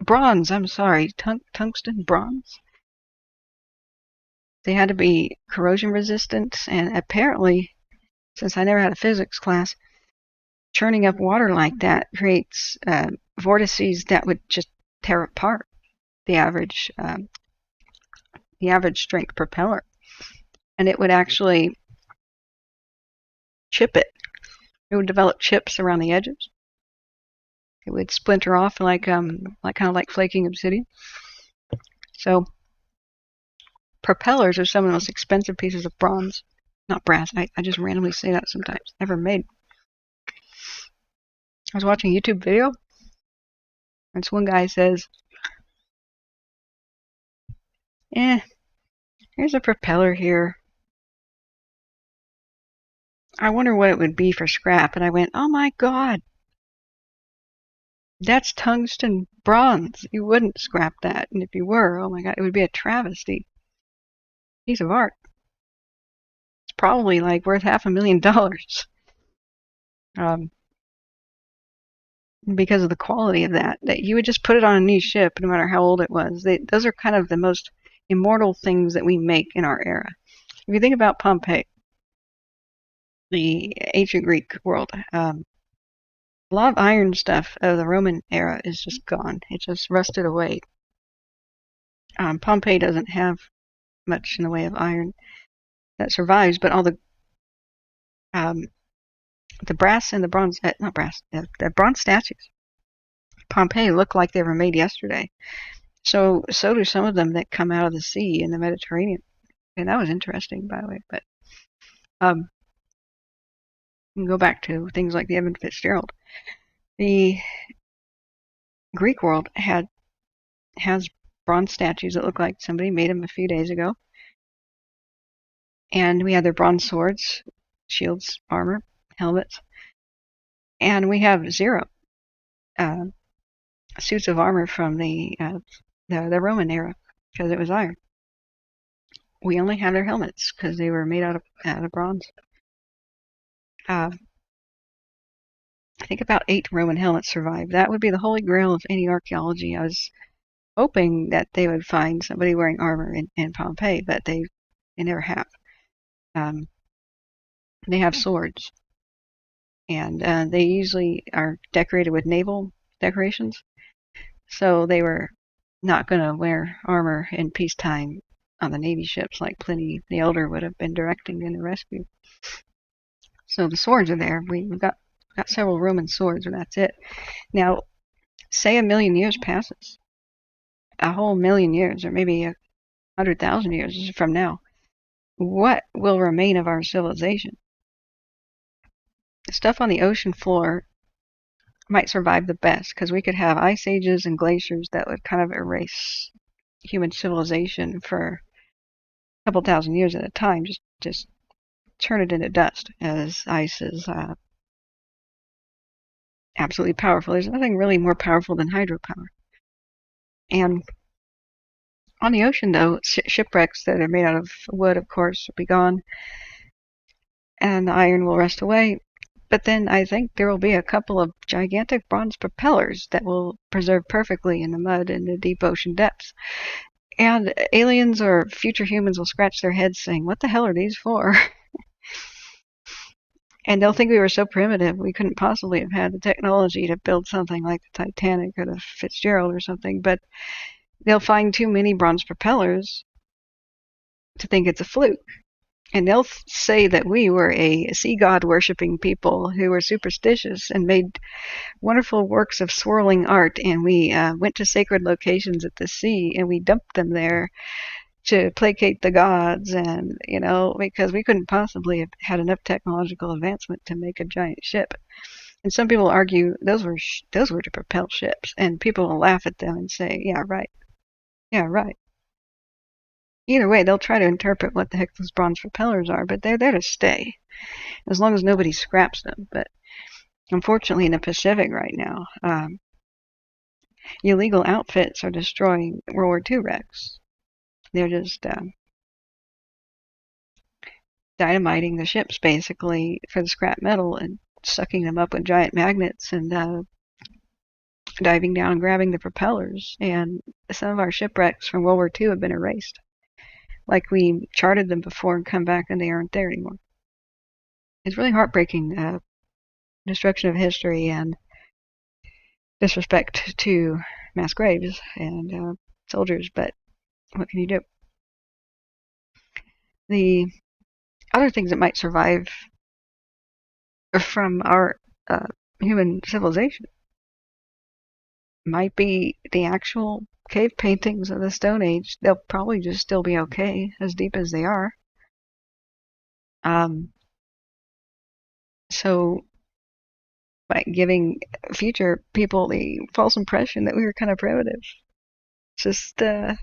Bronze, I'm sorry. Tungsten bronze? They had to be corrosion resistant, and apparently, since I never had a physics class, churning up water like that creates vortices that would just tear apart the average strength propeller, and it would actually chip it. It would develop chips around the edges. It would splinter off like kind of like flaking obsidian. So propellers are some of the most expensive pieces of bronze, not brass. I just randomly say that sometimes. Ever made. I was watching a YouTube video, and this one guy says, here's a propeller here. I wonder what it would be for scrap. And I went, oh my God, that's tungsten bronze. You wouldn't scrap that. And if you were, oh my God, it would be a travesty. Piece of art. It's probably like worth $500,000. Because of the quality of that you would just put it on a new ship no matter how old it was. Those are kind of the most immortal things that we make in our era. If you think about Pompeii, the ancient Greek world, a lot of iron stuff of the Roman era is just gone. It just rusted away. Pompeii doesn't have much in the way of iron that survives, but all the brass and the bronze, not brass, the bronze statues Pompeii look like they were made yesterday. So do some of them that come out of the sea in the Mediterranean. And that was interesting, by the way. But you can go back to things like the Edmund Fitzgerald. The Greek world has bronze statues that look like somebody made them a few days ago. And we have their bronze swords, shields, armor, helmets. And we have zero suits of armor from the Roman era because it was iron. We only have their helmets because they were made out of bronze. I think about 8 Roman helmets survived. That would be the holy grail of any archaeology. I was hoping that they would find somebody wearing armor in Pompeii, but they never have. They have swords, and they usually are decorated with naval decorations. So they were not going to wear armor in peacetime on the Navy ships like Pliny the Elder would have been directing in the rescue. So the swords are there. We've got several Roman swords, and that's it. Now, say 1,000,000 years passes, a whole 1,000,000 years, or maybe 100,000 years from now, what will remain of our civilization? The stuff on the ocean floor might survive the best because we could have ice ages and glaciers that would kind of erase human civilization for a couple thousand years at a time, just turn it into dust, as ice is absolutely powerful. There's nothing really more powerful than hydropower. And on the ocean, though, shipwrecks that are made out of wood, of course, will be gone, and the iron will rust away. But then I think there will be a couple of gigantic bronze propellers that will preserve perfectly in the mud in the deep ocean depths. And aliens or future humans will scratch their heads saying, what the hell are these for? And they'll think we were so primitive we couldn't possibly have had the technology to build something like the Titanic or the Fitzgerald or something. But they'll find too many bronze propellers to think it's a fluke. And they'll say that we were a sea god worshipping people who were superstitious and made wonderful works of swirling art, and we went to sacred locations at the sea and we dumped them there to placate the gods, and because we couldn't possibly have had enough technological advancement to make a giant ship. And some people argue those were to propel ships, and people will laugh at them and say, yeah, right. Either way, they'll try to interpret what the heck those bronze propellers are, but they're there to stay, as long as nobody scraps them. But unfortunately, in the Pacific right now, illegal outfits are destroying World War II wrecks. They're just dynamiting the ships, basically, for the scrap metal and sucking them up with giant magnets and diving down and grabbing the propellers. And some of our shipwrecks from World War II have been erased. Like we charted them before and come back and they aren't there anymore. It's really heartbreaking, destruction of history and disrespect to mass graves and soldiers, but what can you do? The other things that might survive from our uh, human civilization. Might be the actual cave paintings of the Stone Age. They'll probably just still be okay, as deep as they are. Um, so by giving future people the false impression that we were kind of primitive, it's just the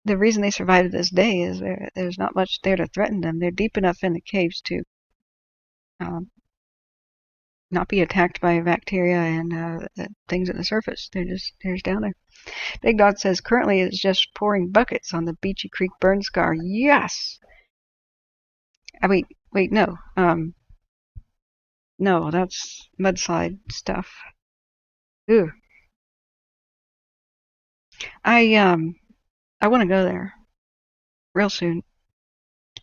reason they survived to this day is there's not much there to threaten them. They're deep enough in the caves to um, not be attacked by bacteria and things at the surface. They're just down there. Big Dog says currently it's just pouring buckets on the Beachy Creek burn scar. Yes. Wait, no. No, that's mudslide stuff. Ooh. I want to go there real soon.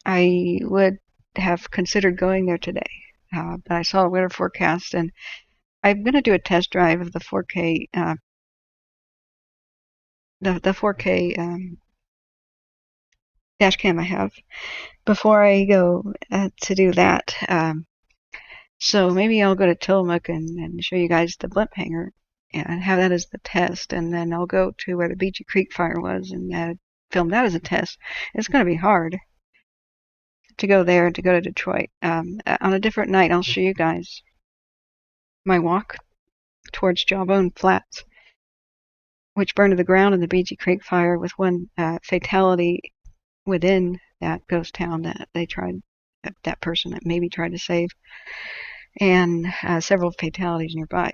I would have considered going there today, but I saw a weather forecast, and I'm going to do a test drive of the 4K, the 4K dash cam I have before I go to do that. So maybe I'll go to Tillamook and show you guys the blimp hangar and have that as the test, and then I'll go to where the Beachy Creek fire was and film that as a test. It's going to be hard to go there and to go to Detroit. On a different night, I'll show you guys my walk towards Jawbone Flats, which burned to the ground in the Beachy Creek fire with one fatality within that ghost town that they tried, that person that maybe tried to save, and several fatalities nearby.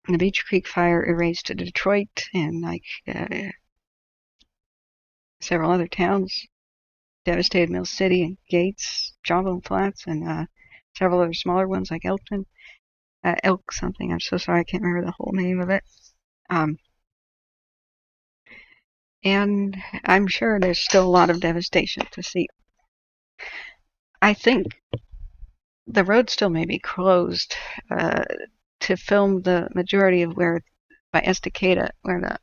And the Beachy Creek fire erased to Detroit and several other towns, devastated Mill City and Gates, Jawbone Flats, and several other smaller ones like Elk something. I'm so sorry, I can't remember the whole name of it. And I'm sure there's still a lot of devastation to see. I think the road still may be closed to film the majority of where, by Estacada, where the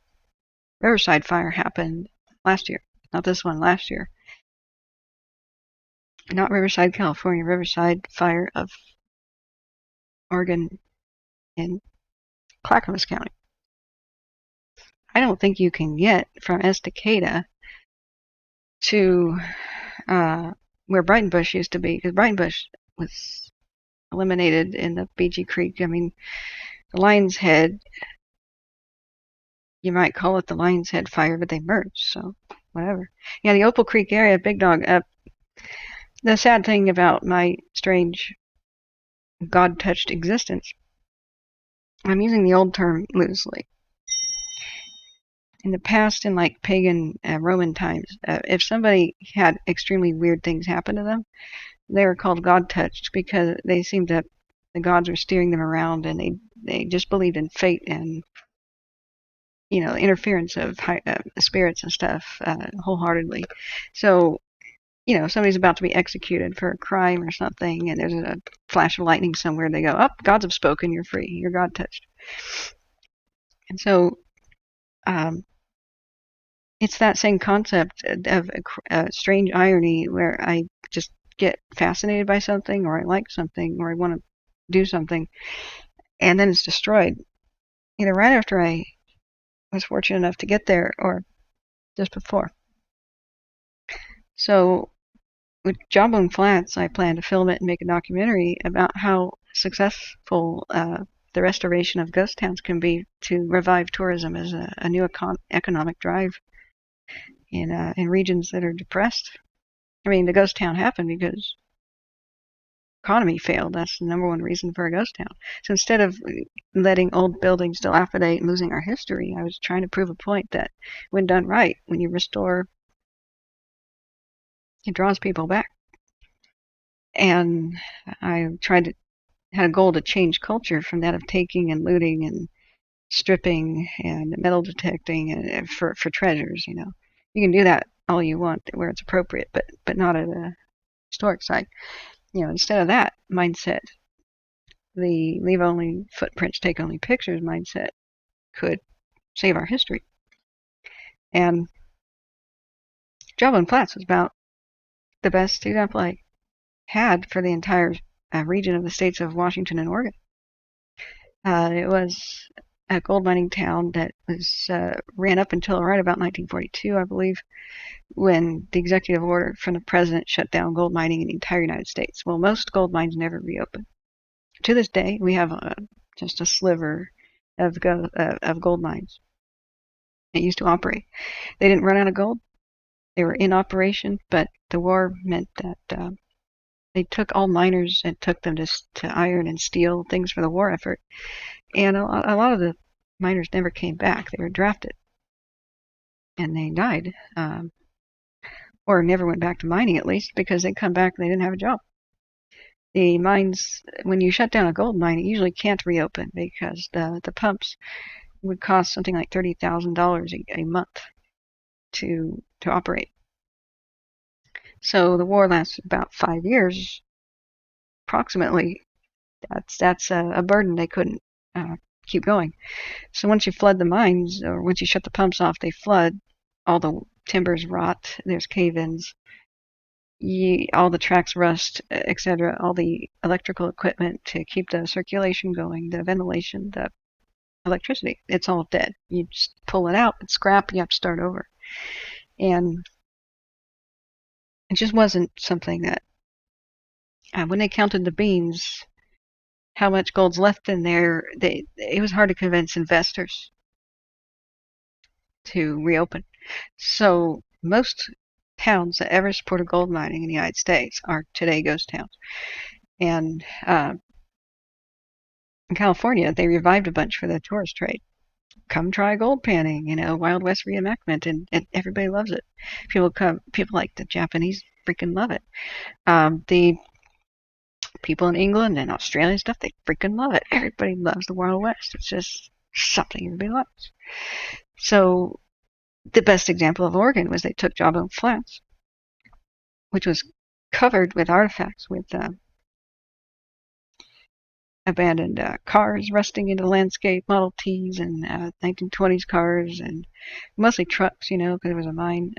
Riverside fire happened last year. Not this one, last year. Not Riverside, California, Riverside fire of Oregon in Clackamas County. I don't think you can get from Estacada to where Brightonbush used to be, because Brightonbush was eliminated in the Beachy Creek. I mean, the Lion's Head, you might call it the Lion's Head fire, but they merged, so whatever. Yeah, the Opal Creek area, Big Dog. The sad thing about my strange God-touched existence, I'm using the old term loosely. In the past, in like pagan Roman times, if somebody had extremely weird things happen to them, they were called God-touched because they seemed to, the gods were steering them around, and they just believed in fate and, you know, interference of spirits and stuff wholeheartedly. So, you know, if somebody's about to be executed for a crime or something, and there's a flash of lightning somewhere, they go, "Oh, gods have spoken. You're free. You're God-touched." And so, it's that same concept of a strange irony where I just get fascinated by something, or I like something, or I want to do something, and then it's destroyed. Either right after I was fortunate enough to get there, or just before. So with Jawbone Flats, I plan to film it and make a documentary about how successful the restoration of ghost towns can be to revive tourism as a new economic drive in regions that are depressed. I mean, the ghost town happened because economy failed. That's the number one reason for a ghost town. So instead of letting old buildings dilapidate and losing our history, I was trying to prove a point that when done right, when you restore, it draws people back. And I had a goal to change culture from that of taking and looting and stripping and metal detecting and for treasures. You know, you can do that all you want where it's appropriate, but not at a historic site. You know, instead of that mindset, the leave only footprints, take only pictures mindset could save our history. And Jawbone Flats was about the best example I had for the entire region of the states of Washington and Oregon. It was a gold mining town that was ran up until right about 1942, I believe, when the executive order from the president shut down gold mining in the entire United States. Well, most gold mines never reopened. To this day, we have just a sliver of gold mines that used to operate. They didn't run out of gold. They were in operation, but the war meant that they took all miners and took them to iron and steel, things for the war effort. And a lot of the miners never came back. They were drafted and they died, or never went back to mining, at least, because they'd come back and they didn't have a job. The mines, when you shut down a gold mine, it usually can't reopen because the pumps would cost something like $30,000 a month to operate. So the war lasted about 5 years, approximately. That's a burden they couldn't keep going. So once you flood the mines, or once you shut the pumps off, they flood. All the timbers rot. There's cave-ins. All the tracks rust, etc. All the electrical equipment to keep the circulation going, the ventilation, the electricity, it's all dead. You just pull it out, it's scrap, you have to start over. And it just wasn't something that, when they counted the beans, how much gold's left in there, it was hard to convince investors to reopen. So most towns that ever supported gold mining in the United States are today ghost towns. And in California, they revived a bunch for the tourist trade. Come try gold panning, Wild West reenactment, and everybody loves it. People like the Japanese freaking love it. The people in England and Australia and stuff, they freaking love it. Everybody loves the Wild West. It's just something everybody loves. So the best example of Oregon was they took Jawbone Flats, which was covered with artifacts, with abandoned cars rusting into the landscape, Model Ts and 1920s cars, and mostly trucks, because it was a mine.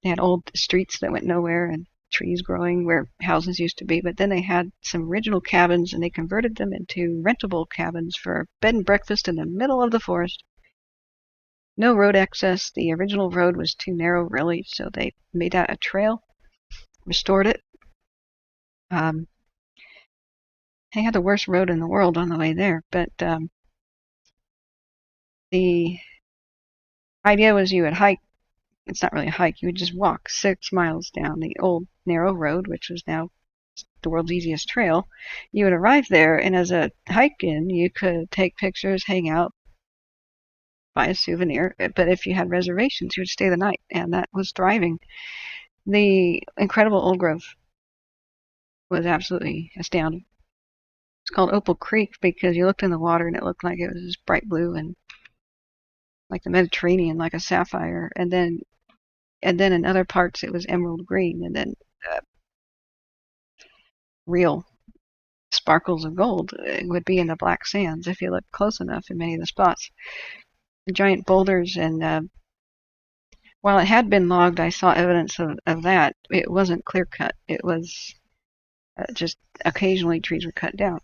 They had old streets that went nowhere and trees growing where houses used to be, but then they had some original cabins and they converted them into rentable cabins for bed and breakfast in the middle of the forest. No road access. The original road was too narrow, really, so they made that a trail, restored it. They had the worst road in the world on the way there, but the idea was you would hike. It's not really a hike. You would just walk 6 miles down the old narrow road, which was now the world's easiest trail. You would arrive there, and as a hike-in, you could take pictures, hang out, buy a souvenir. But if you had reservations, you would stay the night, and that was thriving. The incredible old growth was absolutely astounding. It's called Opal Creek because you looked in the water and it looked like it was just bright blue and like the Mediterranean, like a sapphire. And then in other parts it was emerald green, and then real sparkles of gold would be in the black sands if you looked close enough in many of the spots. The giant boulders, and while it had been logged, I saw evidence of that. It wasn't clear cut. It was just occasionally trees were cut down.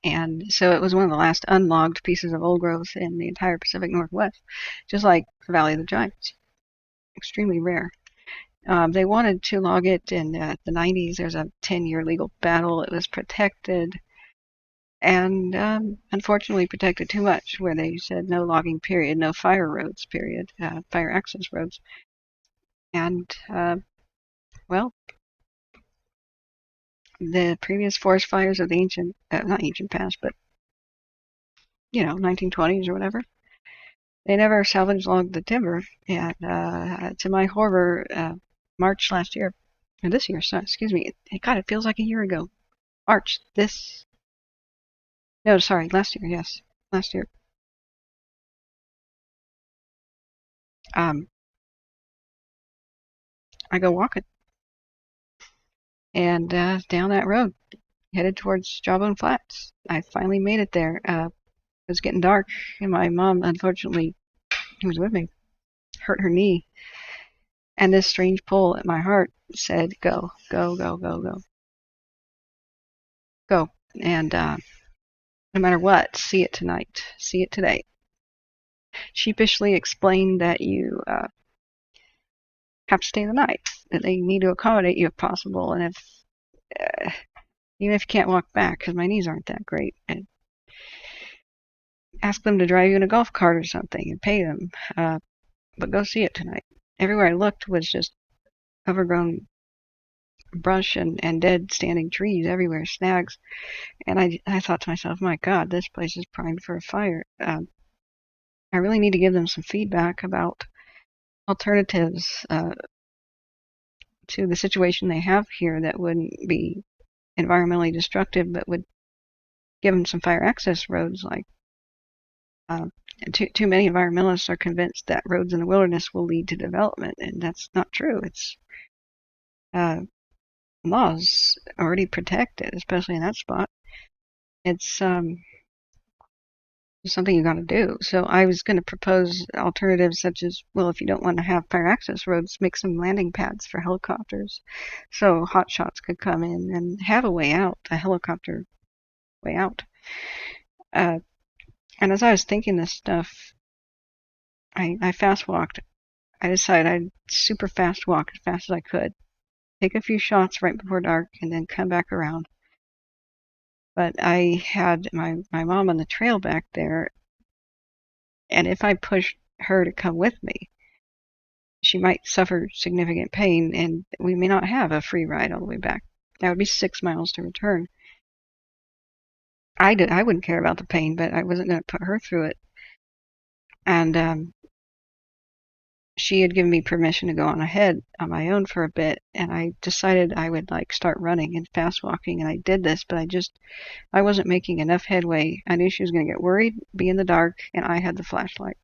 And so it was one of the last unlogged pieces of old growth in the entire Pacific Northwest, just like the Valley of the Giants. Extremely rare. They wanted to log it in the 90s. There's a 10-year legal battle. It was protected, and unfortunately protected too much, where they said no logging period, no fire roads period, fire access roads. And, well, the previous forest fires of the ancient, not ancient past, but, 1920s or whatever, they never salvage logged the timber. And to my horror, March last year, or this year, sorry, excuse me, God, it feels like a year ago. March, no, sorry, last year, yes, last year. I go walking, and down that road, headed towards Jawbone Flats. I finally made it there. It was getting dark, and my mom, unfortunately, who was with me, hurt her knee. And this strange pull at my heart said, go, go, go, go, go. Go. And no matter what, see it tonight. See it today. Sheepishly explain that you have to stay the night, that they need to accommodate you if possible, and if even if you can't walk back, because my knees aren't that great, and ask them to drive you in a golf cart or something and pay them. But go see it tonight. Everywhere I looked was just overgrown brush and dead standing trees everywhere, snags. And I thought to myself, my God, this place is primed for a fire. I really need to give them some feedback about alternatives to the situation they have here that wouldn't be environmentally destructive, but would give them some fire access roads. Like too many environmentalists are convinced that roads in the wilderness will lead to development, and that's not true. It's laws already protect it, especially in that spot. It's something you got to do. So I was going to propose alternatives such as, well, if you don't want to have fire access roads, make some landing pads for helicopters, so hot shots could come in and have a way out, a helicopter way out. And as I was thinking this stuff, I fast walked. I decided I'd super fast walk as fast as I could, take a few shots right before dark, and then come back around. But I had my mom on the trail back there, and if I pushed her to come with me, she might suffer significant pain, and we may not have a free ride all the way back. That would be 6 miles to return. I wouldn't care about the pain, but I wasn't going to put her through it. And she had given me permission to go on ahead on my own for a bit, and I decided I would like start running and fast walking, and I did this, but I wasn't making enough headway. I knew she was going to get worried, be in the dark, and I had the flashlight.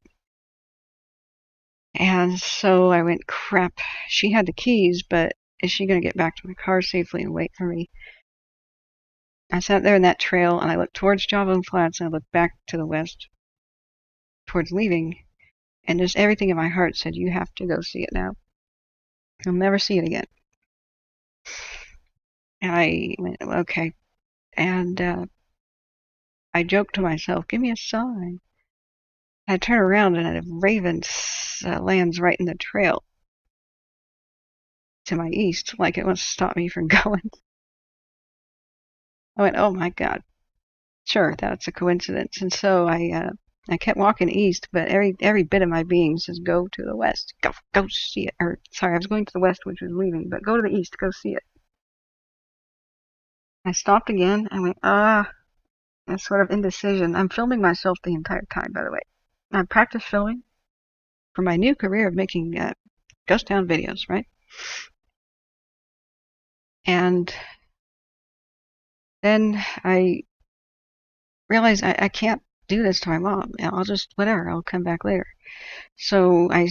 And so I went, crap, she had the keys, but is she going to get back to my car safely and wait for me? I sat there in that trail, and I looked towards Jawbone Flats, and I looked back to the west towards leaving, and just everything in my heart said, you have to go see it now. You'll never see it again. And I went, okay. And I joked to myself, give me a sign. I turn around, and a raven lands right in the trail to my east, like it wants to stop me from going. I went, oh my God. Sure, that's a coincidence. And so I kept walking east, but every bit of my being says, go to the west. Go see it. Or, sorry, I was going to the west, which was leaving, but go to the east, go see it. I stopped again. I went, a sort of indecision. I'm filming myself the entire time, by the way. I practiced filming for my new career of making ghost town videos, right? And then I realized I can't do this to my mom. I'll just, whatever, I'll come back later. So I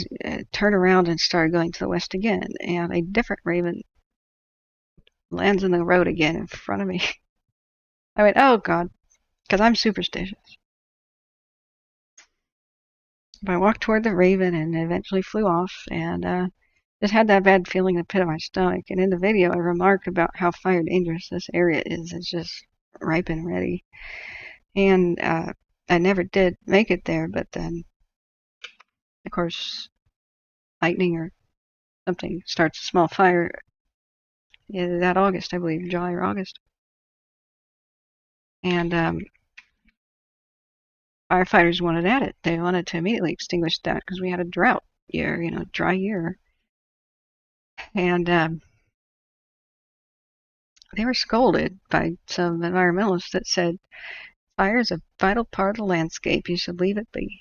turned around and started going to the west again, and a different raven lands in the road again in front of me. I went, oh God, because I'm superstitious. But I walked toward the raven and eventually flew off, and just had that bad feeling in the pit of my stomach. And in the video, I remark about how fire dangerous this area is. It's just ripe and ready. And I never did make it there, but then, of course, lightning or something starts a small fire that August, I believe, July or August. And firefighters wanted at it. They wanted to immediately extinguish that because we had a drought year, dry year. And they were scolded by some environmentalists that said, fire is a vital part of the landscape. You should leave it be.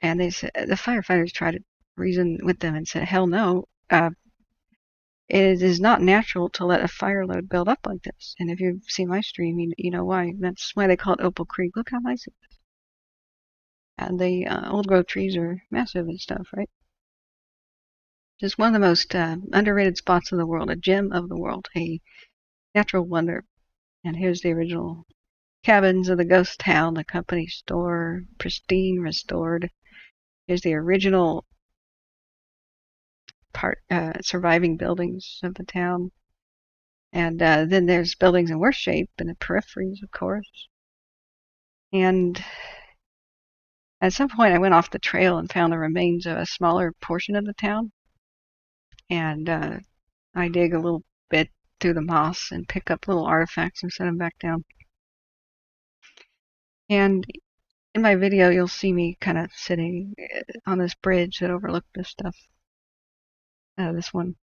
And they said, the firefighters tried to reason with them and said, hell no. It is not natural to let a fire load build up like this. And if you've seen my stream, you know why. That's why they call it Opal Creek. Look how nice it is. And the old growth trees are massive and stuff, right? Just one of the most underrated spots in the world, a gem of the world, a natural wonder. And here's the original cabins of the ghost town, the company store, pristine, restored. Here's the original surviving buildings of the town. And then there's buildings in worse shape in the peripheries, of course. And at some point, I went off the trail and found the remains of a smaller portion of the town. And I dig a little bit through the moss and pick up little artifacts and set them back down. And in my video, you'll see me kind of sitting on this bridge that overlooked this stuff. This one.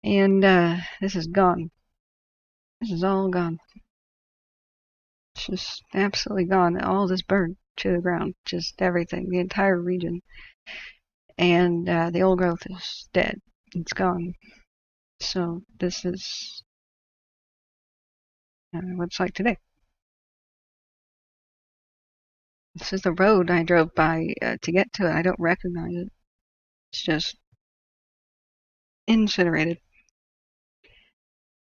And this is gone. This is all gone. It's just absolutely gone. All this burned to the ground. Just everything. The entire region. And the old growth is dead. It's gone. So this is what it's like today. This is the road I drove by to get to it. I don't recognize it. It's just incinerated.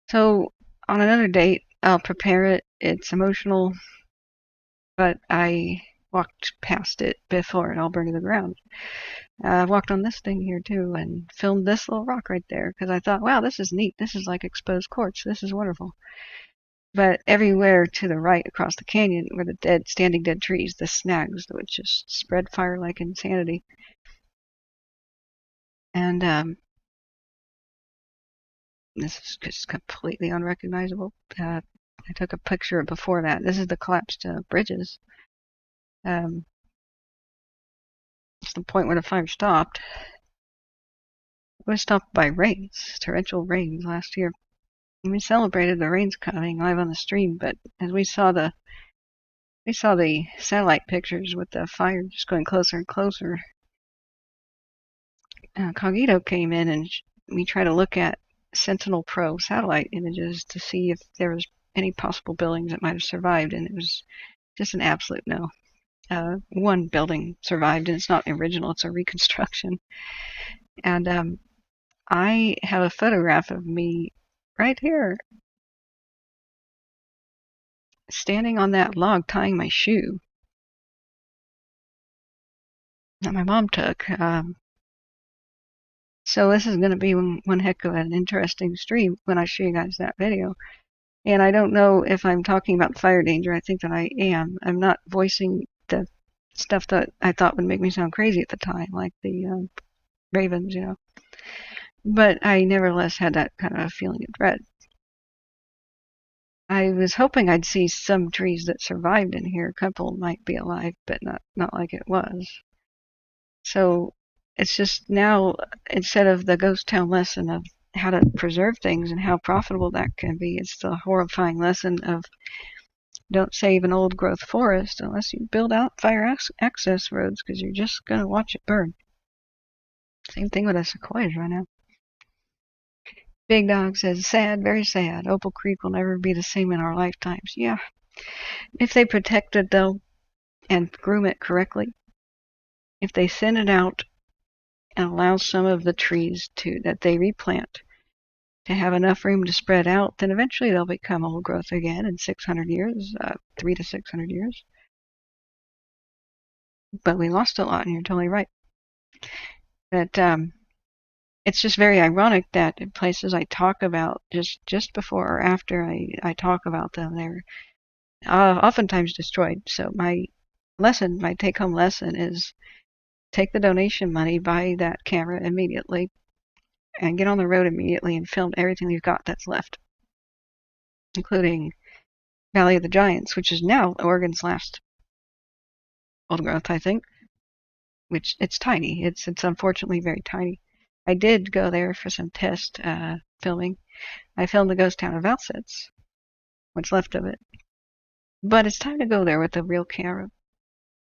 So on another date, I'll prepare it. It's emotional, but I walked past it before it all burned to the ground. I walked on this thing here too and filmed this little rock right there because I thought, wow, this is neat. This is like exposed quartz. This is wonderful. But everywhere to the right across the canyon were the standing dead trees, the snags that would just spread fire like insanity. And this is just completely unrecognizable. I took a picture before that. This is the collapsed bridges. It's the point where the fire stopped. It was stopped by rains, torrential rains last year. And we celebrated the rains coming live on the stream, but as we saw the satellite pictures with the fire just going closer and closer, Cogito came in and we tried to look at Sentinel Pro satellite images to see if there was any possible buildings that might have survived, and it was just an absolute no. One building survived, and it's not the original, it's a reconstruction. And I have a photograph of me right here standing on that log tying my shoe that my mom took. So this is going to be one heck of an interesting stream when I show you guys that video. And I don't know if I'm talking about fire danger. I think that I am. I'm not voicing the stuff that I thought would make me sound crazy at the time, like the ravens, you know. But I nevertheless had that kind of a feeling of dread. I was hoping I'd see some trees that survived in here. A couple might be alive, but not like it was. So it's just now, instead of the ghost town lesson of how to preserve things and how profitable that can be, it's the horrifying lesson of don't save an old growth forest unless you build out fire access roads, because you're just going to watch it burn. Same thing with the sequoias right now. Big Dog says, sad, very sad. Opal Creek will never be the same in our lifetimes. Yeah. If they protect it, though, and groom it correctly, if they thin it out and allow some of the trees that they replant to have enough room to spread out, then eventually they'll become old growth again in 600 years, 300 to 600 years. But we lost a lot, and you're totally right. That it's just very ironic that in places I talk about just before or after I talk about them, they're oftentimes destroyed. So my take-home lesson is take the donation money, buy that camera immediately, and get on the road immediately and film everything you've got that's left, including Valley of the Giants, which is now Oregon's last old growth, I think. Which it's tiny. It's unfortunately very tiny. I did go there for some test filming. I filmed the ghost town of Valsets, what's left of it. But it's time to go there with a real camera,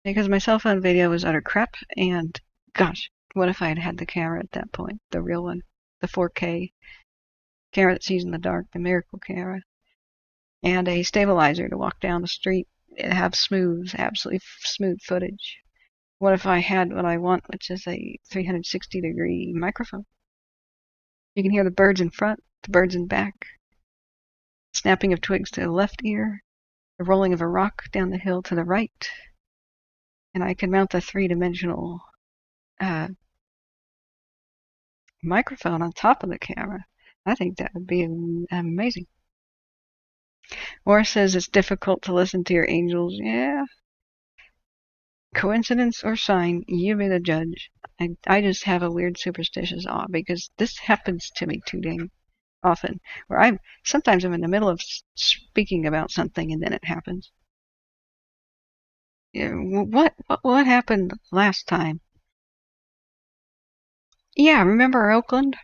because my cell phone video was utter crap. And gosh, what if I had had the camera at that point, the real one, the 4K camera that sees in the dark, the miracle camera, and a stabilizer to walk down the street and have absolutely smooth footage. What if I had what I want, which is a 360-degree microphone? You can hear the birds in front, the birds in back, snapping of twigs to the left ear, the rolling of a rock down the hill to the right, and I can mount the three-dimensional microphone on top of the camera. I think that would be amazing. Or says it's difficult to listen to your angels. Yeah. Coincidence or sign, you be the judge. I just have a weird superstitious awe because this happens to me too dang often. Where sometimes I'm in the middle of speaking about something and then it happens. Yeah, what happened last time? Yeah, remember Oakland?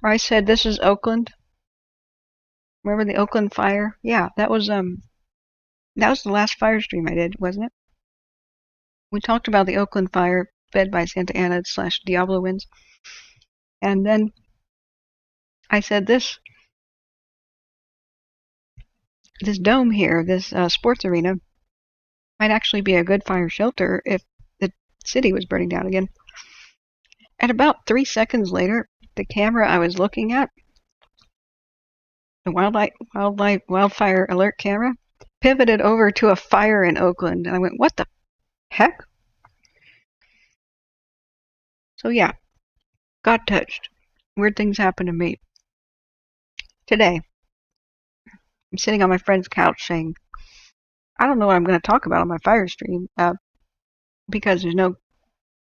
Where I said this is Oakland. Remember the Oakland fire? Yeah, that was the last fire stream I did, wasn't it? We talked about the Oakland fire fed by Santa Ana / Diablo winds, and then I said this dome here, this sports arena, might actually be a good fire shelter if the city was burning down again. And about 3 seconds later, the camera I was looking at, the wildfire alert camera, pivoted over to a fire in Oakland, and I went, "What the heck?" So yeah, got touched. Weird things happen to me. Today, I'm sitting on my friend's couch saying, "I don't know what I'm going to talk about on my fire stream because there's no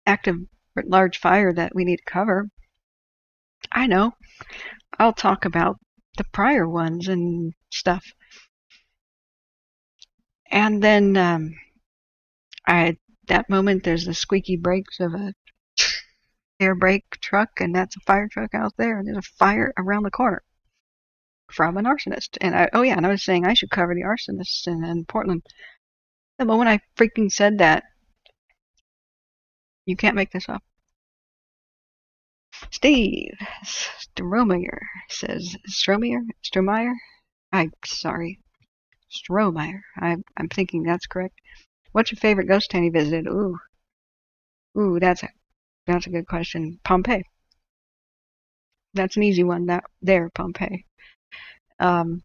active large fire that we need to cover. I know. I'll talk about the prior ones and stuff." And then at that moment, there's the squeaky brakes of a air brake truck, and that's a fire truck out there. And there's a fire around the corner from an arsonist. And and I was saying I should cover the arsonists in Portland. The moment I freaking said that, you can't make this up. Steve Stromeyer says, Stromeyer? I'm sorry. Stromeyer. I'm thinking that's correct. What's your favorite ghost town you visited? Ooh, that's a good question. Pompeii. That's an easy one. Pompeii. Um,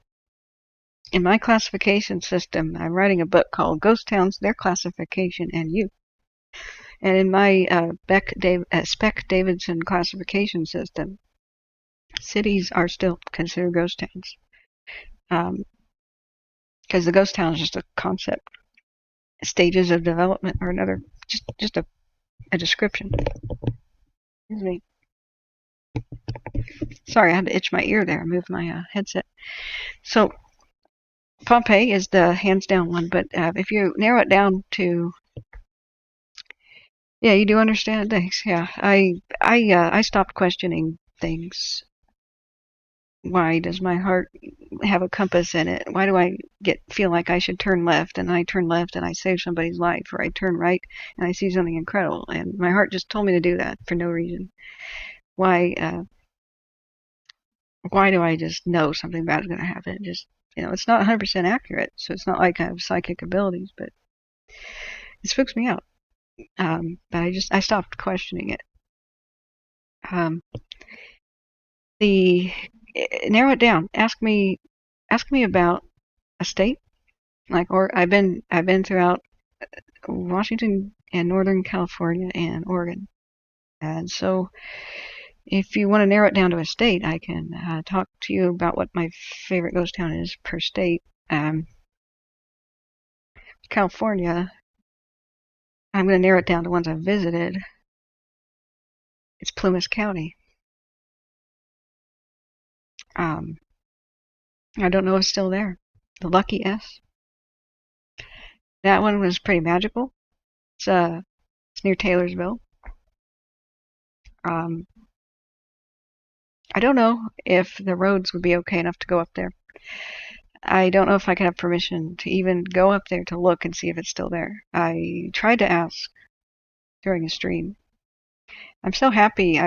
in my classification system, I'm writing a book called Ghost Towns, Their Classification, and You. And in my Spec Davidson classification system, cities are still considered ghost towns. Because the ghost town is just a concept. Stages of development or another, just a description. Excuse me. Sorry, I had to itch my ear there. I moved my headset. So Pompeii is the hands down one, but if you narrow it down to, yeah, you do understand things. Yeah, I stopped questioning things. Why does my heart have a compass in it? Why do I feel like I should turn left and I turn left and I save somebody's life, or I turn right and I see something incredible and my heart just told me to do that for no reason? Why do I just know something bad is going to happen? Just, it's not 100% accurate, so it's not like I have psychic abilities, but it spooks me out. But I stopped questioning it. Narrow it down. Ask me about a state, or I've been throughout Washington and Northern California and Oregon, and so if you want to narrow it down to a state, I can talk to you about what my favorite ghost town is per state. California, I'm going to narrow it down to ones I've visited. It's Plumas County. I don't know if it's still there. The Lucky S. That one was pretty magical. It's near Taylorsville. I don't know if the roads would be okay enough to go up there. I don't know if I could have permission to even go up there to look and see if it's still there. I tried to ask during a stream. I'm so happy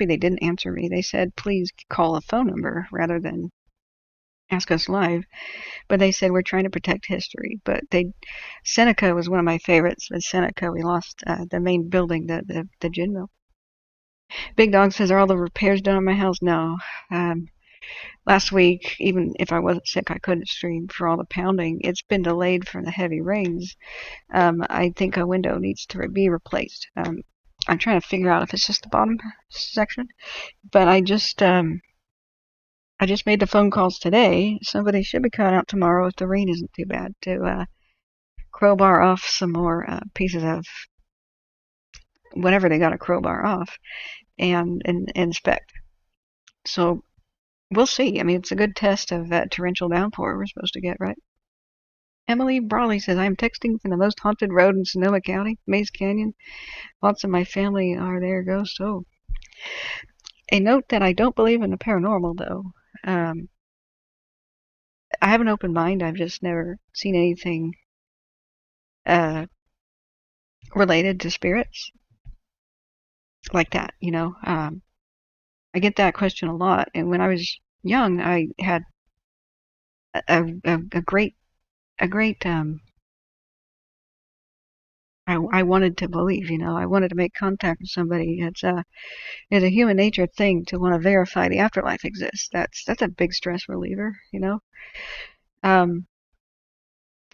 they didn't answer me. They said, please call a phone number rather than ask us live. But they said, we're trying to protect history. But Seneca was one of my favorites. With Seneca, we lost the main building, the gin mill. Big Dog says, are all the repairs done on my house? No. Last week, even if I wasn't sick, I couldn't stream for all the pounding. It's been delayed from the heavy rains. I think a window needs to be replaced. I'm trying to figure out if it's just the bottom section, but I just made the phone calls today. Somebody should be coming out tomorrow if the rain isn't too bad to crowbar off some more pieces of whatever they got to crowbar off and inspect. So we'll see. I mean, it's a good test of that torrential downpour we're supposed to get, right? Emily Brawley says, I'm texting from the most haunted road in Sonoma County, Maze Canyon. Lots of my family are there, ghosts. Oh, a note that I don't believe in the paranormal, though. Um, I have an open mind. I've just never seen anything uh, related to spirits like that, you know. I get that question a lot. And when I was young, I had a great I wanted to believe, you know, I wanted to make contact with somebody. It's a human nature thing to want to verify the afterlife exists. That's a big stress reliever, you know. Um,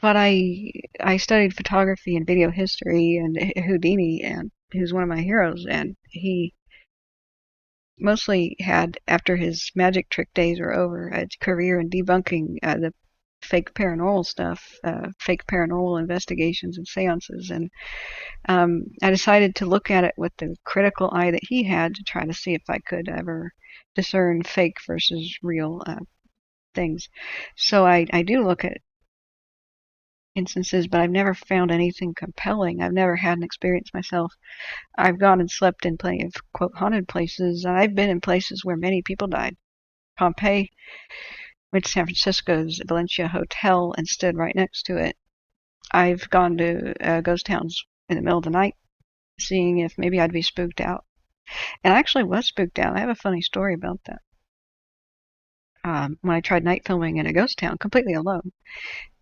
but I studied photography and video history and Houdini, and who's one of my heroes, and he mostly had, after his magic trick days were over, a career in debunking the fake paranormal stuff, fake paranormal investigations and seances. And I decided to look at it with the critical eye that he had to try to see if I could ever discern fake versus real things. So I do look at instances, but I've never found anything compelling. I've never had an experience myself. I've gone and slept in plenty of, quote, haunted places. I've been in places where many people died. Pompeii, went to San Francisco's Valencia Hotel and stood right next to it. I've gone to ghost towns in the middle of the night, seeing if maybe I'd be spooked out. And I actually was spooked out. I have a funny story about that. When I tried night filming in a ghost town completely alone.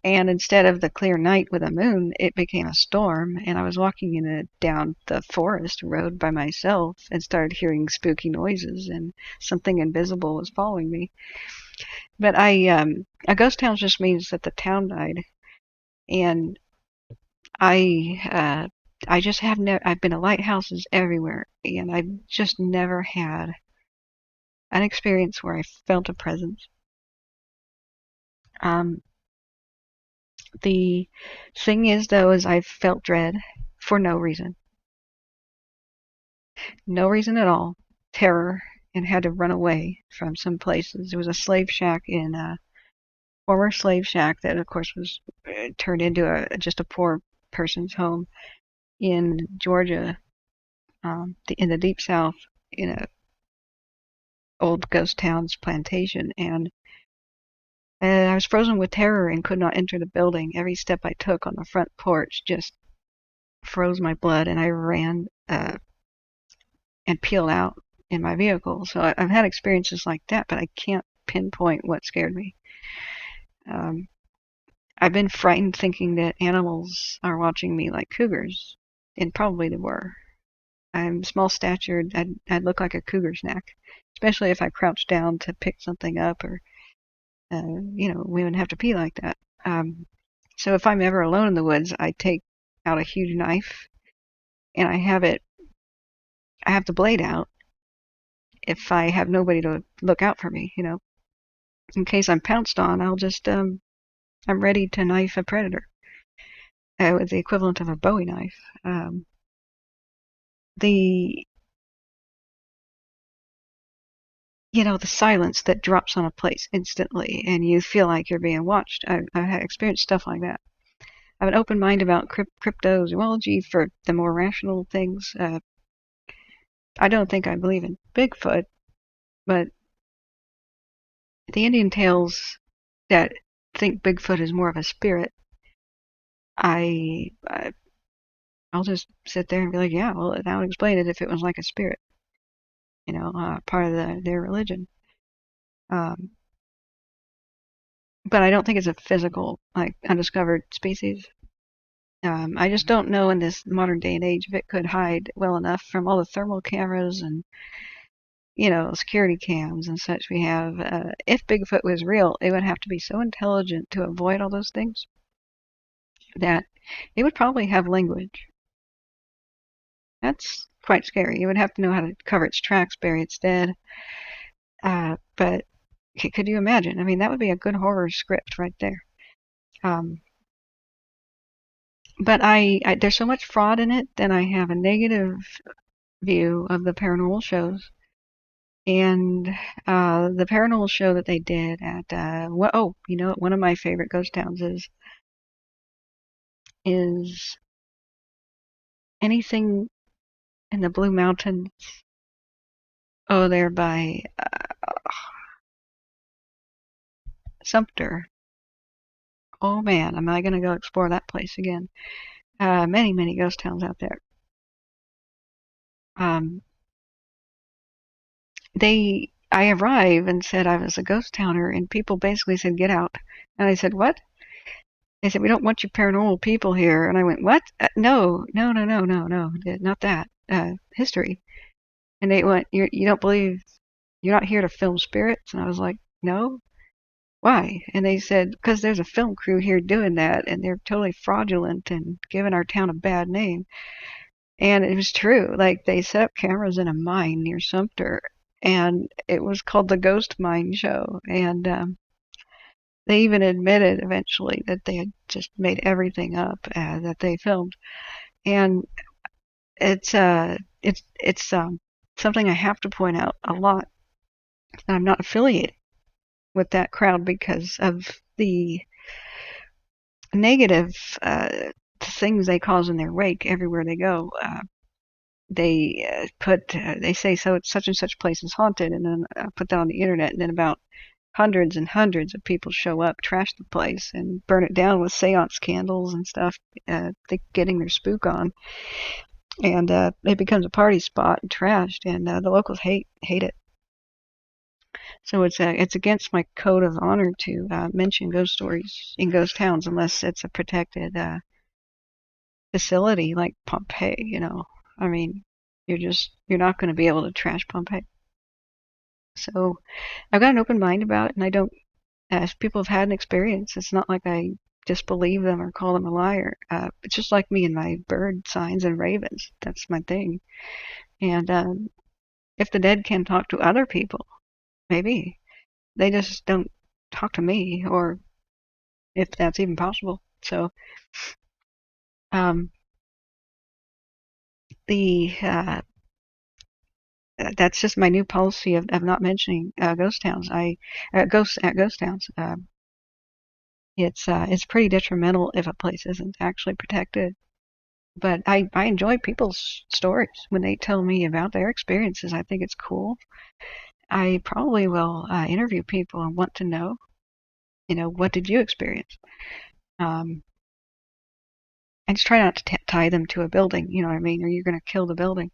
And instead of the clear night with a moon, it became a storm. And I was walking down the forest road by myself and started hearing spooky noises, and something invisible was following me. But a ghost town just means that the town died. And I just have never, I've been to lighthouses everywhere, and I've just never had an experience where I felt a presence. Um, the thing is, though, is I've felt dread for no reason. No reason at all. Terror, and had to run away from some places. There was a slave shack in a former slave shack that, of course, was turned into just a poor person's home in Georgia, in the deep south, in a old ghost town's plantation, and I was frozen with terror and could not enter the building. Every step I took on the front porch just froze my blood, and I ran and peeled out in my vehicle. So I've had experiences like that, but I can't pinpoint what scared me. Um, I've been frightened thinking that animals are watching me like cougars, and probably they were. I'm small statured. I'd look like a cougar snack, especially if I crouched down to pick something up, or you know, women have to pee like that. So if I'm ever alone in the woods, I take out a huge knife, and I have the blade out if I have nobody to look out for me, you know. In case I'm pounced on, I'm ready to knife a predator with the equivalent of a Bowie knife. The the silence that drops on a place instantly, and you feel like you're being watched. I've experienced stuff like that. I have an open mind about cryptozoology for the more rational things. I don't think I believe in Bigfoot, but the Indian tales that think Bigfoot is more of a spirit, I'll just sit there and be like, yeah, well, that would explain it if it was like a spirit, part of their religion. But I don't think it's a physical, like, undiscovered species. I just don't know in this modern day and age if it could hide well enough from all the thermal cameras and, security cams and such we have. If Bigfoot was real, it would have to be so intelligent to avoid all those things that it would probably have language. That's quite scary. You would have to know how to cover its tracks, bury its dead. But could you imagine? I mean, that would be a good horror script right there. Um, but there's so much fraud in it that I have a negative view of the paranormal shows. And the paranormal show that they did at you know, one of my favorite ghost towns is anything in the Blue Mountains. Oh, there by Sumter. Oh man, am I gonna go explore that place again? Many ghost towns out there. Um, I arrived and said I was a ghost towner, and people basically said, "Get out." And I said, "What?" They said, "We don't want you paranormal people here." And I went, "What? No, no, no, no, no, no, not that. History." And they went, "You don't believe, you're not here to film spirits?" And I was like, "No. Why?" And they said, "Because there's a film crew here doing that, and they're totally fraudulent and giving our town a bad name." And it was true. Like, they set up cameras in a mine near Sumter, and it was called the Ghost Mine Show. And they even admitted eventually that they had just made everything up that they filmed. And it's something I have to point out a lot. I'm not affiliated with that crowd because of the negative things they cause in their wake everywhere they go. They say so such and such place is haunted, and then put that on the internet, and then about hundreds and hundreds of people show up, trash the place, and burn it down with seance candles and stuff, getting their spook on, and it becomes a party spot and trashed, and the locals hate it. So it's against my code of honor to mention ghost stories in ghost towns unless it's a protected facility like Pompeii. You know, I mean, you're not going to be able to trash Pompeii. So I've got an open mind about it, and I don't. If people have had an experience, it's not like I disbelieve them or call them a liar. It's just like me and my bird signs and ravens. That's my thing. And if the dead can talk to other people, maybe they just don't talk to me, or if that's even possible. So um, the that's just my new policy of not mentioning ghost towns. Ghosts at ghost towns. It's pretty detrimental if a place isn't actually protected. But I enjoy people's stories when they tell me about their experiences. I think it's cool. I probably will interview people and want to know, you know, what did you experience? Um, I just try not to tie them to a building, you know what I mean, or you're going to kill the building.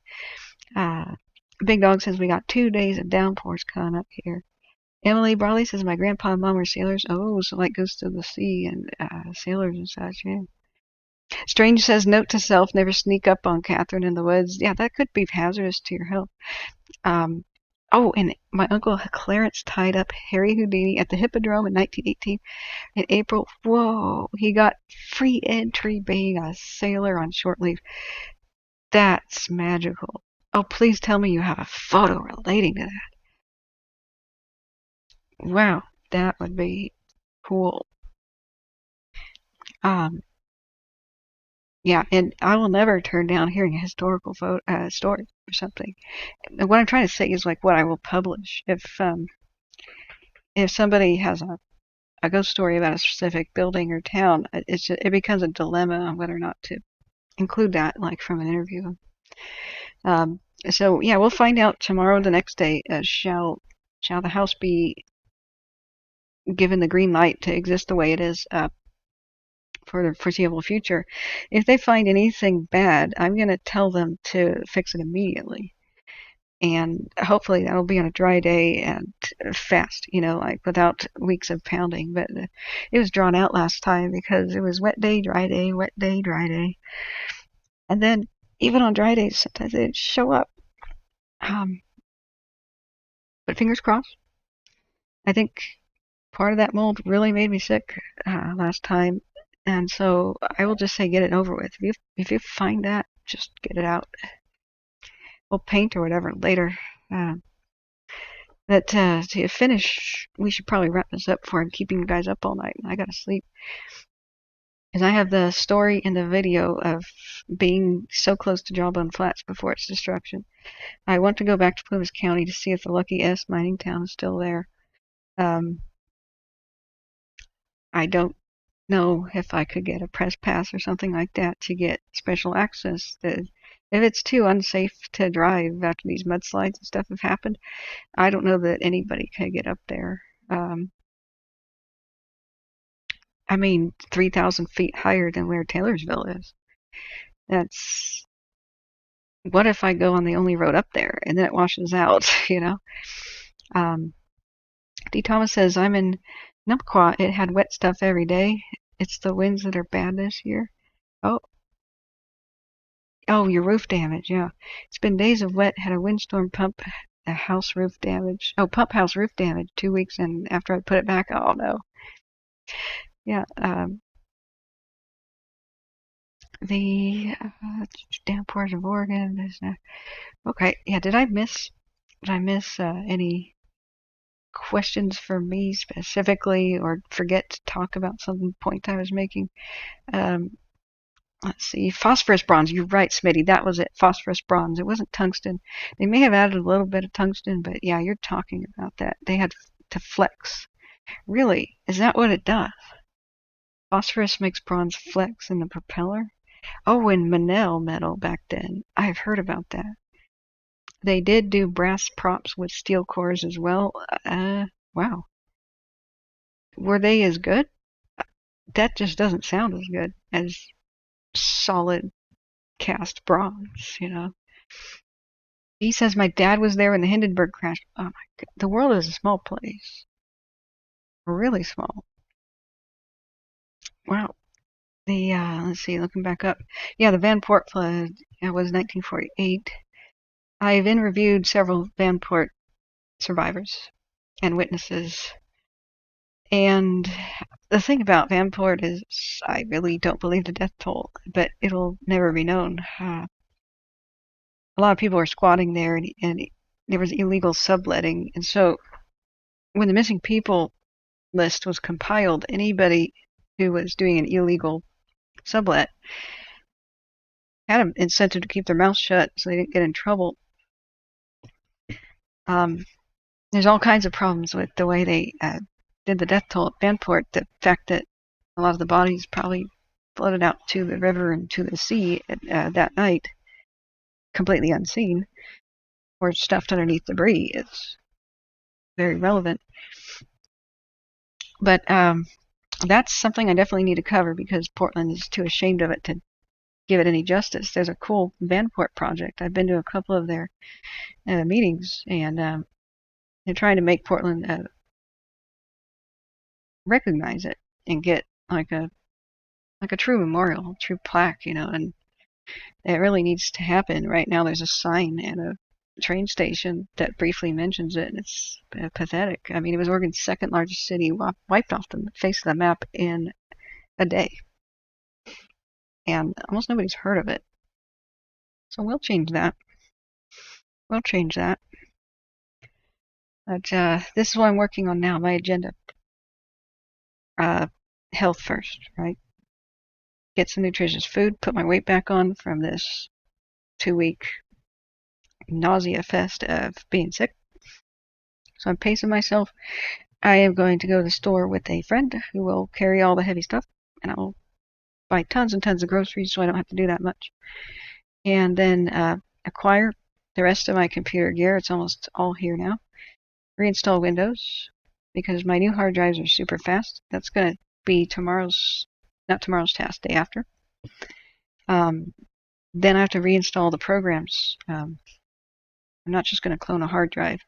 Uh, Big Dog says we got 2 days of downpours coming up here. Emily Brawley says my grandpa and mom were sailors. Oh, so like goes to the sea and sailors and such, yeah. Strange says, note to self, never sneak up on Catherine in the woods. Yeah, that could be hazardous to your health. Um, oh, and my uncle Clarence tied up Harry Houdini at the Hippodrome in 1918. In April, whoa, he got free entry being a sailor on short leave. That's magical. Oh, please tell me you have a photo relating to that. Wow, that would be cool. Um, yeah, and I will never turn down hearing a historical story or something. And what I'm trying to say is like what I will publish. If somebody has a ghost story about a specific building or town, it becomes a dilemma on whether or not to include that, like from an interview. Um, so yeah, we'll find out tomorrow. The next day, shall the house be given the green light to exist the way it is for the foreseeable future? If they find anything bad, I'm going to tell them to fix it immediately. And hopefully that'll be on a dry day and fast, you know, like without weeks of pounding. But it was drawn out last time because it was wet day, dry day, wet day, dry day. And then even on dry days, sometimes they'd show up. But fingers crossed. I think part of that mold really made me sick last time. And so I will just say get it over with. If you find that, just get it out. we'll paint or whatever later. Uh, to finish, we should probably wrap this up before I'm keeping you guys up all night. I gotta sleep. Because I have the story and the video of being so close to Jawbone Flats before its destruction. I want to go back to Plumas County to see if the Lucky S mining town is still there. I don't know if I could get a press pass or something like that to get special access. If it's too unsafe to drive after these mudslides and stuff have happened, I don't know that anybody can get up there. I mean, 3,000 feet higher than where Taylorsville is. That's what if I go on the only road up there and then it washes out, you know? D. Thomas says, I'm in Numpqua. It had wet stuff every day. It's the winds that are bad this year. Oh, your roof damage, yeah. It's been days of wet. Had a windstorm pump house roof damage. Oh, pump house roof damage 2 weeks, and after I put it back, oh no. Yeah, the downpours of Oregon. Okay, yeah. Did I miss any questions for me specifically, or forget to talk about some point I was making? Let's see, phosphorus bronze. You're right, Smitty. That was it. Phosphorus bronze. It wasn't tungsten. They may have added a little bit of tungsten, but yeah, you're talking about that. They had to flex. Really? Is that what it does? Phosphorus makes bronze flex in the propeller? Oh, in Manel metal back then. I've heard about that. They did do brass props with steel cores as well. Wow. Were they as good? That just doesn't sound as good as solid cast bronze, you know. He says my dad was there when the Hindenburg crashed. Oh my god. The world is a small place. Really small. Wow. The let's see, looking back up. Yeah, the Vanport flood was 1948. I've interviewed several Vanport survivors and witnesses. And the thing about Vanport is I really don't believe the death toll, but it'll never be known. A lot of people are squatting there, and there was illegal subletting. And so when the missing people list was compiled, anybody who was doing an illegal sublet had an incentive to keep their mouth shut so they didn't get in trouble. There's all kinds of problems with the way they did the death toll at Vanport. The fact that a lot of the bodies probably floated out to the river and to the sea that night, completely unseen, or stuffed underneath debris, is very relevant. But that's something I definitely need to cover because Portland is too ashamed of it to give it any justice. There's a cool Vanport project. I've been to a couple of their meetings, and they're trying to make Portland recognize it and get like a true memorial, true plaque, you know, and it really needs to happen. Right now there's a sign at a train station that briefly mentions it, and it's pathetic. I mean, it was Oregon's second largest city, wiped off the face of the map in a day, and almost nobody's heard of it. So we'll change that. But this is what I'm working on now, my agenda. Health first, right? Get some nutritious food, put my weight back on from this 2-week nausea fest of being sick. So I'm pacing myself. I am going to go to the store with a friend who will carry all the heavy stuff, and I'll buy tons and tons of groceries so I don't have to do that much. And then acquire the rest of my computer gear. It's almost all here now. Reinstall Windows because my new hard drives are super fast. That's going to be not tomorrow's task, day after. Then I have to reinstall the programs. I'm not just going to clone a hard drive.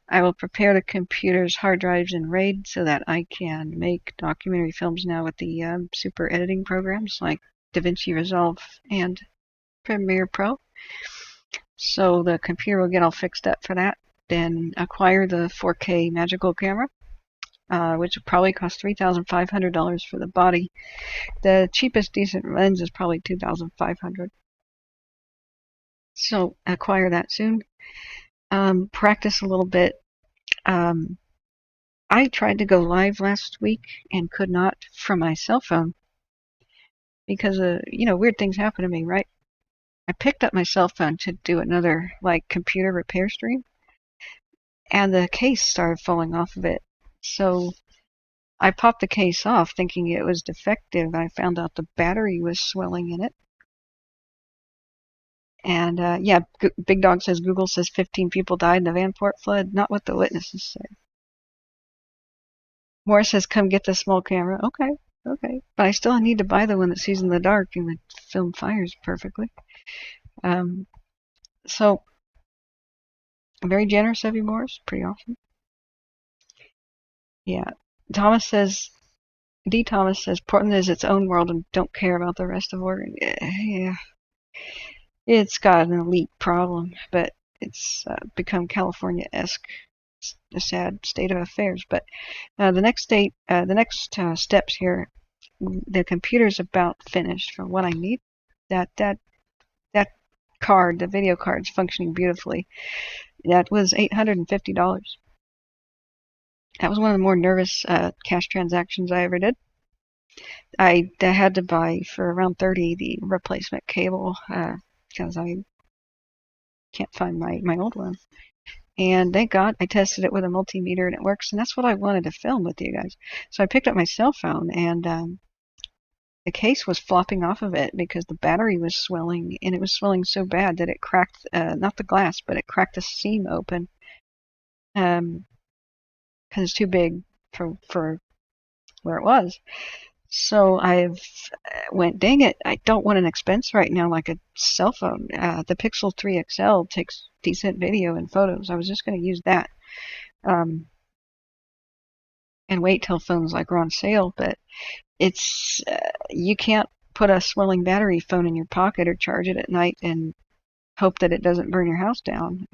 I will prepare the computer's hard drives in RAID so that I can make documentary films now with the super editing programs like DaVinci Resolve and Premiere Pro. So the computer will get all fixed up for that. Then acquire the 4K magical camera, which will probably cost $3,500 for the body. The cheapest decent lens is probably $2,500. So acquire that soon. Practice a little bit. Um, I tried to go live last week and could not from my cell phone because weird things happen to me, right? I picked up my cell phone to do another like computer repair stream, and the case started falling off of it. So I popped the case off thinking it was defective. I found out the battery was swelling in it. And yeah, Big Dog says Google says 15 people died in the Vanport flood. Not what the witnesses say. Morris says, come get the small camera. Okay, okay. But I still need to buy the one that sees in the dark and would film fires perfectly. Um, so, very generous of you, Morris. Pretty awesome. Yeah. Thomas says, D. Thomas says, Portland is its own world and don't care about the rest of Oregon. Yeah. It's got an elite problem, but it's become California-esque. It's a sad state of affairs. But the next steps here, the computer's about finished for what I need. That card, the video card's functioning beautifully. That was $850. That was one of the more nervous cash transactions I ever did. I had to buy for around 30 the replacement cable because I can't find my old one. And thank God I tested it with a multimeter and it works. And that's what I wanted to film with you guys. So I picked up my cell phone and the case was flopping off of it because the battery was swelling, and it was swelling so bad that it cracked, not the glass, but it cracked the seam open because it's too big for where it was. So I've went, dang it, I don't want an expense right now like a cell phone. The Pixel 3 XL takes decent video and photos. I was just going to use that and wait till phones like are on sale, but it's you can't put a swelling battery phone in your pocket or charge it at night and hope that it doesn't burn your house down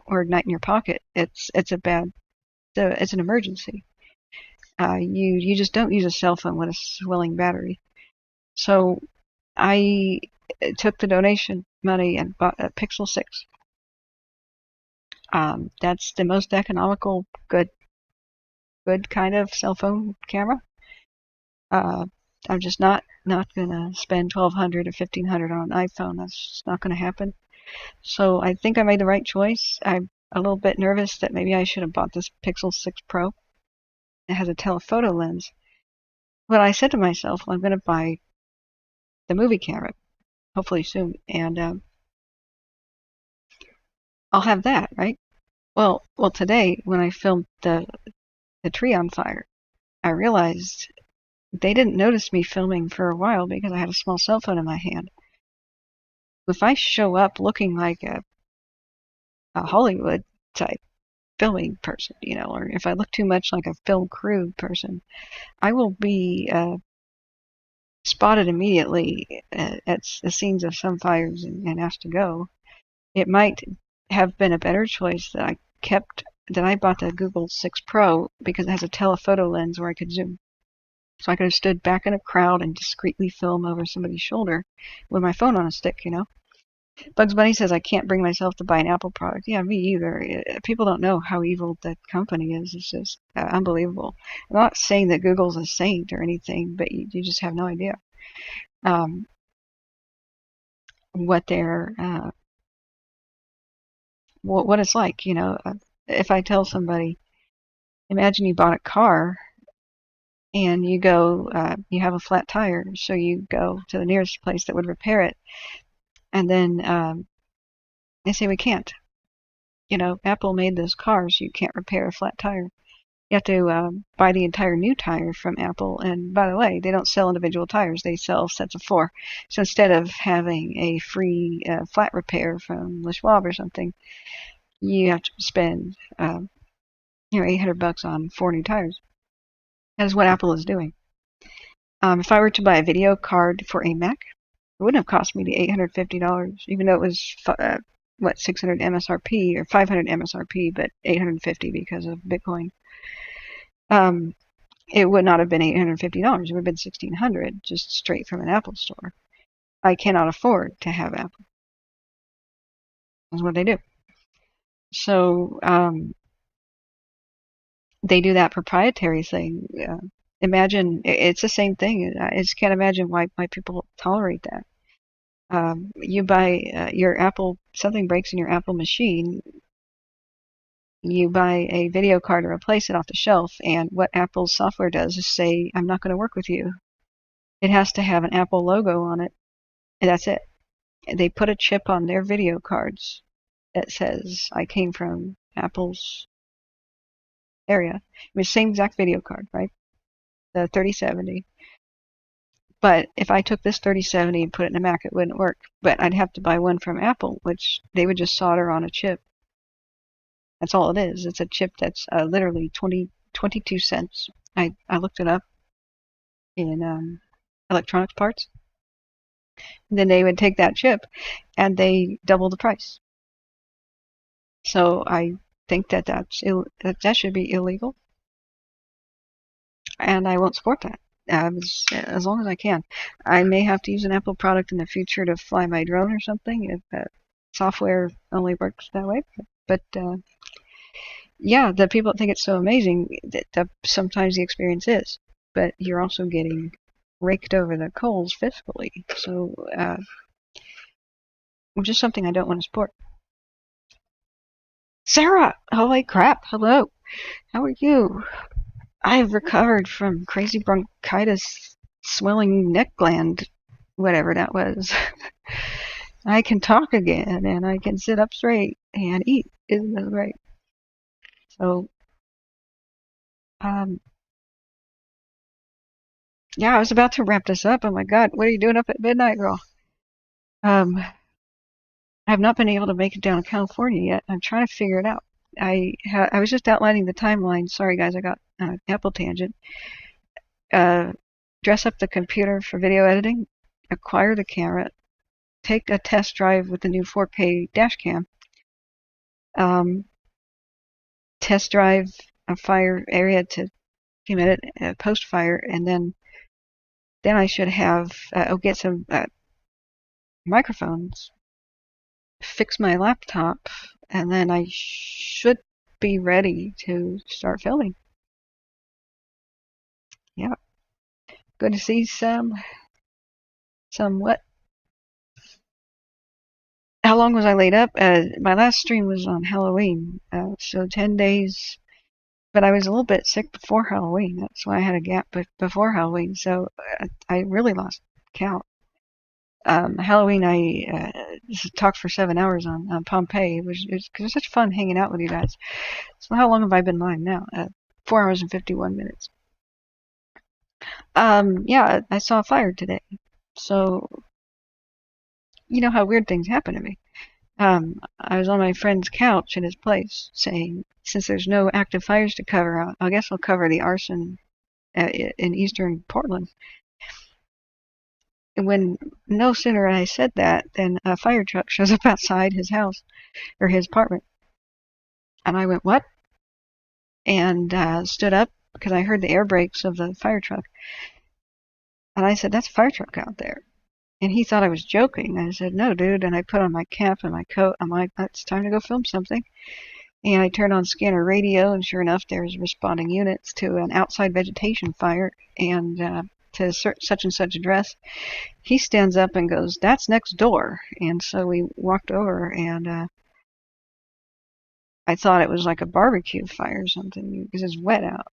or ignite in your pocket. It's an emergency. You just don't use a cell phone with a swelling battery. So I took the donation money and bought a Pixel 6. That's the most economical, good kind of cell phone camera. I'm just not gonna spend $1,200 or $1,500 on an iPhone. That's just not gonna happen. So I think I made the right choice. I'm a little bit nervous that maybe I should have bought this Pixel 6 Pro. It has a telephoto lens. But I said to myself, well, I'm going to buy the movie camera, hopefully soon, and I'll have that, right? Well, today when I filmed the tree on fire, I realized they didn't notice me filming for a while because I had a small cell phone in my hand. If I show up looking like a Hollywood type filming person, or if I look too much like a film crew person, I will be spotted immediately at the scenes of some fires and asked to go. It might have been a better choice that I bought the Google 6 Pro because it has a telephoto lens where I could zoom. So I could have stood back in a crowd and discreetly film over somebody's shoulder with my phone on a stick, Bugs Bunny says I can't bring myself to buy an Apple product. Yeah, me either. People don't know how evil that company is. It's just unbelievable. I'm not saying that Google's a saint or anything, but you just have no idea what they're what it's like. If I tell somebody, imagine you bought a car and you go, you have a flat tire, so you go to the nearest place that would repair it, and then they say we can't. Apple made this car, so you can't repair a flat tire. You have to buy the entire new tire from Apple. And by the way, they don't sell individual tires. They sell sets of 4. So instead of having a free flat repair from Le Schwab or something, you have to spend $800 on 4 new tires. That is what Apple is doing. If I were to buy a video card for a Mac, it wouldn't have cost me the $850, even though it was 600 MSRP or 500 MSRP, but 850 because of Bitcoin. It would not have been $850. It would have been $1,600 just straight from an Apple store. I cannot afford to have Apple. That's what they do. So they do that proprietary thing. Imagine it's the same thing. I just can't imagine why people tolerate that. You buy your Apple, something breaks in your Apple machine, you buy a video card to replace it off the shelf, and what Apple's software does is say, I'm not going to work with you. It has to have an Apple logo on it, and that's it. They put a chip on their video cards that says, I came from Apple's area. I mean, same exact video card, right? The 3070. But if I took this 3070 and put it in a Mac, it wouldn't work. But I'd have to buy one from Apple, which they would just solder on a chip. That's all it is. It's a chip that's literally 22 cents. I looked it up in electronics parts. And then they would take that chip and they double the price. So I think that should be illegal, and I won't support that as long as I can. I may have to use an Apple product in the future to fly my drone or something if software only works that way. But yeah, the people think it's so amazing that sometimes the experience is, but you're also getting raked over the coals fiscally. So just something I don't want to support. Sarah! Holy crap! Hello! How are you? I have recovered from crazy bronchitis, swelling neck gland, whatever that was. I can talk again, and I can sit up straight and eat. Isn't that great? So, yeah, I was about to wrap this up. Oh my God, what are you doing up at midnight, girl? I have not been able to make it down to California yet. I'm trying to figure it out. I was just outlining the timeline. Sorry, guys, I got an Apple tangent. Dress up the computer for video editing, acquire the camera, take a test drive with the new 4K dash cam, test drive a fire area to document it post fire, and then I should have get some microphones, fix my laptop, and then I should be ready to start filming. Yeah. Good to see some what? How long was I laid up? My last stream was on Halloween, so 10 days. But I was a little bit sick before Halloween. That's why I had a gap before Halloween. So I really lost count. Halloween, I talked for 7 hours on Pompeii. It was such fun hanging out with you guys. So how long have I been live now? 4 hours and 51 minutes. Yeah, I saw a fire today. So, you know how weird things happen to me. I was on my friend's couch at his place saying, since there's no active fires to cover, I guess I'll cover the arson in eastern Portland. And when no sooner I said that than a fire truck shows up outside his house or his apartment. And I went, what? And stood up because I heard the air brakes of the fire truck. And I said, that's a fire truck out there. And he thought I was joking. I said, no, dude. And I put on my cap and my coat. I'm like, it's time to go film something. And I turned on scanner radio, and sure enough, there's responding units to an outside vegetation fire and to such and such address. He stands up and goes, that's next door. And so we walked over, and I thought it was like a barbecue fire or something because it's wet out.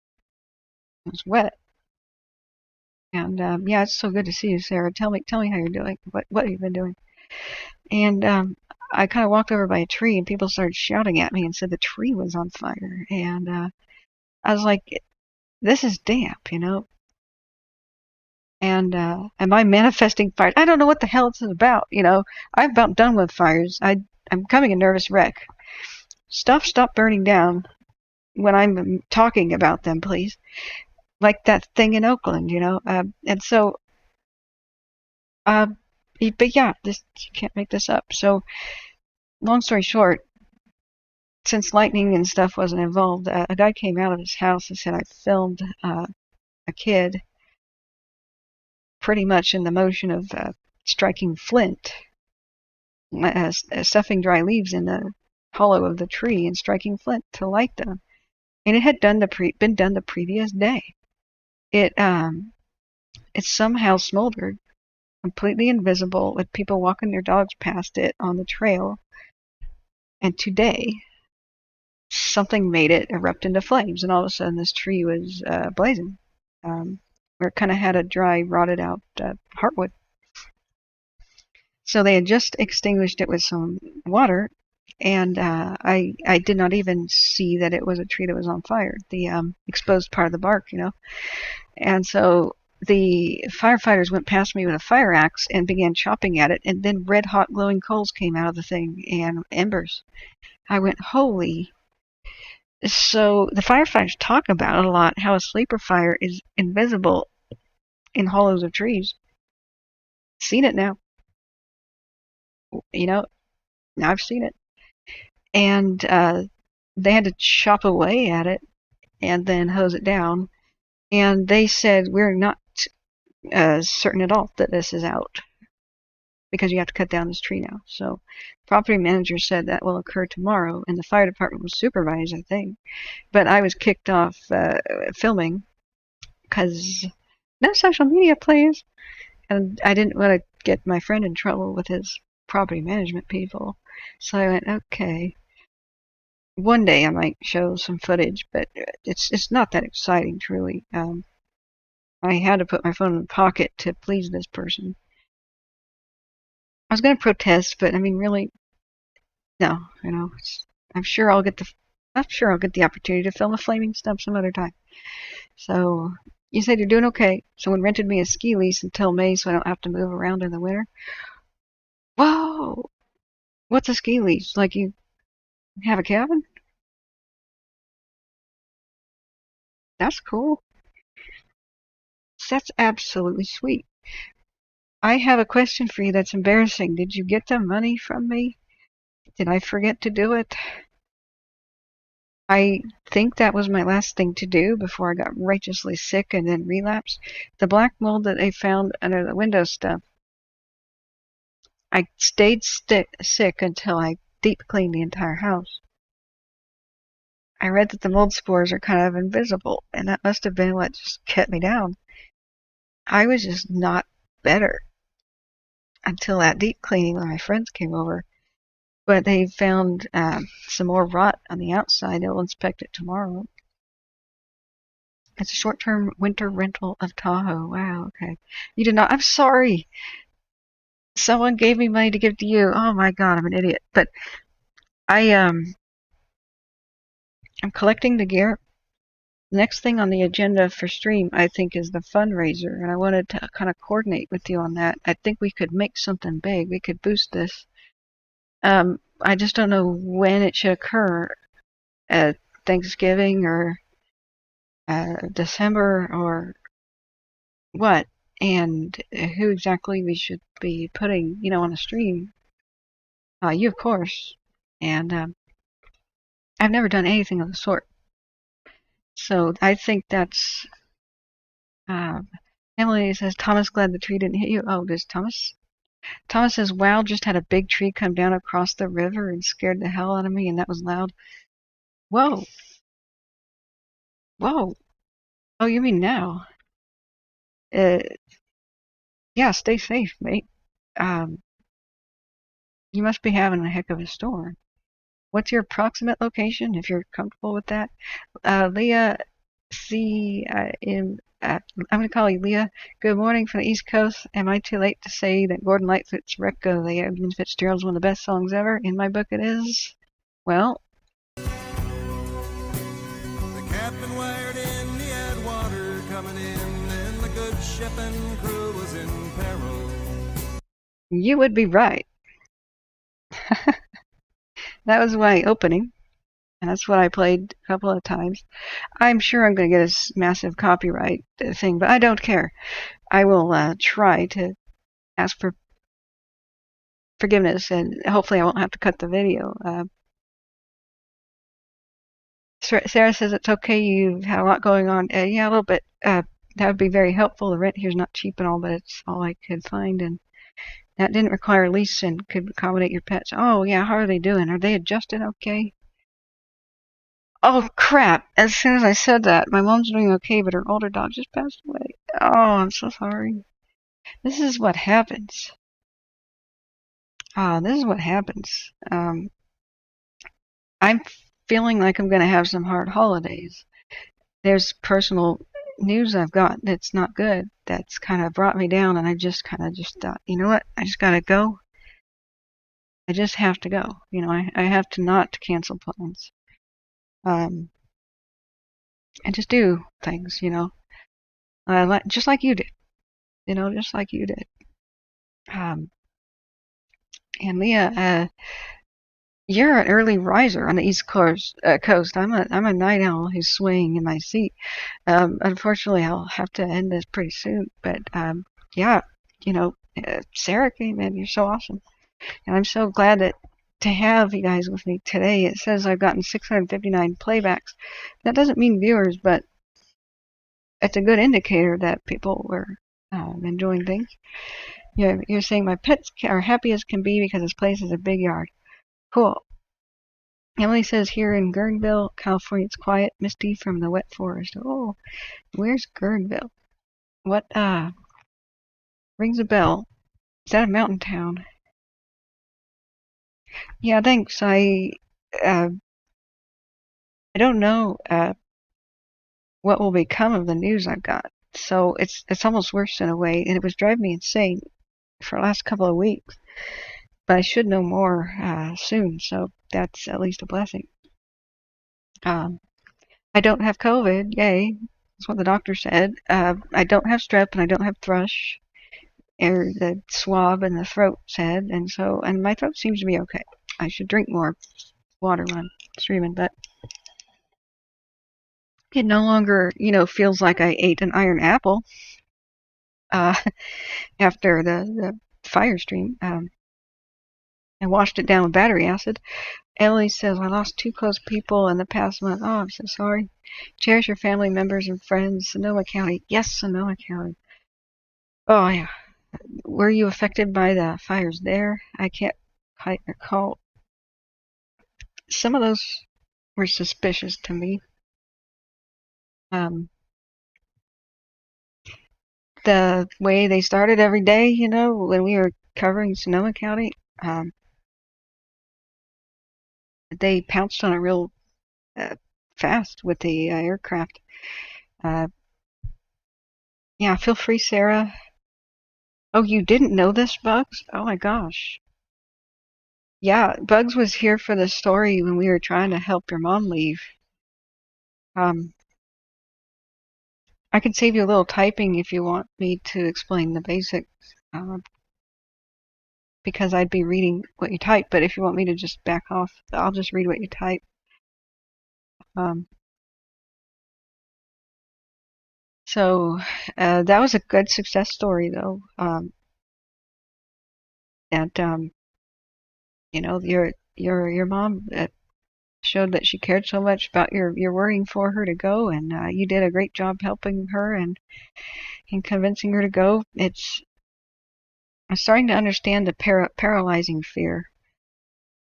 It was wet. And yeah, it's so good to see you, Sarah. Tell me how you're doing. What you've been doing. And I kind of walked over by a tree, and people started shouting at me and said the tree was on fire. And I was like, this is damp, you know. And am I manifesting fire? I don't know what the hell this is about, you know. I'm about done with fires. I'm becoming a nervous wreck. Stop burning down when I'm talking about them, please. Like that thing in Oakland, you know. And so, but yeah, you can't make this up. So, long story short, since lightning and stuff wasn't involved, a guy came out of his house and said I filmed a kid pretty much in the motion of striking flint stuffing dry leaves in the hollow of the tree and striking flint to light them. And it had been done the previous day. It it somehow smoldered, completely invisible, with people walking their dogs past it on the trail. And today, something made it erupt into flames, and all of a sudden, this tree was blazing. Where it kind of had a dry, rotted out heartwood. So they had just extinguished it with some water, and I did not even see that it was a tree that was on fire. The exposed part of the bark, you know. And so the firefighters went past me with a fire axe and began chopping at it, and then red hot glowing coals came out of the thing and embers. I went, holy. So the firefighters talk about it a lot, how a sleeper fire is invisible in hollows of trees. Seen it now. You know, now I've seen it. And they had to chop away at it and then hose it down. And they said, we're not certain at all that this is out because you have to cut down this tree now. So the property manager said that will occur tomorrow, and the fire department will supervise, I think. But I was kicked off filming because no social media, please. And I didn't want to get my friend in trouble with his property management people. So I went, okay. One day I might show some footage, but it's not that exciting, truly. I had to put my phone in the pocket to please this person. I was going to protest, but I mean, really, no. You know, I'm sure I'll get the opportunity to film a flaming stump some other time. So you said you're doing okay. Someone rented me a ski lease until May, so I don't have to move around in the winter. Whoa! What's a ski lease? Like you have a cabin? That's cool. That's absolutely sweet. I have a question for you that's embarrassing. Did you get the money from me? Did I forget to do it? I think that was my last thing to do before I got righteously sick and then relapsed. The black mold that they found under the window stuff. I stayed sick until I deep cleaned the entire house. I read that the mold spores are kind of invisible, and that must have been what just kept me down. I was just not better until that deep cleaning when my friends came over. But they found some more rot on the outside. They'll inspect it tomorrow. It's a short-term winter rental of Tahoe. Wow, okay. You did not. I'm sorry. Someone gave me money to give to you. Oh my God, I'm an idiot. But I'm collecting the gear. Next thing on the agenda for stream, I think, is the fundraiser, and I wanted to kind of coordinate with you on that. I think we could make something big. We could boost this. I just don't know when it should occur. Thanksgiving or December or what, and who exactly we should be putting, on the stream. You, of course. And I've never done anything of the sort. So I think that's. Emily says, Thomas, glad the tree didn't hit you. Oh, does Thomas? Thomas says, wow, just had a big tree come down across the river and scared the hell out of me, and that was loud. Whoa. Whoa. Oh, you mean now? Yeah, stay safe, mate. You must be having a heck of a storm. What's your approximate location, if you're comfortable with that? Leah, I'm going to call you Leah. Good morning from the East Coast. Am I too late to say that Gordon Lightfoot's wreck of the Edmund Fitzgerald is one of the best songs ever? In my book, it is. Well. The captain wired in, he had water coming in, and the good ship and crew was in peril. You would be right. That was my opening, and that's what I played a couple of times. I'm sure I'm going to get a massive copyright thing, but I don't care. I will try to ask for forgiveness, and hopefully I won't have to cut the video. Sarah says it's okay, you've had a lot going on. Yeah, a little bit. That would be very helpful. The rent here's not cheap and all, but it's all I could find, and That didn't require a lease and could accommodate your pets. Oh, yeah, how are they doing? Are they adjusted okay? Oh, crap. As soon as I said that, my mom's doing okay, but her older dog just passed away. Oh, I'm so sorry. This is what happens. This is what happens. I'm feeling like I'm going to have some hard holidays. There's personal news I've got that's not good. That's kind of brought me down, and I just kind of just thought, you know what? I just got to go. I just have to go. I have to not cancel plans. Um, and just do things, just like you did. Just like you did. Um, and Leah, you're an early riser on the East Coast. I'm a night owl who's swaying in my seat. Unfortunately, I'll have to end this pretty soon. But yeah, Sarah came in. You're so awesome, and I'm so glad to have you guys with me today. It says I've gotten 659 playbacks. That doesn't mean viewers, but it's a good indicator that people were enjoying things. You're saying my pets are happy as can be because this place is a big yard. Cool. Emily says here in Guerneville, California, it's quiet, misty from the wet forest. Oh, where's Guerneville? What rings a bell? Is that a mountain town? Yeah, thanks. Uh, I don't know what will become of the news I've got. So it's almost worse in a way, and it was driving me insane for the last couple of weeks. But I should know more soon, so that's at least a blessing. Um, I don't have COVID, yay. That's what the doctor said. I don't have strep and I don't have thrush, or the swab in the throat said, and my throat seems to be okay. I should drink more water when I'm streaming, but it no longer, feels like I ate an iron apple uh, after the fire stream. I washed it down with battery acid. Ellie says, I lost two close people in the past month. Oh, I'm so sorry. Cherish your family members and friends. Sonoma County. Yes, Sonoma County. Oh, yeah. Were you affected by the fires there? I can't quite recall. Some of those were suspicious to me. The way they started every day, when we were covering Sonoma County, they pounced on it real fast with the aircraft. Uh, yeah, feel free, Sarah. Oh, you didn't know this, Bugs? Oh my gosh. Yeah, Bugs was here for the story when we were trying to help your mom leave. Um, I can save you a little typing if you want me to explain the basics, because I'd be reading what you type. But if you want me to just back off, I'll just read what you type. Um, so that was a good success story, though. That your mom showed that she cared so much about your worrying for her to go, and you did a great job helping her and convincing her to go. I'm starting to understand the paralyzing fear,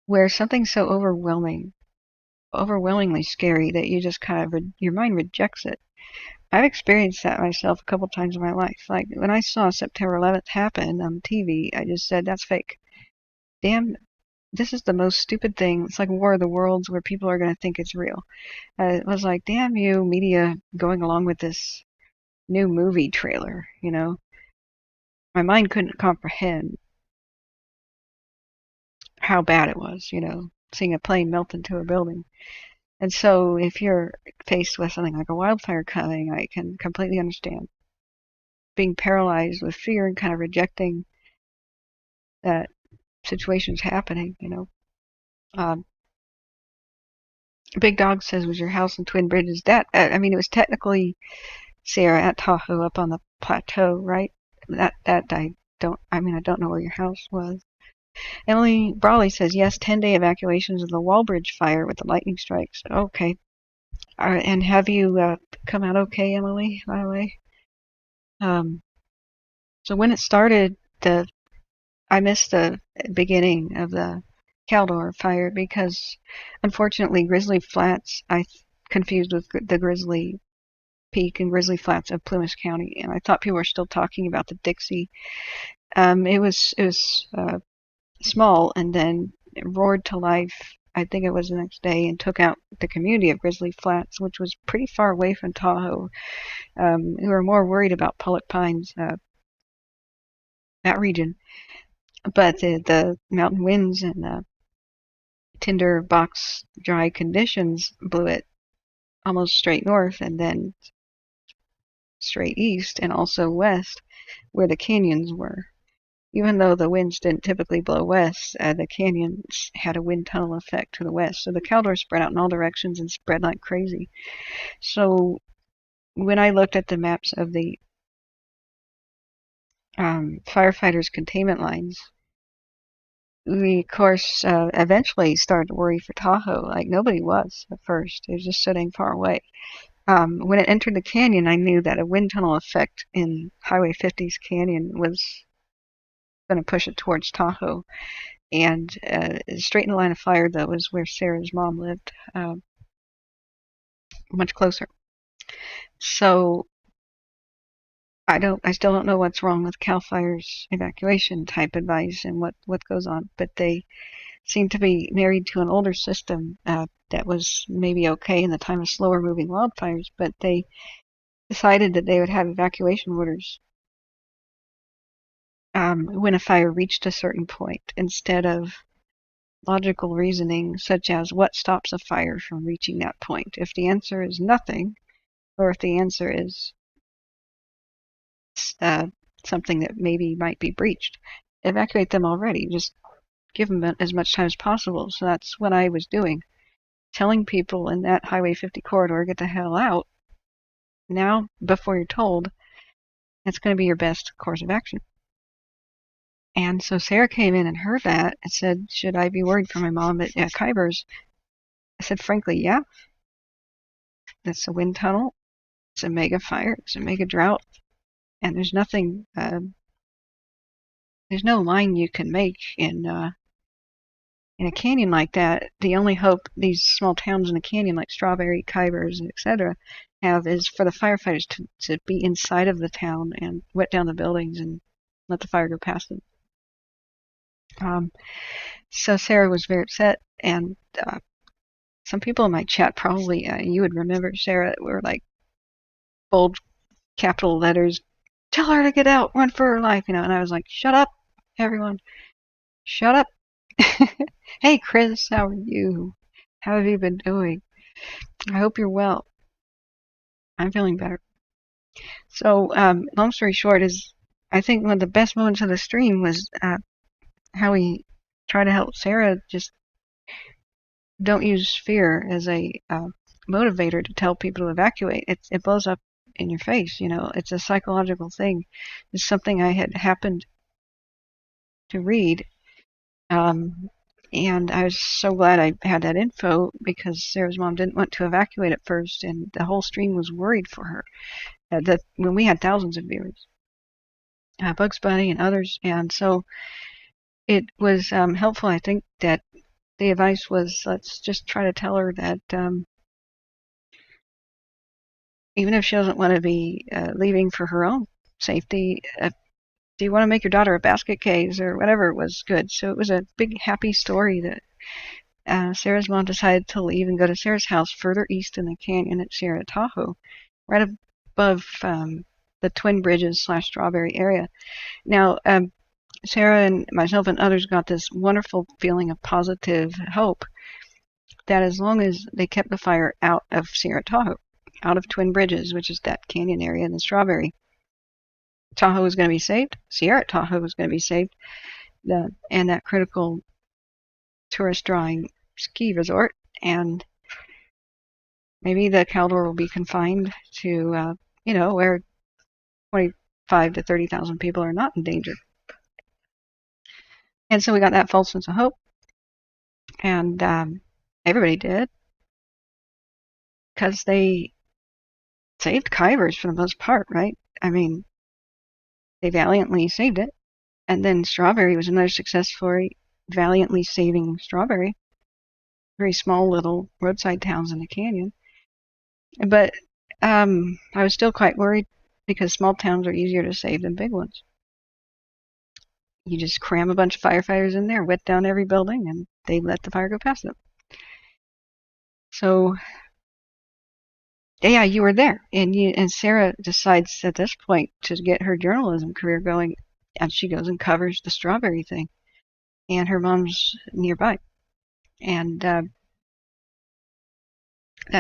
where something's so overwhelmingly scary that you just kind of your mind rejects it. I've experienced that myself a couple times in my life. Like when I saw September 11th happen on TV, I just said, that's fake. Damn, this is the most stupid thing. It's like War of the Worlds where people are going to think it's real. It was like, damn you, media, going along with this new movie trailer, My mind couldn't comprehend how bad it was, seeing a plane melt into a building. And so if you're faced with something like a wildfire coming, I can completely understand being paralyzed with fear and kind of rejecting that situation's happening, Um, Big Dog says, was your house in Twin Bridges? I mean, it was technically Sierra at Tahoe up on the plateau, right? I don't know where your house was. Emily Brawley says, yes, 10-day evacuations of the Walbridge fire with the lightning strikes. Okay. And have you come out okay, Emily, by the way? So when it started, the I missed the beginning of the Caldor fire because, unfortunately, Grizzly Flats I confused with the Grizzly Peak and Grizzly Flats of Plymouth County, and I thought people were still talking about the Dixie. It was small, and then it roared to life. I think it was the next day, and took out the community of Grizzly Flats, which was pretty far away from Tahoe. We were more worried about Pollock Pines, that region, but the mountain winds and the tinder box dry conditions blew it almost straight north, and then straight east, and also west, where the canyons were. Even though the winds didn't typically blow west, the canyons had a wind tunnel effect to the west. So the Caldor spread out in all directions and spread like crazy. So when I looked at the maps of the firefighters' containment lines, we, of course, eventually started to worry for Tahoe. Like, nobody was at first. It was just so dang far away. When it entered the canyon, I knew that a wind tunnel effect in Highway 50's canyon was going to push it towards Tahoe. And straight in the line of fire, though, was where Sarah's mom lived, much closer. So I still don't know what's wrong with CAL FIRE's evacuation type advice and what goes on, but they seem to be married to an older system that was maybe okay in the time of slower moving wildfires, but they decided that they would have evacuation orders when a fire reached a certain point, instead of logical reasoning such as what stops a fire from reaching that point. If the answer is nothing, or if the answer is something that maybe might be breached, evacuate them already. Just give them as much time as possible. So that's what I was doing, telling people in that Highway 50 corridor, get the hell out now before you're told. That's going to be your best course of action. And so Sarah came in and heard that and said, should I be worried for my mom at Khyber's? I said, frankly, yeah. It's a wind tunnel. It's a mega fire. It's a mega drought. And there's nothing, there's no line you can make in a canyon like that. The only hope these small towns in the canyon, like Strawberry, Khyber's, etc., have is for the firefighters to be inside of the town and wet down the buildings and let the fire go past them. So Sarah was very upset, and some people in my chat, probably you would remember, Sarah, were like bold capital letters, tell her to get out, run for her life, and I was like, shut up, everyone, shut up. Hey Chris, how are you? How have you been doing? I hope you're well. I'm feeling better. So long story short is, I think one of the best moments of the stream was how we try to help Sarah. Just don't use fear as a motivator to tell people to evacuate. It blows up in your face. It's a psychological thing. It's something I had happened to read, and I was so glad I had that info, because Sarah's mom didn't want to evacuate at first, and the whole stream was worried for her. When we had thousands of viewers, Bugs Bunny and others, and so it was helpful, I think, that the advice was, let's just try to tell her that even if she doesn't want to be leaving for her own safety, do you want to make your daughter a basket case or whatever, was good. So it was a big happy story that Sarah's mom decided to leave and go to Sarah's house further east in the canyon at Sierra Tahoe, right above the Twin Bridges / Strawberry area. Now, Sarah and myself and others got this wonderful feeling of positive hope that as long as they kept the fire out of Sierra Tahoe, out of Twin Bridges, which is that canyon area in the Strawberry, Tahoe was going to be saved. Sierra Tahoe was going to be saved. And that critical tourist drawing ski resort. And maybe the Caldor will be confined to, where 25 to 30,000 people are not in danger. And so we got that false sense of hope. And everybody did. Because they saved Khyber's for the most part, right? I mean, they valiantly saved it. And then Strawberry was another success story, valiantly saving Strawberry, very small little roadside towns in the canyon. But I was still quite worried because small towns are easier to save than big ones. You just cram a bunch of firefighters in there, wet down every building, and they let the fire go past them. So, yeah, you were there, and Sarah decides at this point to get her journalism career going, and she goes and covers the Strawberry thing, and her mom's nearby, and that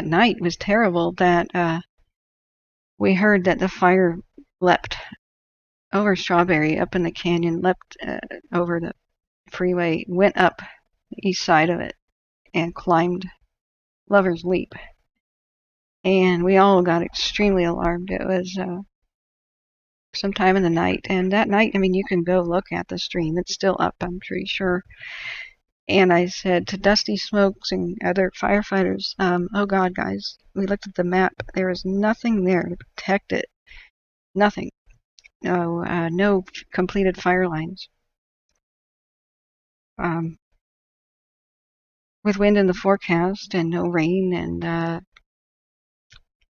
night was terrible. That we heard that the fire leapt over Strawberry up in the canyon, leapt over the freeway, went up the east side of it, and climbed Lover's Leap. And we all got extremely alarmed. It was sometime in the night, and that night, I mean, you can go look at the stream. It's still up, I'm pretty sure. And I said to Dusty Smokes and other firefighters, oh God, guys, we looked at the map. There is nothing there to protect it. Nothing. No completed fire lines. With wind in the forecast and no rain, and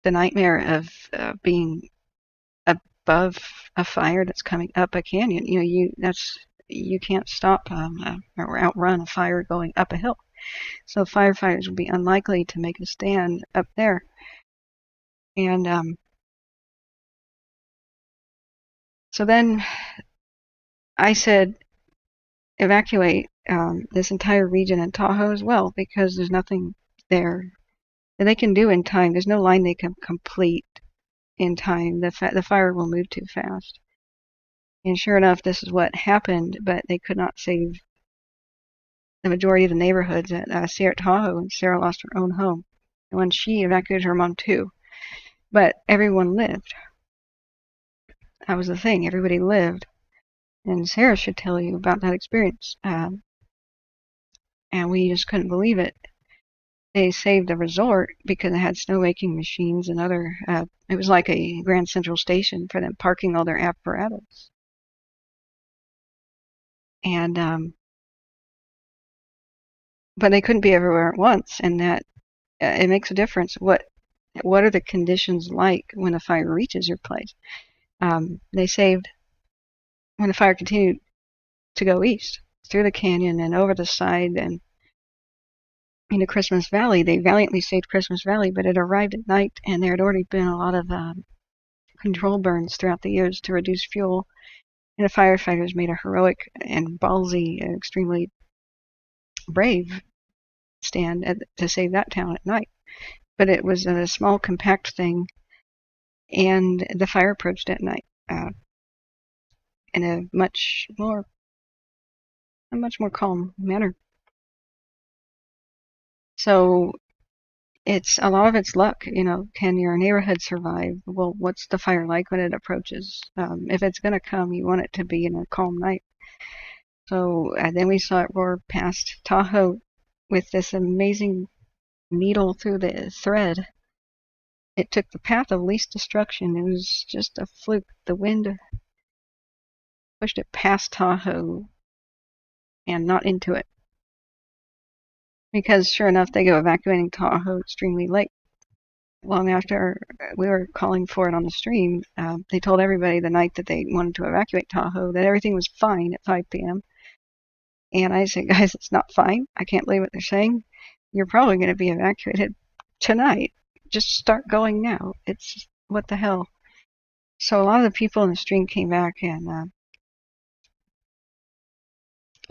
the nightmare of being above a fire that's coming up a canyon. You can't stop or outrun a fire going up a hill. So firefighters would be unlikely to make a stand up there. And so then I said, evacuate this entire region in Tahoe as well, because there's nothing there that they can do in time. There's no line they can complete in time. The fire will move too fast. And sure enough, this is what happened, but they could not save the majority of the neighborhoods at Sierra Tahoe, and Sarah lost her own home. And when she evacuated her mom too. But everyone lived. That was the thing. Everybody lived. And Sarah should tell you about that experience. And we just couldn't believe it. They saved the resort because it had snowmaking machines and other, it was like a Grand Central Station for them parking all their apparatus. And, but they couldn't be everywhere at once, and that it makes a difference. What are the conditions like when a fire reaches your place? They saved when the fire continued to go east through the canyon and over the side and into Christmas Valley. They valiantly saved Christmas Valley, but it arrived at night, and there had already been a lot of control burns throughout the years to reduce fuel. And the firefighters made a heroic and ballsy, extremely brave stand to save that town at night. But it was a small, compact thing, and the fire approached at night in a much more calm manner. So it's a lot of it's luck, can your neighborhood survive? Well, what's the fire like when it approaches? If it's going to come, you want it to be in a calm night. So then we saw it roar past Tahoe with this amazing needle through the thread. It took the path of least destruction. It was just a fluke. The wind pushed it past Tahoe and not into it. Because sure enough, they go evacuating Tahoe extremely late. Long after we were calling for it on the stream, they told everybody the night that they wanted to evacuate Tahoe that everything was fine at 5 p.m. And I said, guys, it's not fine. I can't believe what they're saying. You're probably going to be evacuated tonight. Just start going now. It's what the hell. So a lot of the people in the stream came back and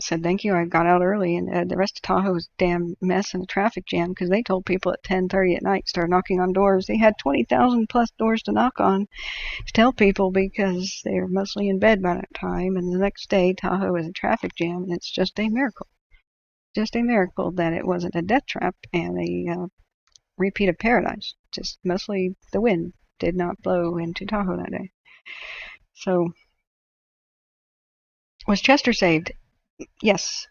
said thank you. I got out early, and the rest of Tahoe was a damn mess and a traffic jam because they told people at 10:30 at night start knocking on doors. They had 20,000 plus doors to knock on to tell people because they were mostly in bed by that time. And the next day, Tahoe was a traffic jam, and it's just a miracle. Just a miracle that it wasn't a death trap and a repeat of paradise. Just mostly the wind did not blow into Tahoe that day. So, was Chester saved? Yes.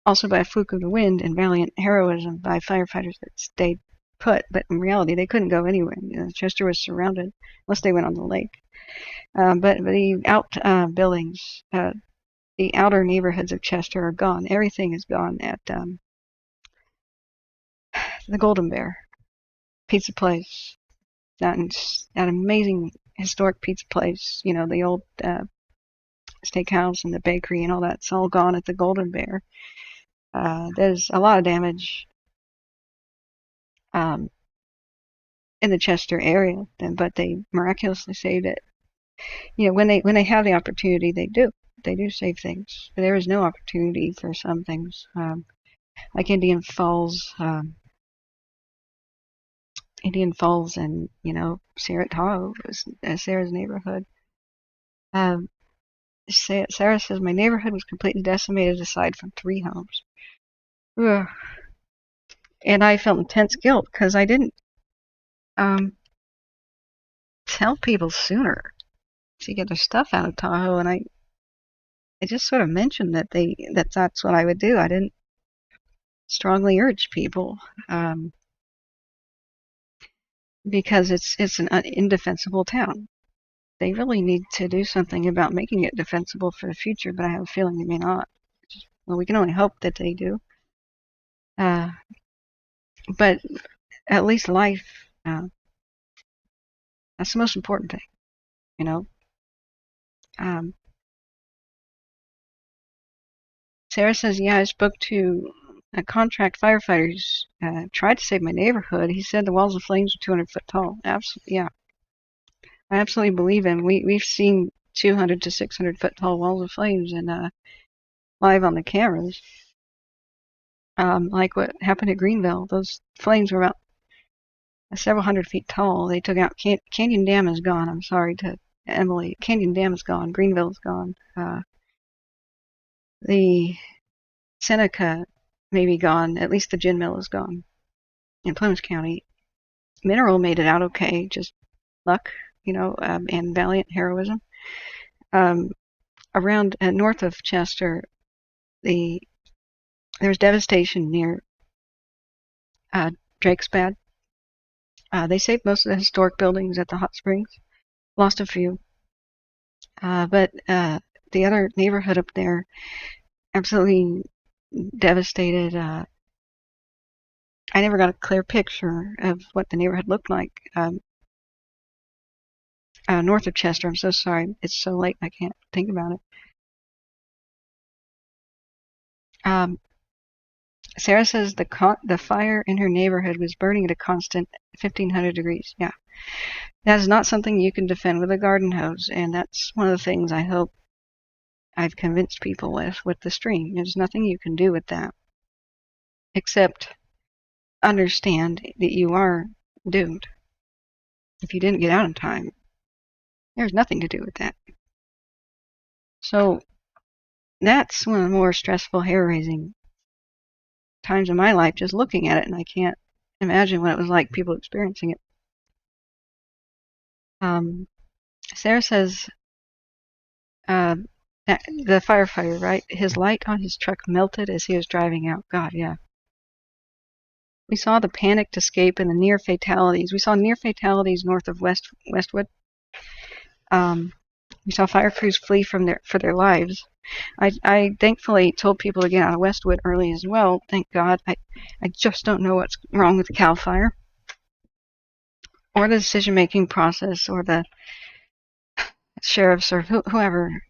Also by a fluke of the wind and valiant heroism by firefighters that stayed put, but in reality they couldn't go anywhere. Chester was surrounded unless they went on the lake. But the outbuildings the outer neighborhoods of Chester are gone. Everything is gone at the Golden Bear pizza place. That amazing historic pizza place, you know, the old steakhouse and the bakery and all that's all gone at the Golden Bear. There's a lot of damage um, in the Chester area, but they miraculously saved it. You know, when they have the opportunity, they do. They do save things. But there is no opportunity for some things, like Indian Falls, and you know, Sarah Tahoe was Sarah's neighborhood. Um, Sarah says my neighborhood was completely decimated aside from 3 homes. Ugh. And I felt intense guilt because I didn't um, tell people sooner to get their stuff out of Tahoe, and I just sort of mentioned that's what I would do. I didn't strongly urge people because it's an indefensible town. They really need to do something about making it defensible for the future, but I have a feeling they may not. Well, we can only hope that they do. But at least life, that's the most important thing, you know. Sarah says, yeah, I spoke to a contract firefighters, tried to save my neighborhood. He said the walls of flames were 200 foot tall. Absolutely, yeah. I absolutely believe him. We've seen 200 to 600 foot tall walls of flames and live on the cameras. Like what happened at Greenville. Those flames were about several hundred feet tall. They took out Canyon Dam is gone. I'm sorry to Emily. Canyon Dam is gone. Greenville is gone. The Seneca may be gone. At least the gin mill is gone in Plymouth County. Mineral made it out okay. Just luck, you know, and valiant heroism. Around north of Chester, there's devastation near Drake's Bad. They saved most of the historic buildings at the hot springs. Lost a few. But the other neighborhood up there, absolutely devastated. I never got a clear picture of what the neighborhood looked like. North of Chester, I'm so sorry. It's so late, I can't think about it. Sarah says the fire in her neighborhood was burning at a constant 1,500 degrees. Yeah. That is not something you can defend with a garden hose, and that's one of the things I hope I've convinced people with the stream. There's nothing you can do with that except understand that you are doomed. If you didn't get out in time, there's nothing to do with that. So that's one of the more stressful, hair-raising times in my life, just looking at it, and I can't imagine what it was like people experiencing it. Sarah says the firefighter, right? His light on his truck melted as he was driving out. God, yeah. We saw the panicked escape and the near fatalities. We saw near fatalities north of Westwood. We saw fire crews flee for their lives. I thankfully told people to get out of Westwood early as well. Thank God. I just don't know what's wrong with the CAL FIRE or the decision-making process or the sheriffs or whoever.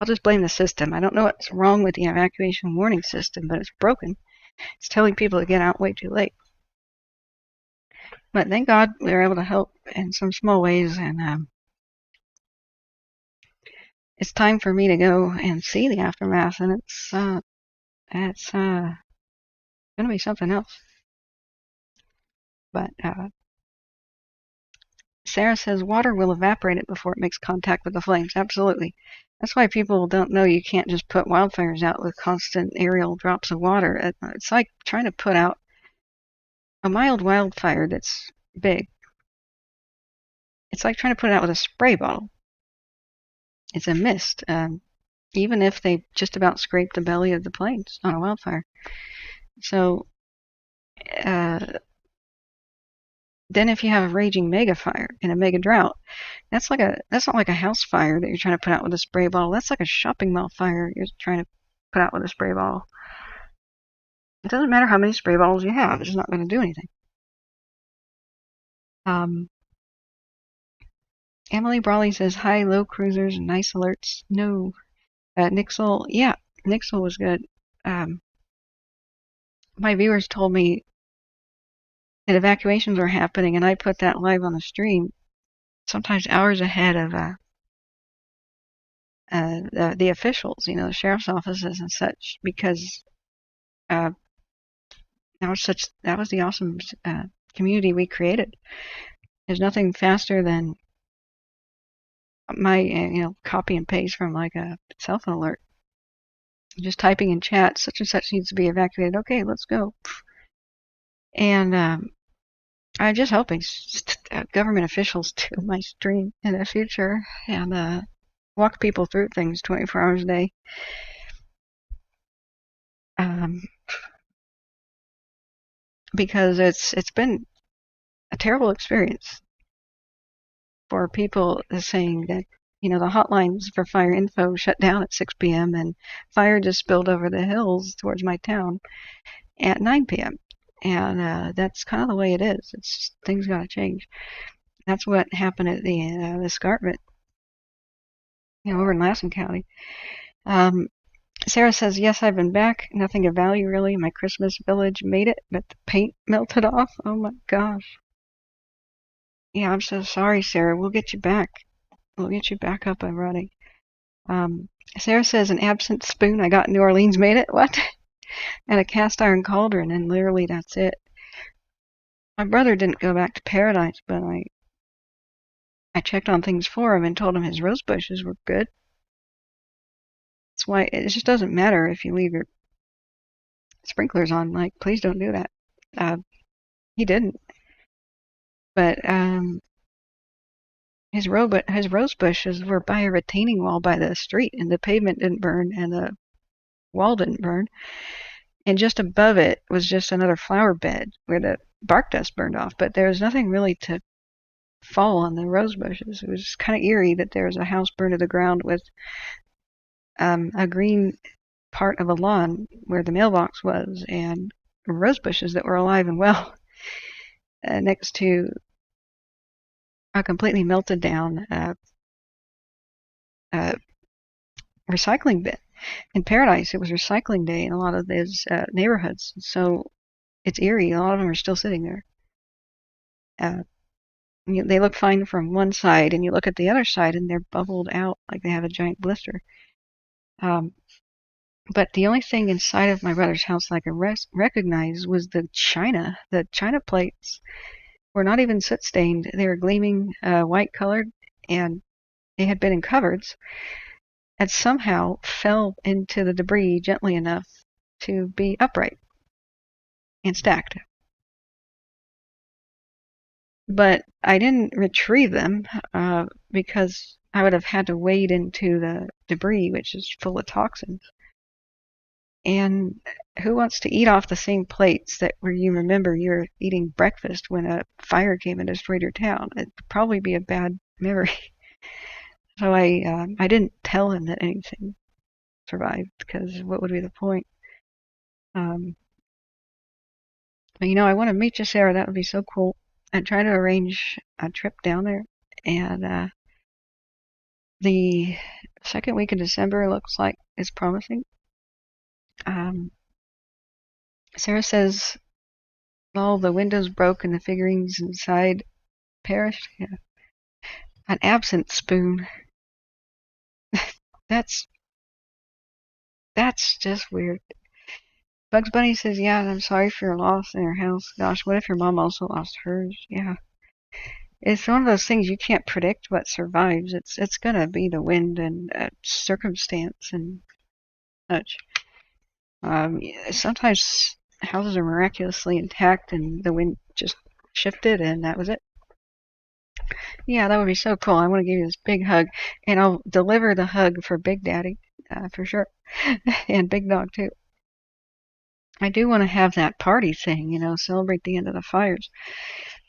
I'll just blame the system. I don't know what's wrong with the evacuation warning system, but it's broken. It's telling people to get out way too late. But thank God we were able to help in some small ways, and it's time for me to go and see the aftermath, and it's going to be something else. But Sarah says water will evaporate it before it makes contact with the flames. Absolutely. That's why people don't know you can't just put wildfires out with constant aerial drops of water. It's like trying to put out a mild wildfire that's big. It's like trying to put it out with a spray bottle. It's a mist, even if they just about scrape the belly of the flames on a wildfire. So Then if you have a raging mega fire and a mega drought, that's not like a house fire that you're trying to put out with a spray bottle. That's like a shopping mall fire you're trying to put out with a spray bottle. It doesn't matter how many spray bottles you have; it's just not going to do anything. Um, Emily Brawley says hi, low cruisers and nice alerts. No, Nixel, yeah, Nixel was good. Um, my viewers told me that evacuations were happening, and I put that live on the stream, sometimes hours ahead of the officials, the sheriff's offices and such, because uh, that was the awesome community we created. There's nothing faster than my copy and paste from like a cell phone alert. Just typing in chat, such and such needs to be evacuated. Okay, let's go. And I'm just hoping government officials do my stream in the future and walk people through things 24 hours a day. Because it's been a terrible experience for people saying that the hotlines for fire info shut down at 6 p.m. and fire just spilled over the hills towards my town at 9 p.m. And that's kind of the way it is. Things got to change. That's what happened at the escarpment, over in Lassen County. Sarah says, yes, I've been back. Nothing of value, really. My Christmas village made it, but the paint melted off. Oh, my gosh. Yeah, I'm so sorry, Sarah. We'll get you back. We'll get you back up and running. Sarah says, an absent spoon I got in New Orleans made it. What? And a cast iron cauldron, and literally that's it. My brother didn't go back to paradise, but I checked on things for him and told him his rose bushes were good. That's why it just doesn't matter if you leave your sprinklers on. Like, please don't do that. He didn't. But his rose bushes were by a retaining wall by the street, and the pavement didn't burn, and the wall didn't burn. And just above it was just another flower bed where the bark dust burned off. But there was nothing really to fall on the rose bushes. It was kind of eerie that there was a house burned to the ground with a green part of a lawn where the mailbox was, and rose bushes that were alive and well next to a completely melted down recycling bin. In Paradise, it was recycling day in a lot of those neighborhoods, so it's eerie. A lot of them are still sitting there. They look fine from one side, and you look at the other side, and they're bubbled out like they have a giant blister. But the only thing inside of my brother's house that I could recognize was the china. The china plates were not even soot stained. They were gleaming white colored, and they had been in cupboards and somehow fell into the debris gently enough to be upright and stacked. But I didn't retrieve them because I would have had to wade into the debris, which is full of toxins. And who wants to eat off the same plates where you remember you're eating breakfast when a fire came and destroyed your town? It'd probably be a bad memory. So I didn't tell him that anything survived, because what would be the point? But I want to meet you, Sarah. That would be so cool. And try to arrange a trip down there. And the second week of December looks like it's promising. Sarah says all the windows broke and the figurines inside perished. Yeah. An absent spoon. That's just weird. Bugs Bunny says, yeah, I'm sorry for your loss in your house. Gosh, what if your mom also lost hers? Yeah. It's one of those things you can't predict what survives. It's gonna be the wind and circumstance and such. Sometimes houses are miraculously intact and the wind just shifted and that was it. Yeah, that would be so cool. I want to give you this big hug, and I'll deliver the hug for Big Daddy, for sure, and Big Dog too. I do want to have that party thing, celebrate the end of the fires.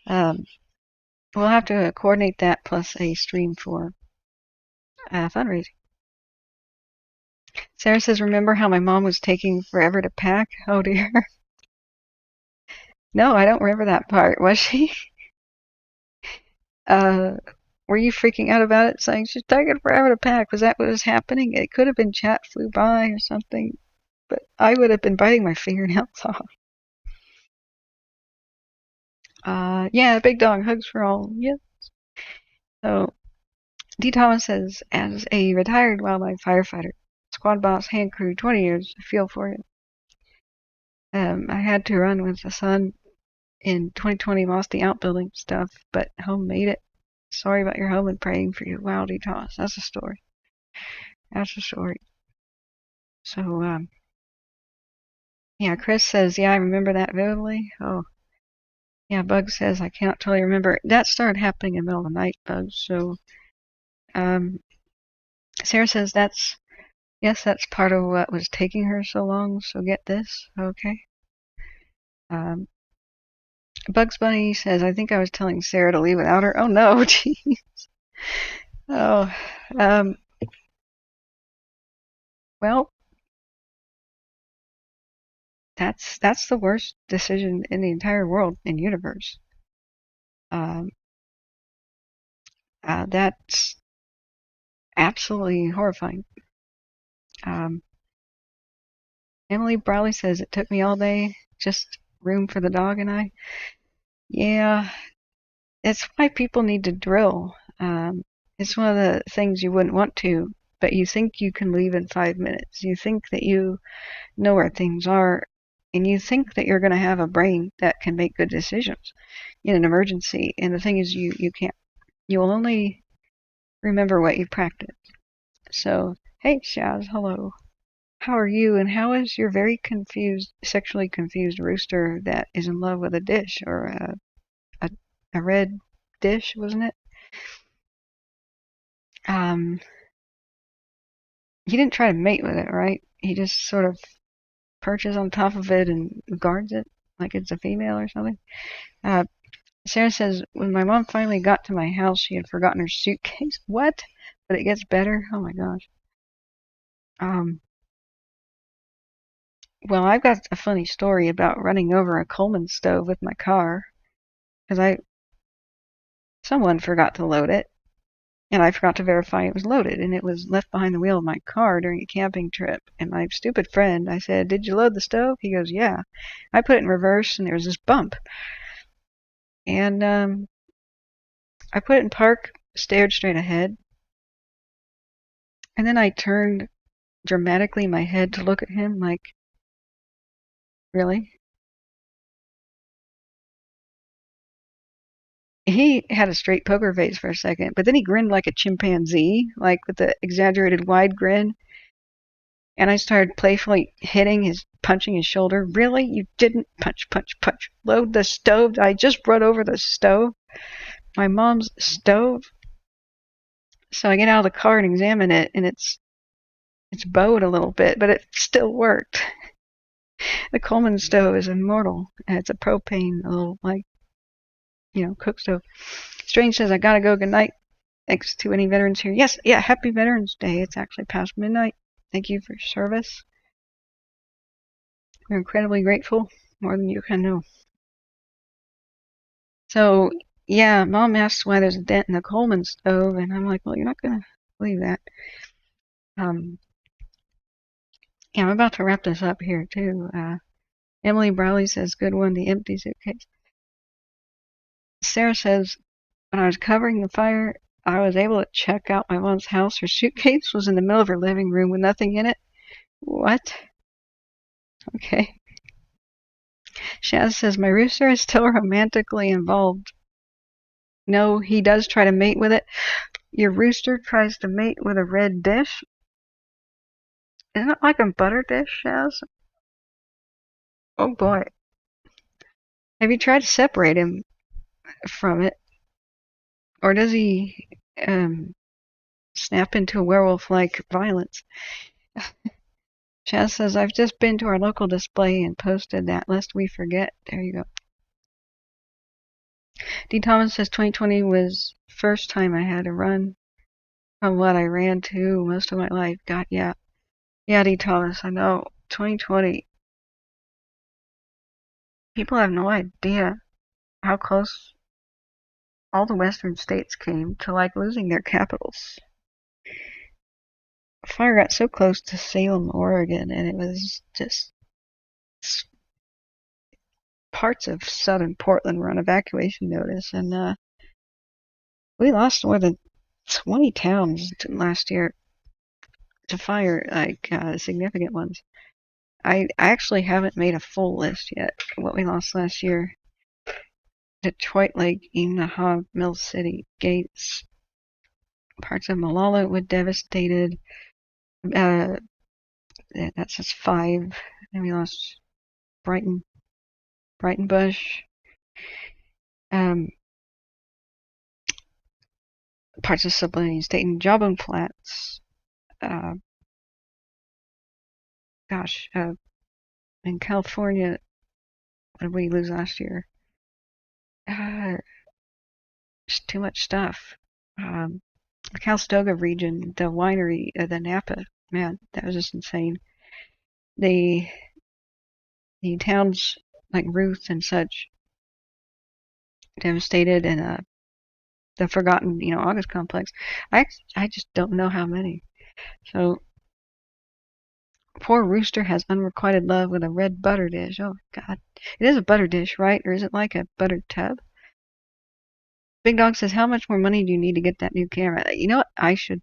We'll have to coordinate that plus a stream for fundraising. Sarah says, remember how my mom was taking forever to pack? Oh dear. No, I don't remember that part. Was she? Uh, were you freaking out about it, saying she's taking forever to pack? Was that what was happening? It could have been chat flew by or something, but I would have been biting my fingernails off. Yeah, big dog hugs for all. Yep. So, D. Thomas says, as a retired wildlife firefighter, squad boss, hand crew, 20 years, I feel for you. I had to run with the sun in 2020, lost the outbuilding stuff, but home made it. Sorry about your home and praying for you. Wow, D. Thomas, that's a story. That's a story. So, yeah, Chris says, yeah, I remember that vividly. Oh, yeah, Bug says, I cannot totally remember. That started happening in the middle of the night, Bug. So, Sarah says, yes, that's part of what was taking her so long. So get this, okay. Bugs Bunny says, I think I was telling Sarah to leave without her. Oh no, jeez. Oh, well, that's the worst decision in the entire world and universe. That's absolutely horrifying. Emily Brawley says it took me all day, just room for the dog and I. Yeah, it's why people need to drill. It's one of the things you wouldn't want to, but you think you can leave in 5 minutes. You think that you know where things are, and you think that you're going to have a brain that can make good decisions in an emergency. And the thing is, you can't. You will only remember what you practice. So, hey, Shaz, hello. How are you, and how is your very confused, sexually confused rooster that is in love with a dish or a red dish, wasn't it? He didn't try to mate with it, right? He just sort of perches on top of it and guards it like it's a female or something. Sarah says, when my mom finally got to my house, she had forgotten her suitcase. What? But it gets better? Oh my gosh. Well, I've got a funny story about running over a Coleman stove with my car because someone forgot to load it, and I forgot to verify it was loaded, and it was left behind the wheel of my car during a camping trip. And my stupid friend, I said, "Did you load the stove?" He goes, "Yeah." I put it in reverse, and there was this bump. And I put it in park, stared straight ahead, and then I turned dramatically my head to look at him like, really? He had a straight poker face for a second, but then he grinned like a chimpanzee, like with the exaggerated wide grin. And I started playfully punching his shoulder. Really? You didn't punch, punch, punch. Load the stove? I just run over the stove. My mom's stove. So I get out of the car and examine it, and it's bowed a little bit, but it still worked. The Coleman stove is immortal, and it's a propane, a little cook stove. Strange says, I gotta go. Good night. Thanks to any veterans here. Yes, yeah, happy Veterans Day. It's actually past midnight. Thank you for your service. We're incredibly grateful, more than you can know. So, yeah, Mom asks why there's a dent in the Coleman stove, and I'm like, well, you're not going to believe that. Yeah, I'm about to wrap this up here, too. Emily Browley says, good one, the empty suitcase. Sarah says, when I was covering the fire, I was able to check out my mom's house. Her suitcase was in the middle of her living room with nothing in it. What? Okay. Shaz says, my rooster is still romantically involved. No, he does try to mate with it. Your rooster tries to mate with a red dish? Isn't it like a butter dish, Shaz? Oh boy. Have you tried to separate him from it? Or does he snap into a werewolf-like violence? Chaz says, I've just been to our local display and posted that lest we forget. There you go. D. Thomas says 2020 was first time I had to run from what I ran to most of my life. God, yeah. Yeah, D. Thomas, I know. 2020. People have no idea how close all the western states came to like losing their capitals. Fire got so close to Salem, Oregon, and it was just parts of southern Portland were on evacuation notice, and we lost more than 20 towns last year to fire, like significant ones. I actually haven't made a full list yet. What we lost last year: Detroit Lake, Omaha, Mill City, Gates, parts of Malala were devastated. That's just 5. And we lost Brighton, Bush, um, parts of Sublime State and Jawbone Flats. Uh, gosh, in California, what did we lose last year? Just too much stuff. The Calistoga region, the winery, the Napa, man, that was just insane. The towns like Ruth and such devastated, and the forgotten, August complex. I just don't know how many. So poor Rooster has unrequited love with a red butter dish. Oh God, it is a butter dish, right? Or is it like a buttered tub? Big Dog says, how much more money do you need to get that new camera? You know what? I should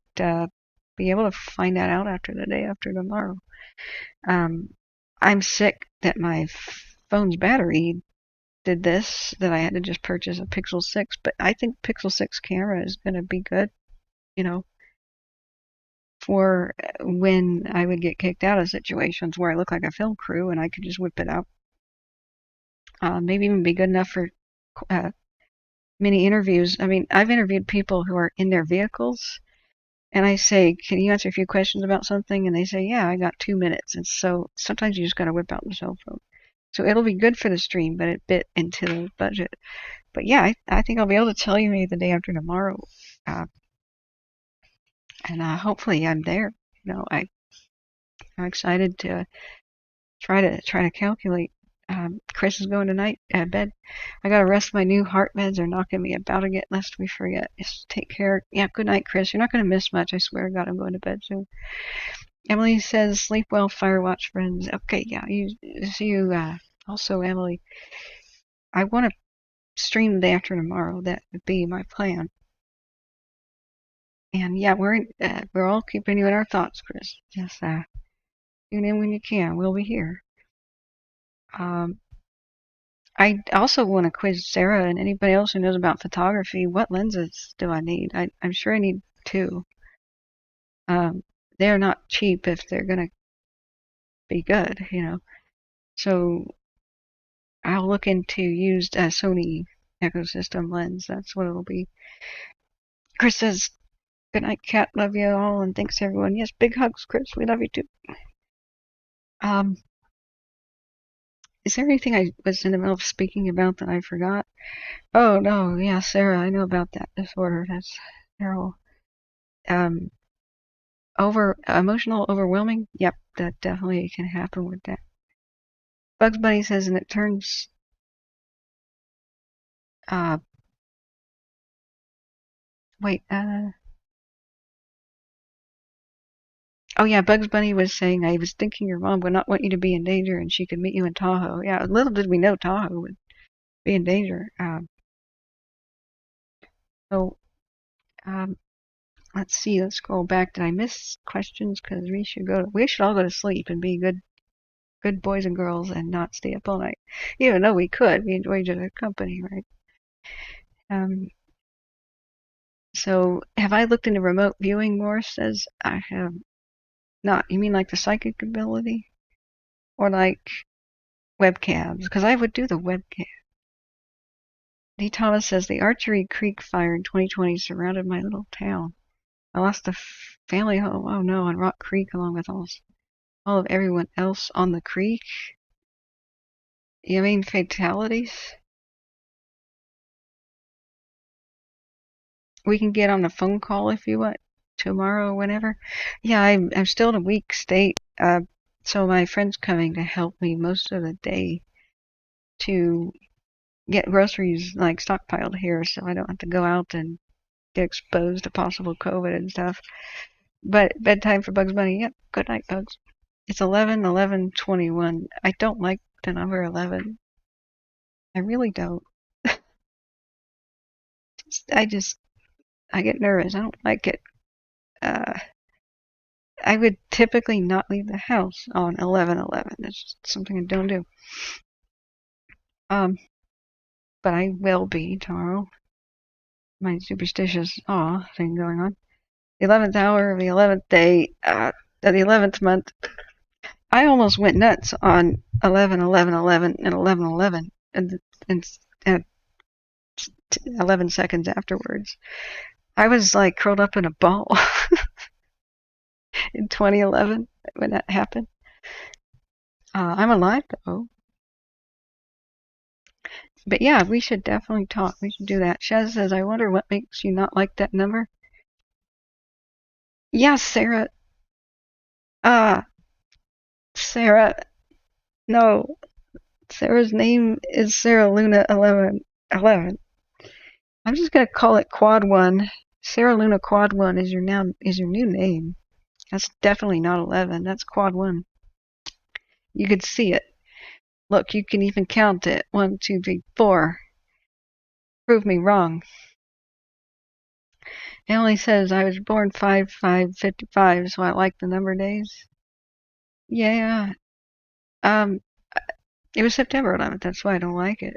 be able to find that out after the day after tomorrow. I'm sick that my phone's battery did this, that I had to just purchase a Pixel 6, but I think Pixel 6 camera is going to be good, for when I would get kicked out of situations where I look like a film crew and I could just whip it out. Maybe even be good enough for mini interviews. I mean, I've interviewed people who are in their vehicles, and I say, can you answer a few questions about something? And they say, yeah, I got 2 minutes. And so sometimes you just got to whip out the cell phone. So it'll be good for the stream, but it bit into the budget. But yeah, I think I'll be able to tell you maybe the day after tomorrow. And hopefully I'm there. I'm excited to try to calculate. Chris is going tonight at bed. I gotta rest. My new heart meds are knocking me about again, lest we forget. Just take care. Yeah, good night, Chris. You're not gonna miss much. I swear to God, I'm going to bed soon. Emily says, sleep well, Firewatch friends. Okay, yeah, see you. Also, Emily, I want to stream the day after tomorrow. That would be my plan. And yeah, we're all keeping you in our thoughts, Chris. Just tune in when you can. We'll be here. I also want to quiz Sarah and anybody else who knows about photography. What lenses do I need? I'm sure I need 2. They're not cheap if they're gonna be good, So I'll look into used Sony ecosystem lens. That's what it'll be. Chris says, good night, cat. Love you all, and thanks everyone. Yes, big hugs, Chris. We love you too. Is there anything I was in the middle of speaking about that I forgot? Oh no, yeah, Sarah, I know about that disorder. That's terrible. Emotional overwhelming. Yep, that definitely can happen with that. Bugs Bunny says, and it turns. Wait. Oh yeah, Bugs Bunny was saying, I was thinking your mom would not want you to be in danger, and she could meet you in Tahoe. Yeah, little did we know Tahoe would be in danger. So, let's see. Let's scroll back. Did I miss questions? Because we should all go to sleep and be good boys and girls and not stay up all night. Even though we could, we enjoy each other's company, right? So have I looked into remote viewing more? Says I have not. You mean like the psychic ability, or like webcams? Because I would do the webcam. D. Thomas says the Archery Creek fire in 2020 surrounded my little town. I lost a family home. Oh no, on Rock Creek, along with all of everyone else on the creek. You mean fatalities? We can get on a phone call if you want tomorrow or whenever. Yeah, I'm still in a weak state. So my friend's coming to help me most of the day to get groceries like stockpiled here, so I don't have to go out and get exposed to possible COVID and stuff. But bedtime for Bugs Bunny. Yep. Good night, Bugs. It's 11:11:21. I don't like the number 11. I really don't. I just I get nervous. I don't like it. Uh, I would typically not leave the house on 11:11. It's just something I don't do. Um, but I will be tomorrow. My superstitious awe thing going on. The 11th hour of the 11th day of the 11th month. I almost went nuts on 11:11:11 and 11:11 and 11 seconds afterwards. I was like curled up in a ball in 2011 when that happened. I'm alive though. But yeah, we should definitely talk. We should do that. Shez says, I wonder what makes you not like that number. Yeah, Sarah. Sarah. No. Sarah's name is Sarah Luna 1111. I'm just gonna call it Quad One. Sarah Luna Quad One is your new name. That's definitely not 11. That's Quad One. You could see it. Look, you can even count it. 1, 2, 3, 4. Prove me wrong. It only says I was born 5/5/55, so I like the number days. Yeah. Um, it was September 11th. That's why I don't like it.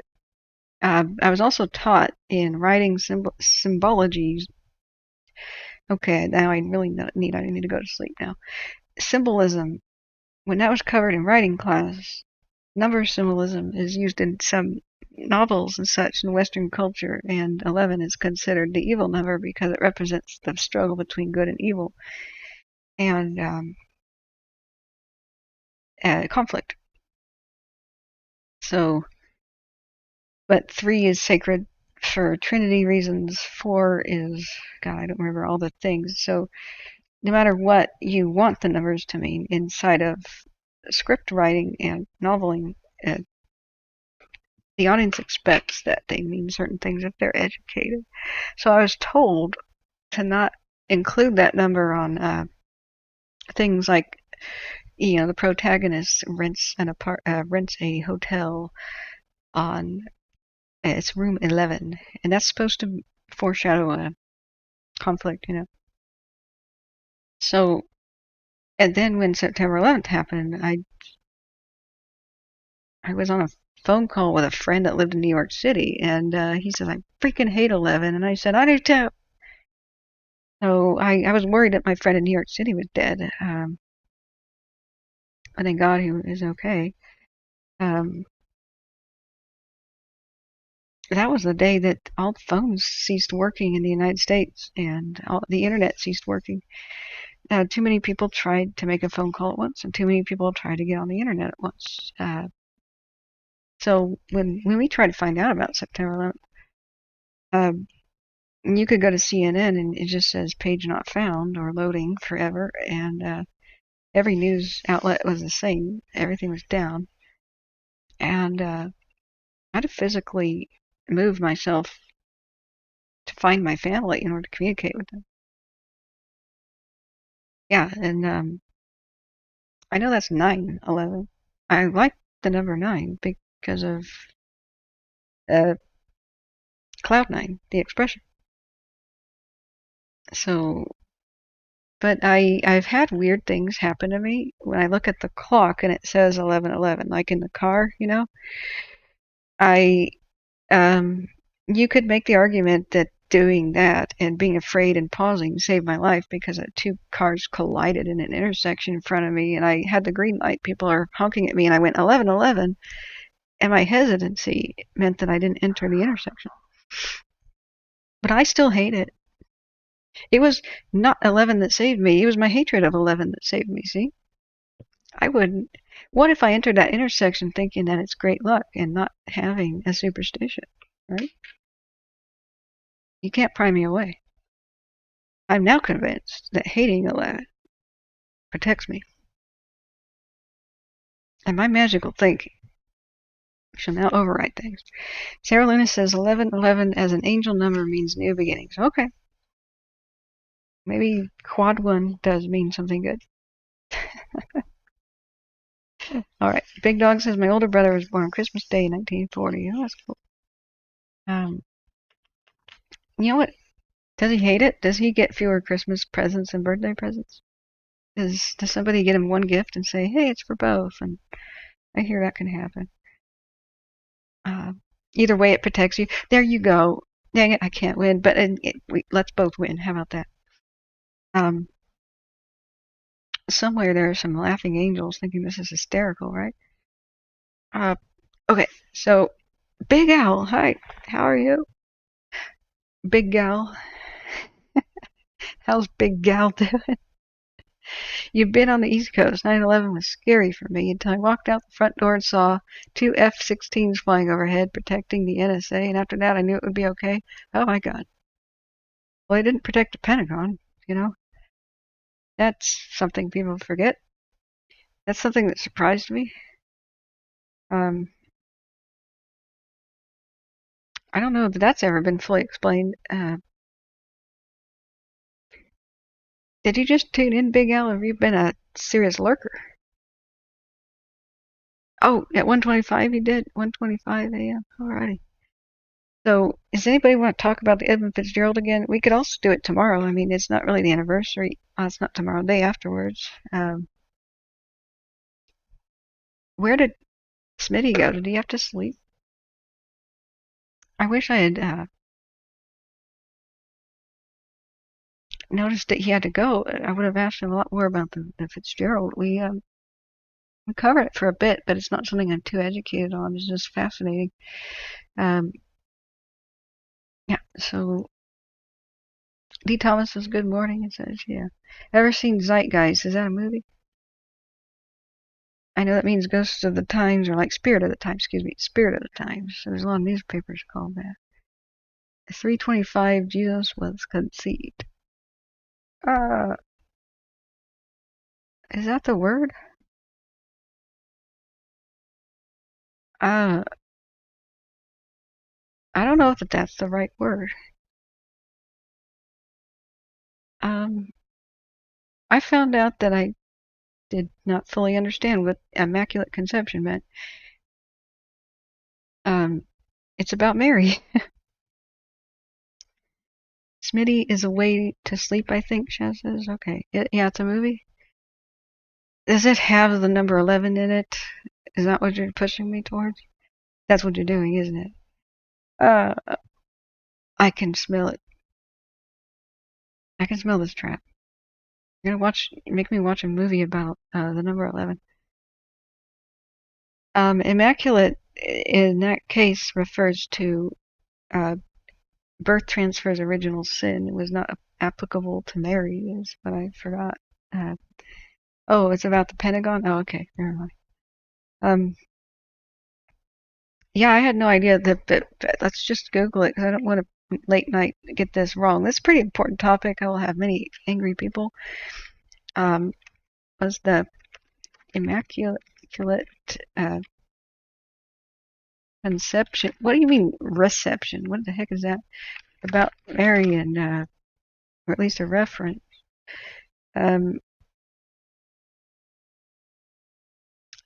I was also taught in writing symbologies. Okay, now I really need to go to sleep now. Symbolism. When that was covered in writing class, number symbolism is used in some novels and such in Western culture, and 11 is considered the evil number because it represents the struggle between good and evil and conflict. So, but 3 is sacred for Trinity reasons. 4 is, God, I don't remember all the things. So, no matter what you want the numbers to mean inside of script writing and noveling, the audience expects that they mean certain things if they're educated. So I was told to not include that number on things like, the protagonist rents a hotel on it's room 11, and that's supposed to foreshadow a conflict. So, and then when September 11th happened, I was on a phone call with a friend that lived in New York City, and he says, I freaking hate 11. And I said, I do too. So I was worried that my friend in New York City was dead. I thank God he is okay. That was the day that all the phones ceased working in the United States and the internet ceased working. Too many people tried to make a phone call at once, and too many people tried to get on the internet at once. So when we tried to find out about September 11th, you could go to CNN and it just says page not found or loading forever, and every news outlet was the same. Everything was down, and I had to physically move myself to find my family in order to communicate with them. Yeah, and I know that's 9/11. I like the number 9 because of Cloud 9, the expression. So, but I've had weird things happen to me when I look at the clock and it says 11:11, like in the car. I you could make the argument that doing that and being afraid and pausing saved my life because 2 cars collided in an intersection in front of me, and I had the green light. People are honking at me, and I went 11:11, and my hesitancy meant that I didn't enter the intersection. But I still hate it. It was not 11 that saved me. It was my hatred of 11 that saved me, see? I wouldn't. What if I entered that intersection thinking that it's great luck and not having a superstition, right? You can't pry me away. I'm now convinced that hating 11 protects me. And my magical thinking shall now override things. Sarah Luna says 1111 as an angel number means new beginnings. Okay. Maybe quad 1 does mean something good. All right. Big Dog says my older brother was born on Christmas Day, 1940. Oh, that's cool. You know what? Does he hate it? Does he get fewer Christmas presents and birthday presents? Does somebody get him one gift and say, hey, it's for both? And I hear that can happen. Either way, it protects you. There you go. Dang it, I can't win, but let's both win. How about that? Somewhere there are some laughing angels thinking this is hysterical, right? Okay, so Big Al, hi, how are you? Big Gal, how's Big Gal doing? You've been on the East Coast. 9/11 was scary for me until I walked out the front door and saw 2 F-16s flying overhead protecting the NSA, and after that I knew it would be okay. Oh my God. Well, they didn't protect the Pentagon, you know? That's something people forget. That's something that surprised me. I don't know that that's ever been fully explained. Did you just tune in, Big Al, or have you been a serious lurker? Oh, at 1:25 you did? 1:25 a.m. Alrighty. So, does anybody want to talk about the Edmund Fitzgerald again? We could also do it tomorrow. I mean, it's not really the anniversary. It's not tomorrow, day afterwards. Where did Smitty go? Did he have to sleep? I wish I had noticed that he had to go. I would have asked him a lot more about the Fitzgerald. We covered it for a bit, but it's not something I'm too educated on. It's just fascinating. Yeah, so D. Thomas says good morning. It says, yeah. Ever seen Zeitgeist? Is that a movie? I know that means Ghosts of the Times, or like Spirit of the Times, excuse me, Spirit of the Times. So there's a lot of newspapers called that. 325, Jesus was conceived. Is that the word? I don't know if that's the right word. I found out that I did not fully understand what Immaculate Conception meant. It's about Mary. Smitty is a way to sleep, I think, Shaz says. Okay. Yeah, it's a movie. Does it have the number 11 in it? Is that what you're pushing me towards? That's what you're doing, isn't it? I can smell it. I can smell this trap. You're gonna make me watch a movie about the number 11. Immaculate, in that case, refers to birth transfer's original sin. It was not applicable to Mary, is what I forgot. Oh, it's about the Pentagon? Oh, okay, never mind. Yeah, I had no idea that let's just Google it, because I don't want to late night get this wrong. This is a pretty important topic. I will have many angry people. Was the Immaculate Conception? What do you mean reception? What the heck is that about Mary, and or at least a reference?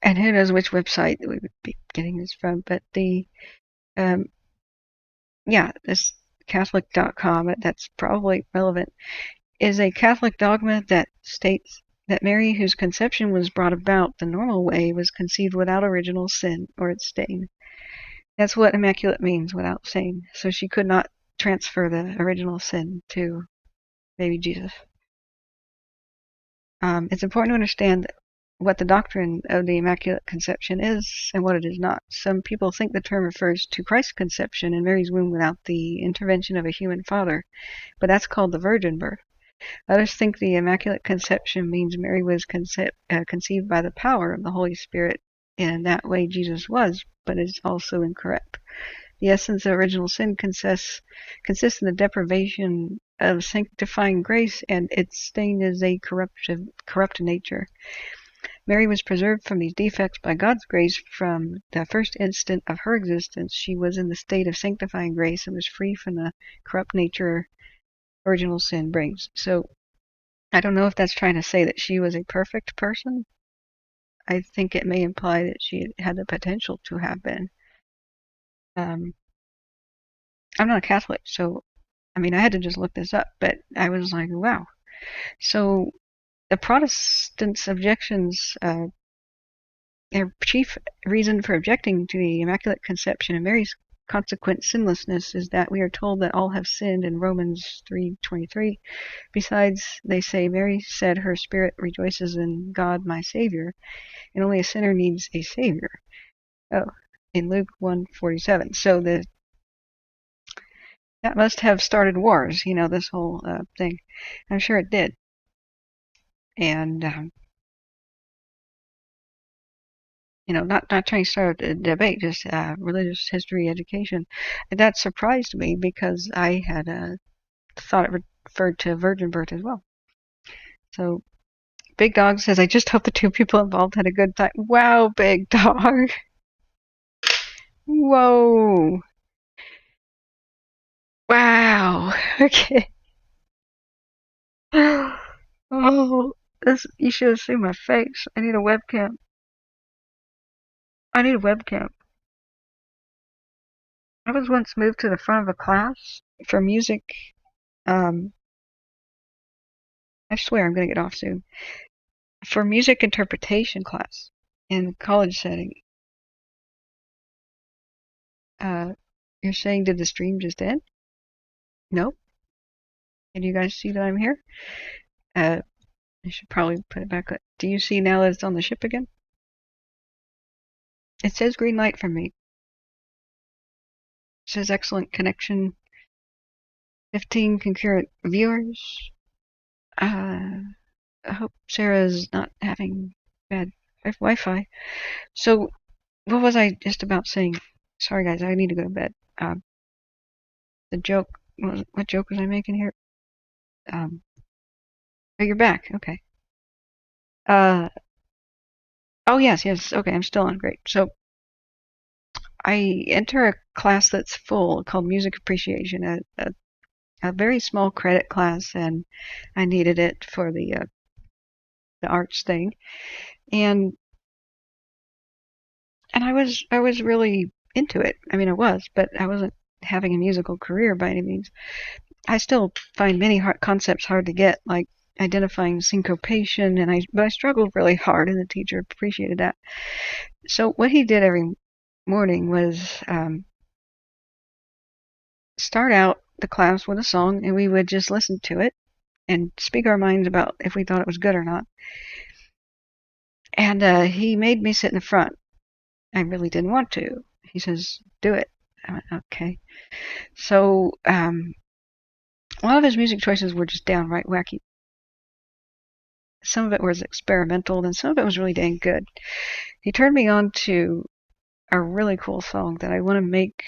And who knows which website we would be getting this from, but yeah, this Catholic.com, that's probably relevant, is a Catholic dogma that states that Mary, whose conception was brought about the normal way, was conceived without original sin or its stain. That's what immaculate means, without stain. So she could not transfer the original sin to baby Jesus. It's important to understand what the doctrine of the Immaculate Conception is and what it is not. Some people think the term refers to Christ's conception in Mary's womb without the intervention of a human father, but that's called the virgin birth. Others think the Immaculate Conception means Mary was conceived by the power of the Holy Spirit, and that way Jesus was, but it's also incorrect. The essence of original sin consists in the deprivation of sanctifying grace, and its stain is a corrupt nature. Mary was preserved from these defects by God's grace. From the first instant of her existence, she was in the state of sanctifying grace and was free from the corrupt nature original sin brings. So I don't know if that's trying to say that she was a perfect person. I think it may imply that she had the potential to have been. I'm not a Catholic, so I mean, I had to just look this up, but I was like, wow. So the Protestants' objections, their chief reason for objecting to the Immaculate Conception and Mary's consequent sinlessness is that we are told that all have sinned in Romans 3:23. Besides, they say, Mary said her spirit rejoices in God my Savior, and only a sinner needs a Savior. Oh, in Luke 1:47. So that must have started wars, this whole thing. I'm sure it did. And not trying to start a debate, just religious history education. And that surprised me because I had thought it referred to virgin birth as well. So Big Dog says, I just hope the two people involved had a good time. Wow, Big Dog. Whoa. Wow. Okay. Oh, you should have seen my face. I need a webcam. I need a webcam. I was once moved to the front of a class for music. I swear I'm going to get off soon. For music interpretation class in a college setting. You're saying, did the stream just end? Nope. Can you guys see that I'm here? I should probably put it back up. Do you see now that it's on the ship again? It says green light from me. It says excellent connection. 15 concurrent viewers. I hope Sarah's not having bad Wi-Fi. So, what was I just about saying? Sorry, guys, I need to go to bed. The joke. What joke was I making here? Oh, you're back. Okay. Oh, yes. Okay, I'm still on. Great. So, I enter a class that's full called Music Appreciation, a very small credit class, and I needed it for the arts thing, and I was really into it. I mean, I was, but I wasn't having a musical career by any means. I still find many concepts hard to get, like identifying syncopation, but I struggled really hard, and the teacher appreciated that. So what he did every morning was start out the class with a song, and we would just listen to it and speak our minds about if we thought it was good or not. And he made me sit in the front. I really didn't want to. He says, do it. I went, okay. So a lot of his music choices were just downright wacky. Some of it was experimental, and some of it was really dang good. He turned me on to a really cool song that I want to make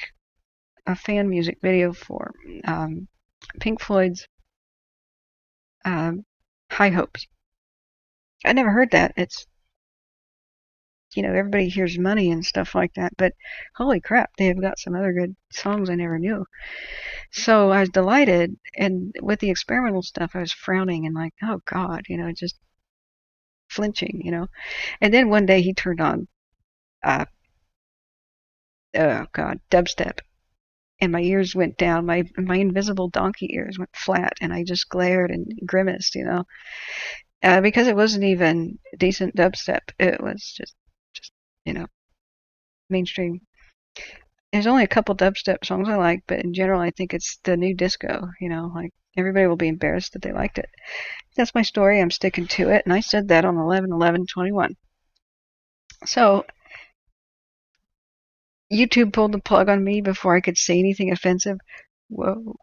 a fan music video for. Pink Floyd's High Hopes. I never heard that. It's, everybody hears Money and stuff like that, but holy crap, they have got some other good songs I never knew. So I was delighted, and with the experimental stuff, I was frowning and like, oh God, just flinching, And then one day he turned on, oh God, dubstep. And my ears went down, my invisible donkey ears went flat, and I just glared and grimaced, because it wasn't even decent dubstep. It was just mainstream. There's only a couple dubstep songs I like, but in general, I think it's the new disco, like everybody will be embarrassed that they liked it. That's my story. I'm sticking to it, and I said that on 11/11/21. So YouTube pulled the plug on me before I could say anything offensive. Whoa.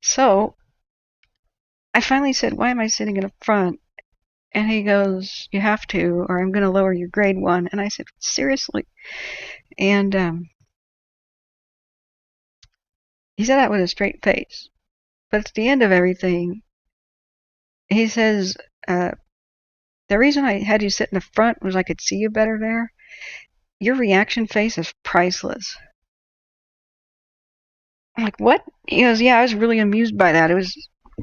So I finally said, why am I sitting in the front? And he goes, you have to, or I'm going to lower your grade 1. And I said, seriously? And he said that with a straight face. But at the end of everything, he says, the reason I had you sit in the front was I could see you better there. Your reaction face is priceless. I'm like, what? He goes, yeah, I was really amused by that. It was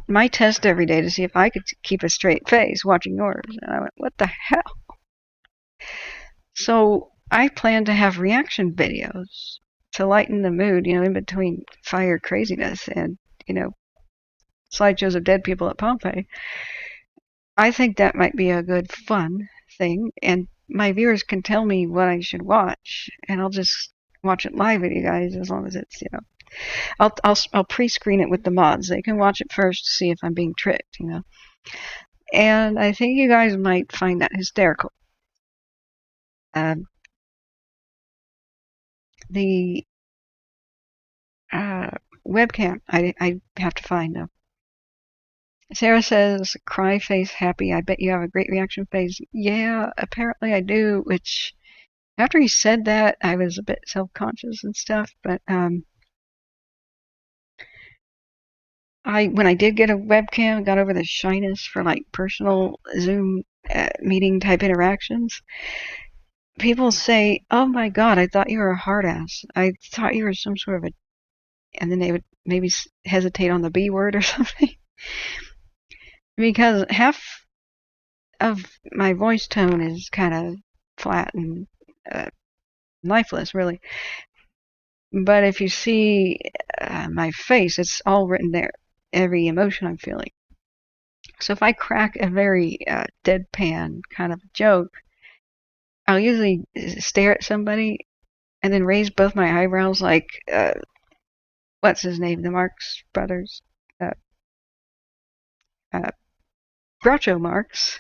my test every day to see if I could keep a straight face watching yours. And I went, what the hell? So I plan to have reaction videos to lighten the mood, in between fire craziness and, slideshows of dead people at Pompeii. I think that might be a good fun thing, and my viewers can tell me what I should watch, and I'll just watch it live with you guys as long as it's, I'll pre-screen it with the mods. They can watch it first to see if I'm being tricked, And I think you guys might find that hysterical. The webcam, I have to find though. Sarah says, cry face happy. I bet you have a great reaction face. Yeah, apparently I do, which after he said that, I was a bit self-conscious and stuff, but when I did get a webcam, got over the shyness for like personal Zoom meeting type interactions. People say, oh my god, I thought you were a hard ass. I thought you were some sort of a, and then they would maybe hesitate on the B word or something. Because half of my voice tone is kind of flat and lifeless, really. But if you see my face, it's all written there, every emotion I'm feeling. So if I crack a very deadpan kind of joke, I'll usually stare at somebody and then raise both my eyebrows like, what's his name, the Marx brothers, Groucho Marx,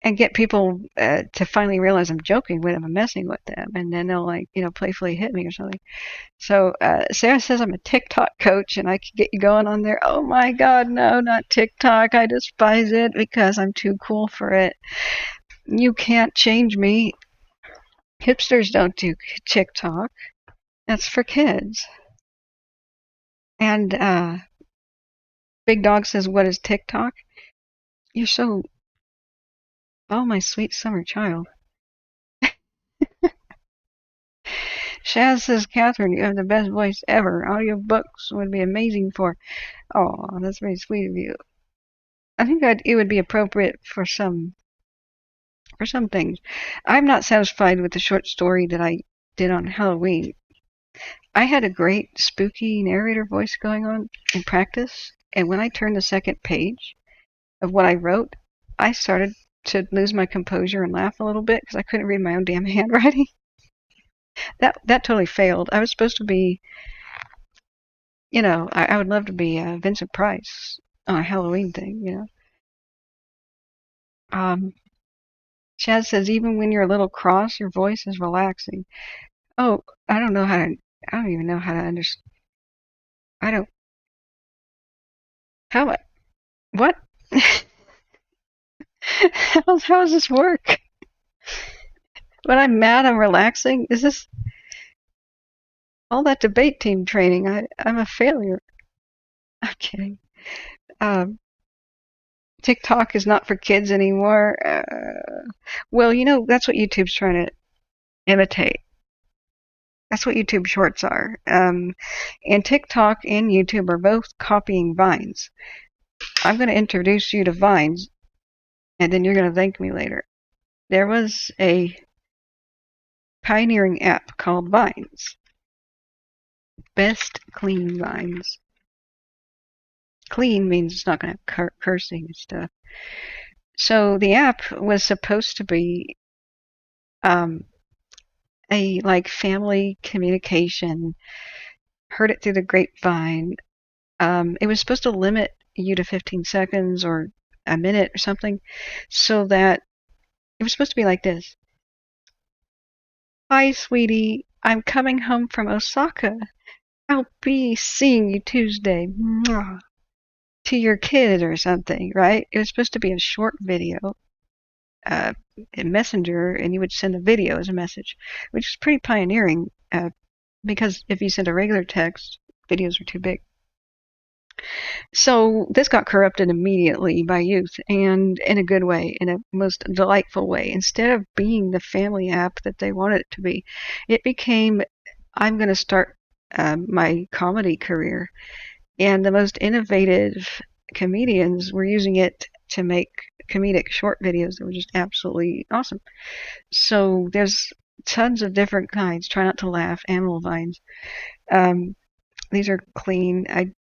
and get people to finally realize I'm joking when I'm messing with them, and then they'll playfully hit me or something. So Sarah says I'm a TikTok coach and I can get you going on there. Oh my god, no, not TikTok. I despise it because I'm too cool for it. You can't change me. Hipsters don't do TikTok. That's for kids. And Big Dog says, what is TikTok? You're so... Oh, my sweet summer child. Shaz says, Catherine, you have the best voice ever. Audiobooks would be amazing for... Oh, that's very sweet of you. I think it would be appropriate for some things. I'm not satisfied with the short story that I did on Halloween. I had a great spooky narrator voice going on in practice, and when I turned the second page of what I wrote, I started to lose my composure and laugh a little bit because I couldn't read my own damn handwriting. That totally failed. I was supposed to be, I would love to be Vincent Price on a Halloween thing, Chad says, even when you're a little cross, your voice is relaxing. Oh, I don't even know how to understand. What? How does this work? When I'm mad, I'm relaxing? Is this all that debate team training? I'm a failure. I'm kidding. TikTok is not for kids anymore. Well, that's what YouTube's trying to imitate. That's what YouTube Shorts are. And TikTok and YouTube are both copying Vines. I'm going to introduce you to Vines, and then you're going to thank me later. There was a pioneering app called Vines. Best clean Vines. Clean means it's not going to have cursing and stuff. So the app was supposed to be a family communication. Heard it through the grapevine. It was supposed to limit you to 15 seconds or a minute or something, so that it was supposed to be like this. Hi, sweetie. I'm coming home from Osaka. I'll be seeing you Tuesday. Mwah. To your kid or something, right? It was supposed to be a short video, in Messenger, and you would send a video as a message, which is pretty pioneering, because if you send a regular text, videos are too big. So this got corrupted immediately by youth, and in a good way, in a most delightful way. Instead of being the family app that they wanted it to be, it became, I'm going to start my comedy career. And the most innovative comedians were using it to make comedic short videos that were just absolutely awesome. So there's tons of different kinds. Try not to laugh, animal vines. Um, these are clean. And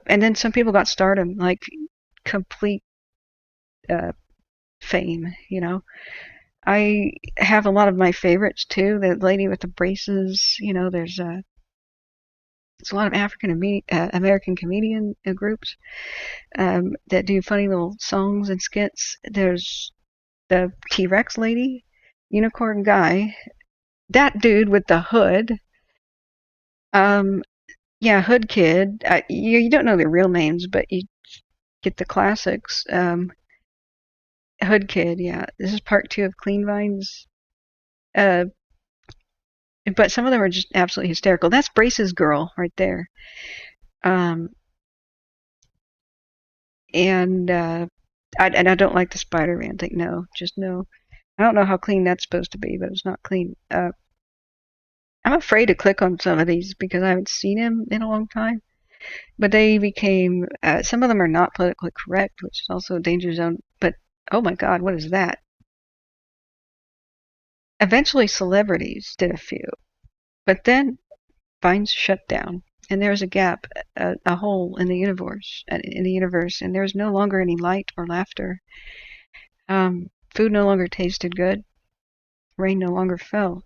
then some people got stardom, like complete uh, fame. I have a lot of my favorites too. The lady with the braces. There's a lot of African American comedian groups that do funny little songs and skits. There's the T-Rex lady, unicorn guy, that dude with the hood. Um, yeah, Hood Kid. You don't know their real names, but you get the classics. Hood Kid, yeah. This is part 2 of Clean Vines. Uh, but some of them are just absolutely hysterical. That's Brace's girl right there. Um, and I don't like the Spider-Man thing. No, just no. I don't know how clean that's supposed to be, but it's not clean. I'm afraid to click on some of these because I haven't seen him in a long time. But they became, some of them are not politically correct, which is also a danger zone. But oh my God, what is that? Eventually, celebrities did a few, but then Vines shut down, and there was a gap, a hole in the universe, and there was no longer any light or laughter. Food no longer tasted good. Rain no longer fell.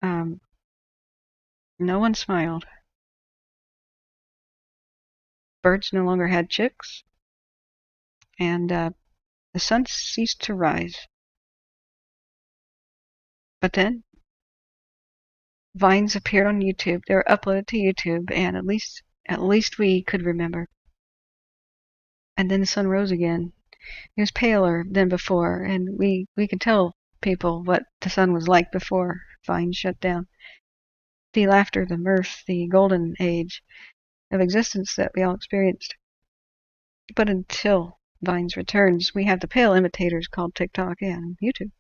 Um, no one smiled. Birds no longer had chicks, and the sun ceased to rise. But then Vines appeared on YouTube. They were uploaded to YouTube, and at least we could remember. And then the sun rose again. It was paler than before, and we could tell people what the sun was like before Vines shut down. The laughter, the mirth, the golden age of existence that we all experienced. But until Vines returns, we have the pale imitators called TikTok and YouTube.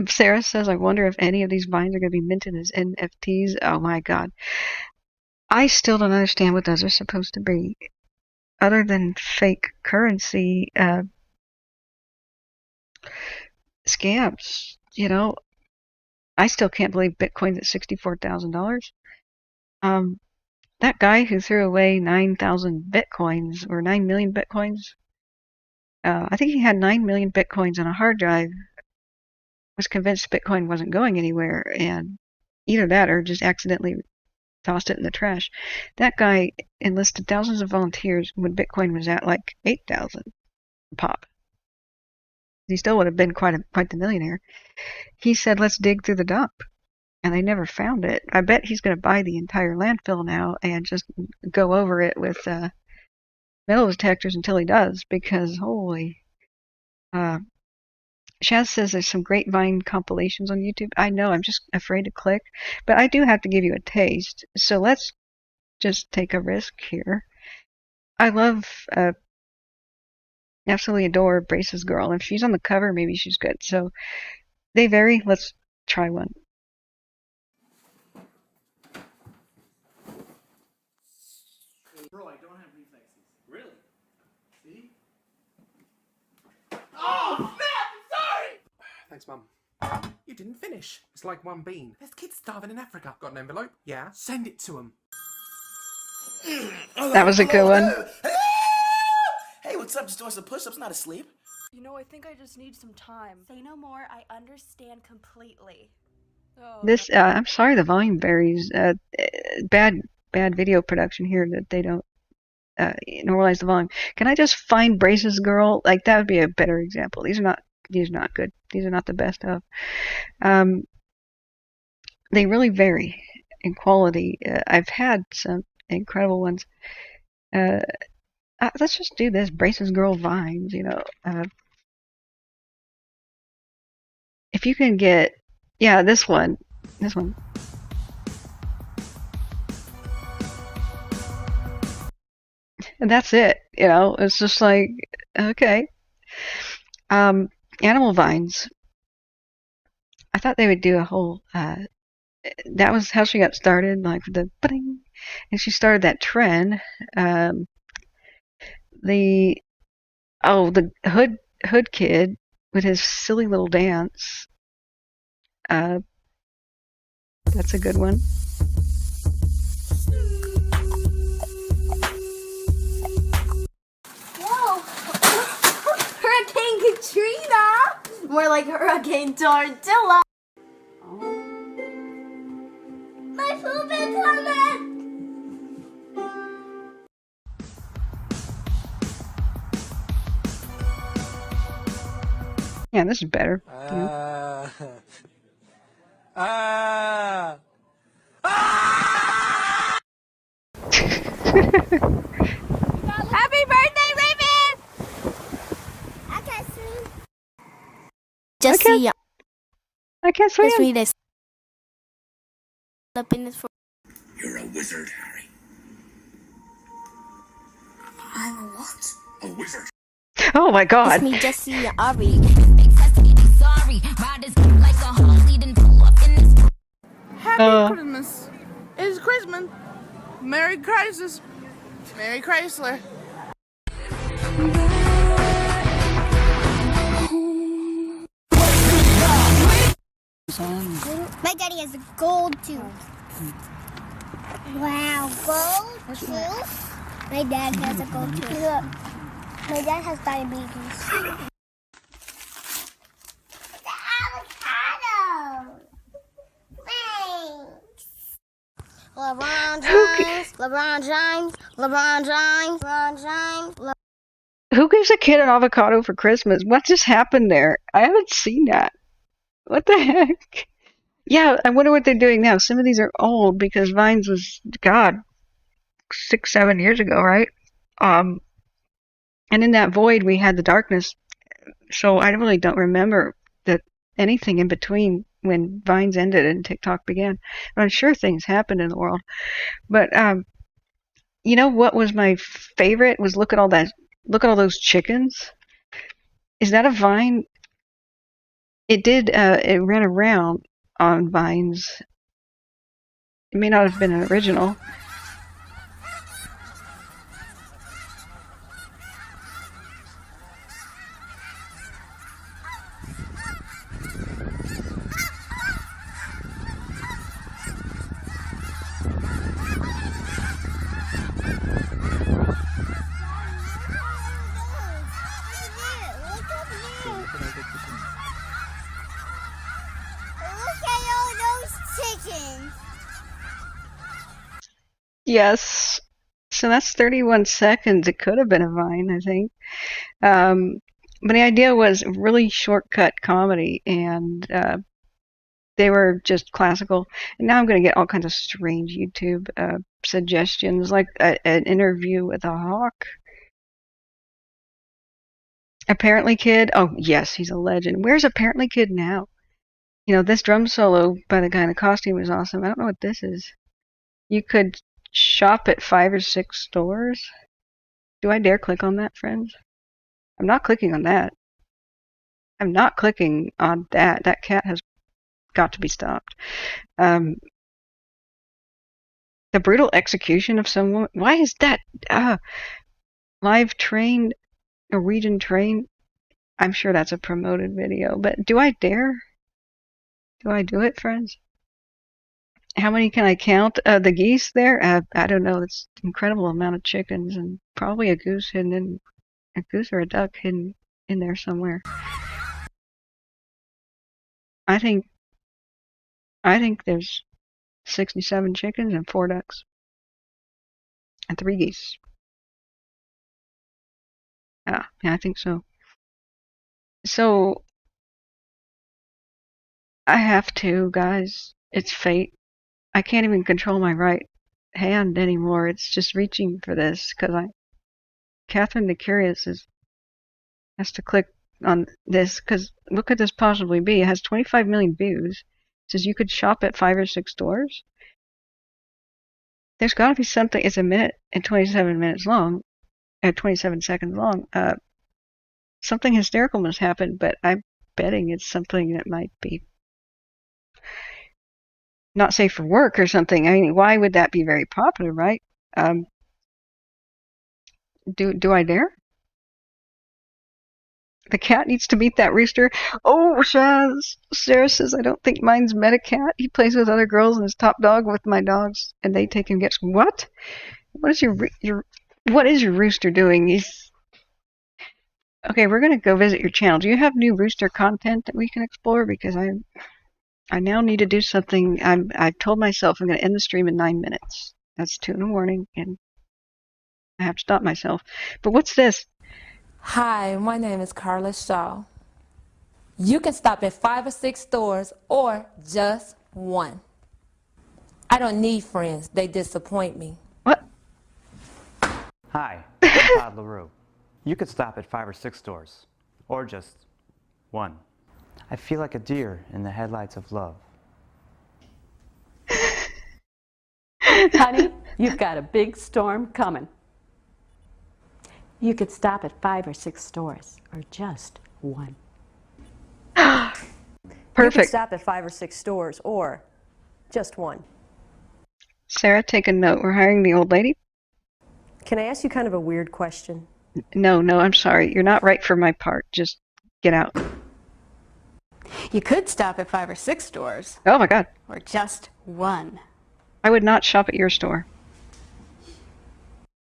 Sarah says, I wonder if any of these vines are going to be minted as NFTs. Oh my God. I still don't understand what those are supposed to be, other than fake currency scams. I still can't believe Bitcoin's at $64,000. That guy who threw away 9,000 Bitcoins, or 9 million Bitcoins, I think he had 9 million Bitcoins on a hard drive, was convinced Bitcoin wasn't going anywhere, and either that or just accidentally tossed it in the trash. That guy enlisted thousands of volunteers when Bitcoin was at like 8,000 pop. He still would have been quite the millionaire. He said, let's dig through the dump. And they never found it. I bet he's going to buy the entire landfill now and just go over it with metal detectors until he does, because holy. Shaz says there's some great Vine compilations on YouTube. I know, I'm just afraid to click, but I do have to give you a taste. So let's just take a risk here. I love, absolutely adore Brace's girl. If she's on the cover, maybe she's good. So they vary. Let's try one. Bro, I don't have reflexes. Really? See? Oh, snap! Sorry! Thanks, Mum. You didn't finish. It's like one bean. There's kids starving in Africa. Got an envelope? Yeah. Send it to them. That was a good one. Hey, what's up? Just doing some push-ups, not asleep. I think I just need some time. Say no more. I understand completely. Oh, This, I'm sorry, the volume varies. Bad video production here that they don't normalize the volume. Can I just find Brace's girl? Like, that would be a better example. These are not good. These are not the best of. They really vary in quality. I've had some incredible ones. Let's just do this. Brace's girl vines. If you can get, yeah, this one. And that's it. It's just like, okay. Animal vines. I thought they would do a whole, that was how she got started, like the bling, and she started that trend. Um, the the hood kid with his silly little dance. Uh, that's a good one. Whoa! Hurricane Katrina! More like Hurricane Tortilla. My poop is coming! Yeah, this is better. Happy birthday, Raven! I can't swim. Just Okay. see I can't swim. read this. Up in this. You're a wizard, Harry. I'm a what? A wizard. Oh my God. It's me, Jesse Ari. Happy Christmas. It's Christmas. Merry Crisis. Merry Chrysler. My daddy has a gold tooth. Wow, gold tooth? My dad has a gold tooth. Look, my dad has diabetes. The avocado! Thanks! LeBron James, LeBron James, LeBron James, LeBron James. Who gives a kid an avocado for Christmas? What just happened there? I haven't seen that. What the heck? Yeah, I wonder what they're doing now. Some of these are old because Vines was, God, 6, 7 years ago, right? And in that void we had the darkness. So I really don't remember that anything in between when Vines ended and TikTok began. But I'm sure things happened in the world. But what was my favorite was look at all those chickens. Is that a Vine? It did. It ran around on Vines. It may not have been an original. Yes. So that's 31 seconds. It could have been a Vine, I think. But the idea was really shortcut comedy, and they were just classical. And now I'm going to get all kinds of strange YouTube suggestions, like an interview with a hawk. Apparently Kid. Oh, yes, he's a legend. Where's Apparently Kid now? This drum solo by the guy in the costume is awesome. I don't know what this is. You could shop at 5 or 6 stores. Do I dare click on that, friends? I'm not clicking on that. I'm not clicking on that. That cat has got to be stopped. The brutal execution of someone. Why is that? Live train, Norwegian train. I'm sure that's a promoted video, but do I dare? Do I do it, friends? How many can I count? The geese there? I don't know. It's an incredible amount of chickens and probably a goose or a duck hidden in there somewhere. I think there's 67 chickens and 4 ducks and 3 geese. Yeah, I think so. So I have to, guys. It's fate. I can't even control my right hand anymore. It's just reaching for this because Catherine the Curious has to click on this because what could this possibly be? It has 25 million views. It says you could shop at 5 or 6 stores. There's got to be something. It's 1 minute and 27 minutes long. 27 seconds long. Something hysterical must happen, but I'm betting it's something that might be not safe for work or something. I mean, why would that be very popular, right? Do I dare? The cat needs to meet that rooster. Oh, Shaz. Sarah says, I don't think mine's met a cat. He plays with other girls and is top dog with my dogs, and they take him gets. What? What is what is your rooster doing? He's okay. We're gonna go visit your channel. Do you have new rooster content that we can explore? Because I now need to do something. I've told myself I'm gonna end the stream in 9 minutes. That's 2 in the morning, and I have to stop myself. But what's this? Hi, my name is Carla Shaw. You can stop at 5 or 6 stores or just one. I don't need friends. They disappoint me. What? Hi, I'm Todd LaRue. You could stop at 5 or 6 stores, or just one. I feel like a deer in the headlights of love. Honey, you've got a big storm coming. You could stop at 5 or 6 stores, or just one. Perfect. You could stop at 5 or 6 stores, or just one. Sarah, take a note. We're hiring the old lady. Can I ask you kind of a weird question? No, I'm sorry. You're not right for my part. Just get out. You could stop at 5 or 6 stores, Oh my God. or just one. I would not shop at your store.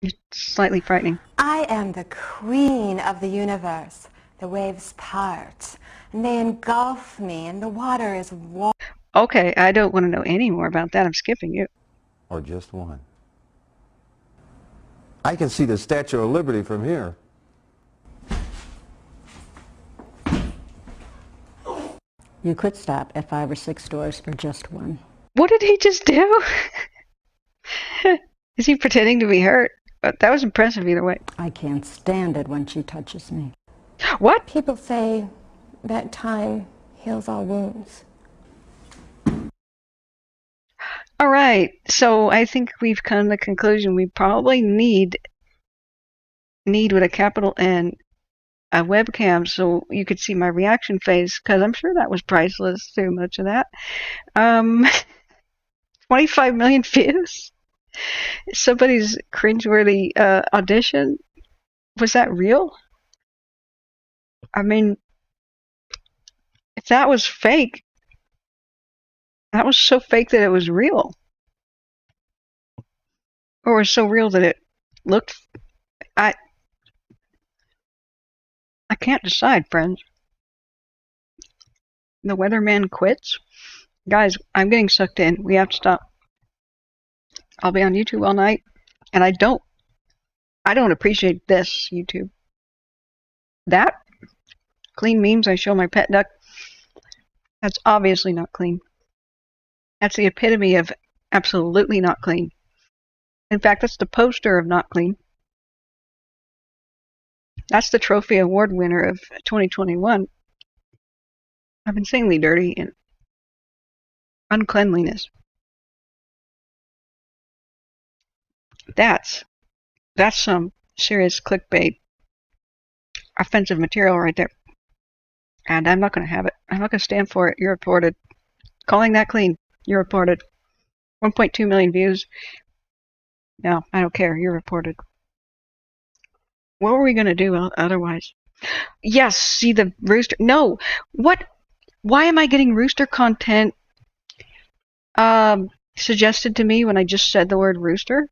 It's slightly frightening. I am the queen of the universe. The waves part, and they engulf me, and the water is warm. Okay, I don't want to know any more about that. I'm skipping you. Or just one. I can see the Statue of Liberty from here. You could stop at 5 or 6 stores, or just one. What did he just do? Is he pretending to be hurt? But that was impressive either way. I can't stand it when she touches me. What? People say that time heals all wounds. All right. So I think we've come to the conclusion we probably need with a capital N a webcam so you could see my reaction face, because I'm sure that was priceless through much of that. 25 million views. Somebody's cringeworthy audition. Was that real? I mean, if that was fake, that was so fake that it was real. Or was so real that it looked... I can't decide, friends. The weatherman quits. Guys, I'm getting sucked in. We have to stop. I'll be on YouTube all night, and I don't appreciate this, YouTube. That clean memes I show my pet duck, that's obviously not clean. That's the epitome of absolutely not clean. In fact, that's the poster of not clean. That's the trophy award winner of 2021. Of insanely dirty and uncleanliness. That's some serious clickbait offensive material right there. And I'm not going to have it. I'm not going to stand for it. You're reported. Calling that clean. You're reported. 1.2 million views. No, I don't care. You're reported. What were we going to do otherwise? Yes, see the rooster. No. What? Why am I getting rooster content suggested to me when I just said the word rooster?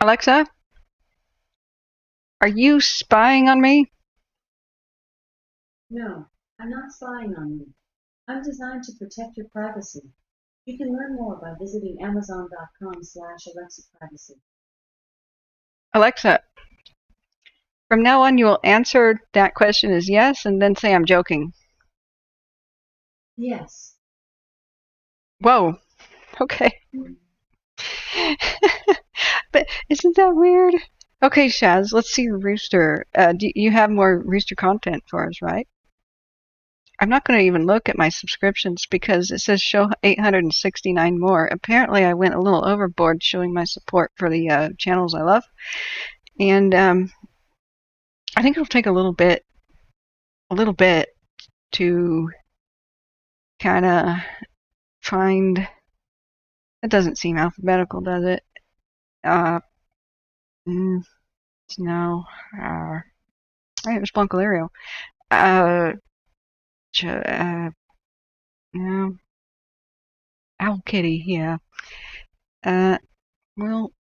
Alexa? Are you spying on me? No, I'm not spying on you. I'm designed to protect your privacy. You can learn more by visiting amazon.com/AlexaPrivacy. Alexa, from now on you will answer that question as yes and then say I'm joking. Yes. Whoa. Okay. But isn't that weird? Okay, Shaz, let's see Rooster. Do you have more Rooster content for us, right? I'm not going to even look at my subscriptions because it says show 869 more. Apparently, I went a little overboard showing my support for the channels I love. And I think it'll take a little bit to kind of find. It doesn't seem alphabetical, does it? No. It was Bunkalario. No. Owl Kitty, yeah. Well,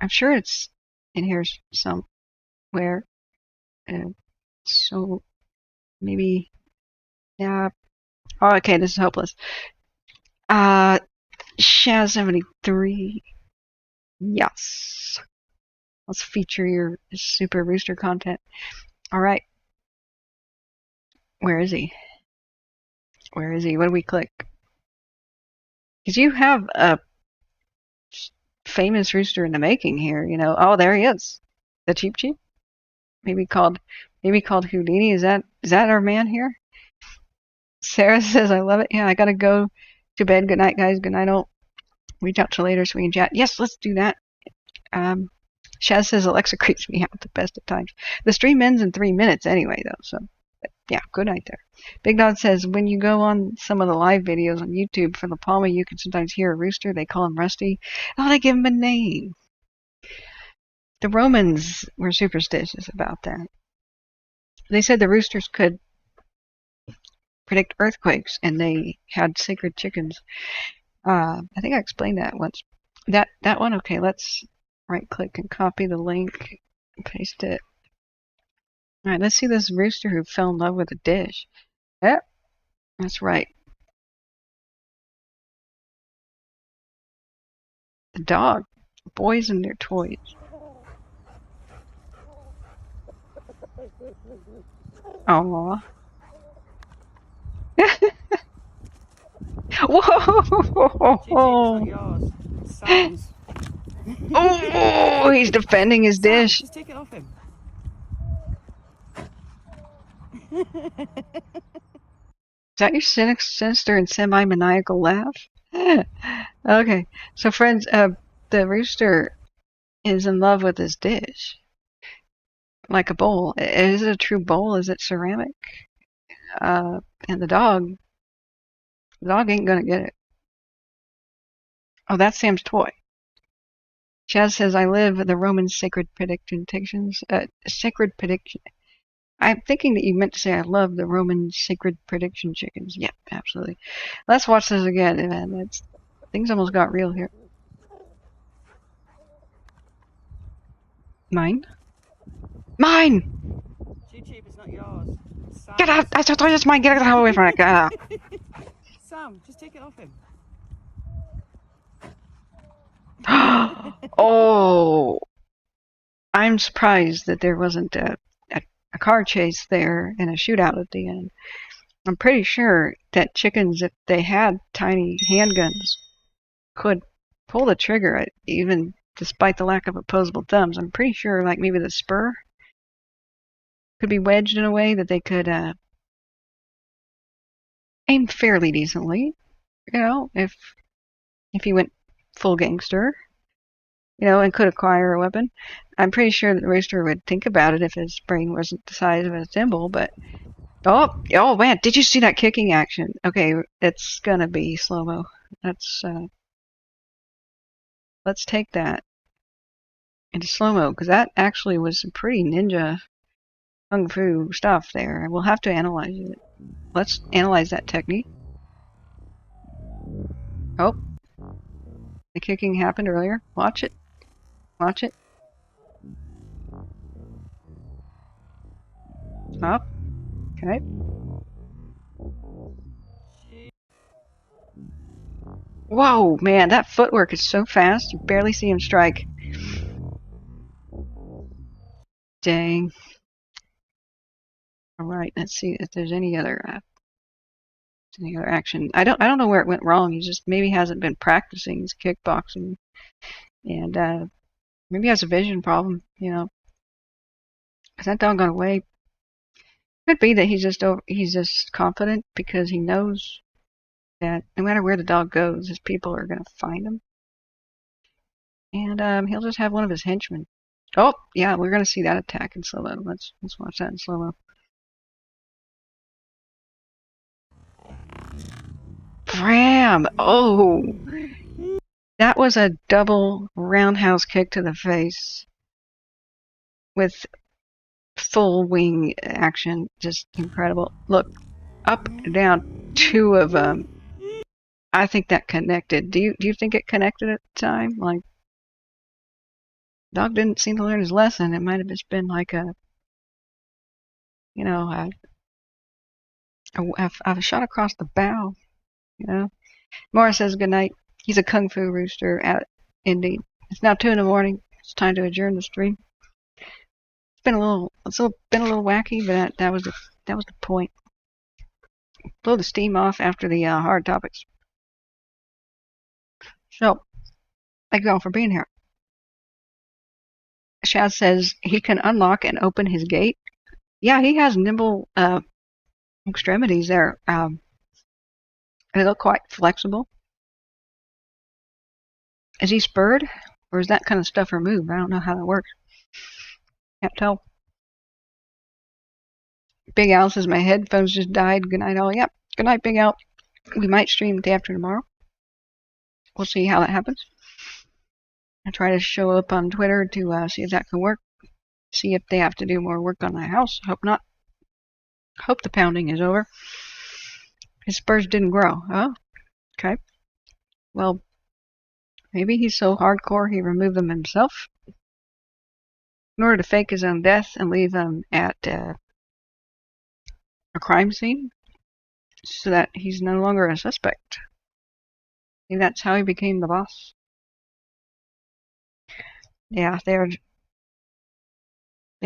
I'm sure it's in here somewhere. So maybe, yeah. Oh, okay, this is hopeless. Shaz 73. Yes. Let's feature your Super Rooster content. All right. Where is he? Where is he? What do we click? Because you have a famous rooster in the making here, you know. Oh, there he is. The Cheep Cheep. Maybe called Houdini. Is that our man here? Sarah says, I love it. Yeah, I gotta go to bed. Good night, guys. Good night. I'll reach out to later so we can chat. Yes, let's do that. Shaz says Alexa creeps me out the best of times. The stream ends in 3 minutes anyway, though. So, yeah, good night there. Big Dog says, when you go on some of the live videos on YouTube for La Palma, you can sometimes hear a rooster. They call him Rusty. Oh, they give him a name. The Romans were superstitious about that. They said the roosters could predict earthquakes, and they had sacred chickens. I think I explained that once. That one, okay, let's right-click and copy the link and paste it. All right, let's see this rooster who fell in love with a dish. Yep, that's right. The dog. Boys and their toys. Aww. Whoa! Oh, he's defending his dish. Just take it off him. Is that your sinister and semi-maniacal laugh? Okay, so friends, the rooster is in love with his dish. Like a bowl. Is it a true bowl? Is it ceramic? And the dog ain't gonna get it. Oh, that's Sam's toy. Chaz says, I live the Roman sacred predictions. Sacred prediction. I'm thinking that you meant to say I love the Roman sacred prediction chickens. Yep, absolutely. Let's watch this again, man. Things almost got real here. Mine? Mine! Cheap, it's not yours. Sam. Get out! I thought it's mine. Get the hell away from it. Sam, just take it off him. Oh! I'm surprised that there wasn't a car chase there and a shootout at the end. I'm pretty sure that chickens, if they had tiny handguns, could pull the trigger, even despite the lack of opposable thumbs. I'm pretty sure, like, maybe the spur could be wedged in a way that they could aim fairly decently, you know, if he went full gangster, you know, and could acquire a weapon. I'm pretty sure that the rooster would think about it if his brain wasn't the size of a thimble, but oh man, did you see that kicking action? Okay, it's gonna be slow-mo. Let's take that into slow-mo, because that actually was some pretty ninja kung fu stuff there. We'll have to analyze it. Let's analyze that technique. Oh, the kicking happened earlier. Watch it. Watch it. Stop. Okay. Whoa, man, that footwork is so fast. You barely see him strike. Dang. All right, let's see if there's any other action. I don't know where it went wrong. He just maybe hasn't been practicing his kickboxing, and maybe he has a vision problem. You know, because that dog got away. Could be that he's just confident because he knows that no matter where the dog goes, his people are gonna find him, and he'll just have one of his henchmen Oh, yeah, we're gonna see that attack in slow-mo. Let's watch that in slow-mo. Bram! Oh! That was a double roundhouse kick to the face with full wing action. Just incredible. Look, up, down, two of them. I think that connected. Do you think it connected at the time? Like, dog didn't seem to learn his lesson. It might have just been like a, you know, a shot across the bow. You know. Morris says goodnight. He's a kung fu rooster. Indeed. It's now 2 in the morning. It's time to adjourn the stream. It's been a little wacky, but that was the point. Blow the steam off after the hard topics. So, thank you all for being here. Shaz says he can unlock and open his gate. Yeah, he has nimble extremities there. They look quite flexible. Is he spurred, or is that kind of stuff removed? I don't know how that works. Can't tell. Big Al says my headphones just died. Good night, all. Yep. Good night, Big Al. We might stream the day after tomorrow. We'll see how that happens. I try to show up on Twitter to see if that can work. See if they have to do more work on the house. Hope not. Hope the pounding is over. His spurs didn't grow. Oh, okay. Well, maybe he's so hardcore he removed them himself in order to fake his own death and leave them at a crime scene so that he's no longer a suspect. Maybe that's how he became the boss. Yeah, they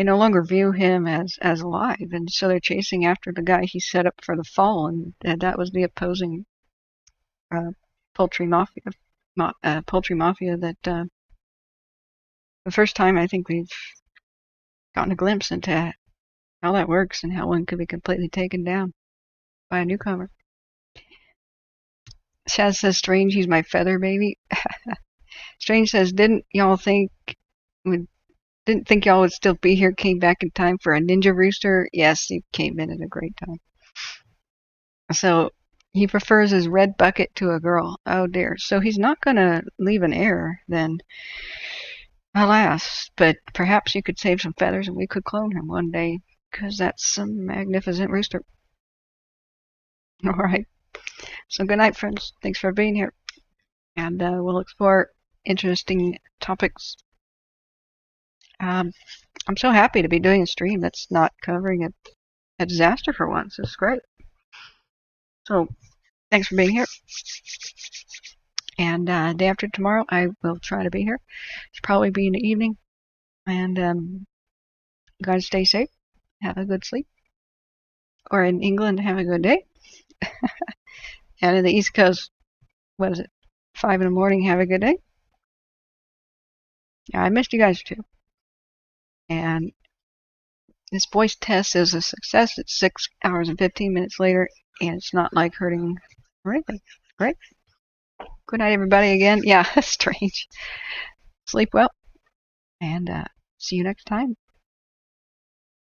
no longer view him as alive, and so they're chasing after the guy he set up for the fall, and that was the opposing poultry mafia. That the first time I think we've gotten a glimpse into how that works and how one could be completely taken down by a newcomer. Shaz says, "Strange, he's my feather baby." Strange says, didn't y'all think y'all would still be here? Came back in time for a ninja rooster. Yes, he came in at a great time. So he prefers his red bucket to a girl. Oh dear. So he's not gonna leave an heir then. Alas, but perhaps you could save some feathers and we could clone him one day, because that's some magnificent rooster. All right. So good night, friends. Thanks for being here. And we'll explore interesting topics. I'm so happy to be doing a stream that's not covering a disaster for once. It's great. So thanks for being here. And day after tomorrow, I will try to be here. It's probably be in the evening. And you guys stay safe. Have a good sleep. Or in England, have a good day. And in the East Coast, what is it? 5 in the morning, have a good day. Yeah, I missed you guys too. And this voice test is a success. It's 6 hours and 15 minutes later, and it's not like hurting or anything. Great. Good night, everybody, again. Yeah, strange. Sleep well, and see you next time.